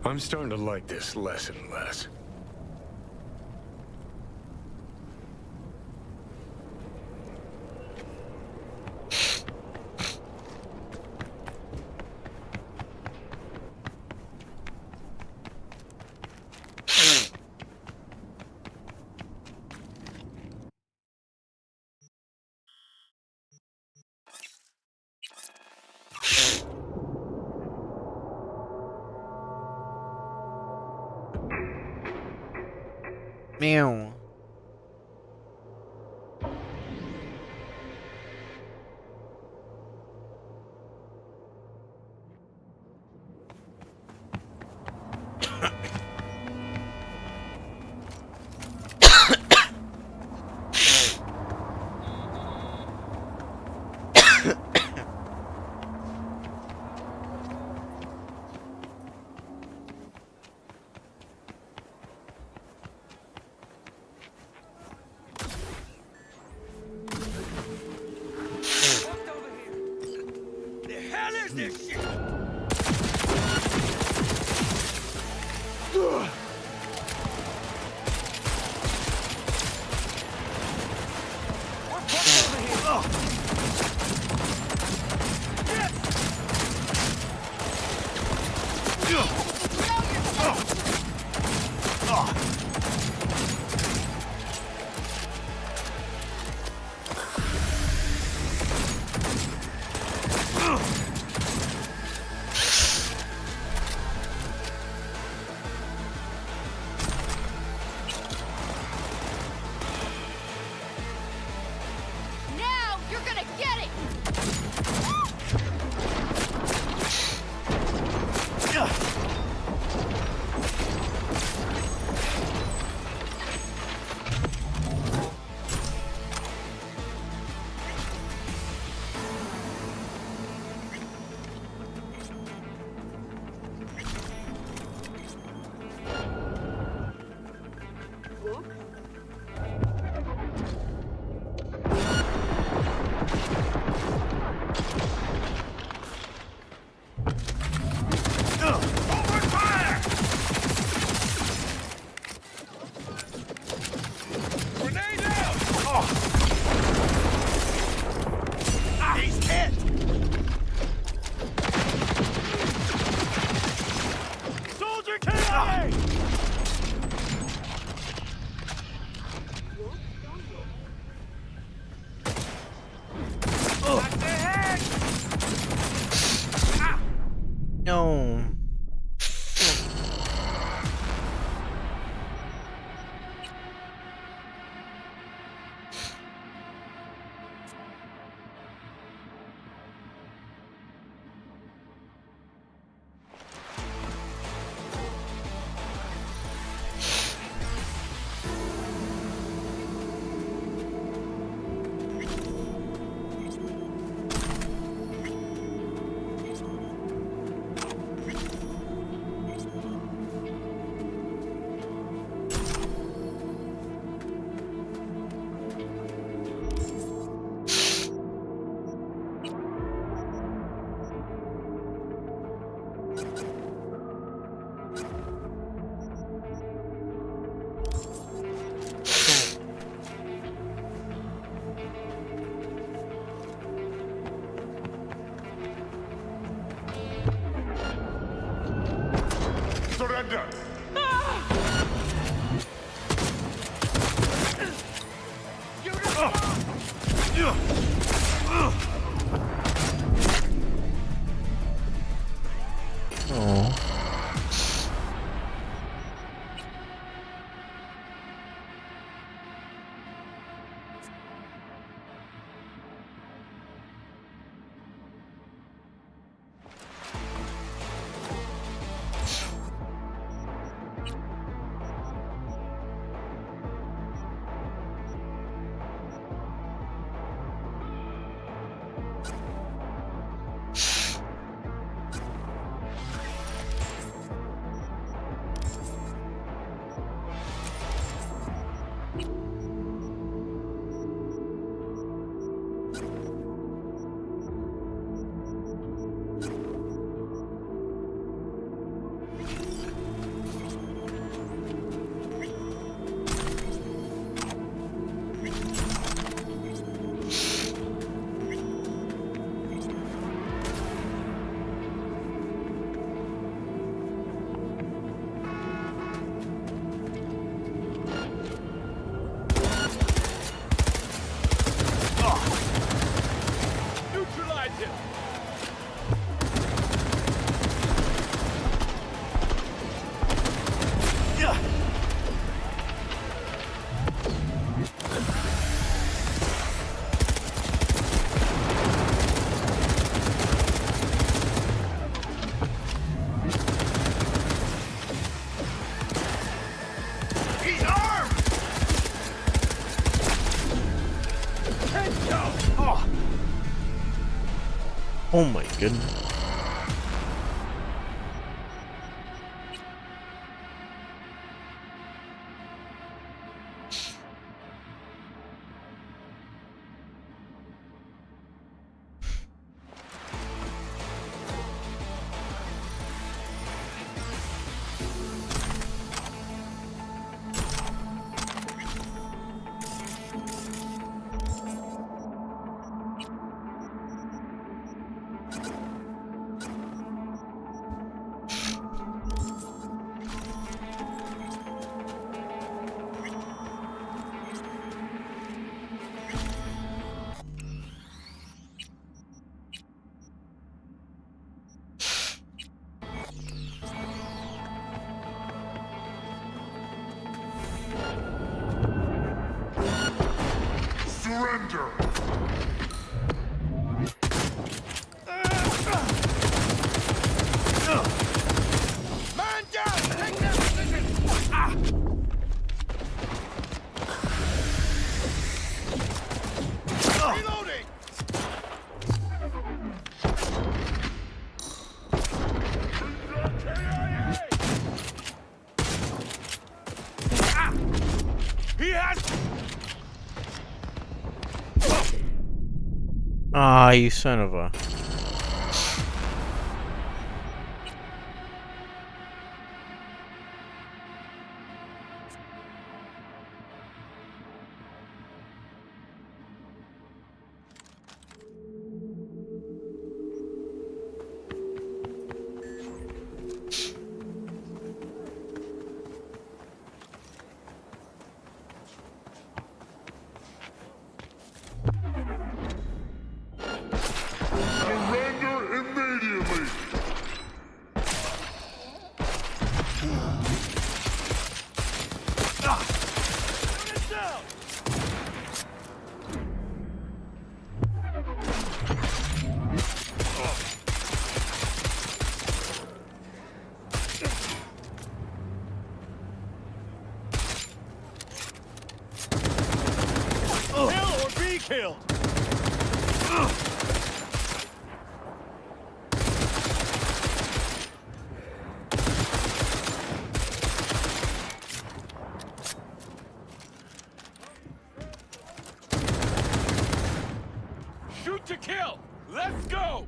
I'm starting to like this less and less. Meow. The hell is this shit? Now you're gonna get it! Grenade out! He's hit! Soldier KIA! Got the head! No. Surrender! Oh my goodness. Surrender! Man down! Take that position! Ah! Reloading! Ah! He has... Ah, you son of a... Surrender immediately! Kill or be killed! Shoot to kill! Let's go!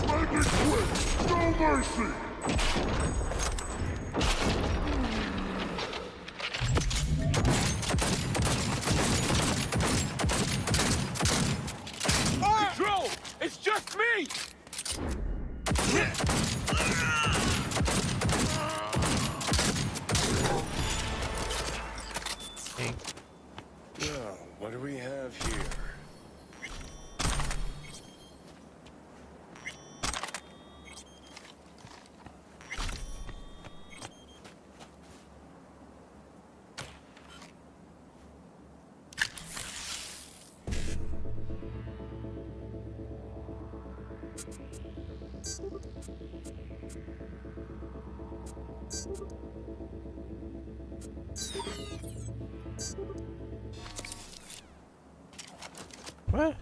Make it quick! No mercy! Control! It's just me! Well, what do we have here? What?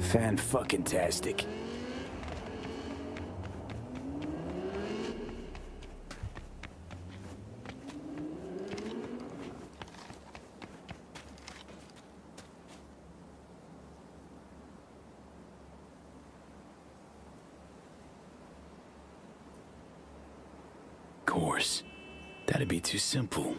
Fan-fucking-tastic. Course. That'd be too simple.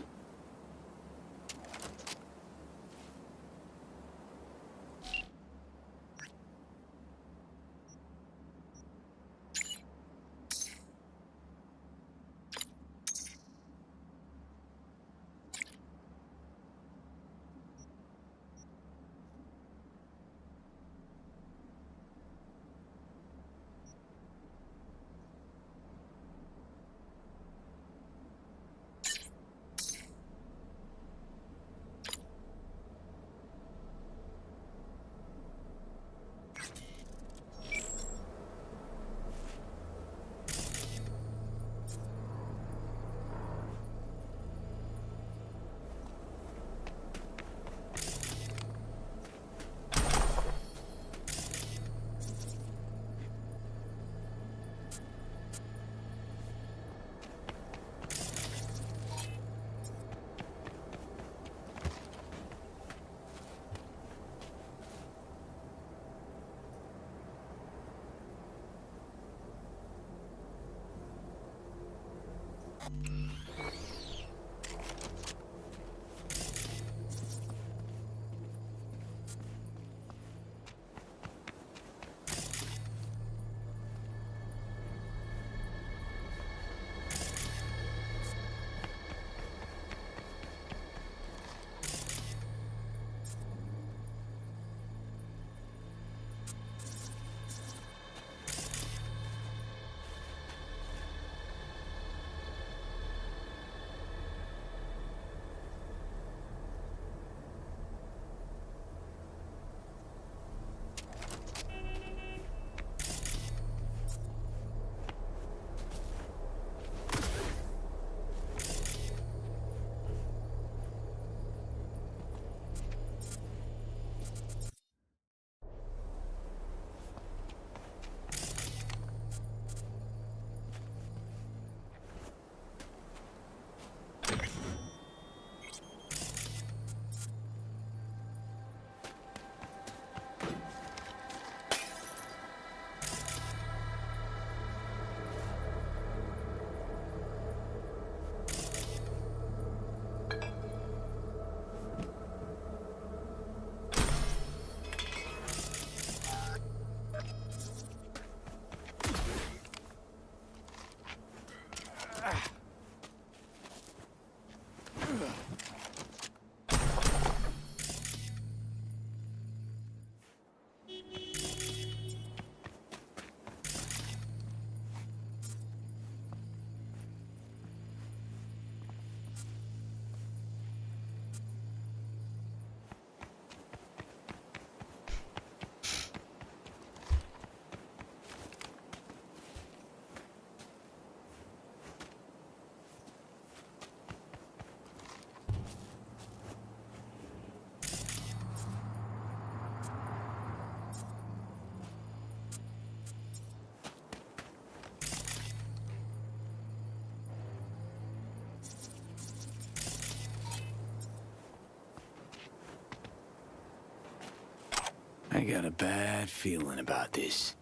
I got a bad feeling about this.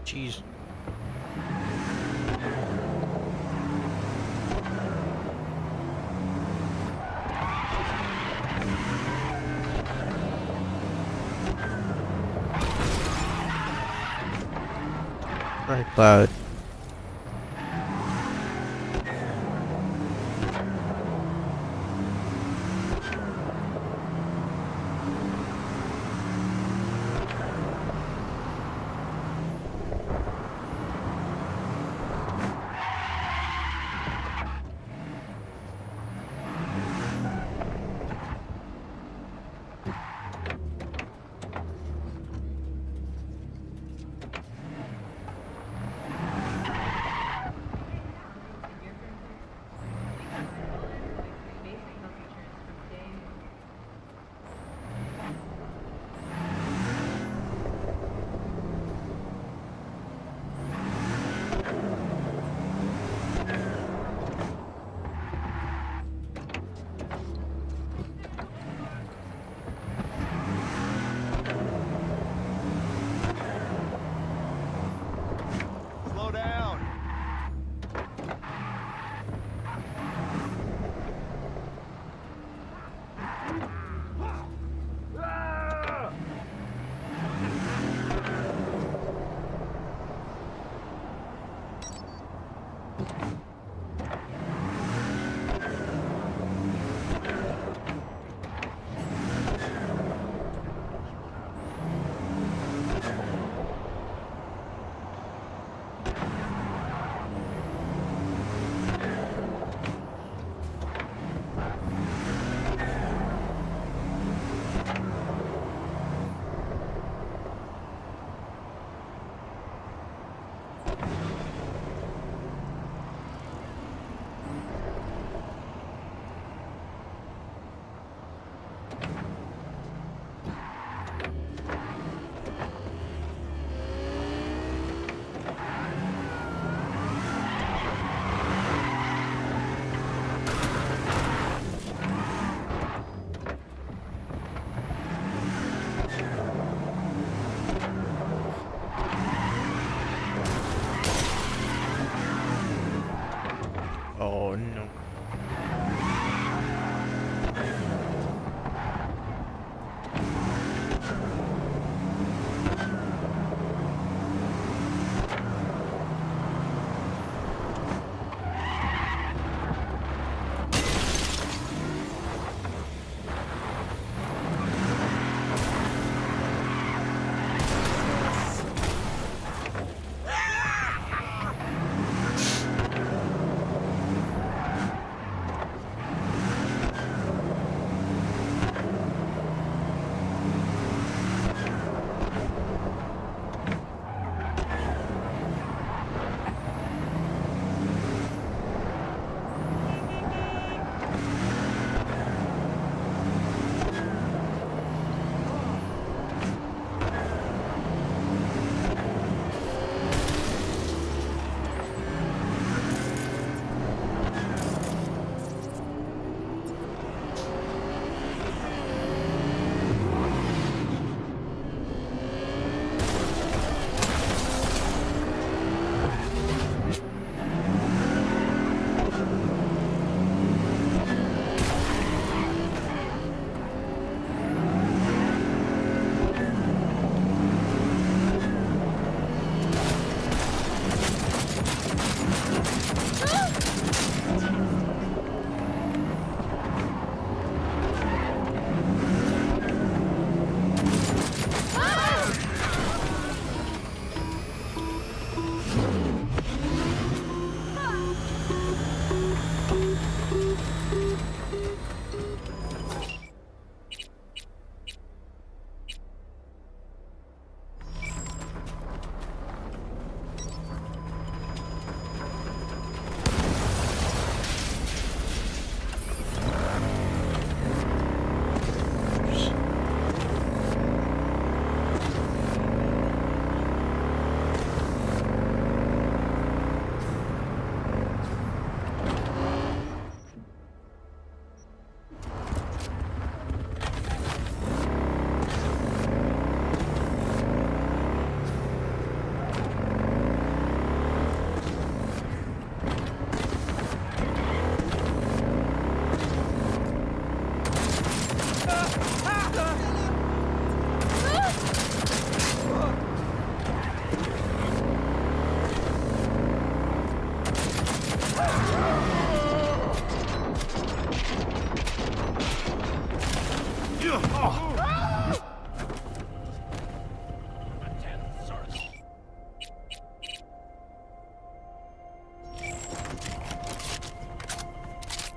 Jeez. Right, Cloud.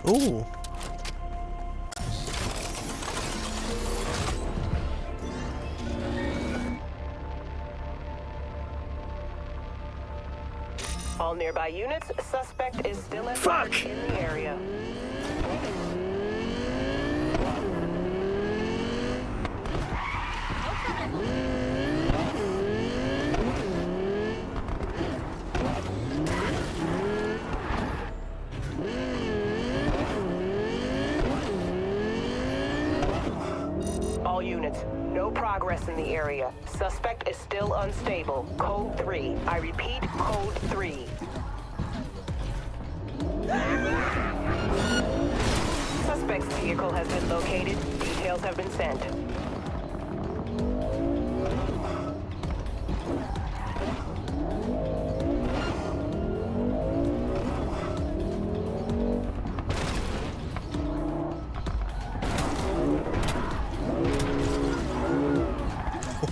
Ooh. All nearby units, suspect is still at large in the area. All units, no progress in the area. Suspect is still unstable. Code 3. I repeat, code 3. Suspect's vehicle has been located. Details have been sent.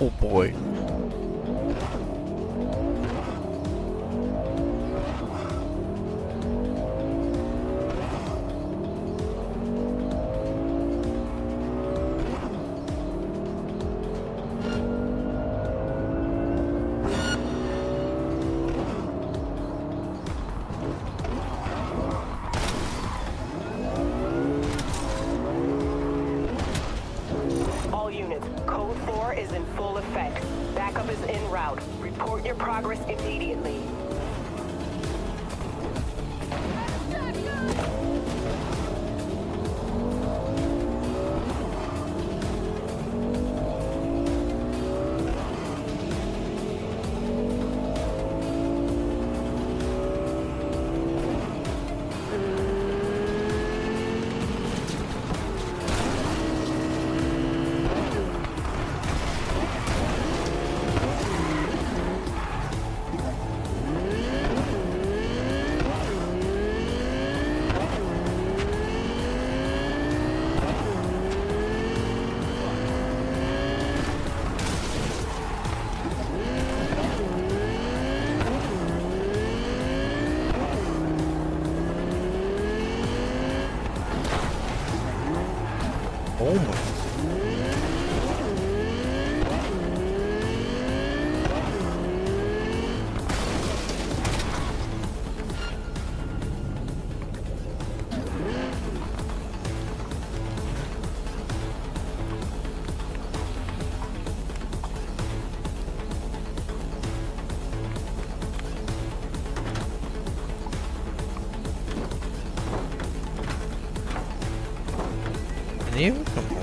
Oh boy. All units, code 4 is in full effect. Backup is en route. Report your progress immediately. Oh my. Can they even come home?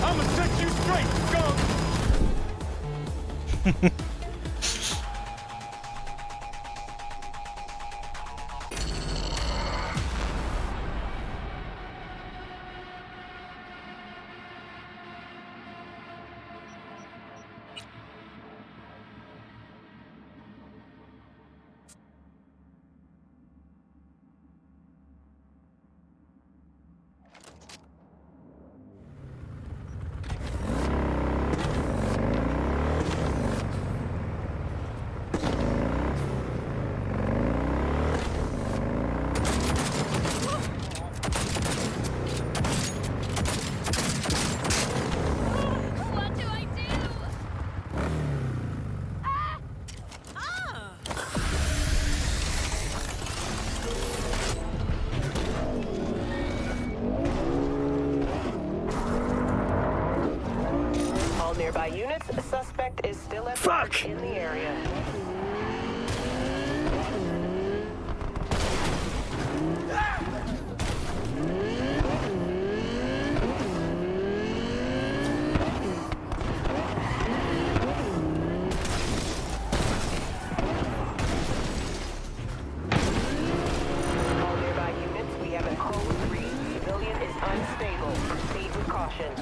I'ma set you straight, skunk! What do I do? All nearby units, suspect is still at large in the area. All nearby units, we have a code 3. Civilian is unstable. Proceed with caution.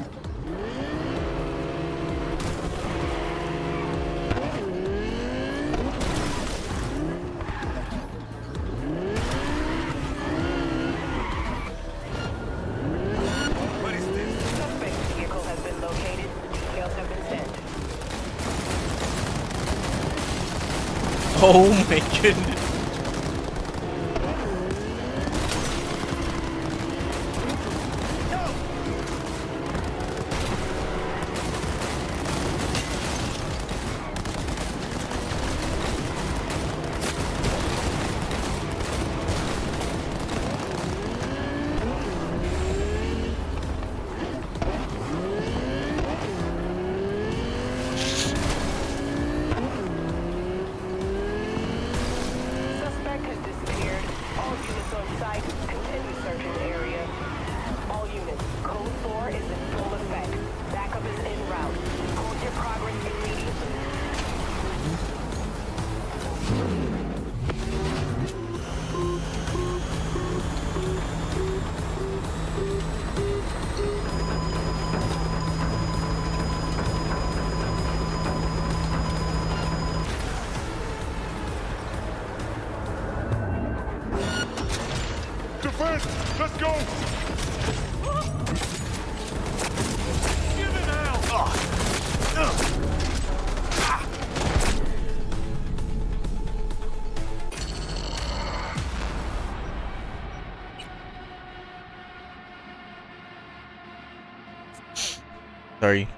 Oh my goodness. Suspect has disappeared. All units on site, continue searching the area. All units, Code 4 is in full effect. Backup is en route. Hold your progress immediately. Defense! Let's go! Give it now! Sorry.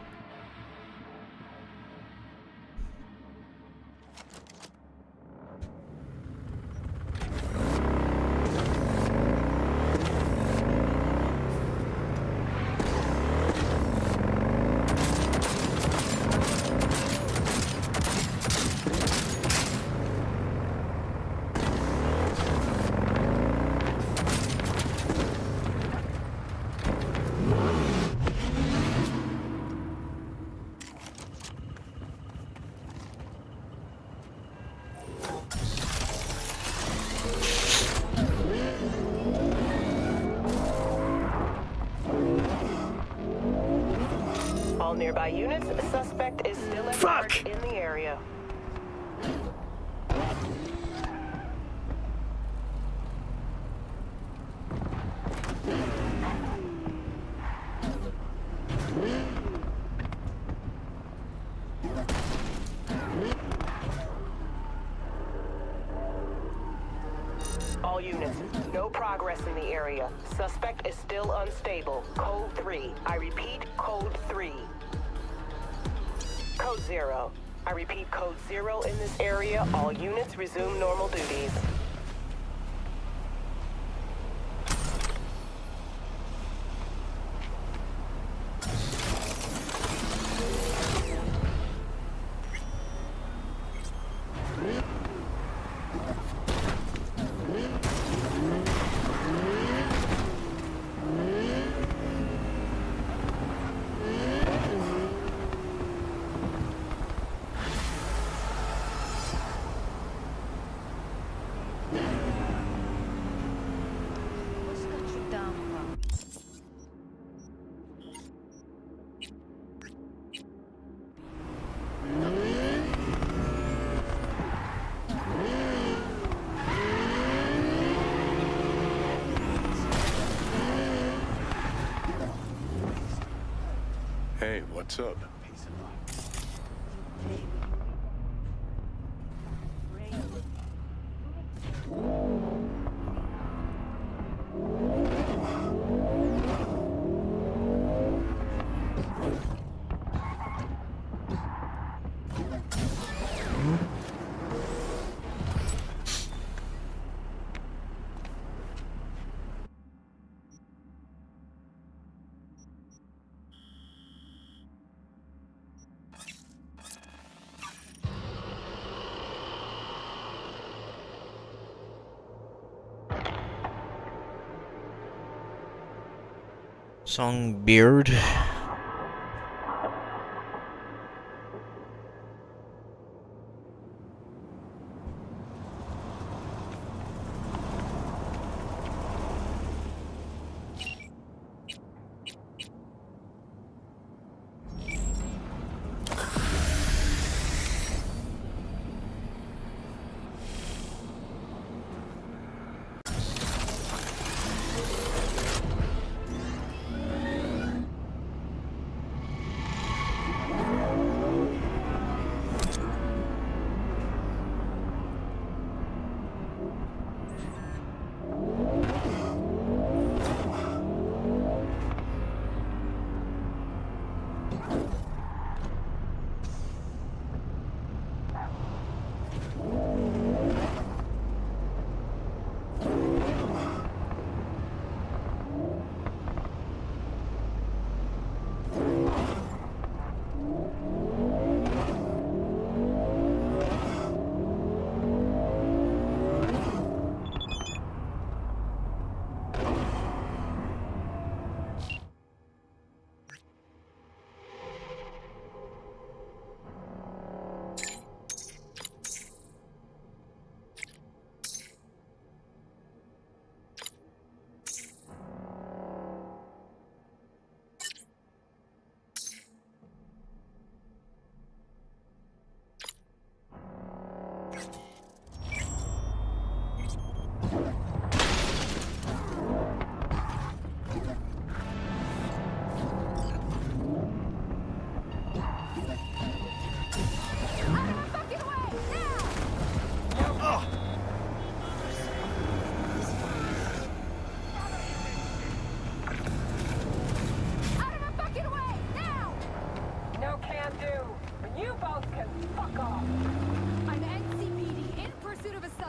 All nearby units, suspect is still at large in the area. All units, no progress in the area. Suspect is still unstable. Code 3. I repeat, Code 3. Code 0. I repeat, Code 0 in this area. All units resume normal duties. Hey, what's up? Songbeard.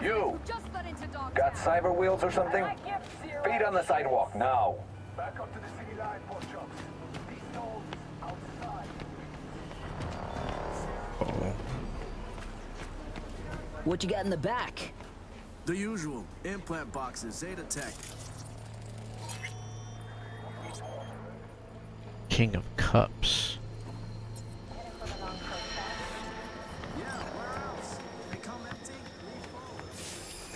You! Got cyber wheels or something? Feet on the sidewalk, now! Back up to the city line, pork chops. These stalls outside. What you got in the back? The usual. Implant boxes, Zeta Tech. King of Cups.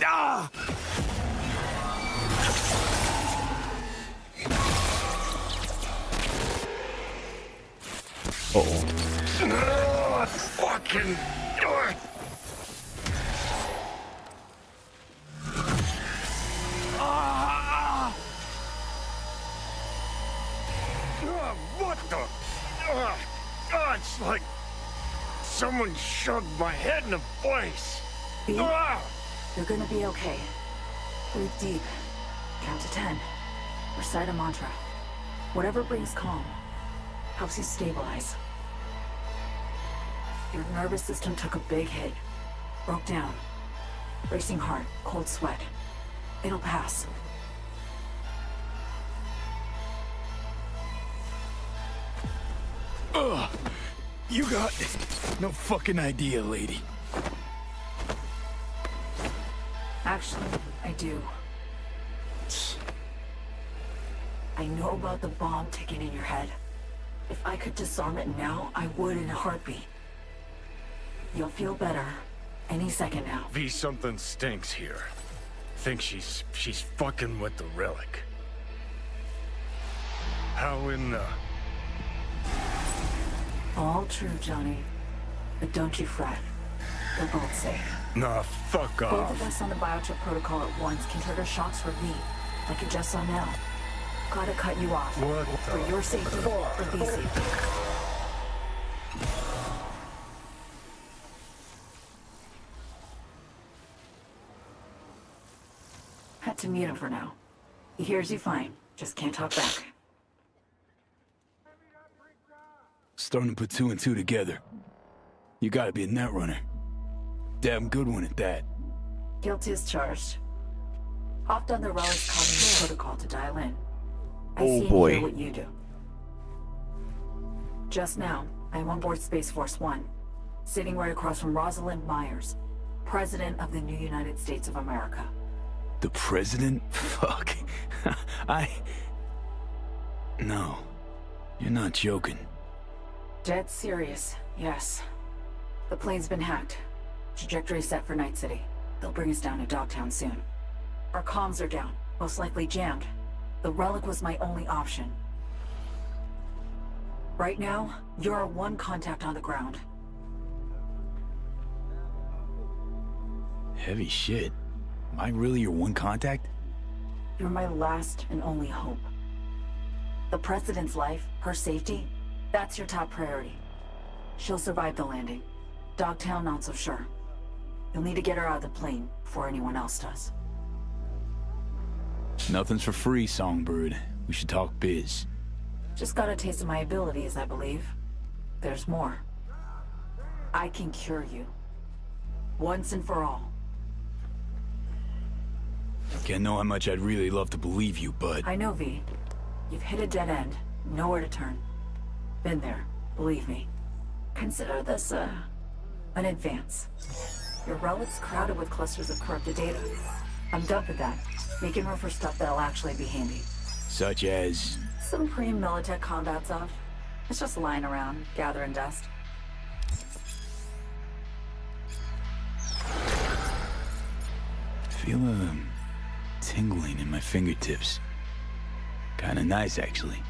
Ah! Uh-oh. Fucking... What the? It's like someone shoved my head in a place. B, you're gonna be okay. Breathe deep. Count to 10. Recite a mantra. Whatever brings calm. Helps you stabilize. Your nervous system took a big hit. Broke down. Racing heart, cold sweat. It'll pass. Ugh! You got no fucking idea, lady. Actually, I do. I know about the bomb ticking in your head. If I could disarm it now, I would in a heartbeat. You'll feel better any second now. V, something stinks here. Think she's fucking with the relic. How in the... All true, Johnny. But don't you fret. They're both safe. Nah, fuck Both off. of us on the biochip protocol at once can trigger shocks for V, like you just saw now. Gotta cut you off. What For the... your safety, for V's safety. Had to mute him for now. He hears you fine, just can't talk back. Starting to put two and two together. You gotta be a net runner. Damn good one at that. Guilty is charged. Hopped on the Relic's cognitive protocol to dial in. I Oh, see boy. and hear what you do. Just now, I'm on board Space Force One, sitting right across from Rosalind Myers, President of the new United States of America. The president? Fuck. No. You're not joking. Dead serious, yes. The plane's been hacked. Trajectory set for Night City. They'll bring us down to Dogtown soon. Our comms are down, most likely jammed. The Relic was my only option. Right now, you're our one contact on the ground. Heavy shit. Am I really your one contact? You're my last and only hope. The President's life, her safety, that's your top priority. She'll survive the landing. Dogtown, not so sure. You'll need to get her out of the plane before anyone else does. Nothing's for free, Songbird. We should talk biz. Just got a taste of my abilities, I believe. There's more. I can cure you. Once and for all. Can't know how much I'd really love to believe you, but... I know, V. You've hit a dead end. Nowhere to turn. Been there. Believe me. Consider this, an advance. Your relic's crowded with clusters of corrupted data. I'm dumping that, making room for stuff that'll actually be handy. Such as... Some pre-Militech combat stuff. It's just lying around, gathering dust. Feel a tingling in my fingertips. Kinda nice, actually.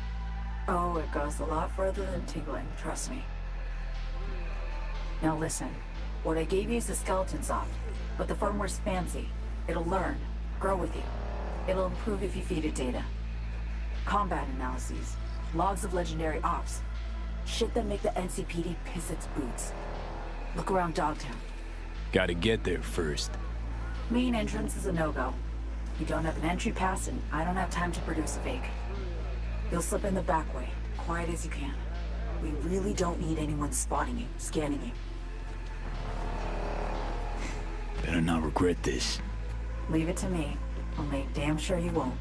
Oh, it goes a lot further than tingling, trust me. Now listen, what I gave you is a skeleton soft, but the firmware's fancy. It'll learn, grow with you. It'll improve if you feed it data. Combat analyses, logs of legendary ops. Shit that make the NCPD piss its boots. Look around Dogtown. Gotta get there first. Main entrance is a no-go. You don't have an entry pass, and I don't have time to produce a fake. You'll slip in the back way, quiet as you can. We really don't need anyone spotting you, scanning you. Better better not regret this. Leave it to me. I'll make damn sure you won't.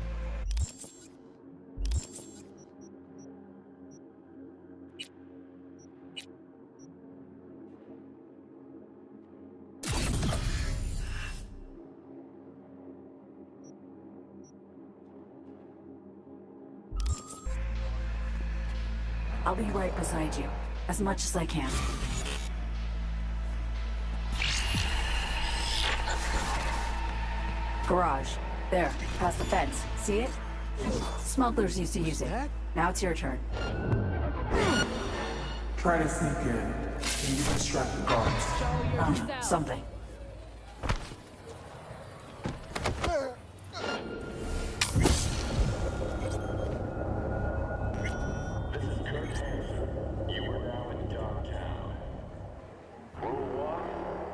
I'll be right beside you, as much as I can. Garage. There, past the fence. See it? Smugglers used to use it. Now it's your turn. Try to sneak in. Can you distract the guards? Something.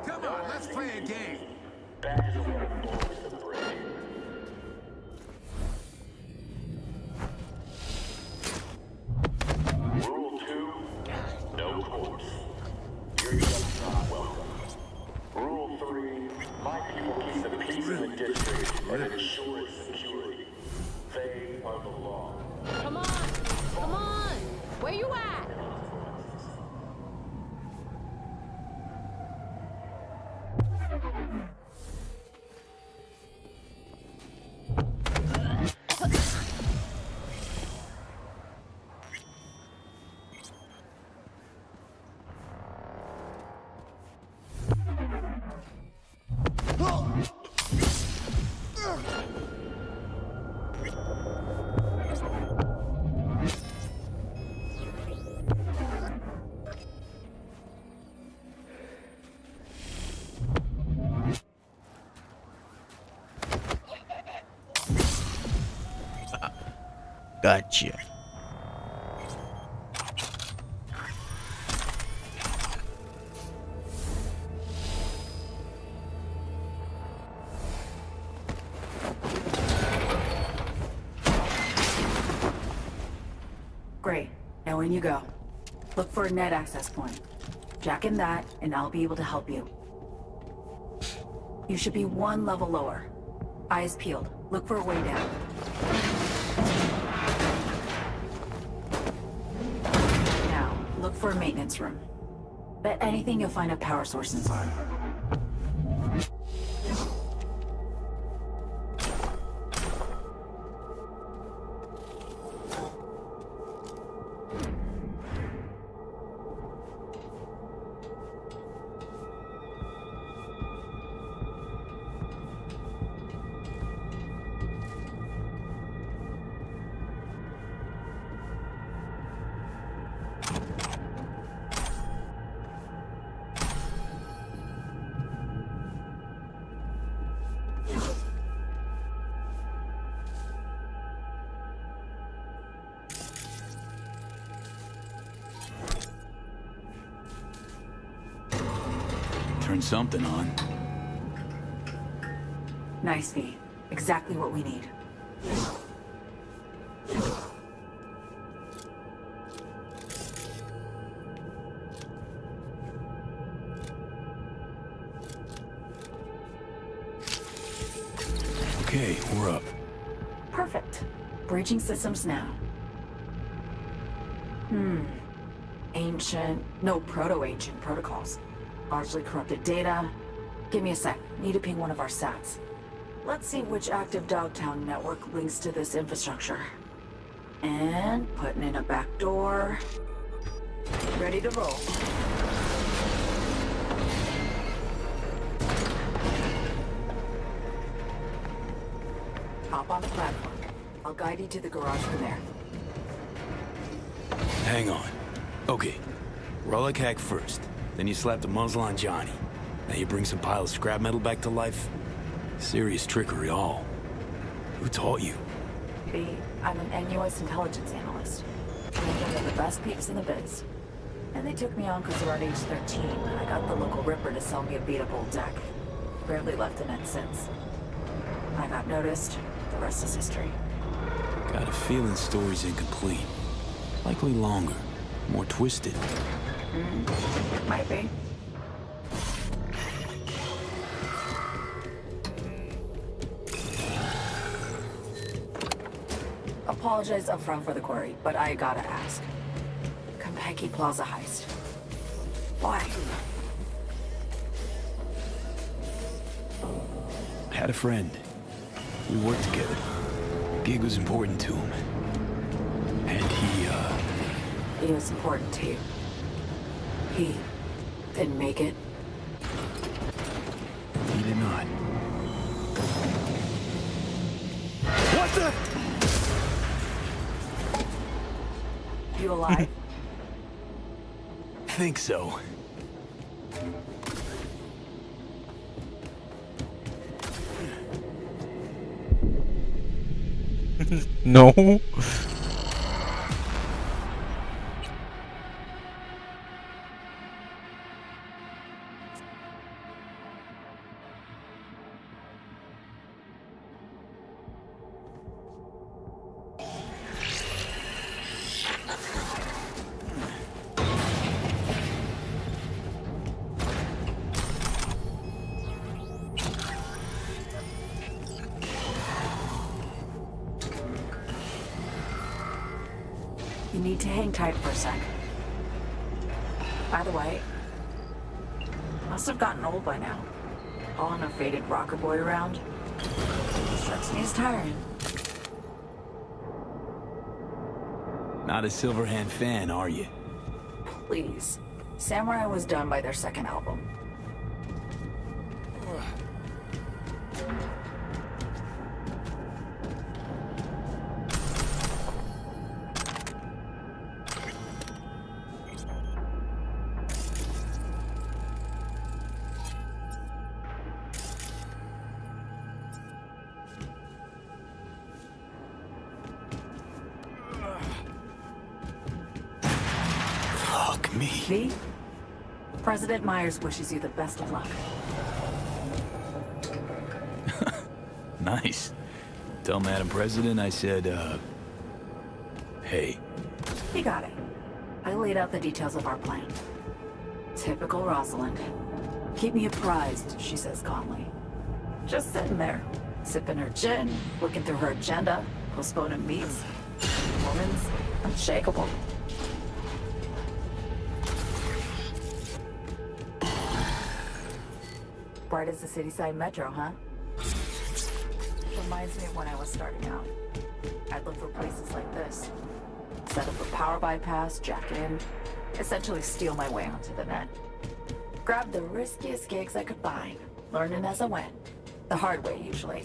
Come on, let's play a game. Rule 2, no course. You're just not welcome. Rule 3, my people keep the peace in the district and ensure its security. They are the law. Come on! Come on! Where you at? Gotcha. Great. Now in you go. Look for a net access point. Jack in that, and I'll be able to help you. You should be one level lower. Eyes peeled. Look for a way down. Now, look for a maintenance room. Bet anything you'll find a power source inside. Turn something on. Nice, V. Exactly what we need. Okay, we're up. Perfect. Bridging systems now. Ancient, no proto-ancient protocols. Largely corrupted data. Give me a sec. Need to ping one of our SATs. Let's see which active Dogtown network links to this infrastructure. And putting in a back door. Ready to roll. Hop on the platform. I'll guide you to the garage from there. Hang on. Okay. Relic hack first. Then you slap the muzzle on Johnny. Now you bring some pile of scrap metal back to life? Serious trickery all. Who taught you? I'm an NUS intelligence analyst. One of the best peeps in the biz. And they took me on because around age 13, I got the local Ripper to sell me a beat-up old deck. Rarely left the net since. I got noticed. The rest is history. Got a feeling story's incomplete. Likely longer. More twisted. Might be. Apologize upfront for the query, but I gotta ask. Compeki Plaza heist. Why? Had a friend. We worked together. Gig was important to him. And He was important to you. He didn't make it. he did not. What the? You alive? Think so. No. You need to hang tight for a sec. By the way, must have gotten old by now. Hauling a faded rocker boy around. Strikes me as tiring. Not a Silverhand fan, are you? Please. Samurai was done by their second album. Fuck me. V? President Myers wishes you the best of luck. Nice. Tell Madam President I said, hey. He got it. I laid out the details of our plan. Typical Rosalind. Keep me apprised, she says calmly. Just sitting there, sipping her gin, looking through her agenda, postponing meets. Woman's unshakable. Bright as the city side metro, huh? Reminds me of when I was starting out. I'd look for places like this. Set up a power bypass, jack in, essentially steal my way onto the net. Grab the riskiest gigs I could find, learning as I went. The hard way, usually.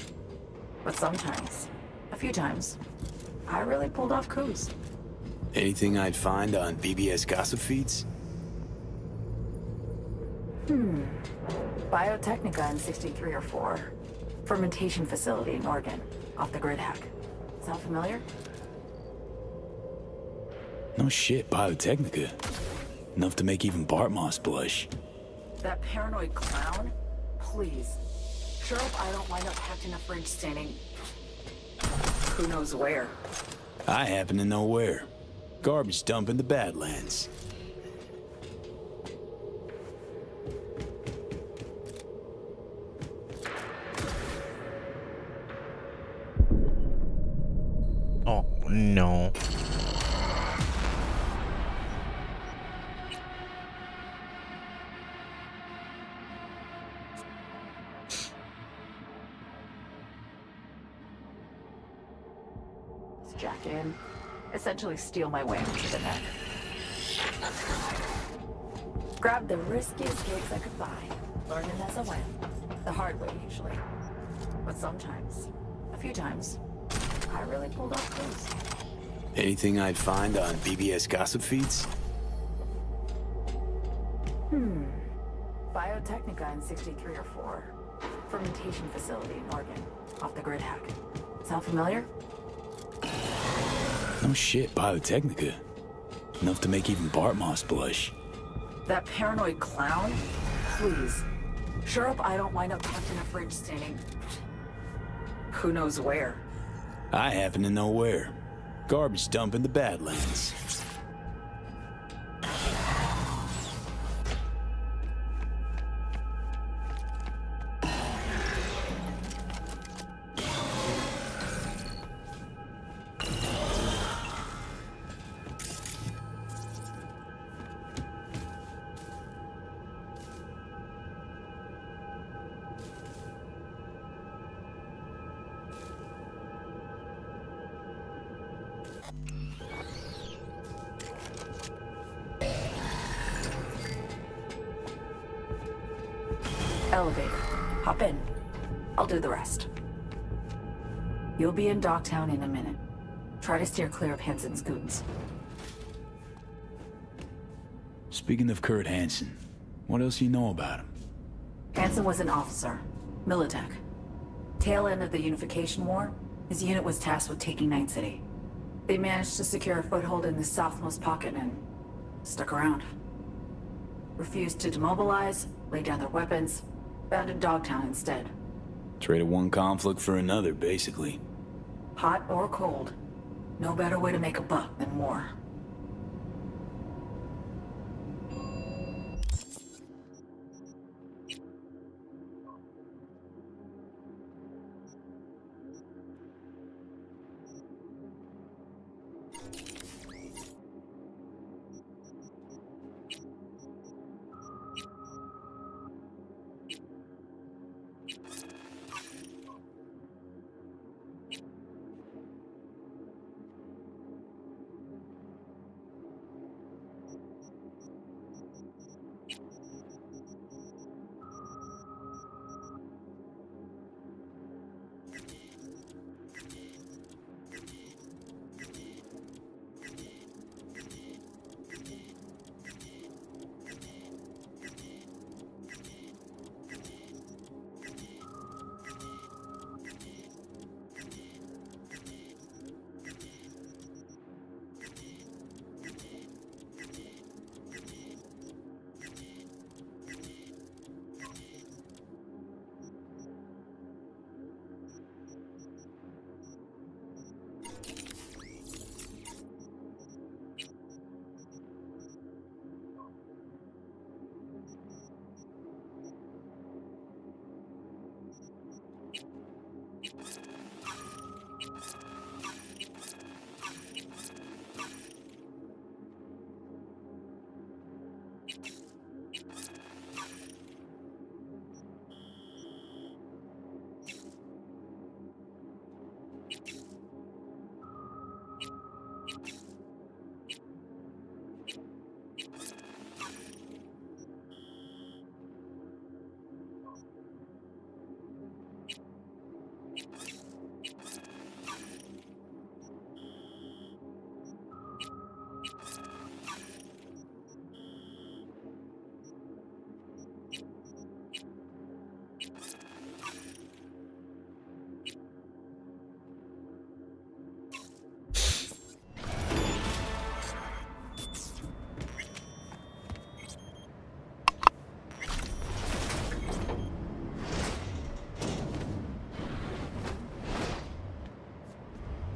But sometimes, a few times, I really pulled off coups. Anything I'd find on BBS gossip feeds? Biotechnica in 63 or 4. Fermentation facility in Oregon, off the grid hack. Sound familiar? No shit, Biotechnica. Enough to make even Bartmoss blush. That paranoid clown? Please. Sure hope I don't wind up hacked in a fridge standing... who knows where. I happen to know where. Garbage dump in the Badlands. Oh no. Jack in, essentially steal my way into the net. Grab the riskiest gigs I could find, learning as I went. The hard way, usually. But sometimes, a few times, I really pulled off clues. Anything I'd find on BBS gossip feeds? Biotechnica in 63 or 4. Fermentation facility in Oregon, off the grid hack. Sound familiar? No shit, Biotechnica. Enough to make even Bartmoss blush. That paranoid clown? Please. Sure hope I don't wind up packed in a fridge standing... who knows where. I happen to know where. Garbage dump in the Badlands. Elevator. Hop in. I'll do the rest. You'll be in Dogtown in a minute. Try to steer clear of Hansen's goons. Speaking of Kurt Hansen, what else you know about him? Hansen was an officer. Militech. Tail end of the Unification War, his unit was tasked with taking Night City. They managed to secure a foothold in the southmost pocket and stuck around. Refused to demobilize, lay down their weapons, founded Dogtown instead. Traded one conflict for another, basically. Hot or cold, no better way to make a buck than war.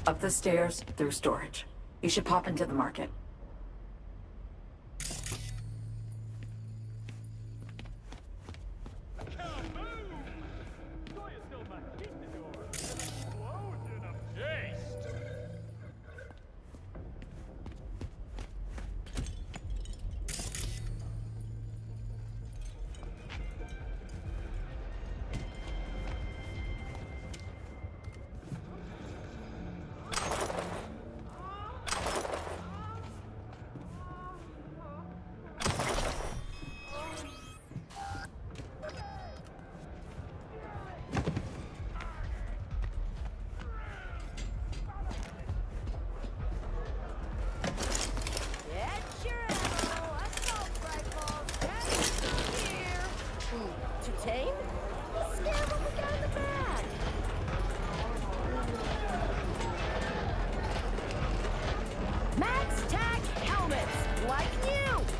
Up the stairs, through storage. You should pop into the market.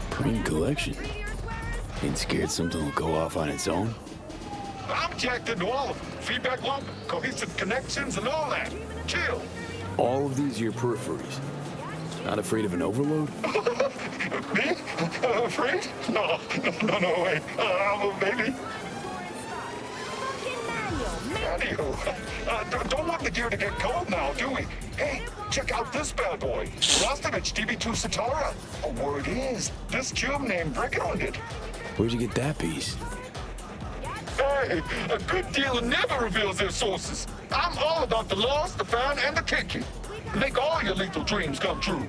Clean collection. Ain't scared something will go off on its own? I'm jacked into all of them. Feedback loop, cohesive connections, and all that. Chill. All of these are your peripheries. Not afraid of an overload? Me? Afraid? No, wait. Maybe. Manual. Don't want the gear to get cold now, do we? Hey, check out this bad boy. Rostovich DB2 Satara. Word is, this tube named Brick owned it. Where'd you get that piece? Hey, a good dealer never reveals their sources. I'm all about the lost, the found, and the kicking. Make all your lethal dreams come true.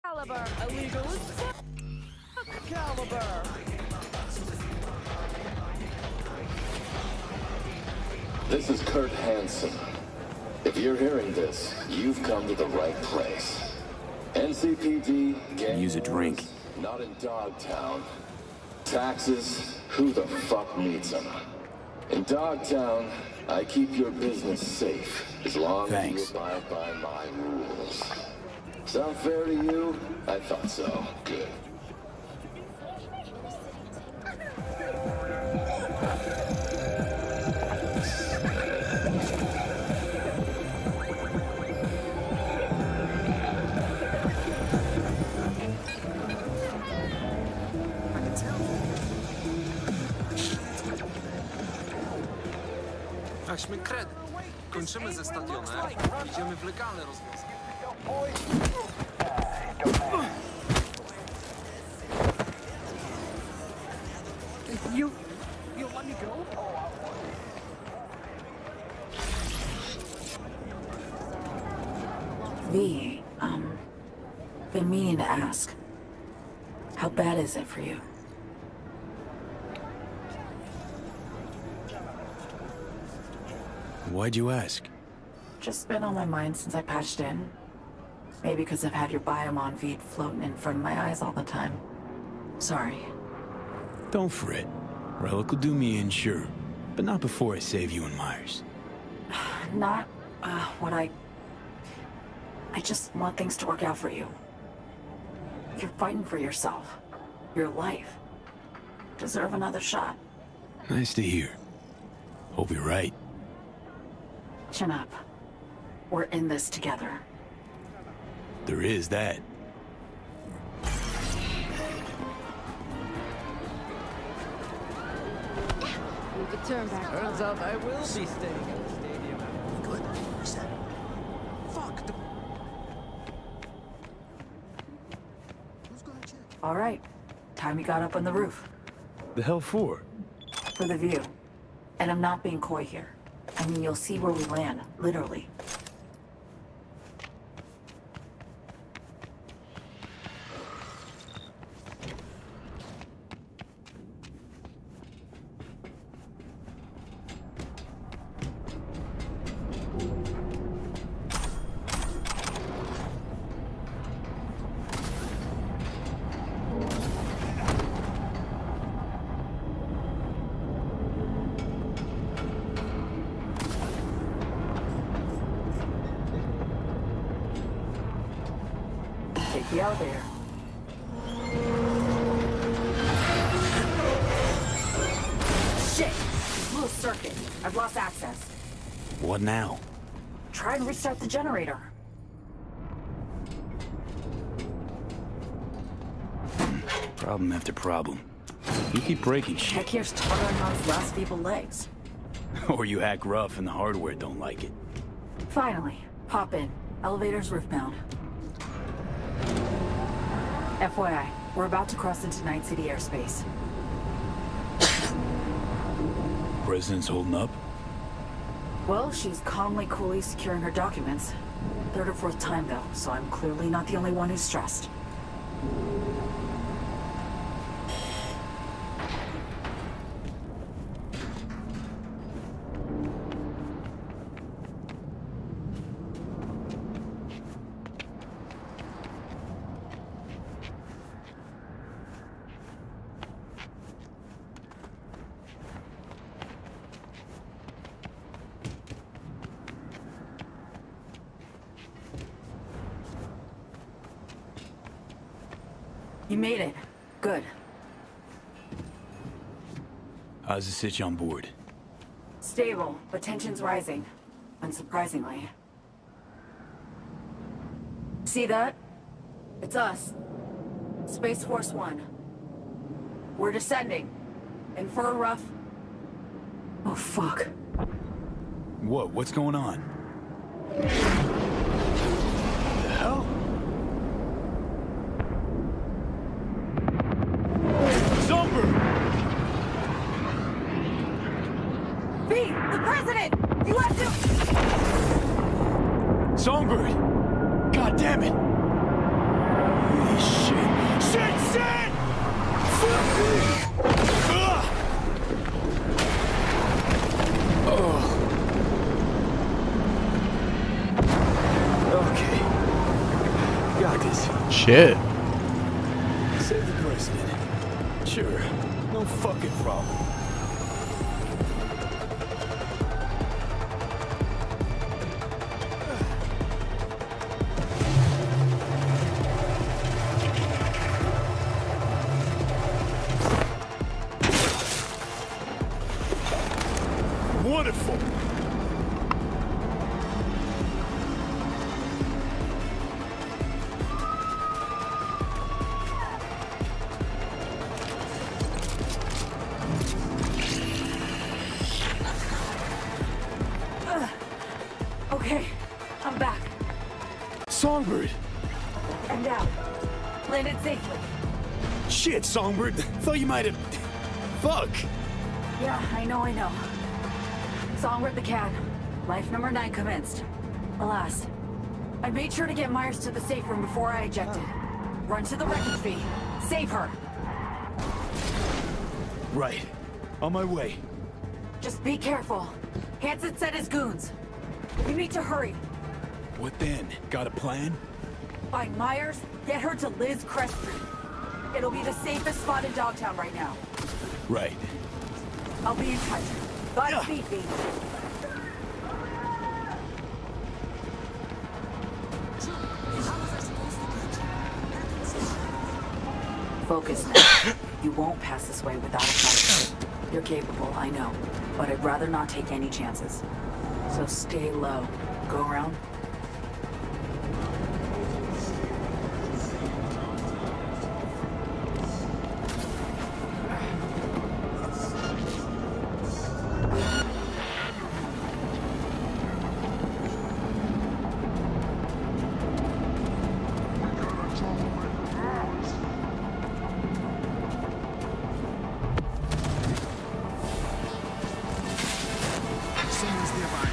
Caliber, illegals. Caliber. This is Kurt Hansen. If you're hearing this, you've come to the right place. NCPD, gang Use a drink. wars, not in Dogtown. Taxes, who the fuck needs them? In Dogtown, I keep your business safe as long as you abide by my rules. Sound fair to you? I thought so. Good. Weźmy kredyt. Kończymy ze stadionem. Idziemy w legalne rozwiązanie. You'll let me go? V, been meaning to ask. How bad is it for you? Why'd you ask? Just been on my mind since I patched in. Maybe because I've had your biomon feed floating in front of my eyes all the time. Sorry. Don't fret. Relic will do me in, sure. But not before I save you and Myers. Not, what I just want things to work out for you. You're fighting for yourself. Your life. Deserve another shot. Nice to hear. Hope you're right. Chin up. We're in this together. There is that. We could turn back. Turns out I will be staying at the stadium. Good. Reset. Fuck. Who's gonna check? All right. Time you got up on the roof. The hell for? For the view. And I'm not being coy here. I mean, you'll see where we land, literally. Take the elevator. Shit! Blew a circuit. I've lost access. What now? Try and restart the generator. Problem after problem. You keep breaking shit. Heck, here's tottering on his last feeble legs. Or you hack rough and the hardware don't like it. Finally. Hop in. Elevator's roofbound. FYI, we're about to cross into Night City airspace. President's holding up? Well, she's calmly, coolly securing her documents. Third or fourth time, though, so I'm clearly not the only one who's stressed. You made it. Good. How's the sitch on board? Stable, but tension's rising. Unsurprisingly. See that? It's us. Space Force 1. We're descending. In for a rough... Oh, fuck. What? What's going on? The hell? Songbird! V, the president! You have to... Songbird! God damn it! Holy shit! Shit! Shit! Fuck me! Ugh! Oh. Okay. Got this. Shit. Save the president. Sure. No fucking problem. Wonderful. Okay, I'm back. Songbird. I'm down. Landed safely. Shit, Songbird. Thought you might have... Fuck. Yeah, I know. Songbird the cat. Life number 9 commenced. Alas, I made sure to get Myers to the safe room before I ejected. Run to the wreckage fee. Save her. Right. On my way. Just be careful. Hansen sent his goons. We need to hurry. What then? Got a plan? Find Myers, get her to Liz Crest Street. It'll be the safest spot in Dogtown right now. Right. I'll be in touch. Godspeed, V. Focus now. You won't pass this way without a fight. You're capable, I know. But I'd rather not take any chances. So stay low. Go around. Someone's nearby.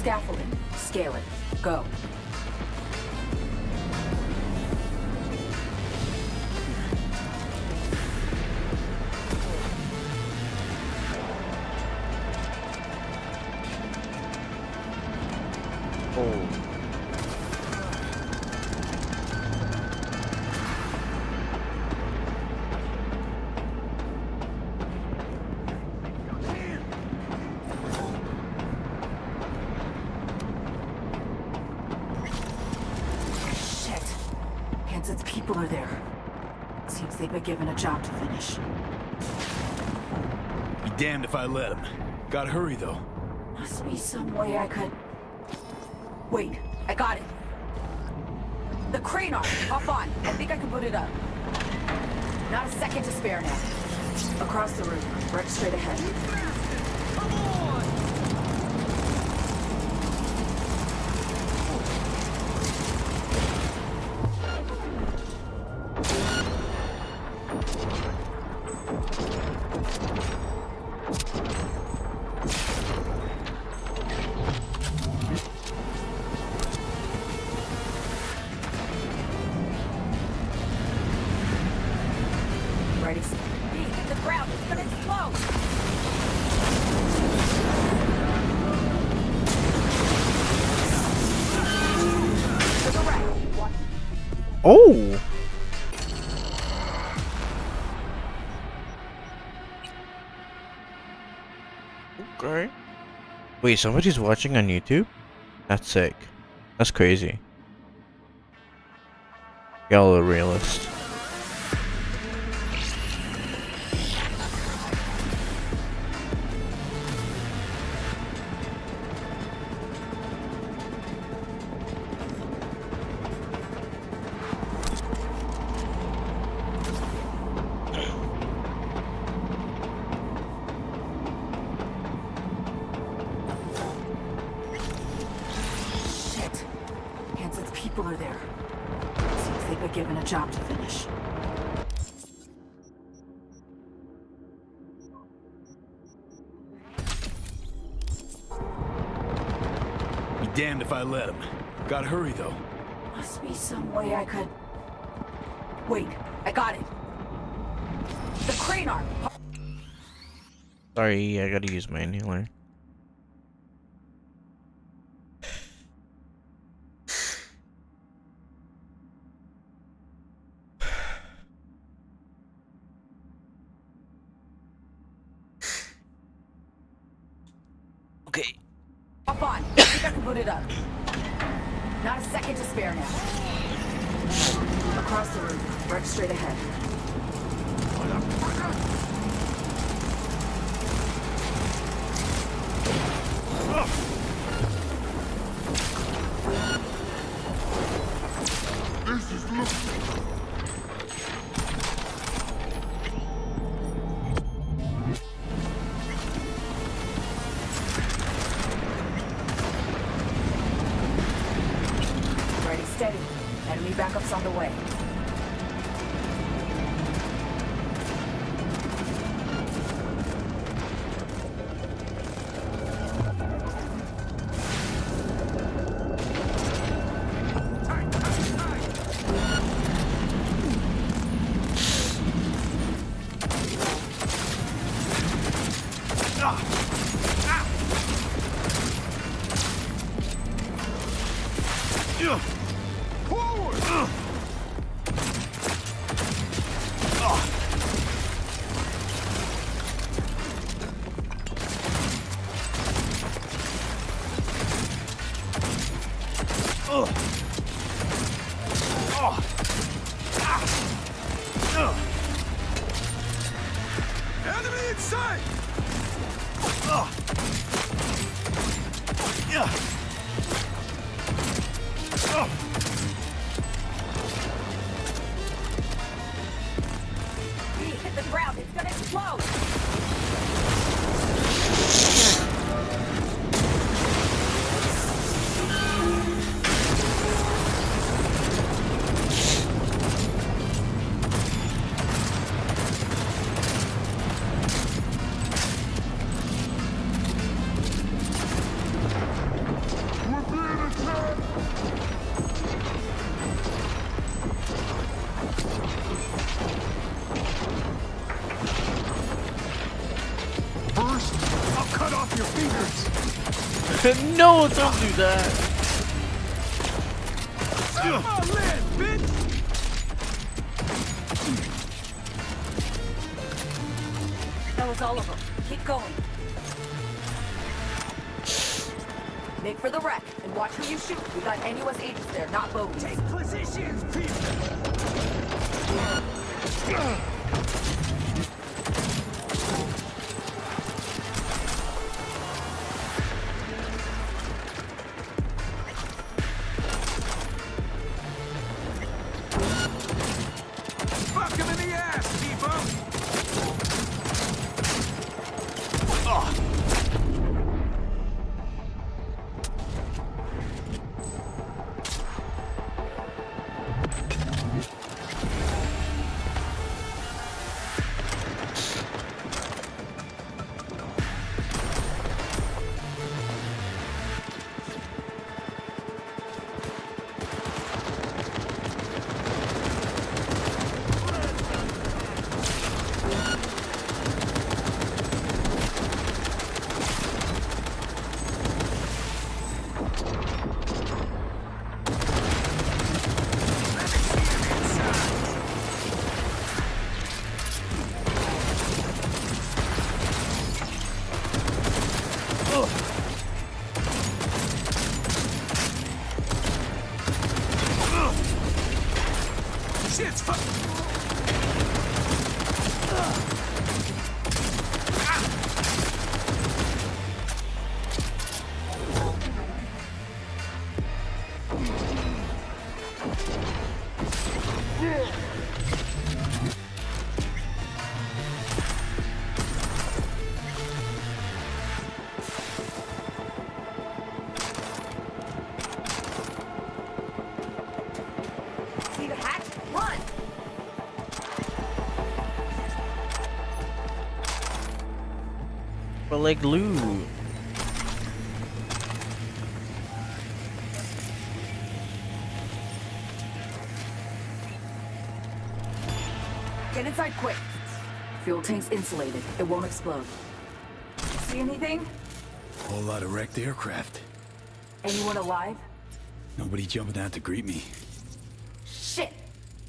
Scaffolding. Scale it. Go. Shit. Hansen's people are there. Seems they've been given a job to finish. Be damned if I let him. Gotta hurry, though. Must be some way I could... Wait, I got it. The crane arm. Hop on. I think I can put it up. Not a second to spare now. Across the room. Right straight ahead. Ready? Feet hit the ground. It's gonna explode. To the right. Oh! Okay. Wait, somebody's watching on YouTube? That's sick. That's crazy. Y'all are realist. Seems they've been given a job to finish. Be damned if I let him. Gotta hurry, though. Must be some way I could... Wait, I got it. The crane arm. Sorry, I gotta use my inhaler. Okay. Hop on. I think I can put it up. Not a second to spare now. Across the room, right straight ahead. This is Ready, steady. Enemy backup's on the way. enemy in sight! We hit the ground. It's gonna explode. We're being attacked! First, I'll cut off your fingers! No, don't do that. Come on, land, bitch! That was all of them. Keep going. Make for the wreck and watch who you shoot. We got NUS agents there, not boats. Take positions, people! Fuck him in the ass, Debo! Shit's fuck. But like glue. Get inside quick. Fuel tank's insulated. It won't explode. See anything? Whole lot of wrecked aircraft. Anyone alive? Nobody jumping out to greet me. Shit!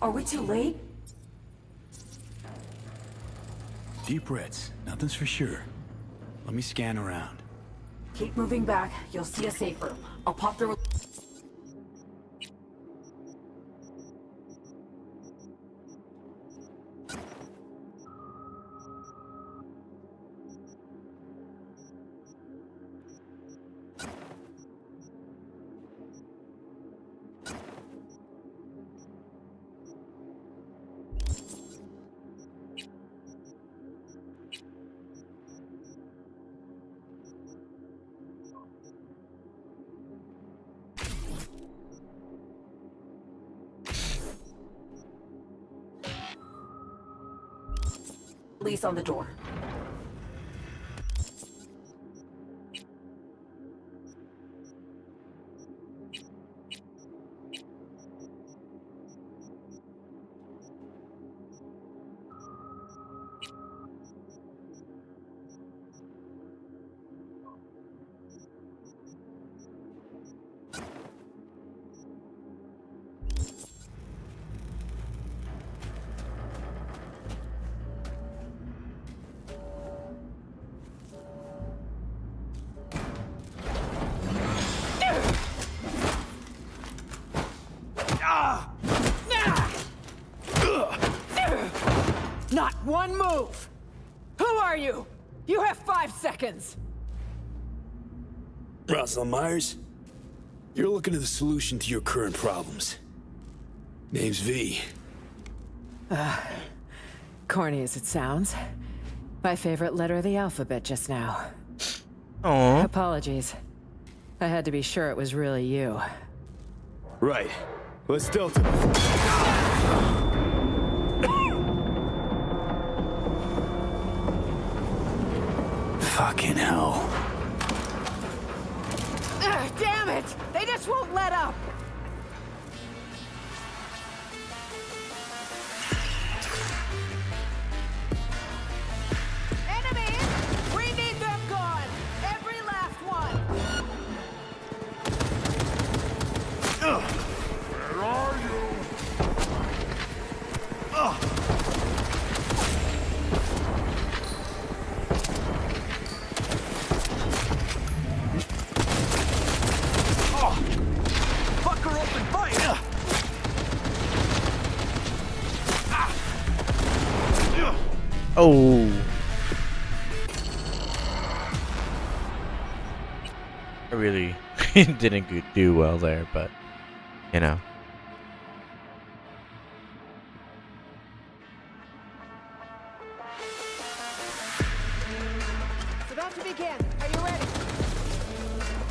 Are we too late? Deep breaths. Nothing's for sure. Let me scan around. Keep moving back. You'll see a safe room. I'll pop the... Police on the door. Not one move! Who are you? You have 5 seconds! Rosalind Myers, you're looking at the solution to your current problems. Name's V. Corny as it sounds. My favorite letter of the alphabet just now. Aww. Apologies. I had to be sure it was really you. Right. Let's delta. Fucking hell. Damn it! They just won't let up! Enemies! We need them gone! Every last one! Where are you? Fucker open fire! Oh. I really didn't do well there, but you know. It's about to begin. Are you ready?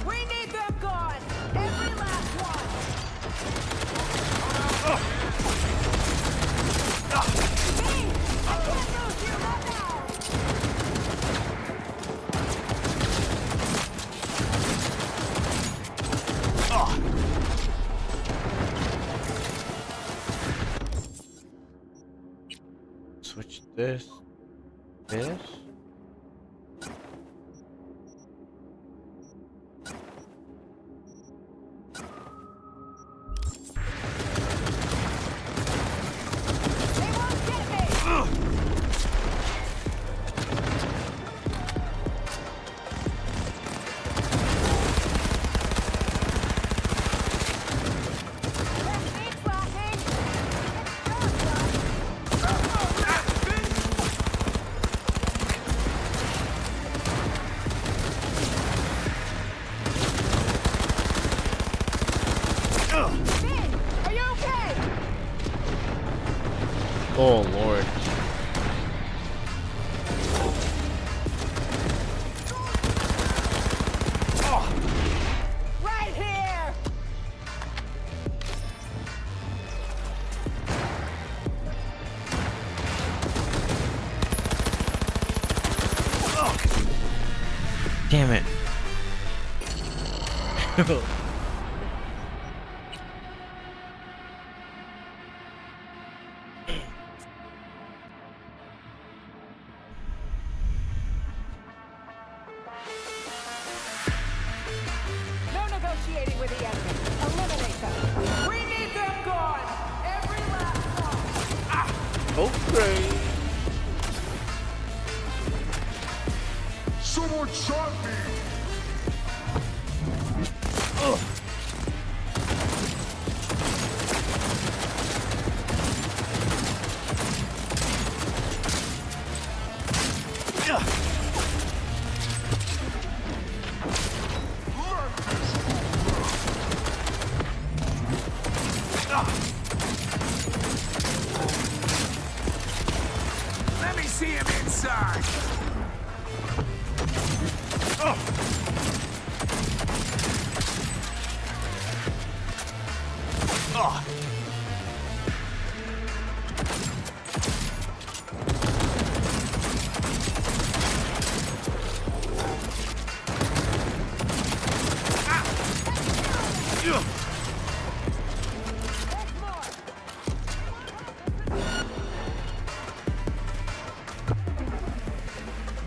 We need them gone! Every last one! Me! I can't lose you right now! Switch this. This. Are you okay? Oh Lord. Right here! Damn it. No negotiating with the enemy. Eliminate them. We need them gone. Every last one. Okay. Someone shot me! Let me see him inside.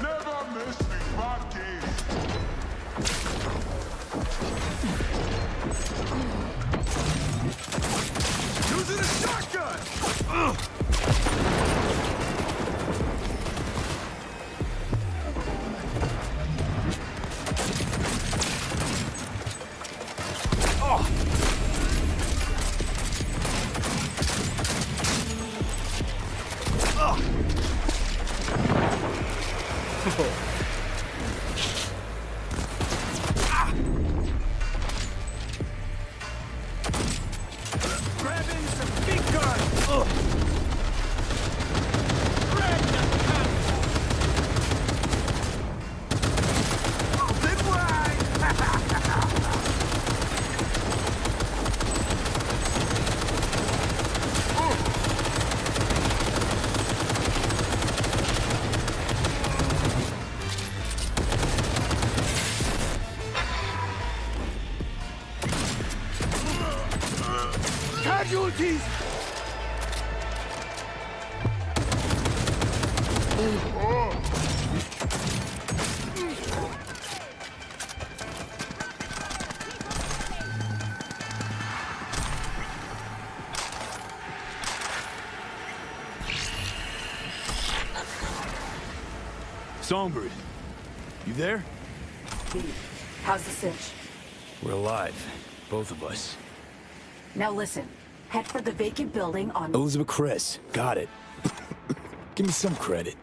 Never miss me, Rocky! Using a shotgun. Grabbing some big guns. Open wide. Casualties. Songbird, you there? How's the cinch? We're alive, both of us. Now listen. Head for the vacant building on... Elizabeth Cress, got it. Give me some credit.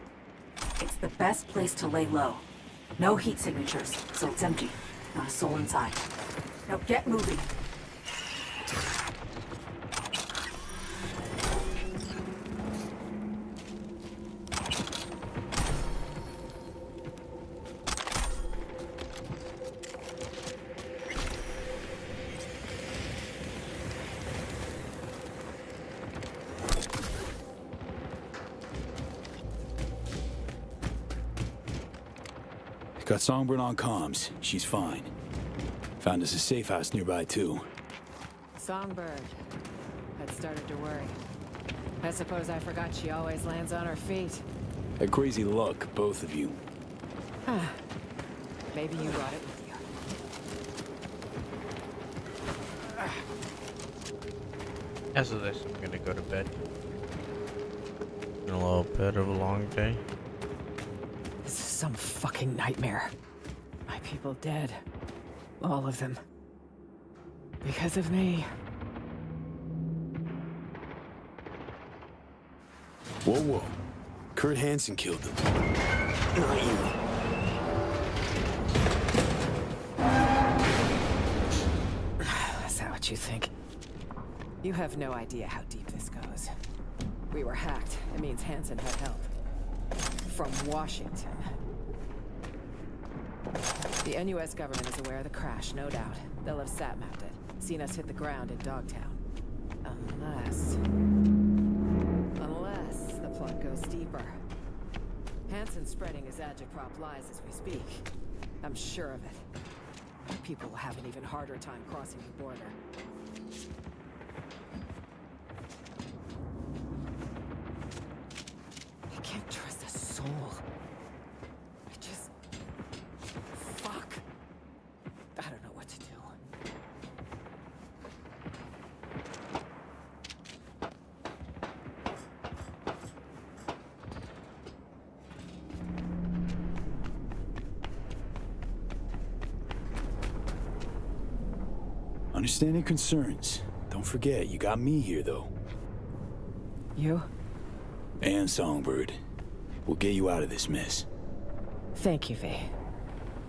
It's the best place to lay low. No heat signatures, so it's empty. Not a soul inside. Now get moving. Got Songbird on comms. She's fine. Found us a safe house nearby, too. Songbird. I'd started to worry. I suppose I forgot she always lands on her feet. Had crazy luck, both of you. Maybe you brought it with you. As of this, I'm gonna go to bed. Been a little bit of a long day. This is some fucking nightmare. My people dead. All of them. Because of me. Whoa, whoa. Kurt Hansen killed them. Not you. Is that what you think? You have no idea how deep this goes. We were hacked. It means Hansen had help. From Washington. The NUS government is aware of the crash, no doubt. They'll have sat-mapped it, seen us hit the ground in Dogtown. Unless the plot goes deeper. Hansen's spreading his agitprop lies as we speak. I'm sure of it. People will have an even harder time crossing the border. I can't trust a soul. I just... Fuck. I don't know what to do. Understand your concerns. Don't forget, you got me here, though. You? And Songbird. We'll get you out of this mess. Thank you, V.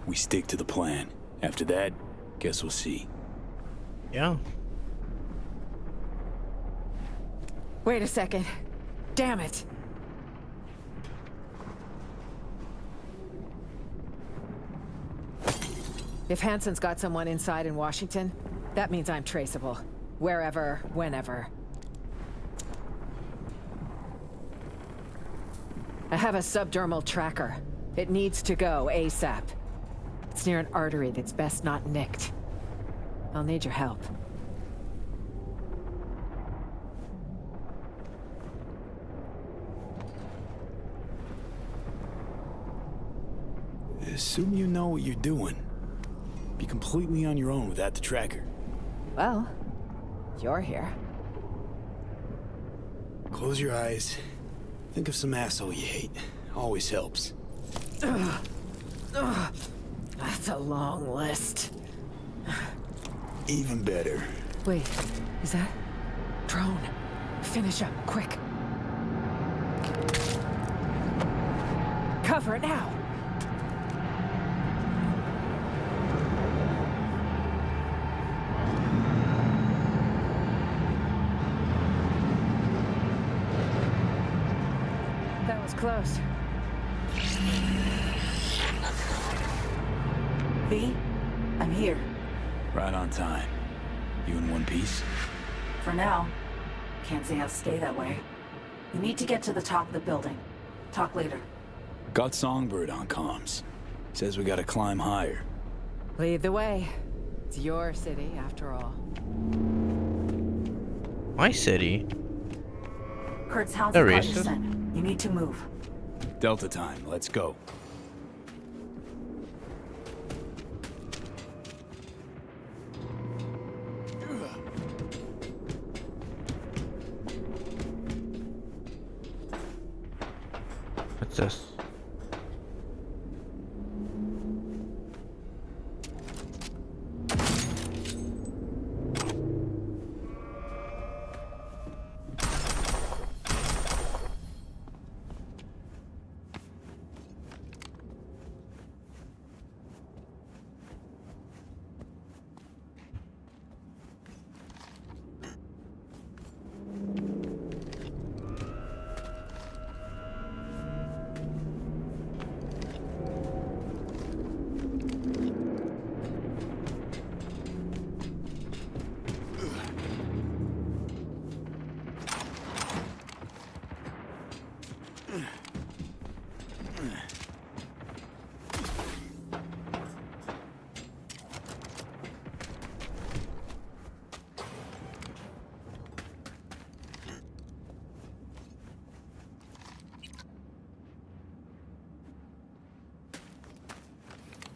We stick to the plan. After that, guess we'll see. Yeah. Wait a second. Damn it! If Hansen's got someone inside in Washington, that means I'm traceable. Wherever, whenever. I have a subdermal tracker. It needs to go ASAP. It's near an artery that's best not nicked. I'll need your help. Assume you know what you're doing. Be completely on your own without the tracker. Well, you're here. Close your eyes. Think of some asshole you hate. Always helps. Ugh. Ugh. That's a long list. Even better. Wait, is that... drone? Finish up, quick. Cover it now! That was close. V, I'm here. Right on time. You in one piece? For now. Can't say I'll stay that way. We need to get to the top of the building. Talk later. Got Songbird on comms. Says we gotta climb higher. Lead the way. It's your city, after all. My city? Kurt's house They're got your racist. scent. You need to move. Delta time, let's go. What's this?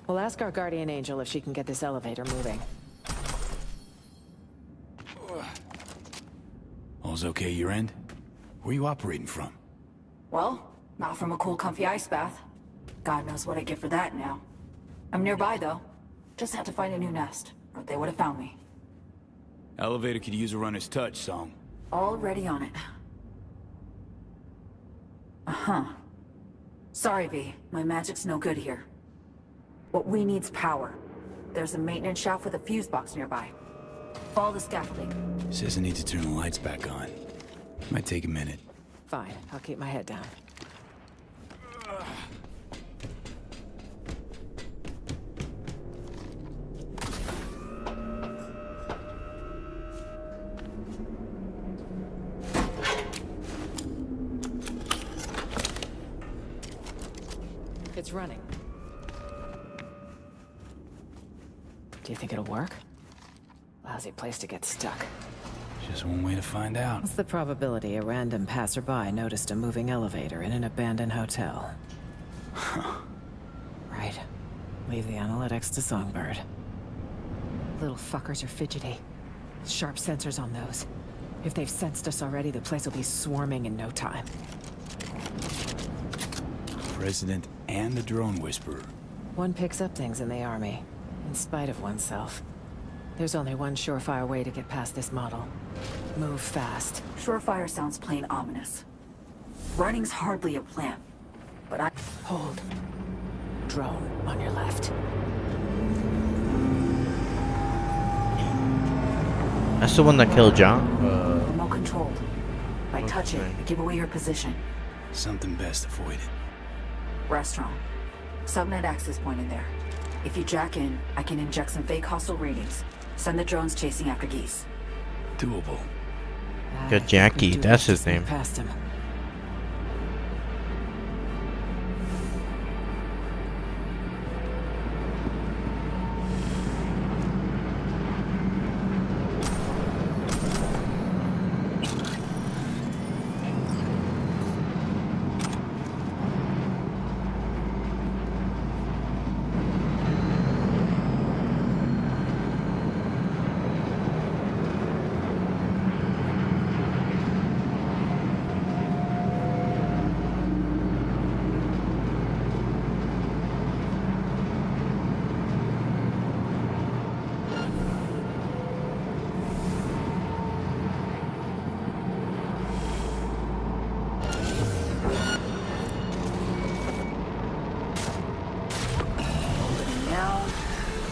We'll ask our guardian angel if she can get this elevator moving. All's okay your end? Where you operating from? Well, not from a cool, comfy ice bath. God knows what I get for that now. I'm nearby, though. Just had to find a new nest, or they would have found me. Elevator could use a runner's touch, Song. Already on it. Uh-huh. Sorry, V. My magic's no good here. What we need's power. There's a maintenance shaft with a fuse box nearby. Follow the scaffolding. Says I need to turn the lights back on. Might take a minute. Fine, I'll keep my head down. It's running. Do you think it'll work? Lousy place to get stuck. Just one way to find out. What's the probability a random passerby noticed a moving elevator in an abandoned hotel? Right. Leave the analytics to Songbird. Little fuckers are fidgety. Sharp sensors on those. If they've sensed us already, the place will be swarming in no time. President and the drone whisperer. One picks up things in the army, in spite of oneself. There's only one surefire way to get past this model. Move fast. Surefire sounds plain ominous. Running's hardly a plan, but I... Hold. Drone on your left. That's the one that killed John? Remote controlled. If I touch it, I give away your position. Something best avoided. Restaurant. Subnet access point in there. If you jack in, I can inject some fake hostile readings. Send the drones chasing after geese. Doable. Good Jackie, that's his name. Past him.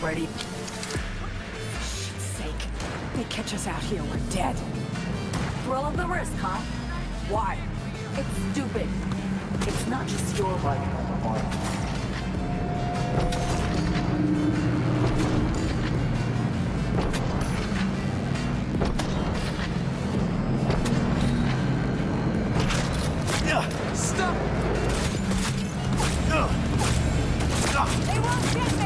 Ready? For shit's sake. They catch us out here, we're dead. Thrill of the risk, huh? Why? It's stupid. It's not just your life anymore. Stop! They won't get me!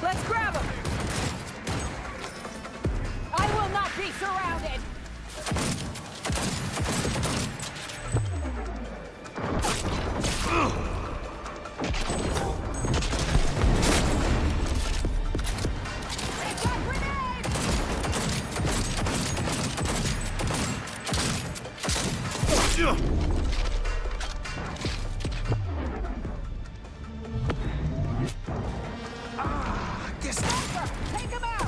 Let's grab him! I will not be surrounded! Take him out!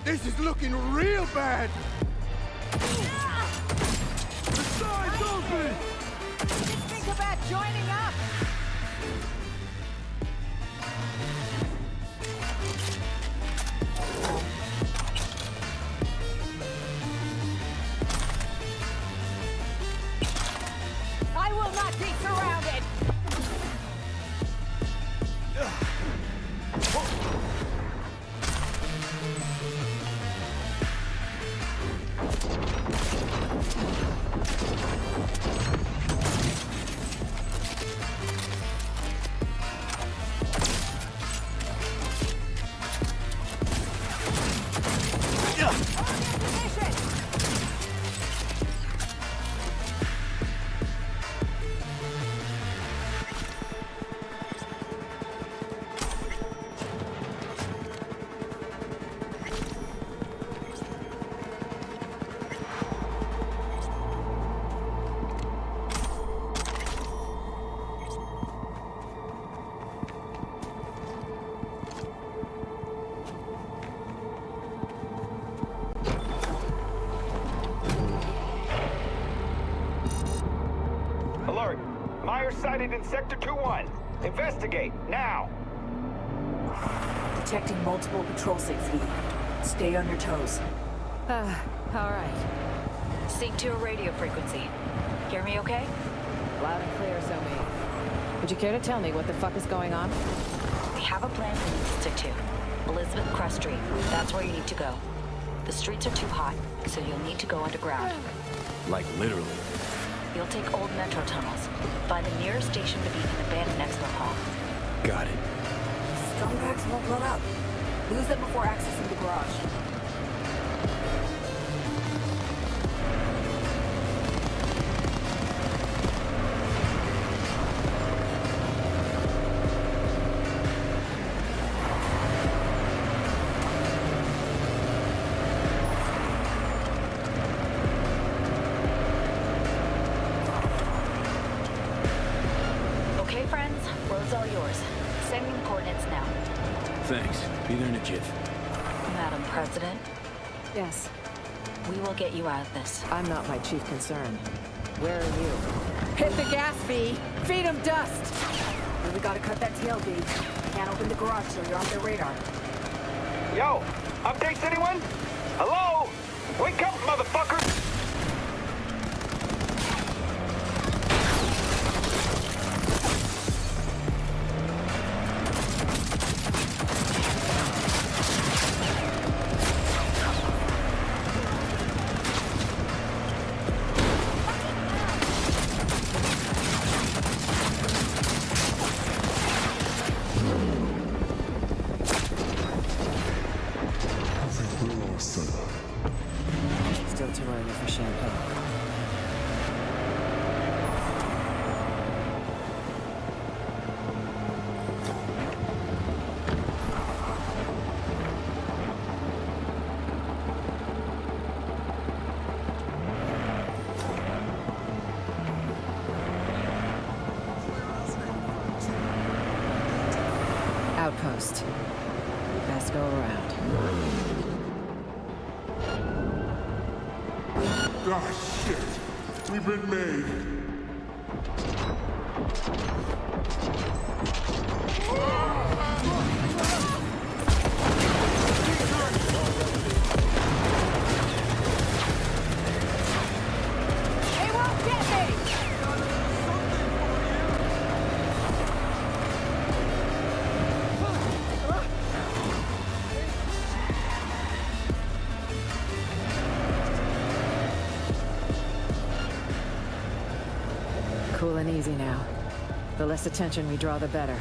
This is looking real bad! The side's open! Just think about joining up! I will not be surrounded! fire sighted in Sector 2-1. Investigate, now! Detecting multiple patrol sigs, V. Stay on your toes. Alright. Sync to a radio frequency. Hear me okay? Loud and clear, Zoe. Would you care to tell me what the fuck is going on? We have a plan we need to stick to. Elizabeth Crest Street. That's where you need to go. The streets are too hot, so you'll need to go underground. Like literally. You'll take old metro tunnels. Find the nearest station to be an abandoned expo hall. Got it. Scumbags won't let up. Lose them before accessing the garage. Okay, friends, road's all yours. Send me the coordinates now. Thanks. Be there in a jiff. Madam President, Yes. we will get you out of this. I'm not my chief concern. Where are you? Hit the gas, V! Feed him dust! We gotta cut that tail, V. Can't open the garage till you're on their radar. Yo, updates anyone? Hello? Wake up, motherfucker! Still too early for champagne. Outpost. Best go around. Ah, shit. We've been made. They won't get me! Cool and easy now. The less attention we draw, the better.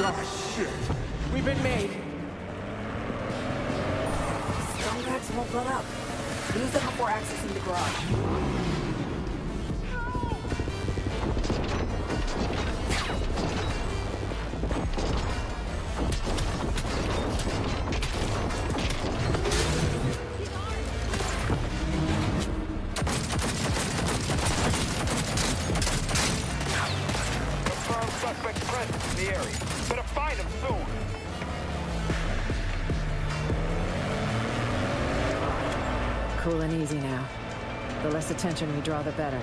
Ah, shit. We've been made. Scumbags won't let up. Lose them before accessing the garage. Confirmed suspect presence in the area. Better find him soon. Cool and easy now. The less attention we draw, the better.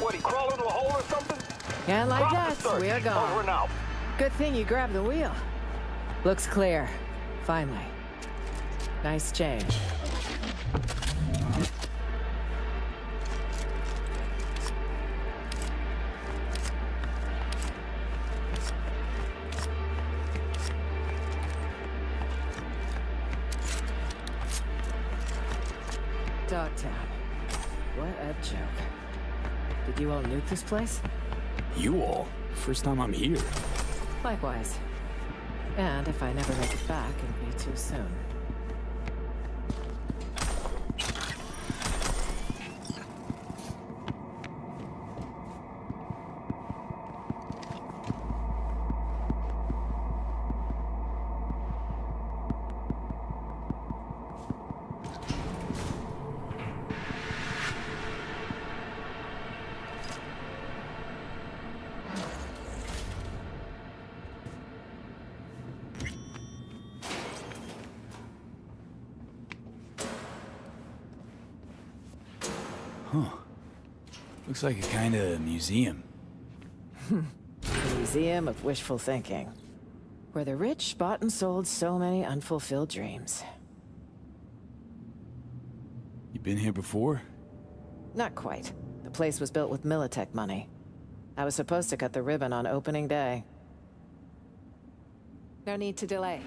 What, he crawl into a hole or something? And like Drop the that, search. we're gone. Over and out. Good thing you grabbed the wheel. Looks clear. Finally. Nice change. Dogtown. What a joke. Did you all nuke this place? You all? First time I'm here. Likewise. And if I never make it back, it'll be too soon. Huh. Looks like a kind of museum. A museum of wishful thinking, where the rich bought and sold so many unfulfilled dreams. You been here before? Not quite. The place was built with Militech money. I was supposed to cut the ribbon on opening day. No need to delay.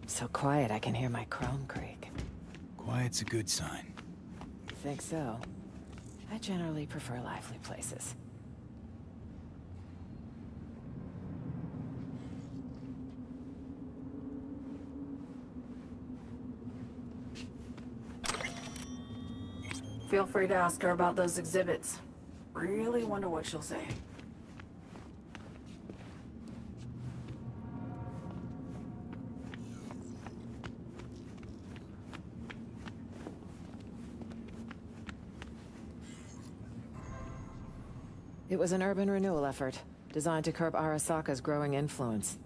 So quiet I can hear my chrome creak. Quiet's a good sign. Think so? I generally prefer lively places. Feel free to ask her about those exhibits. Really wonder what she'll say. It was an urban renewal effort, designed to curb Arasaka's growing influence.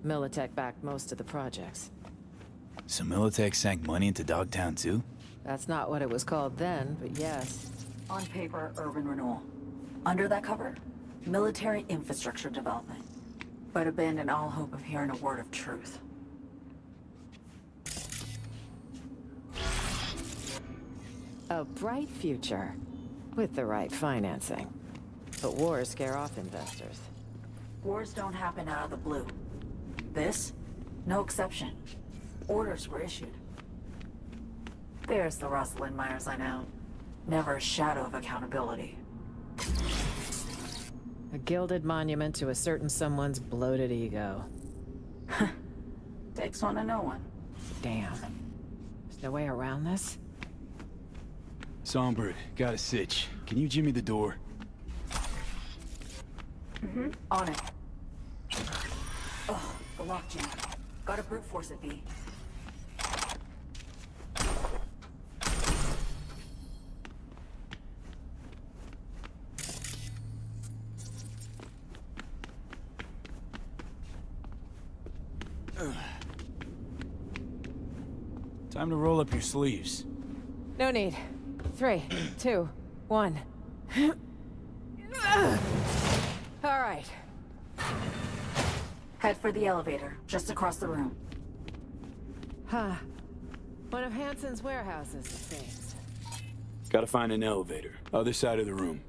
Militech backed most of the projects. So Militech sank money into Dogtown too? That's not what it was called then, but yes. On paper, urban renewal. Under that cover, military infrastructure development. But abandon all hope of hearing a word of truth. A bright future, with the right financing. But wars scare off investors. Wars don't happen out of the blue. This? No exception. Orders were issued. There's the Rosalind Myers I know. Never a shadow of accountability. A gilded monument to a certain someone's bloated ego. Takes one to know one. Damn. There's no way around this? Songbird, got a sitch. Can you jimmy the door? On it. Ugh, the lockjam. Gotta brute force it, B. Time to roll up your sleeves. No need. 3, 2, 1. All right. Head for the elevator, just across the room. Huh. One of Hansen's warehouses, it seems. Gotta find an elevator. Other side of the room.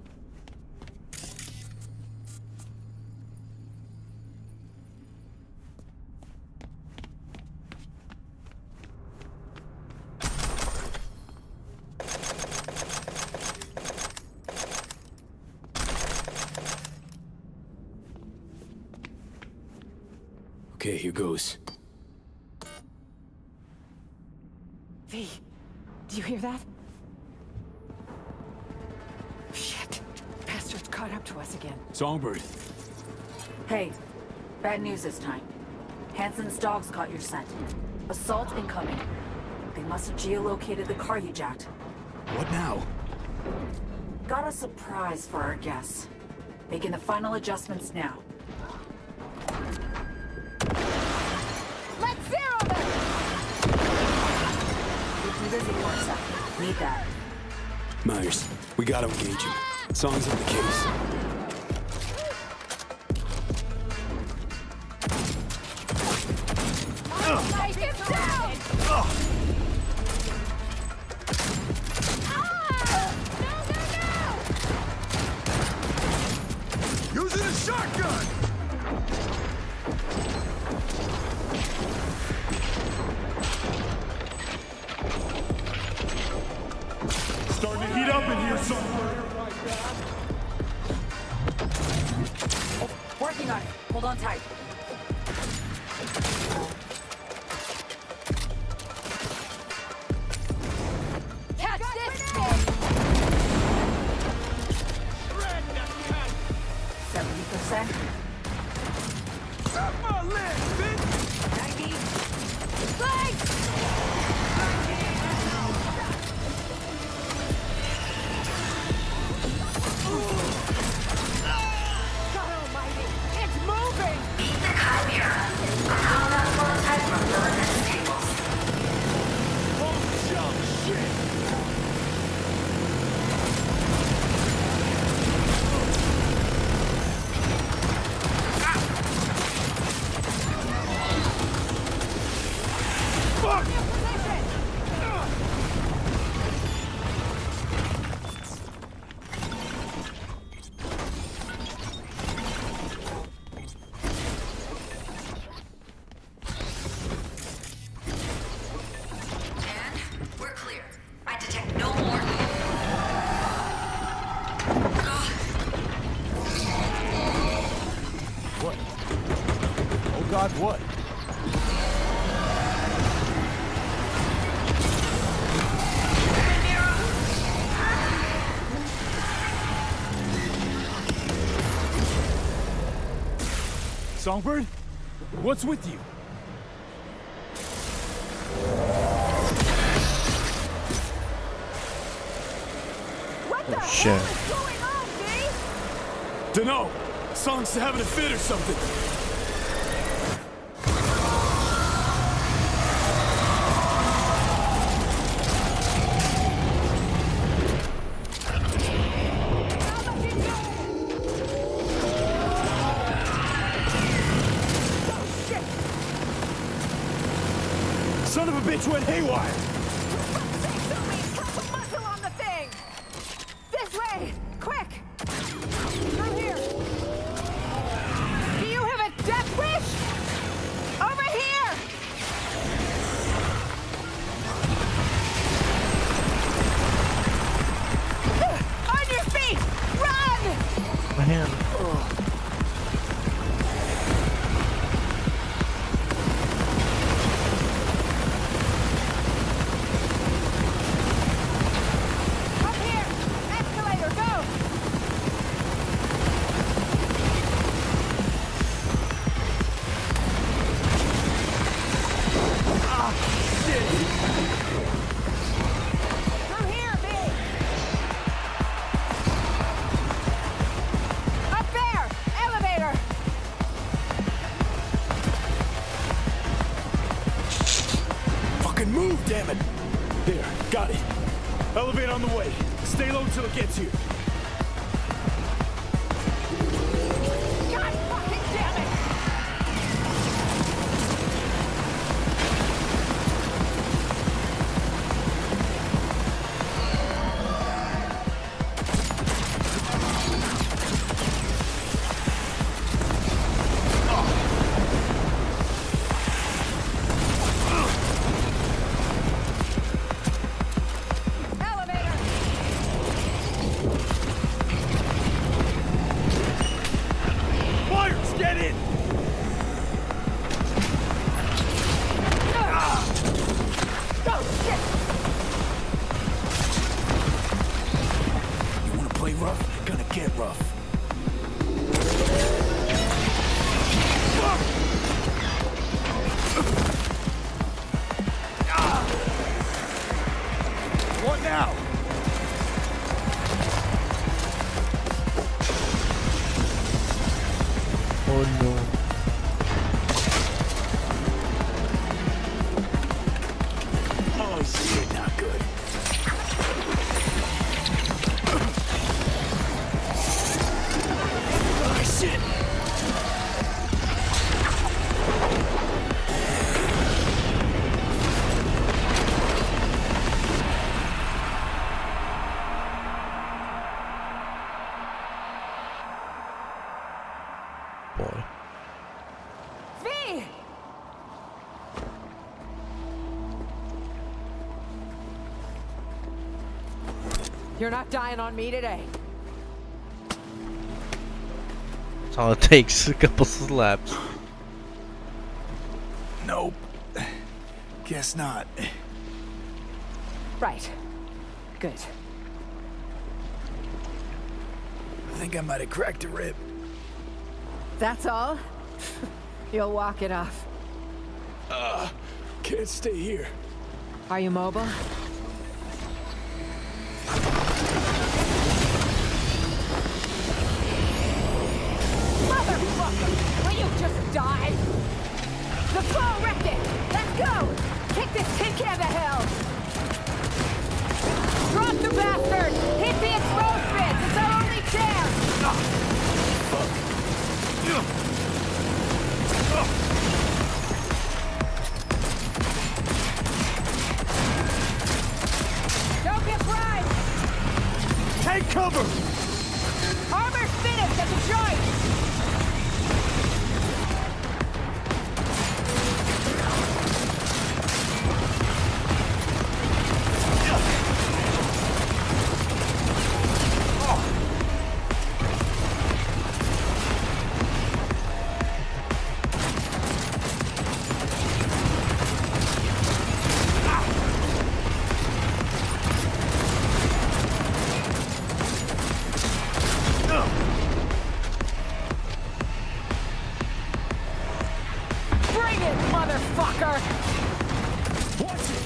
Okay, here goes. V, do you hear that? Shit. Bastards caught up to us again. Songbird. Hey, bad news this time. Hansen's dogs caught your scent. Assault incoming. They must have geolocated the car you jacked. What now? Got a surprise for our guests. Making the final adjustments now. Let's zero them! Keep them busy for a second. Need that. Myers, we gotta engage him. Song's in the case. Take him down! Using a shotgun! got it. Hold on tight. Catch this! 70%. Suck my legs, bitch! 90. Legs! God almighty, it's moving! Meet the Chimera. A combat prototype from Militant's tables. Oh, jump shit! We're clear. I detect no more. What? Oh God, what? Songbird? What's with you? What the shit. hell is going on, V? Dunno. Song's having a fit or something. Son of a bitch went haywire! Put muscle on the thing! This way! Quick! Through here! Do you have a death wish? Over here! On your feet! Run! My hand. Up here! Escalator, go! Through here, V! Up there! Elevator! Fucking move, damn it! There, got it. Elevator on the way. Stay low till it gets here. God fucking damn it! Elevator! Fires, get in! Oh shit! You wanna play rough? Gonna get rough. What now? Oh no. Oh shit, not good. Oh shit! Boy. V! You're not dying on me today. That's all it takes. A couple slaps. Nope. Guess not. Right. Good. I think I might have cracked a rib. That's all? You'll walk it off. Can't stay here. Are you mobile? Motherfucker! Will you just die? The flow wrecked it! Let's go! Take this tin can to hell! Drop the bastard! Hit the exposed bits! It's our only chance! Don't get fried! Take cover! Armor's finished at the joint! Bring it, motherfucker! Watch it!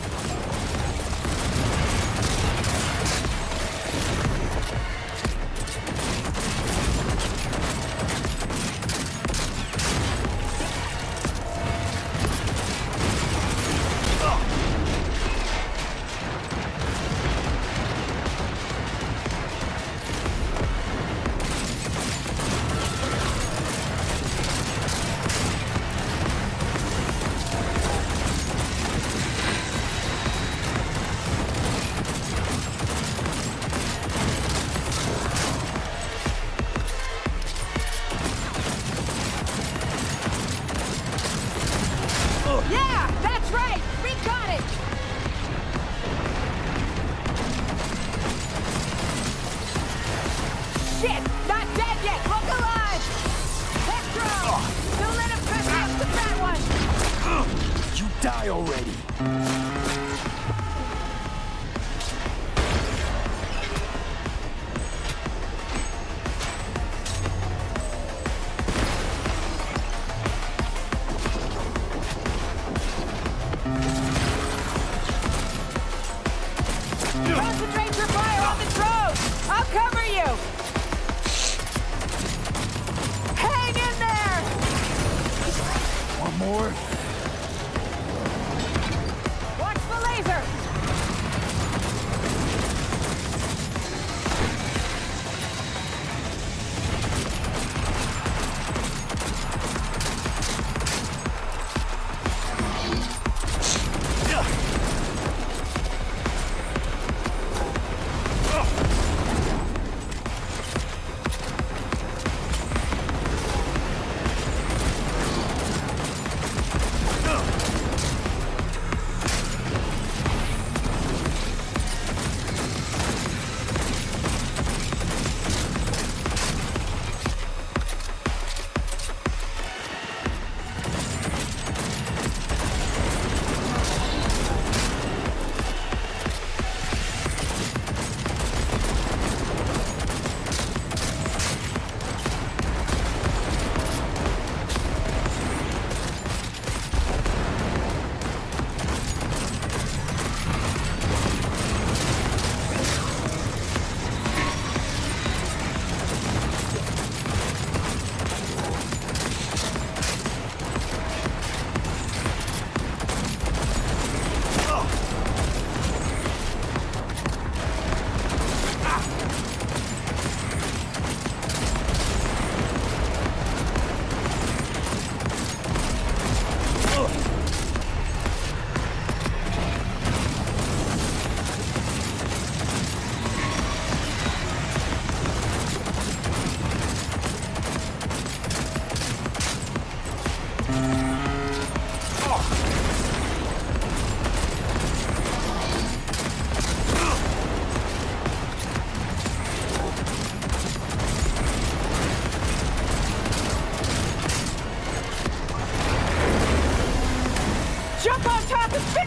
Yeah, that's right! We got it! Shit! Not dead yet! Look alive! Petro! Don't let him press me up the fat one! You die already. Concentrate your fire on the drones! I'll cover you! Hang in there! One more. Watch the laser!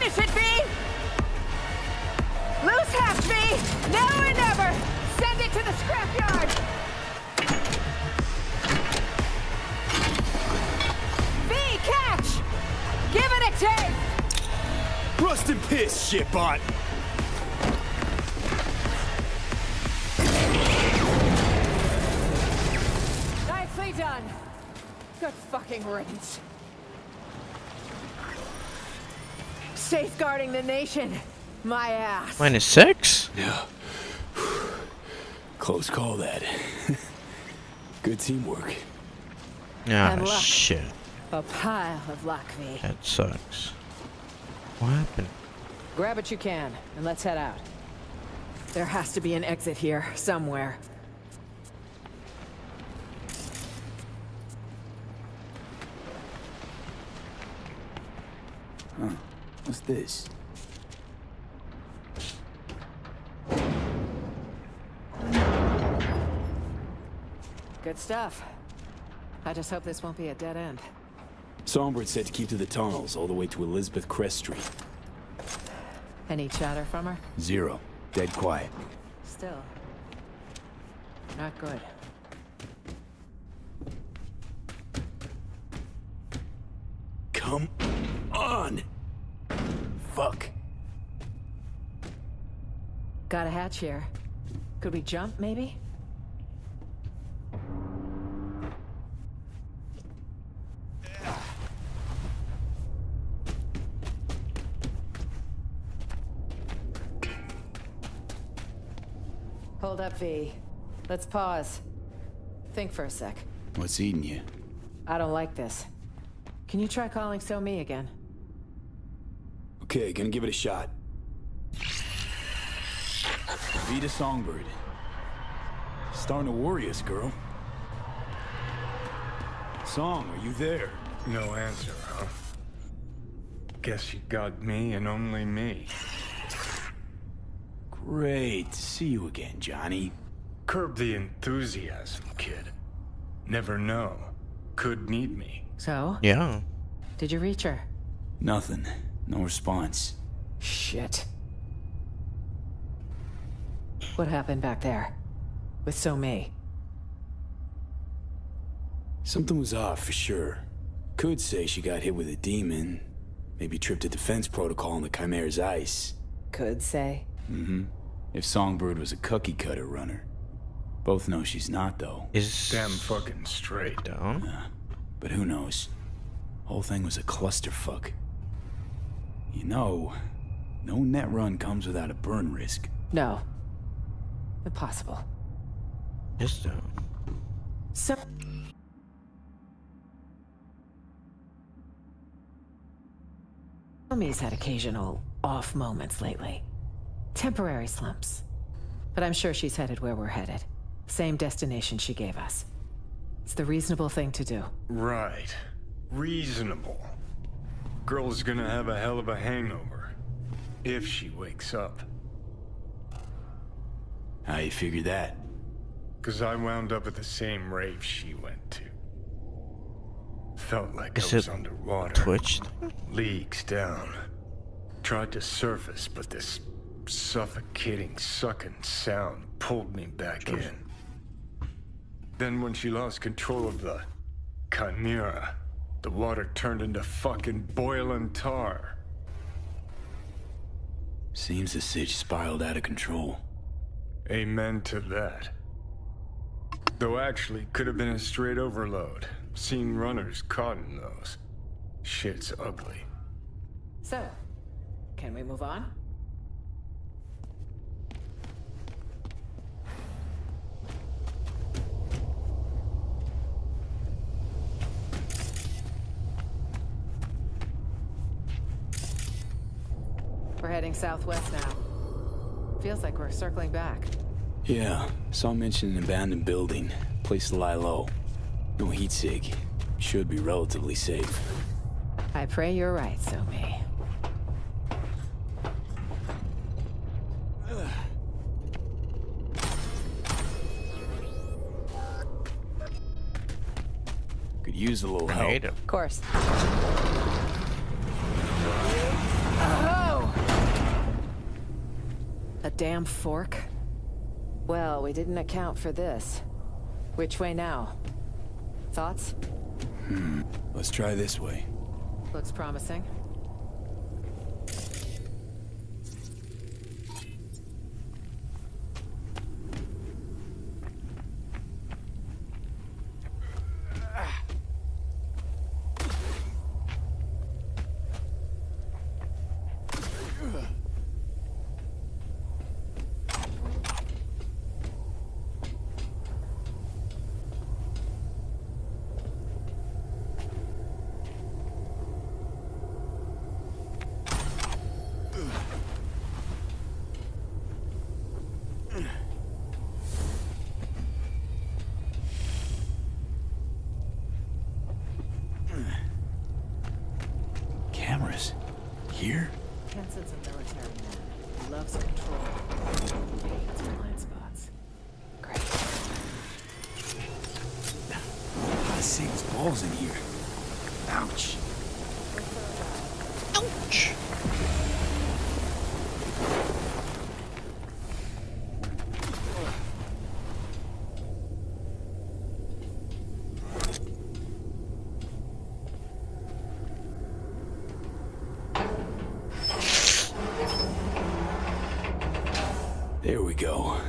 Finish it, V! Loose hatch, V! Now or never! Send it to the scrapyard! V, catch! Give it a taste! Rust and piss, shitbot! Nicely done. Good fucking riddance. Safeguarding the nation. My ass. -6? Yeah. Close call, that. Good teamwork. Ah, And luck. shit. A pile of luck, V. That sucks. What happened? Grab what you can, and let's head out. There has to be an exit here, somewhere. Huh. What's this? Good stuff. I just hope this won't be a dead end. Songbird said to keep to the tunnels all the way to Elizabeth Crest Street. Any chatter from her? 0. Dead quiet. Still. Not good. Come on! Fuck. Got a hatch here. Could we jump, maybe? Hold up, V. Let's pause. Think for a sec. What's eating you? I don't like this. Can you try calling So-Me again? Okay, gonna give it a shot. Vita Songbird. Starting to worry us, girl. Song, are you there? No answer, huh? Guess you got me and only me. Great to see you again, Johnny. Curb the enthusiasm, kid. Never know. Could need me. So? Yeah. Did you reach her? Nothing. No response. Shit. What happened back there? With So-Me? Something was off for sure. Could say she got hit with a demon. Maybe tripped a defense protocol on the Chimera's ice. Could say? Mm-hmm. If Songbird was a cookie cutter runner. Both know she's not, though. Is damn fucking straight. Down? But who knows? Whole thing was a clusterfuck. You know, no net run comes without a burn risk. No. Impossible. Just down. So... So-Me's had occasional off moments lately. Temporary slumps. But I'm sure she's headed where we're headed. Same destination she gave us. It's the reasonable thing to do. Right. Reasonable. Girl's gonna have a hell of a hangover. If she wakes up. How you figure that? 'Cause I wound up at the same rave she went to. Felt like Is I was it underwater. Twitch? Leagues down. Tried to surface, but this suffocating, sucking sound pulled me back in. Then when she lost control of the Chimera, the water turned into fucking boiling tar. Seems the sitch spiraled out of control. Amen to that. Though actually, could have been a straight overload. Seen runners caught in those. Shit's ugly. So, can we move on? We're heading southwest now. Feels like we're circling back. Yeah, saw mention an abandoned building. Place to lie low. No heat sig. Should be relatively safe. I pray you're right, So-Me. Could use a little help. Of course. A damn fork? Well, we didn't account for this. Which way now? Thoughts? Let's try this way. Looks promising. Cameras? Here? Hansen's a military man. He loves control. He hates blind spots. Great. I see his balls in here. Ouch. Ouch! There we go.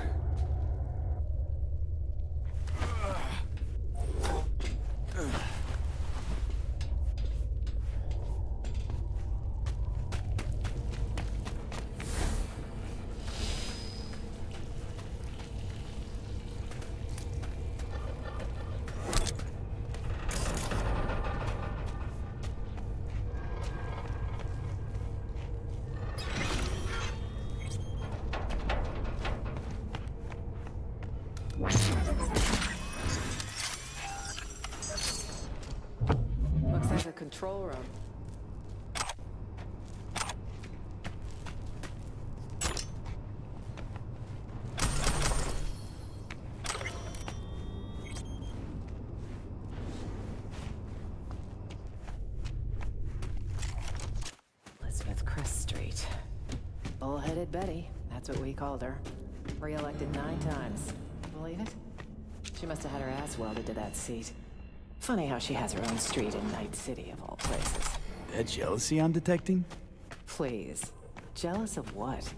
Looks like a control room. Elizabeth Crest Street. Bullheaded Betty, that's what we called her. Re-elected 9 times. Believe it? She must have had her ass welded to that seat. Funny how she has her own street in Night City, of all places. That jealousy I'm detecting? Please. Jealous of what?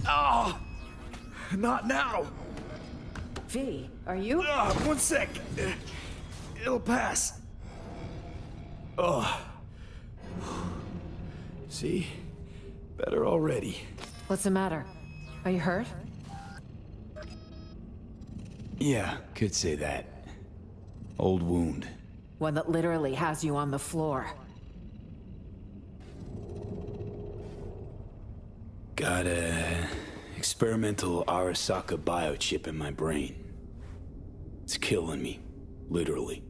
Oh! Not now! V, are you? 1 sec. It'll pass. Oh. See? Better already. What's the matter? Are you hurt? Yeah, could say that. Old wound. One that literally has you on the floor. Got a experimental Arasaka biochip in my brain. It's killing me, literally.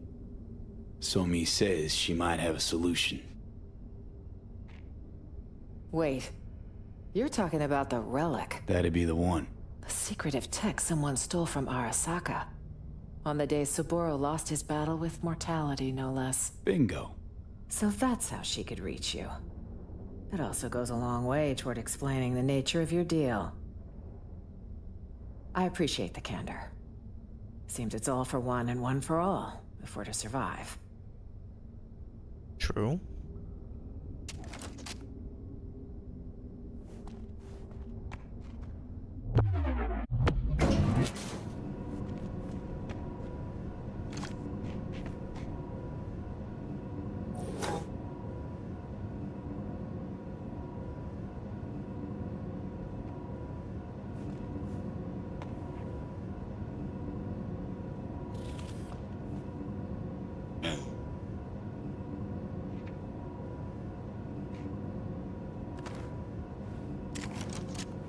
Somi says she might have a solution. Wait. You're talking about the relic. That'd be the one. The secretive tech someone stole from Arasaka. On the day Saburo lost his battle with mortality, no less. Bingo. So that's how she could reach you. It also goes a long way toward explaining the nature of your deal. I appreciate the candor. Seems it's all for one and one for all, if we're to survive. True.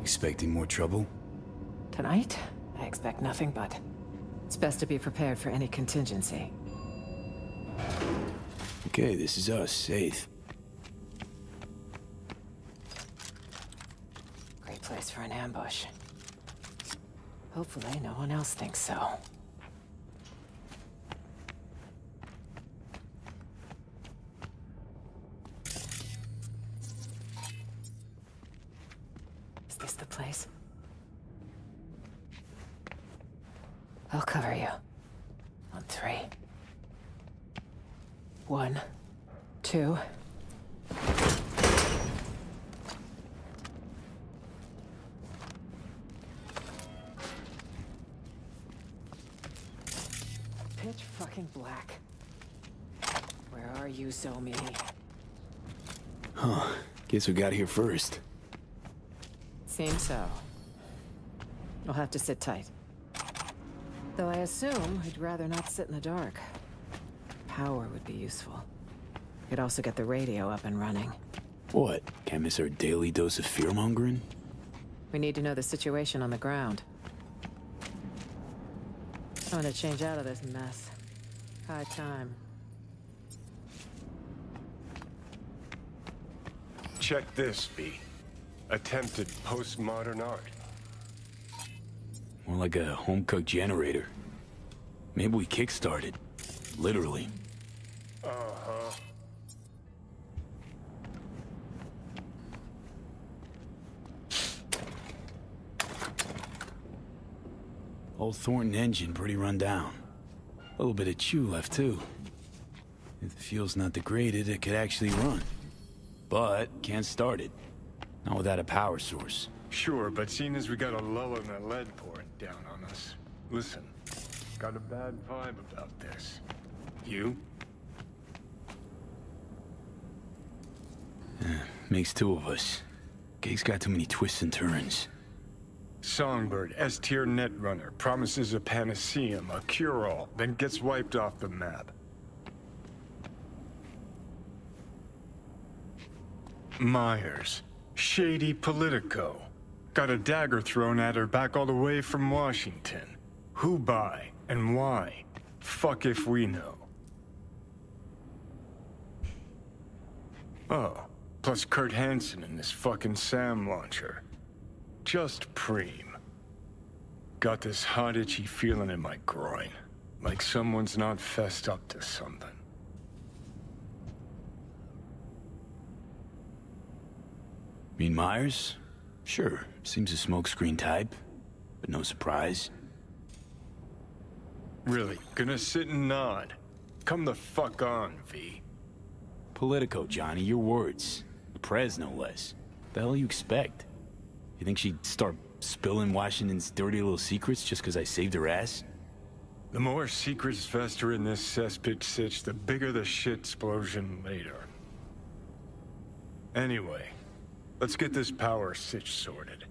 Expecting more trouble? Tonight, I expect nothing but. It's best to be prepared for any contingency. Okay, this is us, 8th. Great place for an ambush. Hopefully no one else thinks so. this the place? I'll cover you. On 3. 1, 2. Pitch fucking black. Where are you, Zomi? Huh. Guess we got here first. Seems so. You'll have to sit tight. Though I assume you'd rather not sit in the dark. Power would be useful. Could also get the radio up and running. What? Can't miss our daily dose of fear-mongering? We need to know the situation on the ground. I'm gonna change out of this mess. High time. Check this, B. Attempted postmodern art. More like a home-cooked generator. Maybe we kick-started. Literally. Uh-huh. Old Thornton engine pretty run down. A little bit of chew left, too. If the fuel's not degraded, it could actually run. But can't start it. Not without a power source. Sure, but seeing as we got a lull in the lead pouring down on us. Listen, got a bad vibe about this. You? Makes 2 of us. Gig's got too many twists and turns. Songbird, S-tier netrunner, promises a panaceum, a cure-all, then gets wiped off the map. Myers, shady politico. Got a dagger thrown at her back all the way from Washington. Who by and why? Fuck if we know. Oh, plus Kurt Hansen and this fucking SAM launcher. Just preem. Got this hot itchy feeling in my groin. Like someone's not fessed up to something. Mean Myers? Sure, seems a smokescreen type, but no surprise. Really, gonna sit and nod? Come the fuck on, V. Politico, Johnny, your words. The Prez, no less. The hell you expect? You think she'd start spilling Washington's dirty little secrets just because I saved her ass? The more secrets fester in this cesspit sitch, the bigger the shit explosion later. Anyway, let's get this power sitch sorted.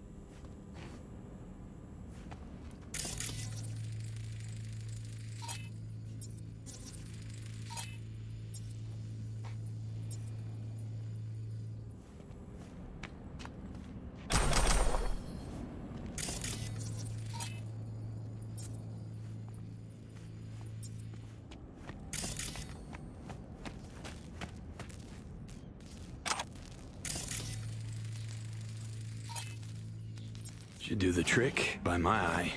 Should do the trick, by my eye.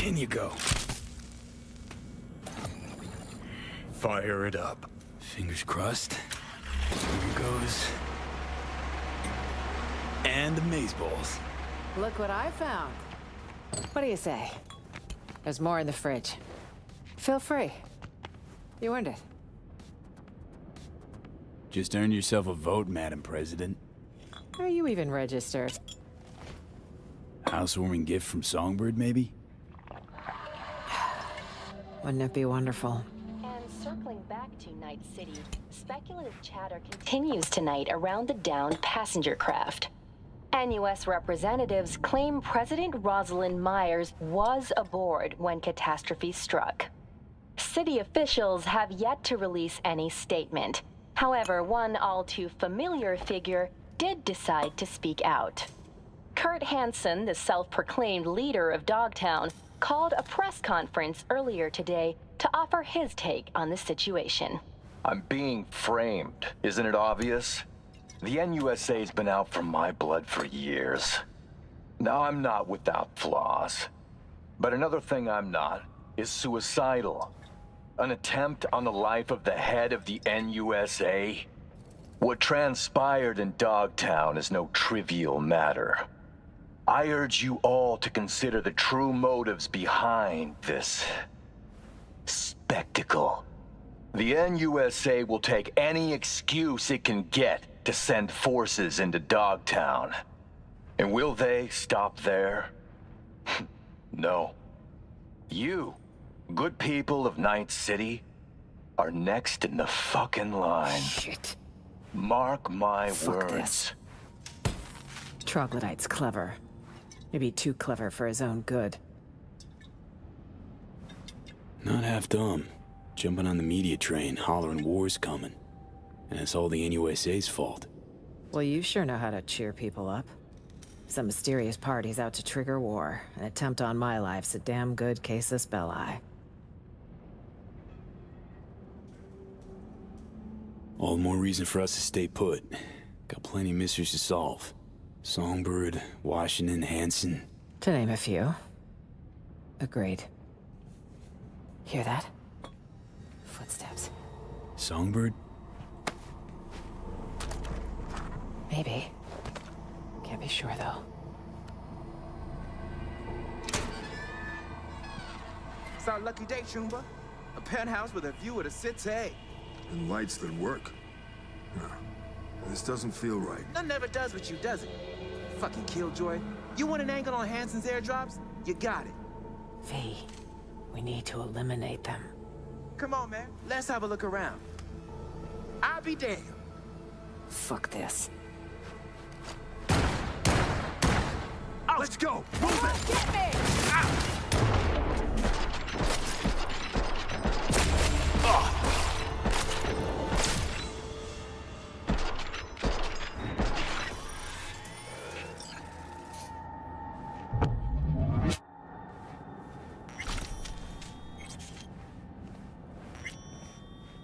In you go. Fire it up. Fingers crossed. Here goes. And the maze balls. Look what I found. What do you say? There's more in the fridge. Feel free. You earned it. Just earned yourself a vote, Madam President. Are you even registered? Housewarming gift from Songbird, maybe? Wouldn't it be wonderful? And circling back to Night City, speculative chatter continues tonight around the downed passenger craft. NUS representatives claim President Rosalind Myers was aboard when catastrophe struck. City officials have yet to release any statement. However, one all too familiar figure did decide to speak out. Kurt Hansen, the self-proclaimed leader of Dogtown, called a press conference earlier today to offer his take on the situation. I'm being framed. Isn't it obvious? The NUSA's been out for my blood for years. Now, I'm not without flaws. But another thing I'm not is suicidal. An attempt on the life of the head of the NUSA? What transpired in Dogtown is no trivial matter. I urge you all to consider the true motives behind this spectacle. The NUSA will take any excuse it can get to send forces into Dogtown. And will they stop there? No. You, good people of Night City, are next in the fucking line. Shit. Mark my Fuck words. this. Troglodyte's clever. Maybe too clever for his own good. Not half dumb. Jumping on the media train, hollering war's coming. And it's all the NUSA's fault. Well, you sure know how to cheer people up. Some mysterious party's out to trigger war. An attempt on my life's a damn good casus belli. All the more reason for us to stay put. Got plenty of mysteries to solve. Songbird, Washington, Hanson. To name a few. Agreed. Hear that? Footsteps. Songbird? Maybe. Can't be sure, though. It's our lucky day, Chumba. A penthouse with a view of the city. And lights that work. No, this doesn't feel right. None never does with you, does it? Fucking killjoy. You want an angle on Hanson's airdrops? You got it. V, we need to eliminate them. Come on, man. Let's have a look around. I'll be damned. Fuck this. Let's go! Move it! Get me!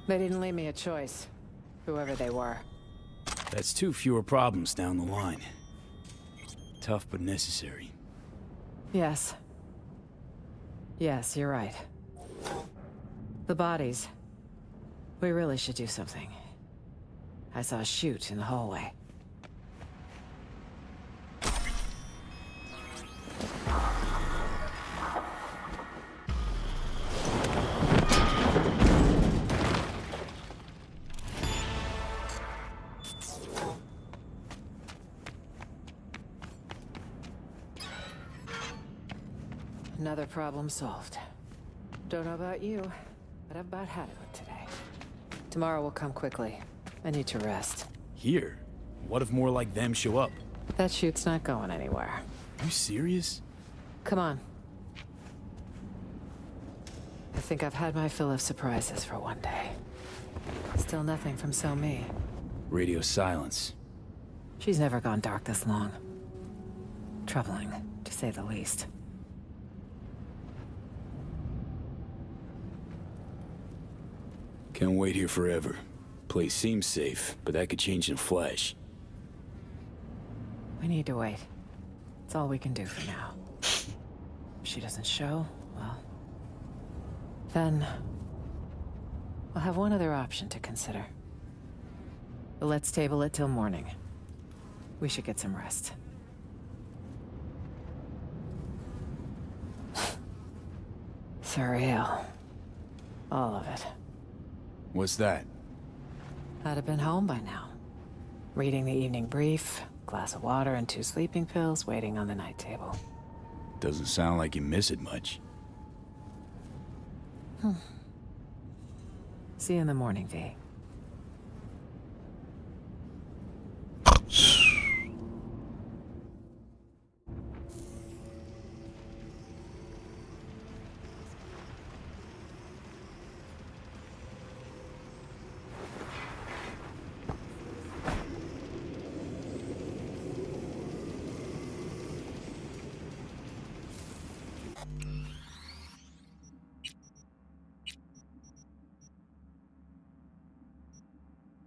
They didn't leave me a choice. Whoever they were. That's 2 fewer problems down the line. Tough but necessary. Yes. Yes, you're right. The bodies. We really should do something. I saw a chute in the hallway. Another problem solved. Don't know about you, but I've about had it with today. Tomorrow will come quickly. I need to rest. Here? What if more like them show up? That chute's not going anywhere. You serious? Come on. I think I've had my fill of surprises for one day. Still nothing from So Mi. Radio silence. She's never gone dark this long. Troubling, to say the least. Can't wait here forever. Place seems safe, but that could change in a flash. We need to wait. It's all we can do for now. If she doesn't show, well... then... we'll have one other option to consider. But let's table it till morning. We should get some rest. Surreal. All of it. What's that? I'd have been home by now. Reading the evening brief, glass of water and 2 sleeping pills waiting on the night table. Doesn't sound like you miss it much. See you in the morning, V.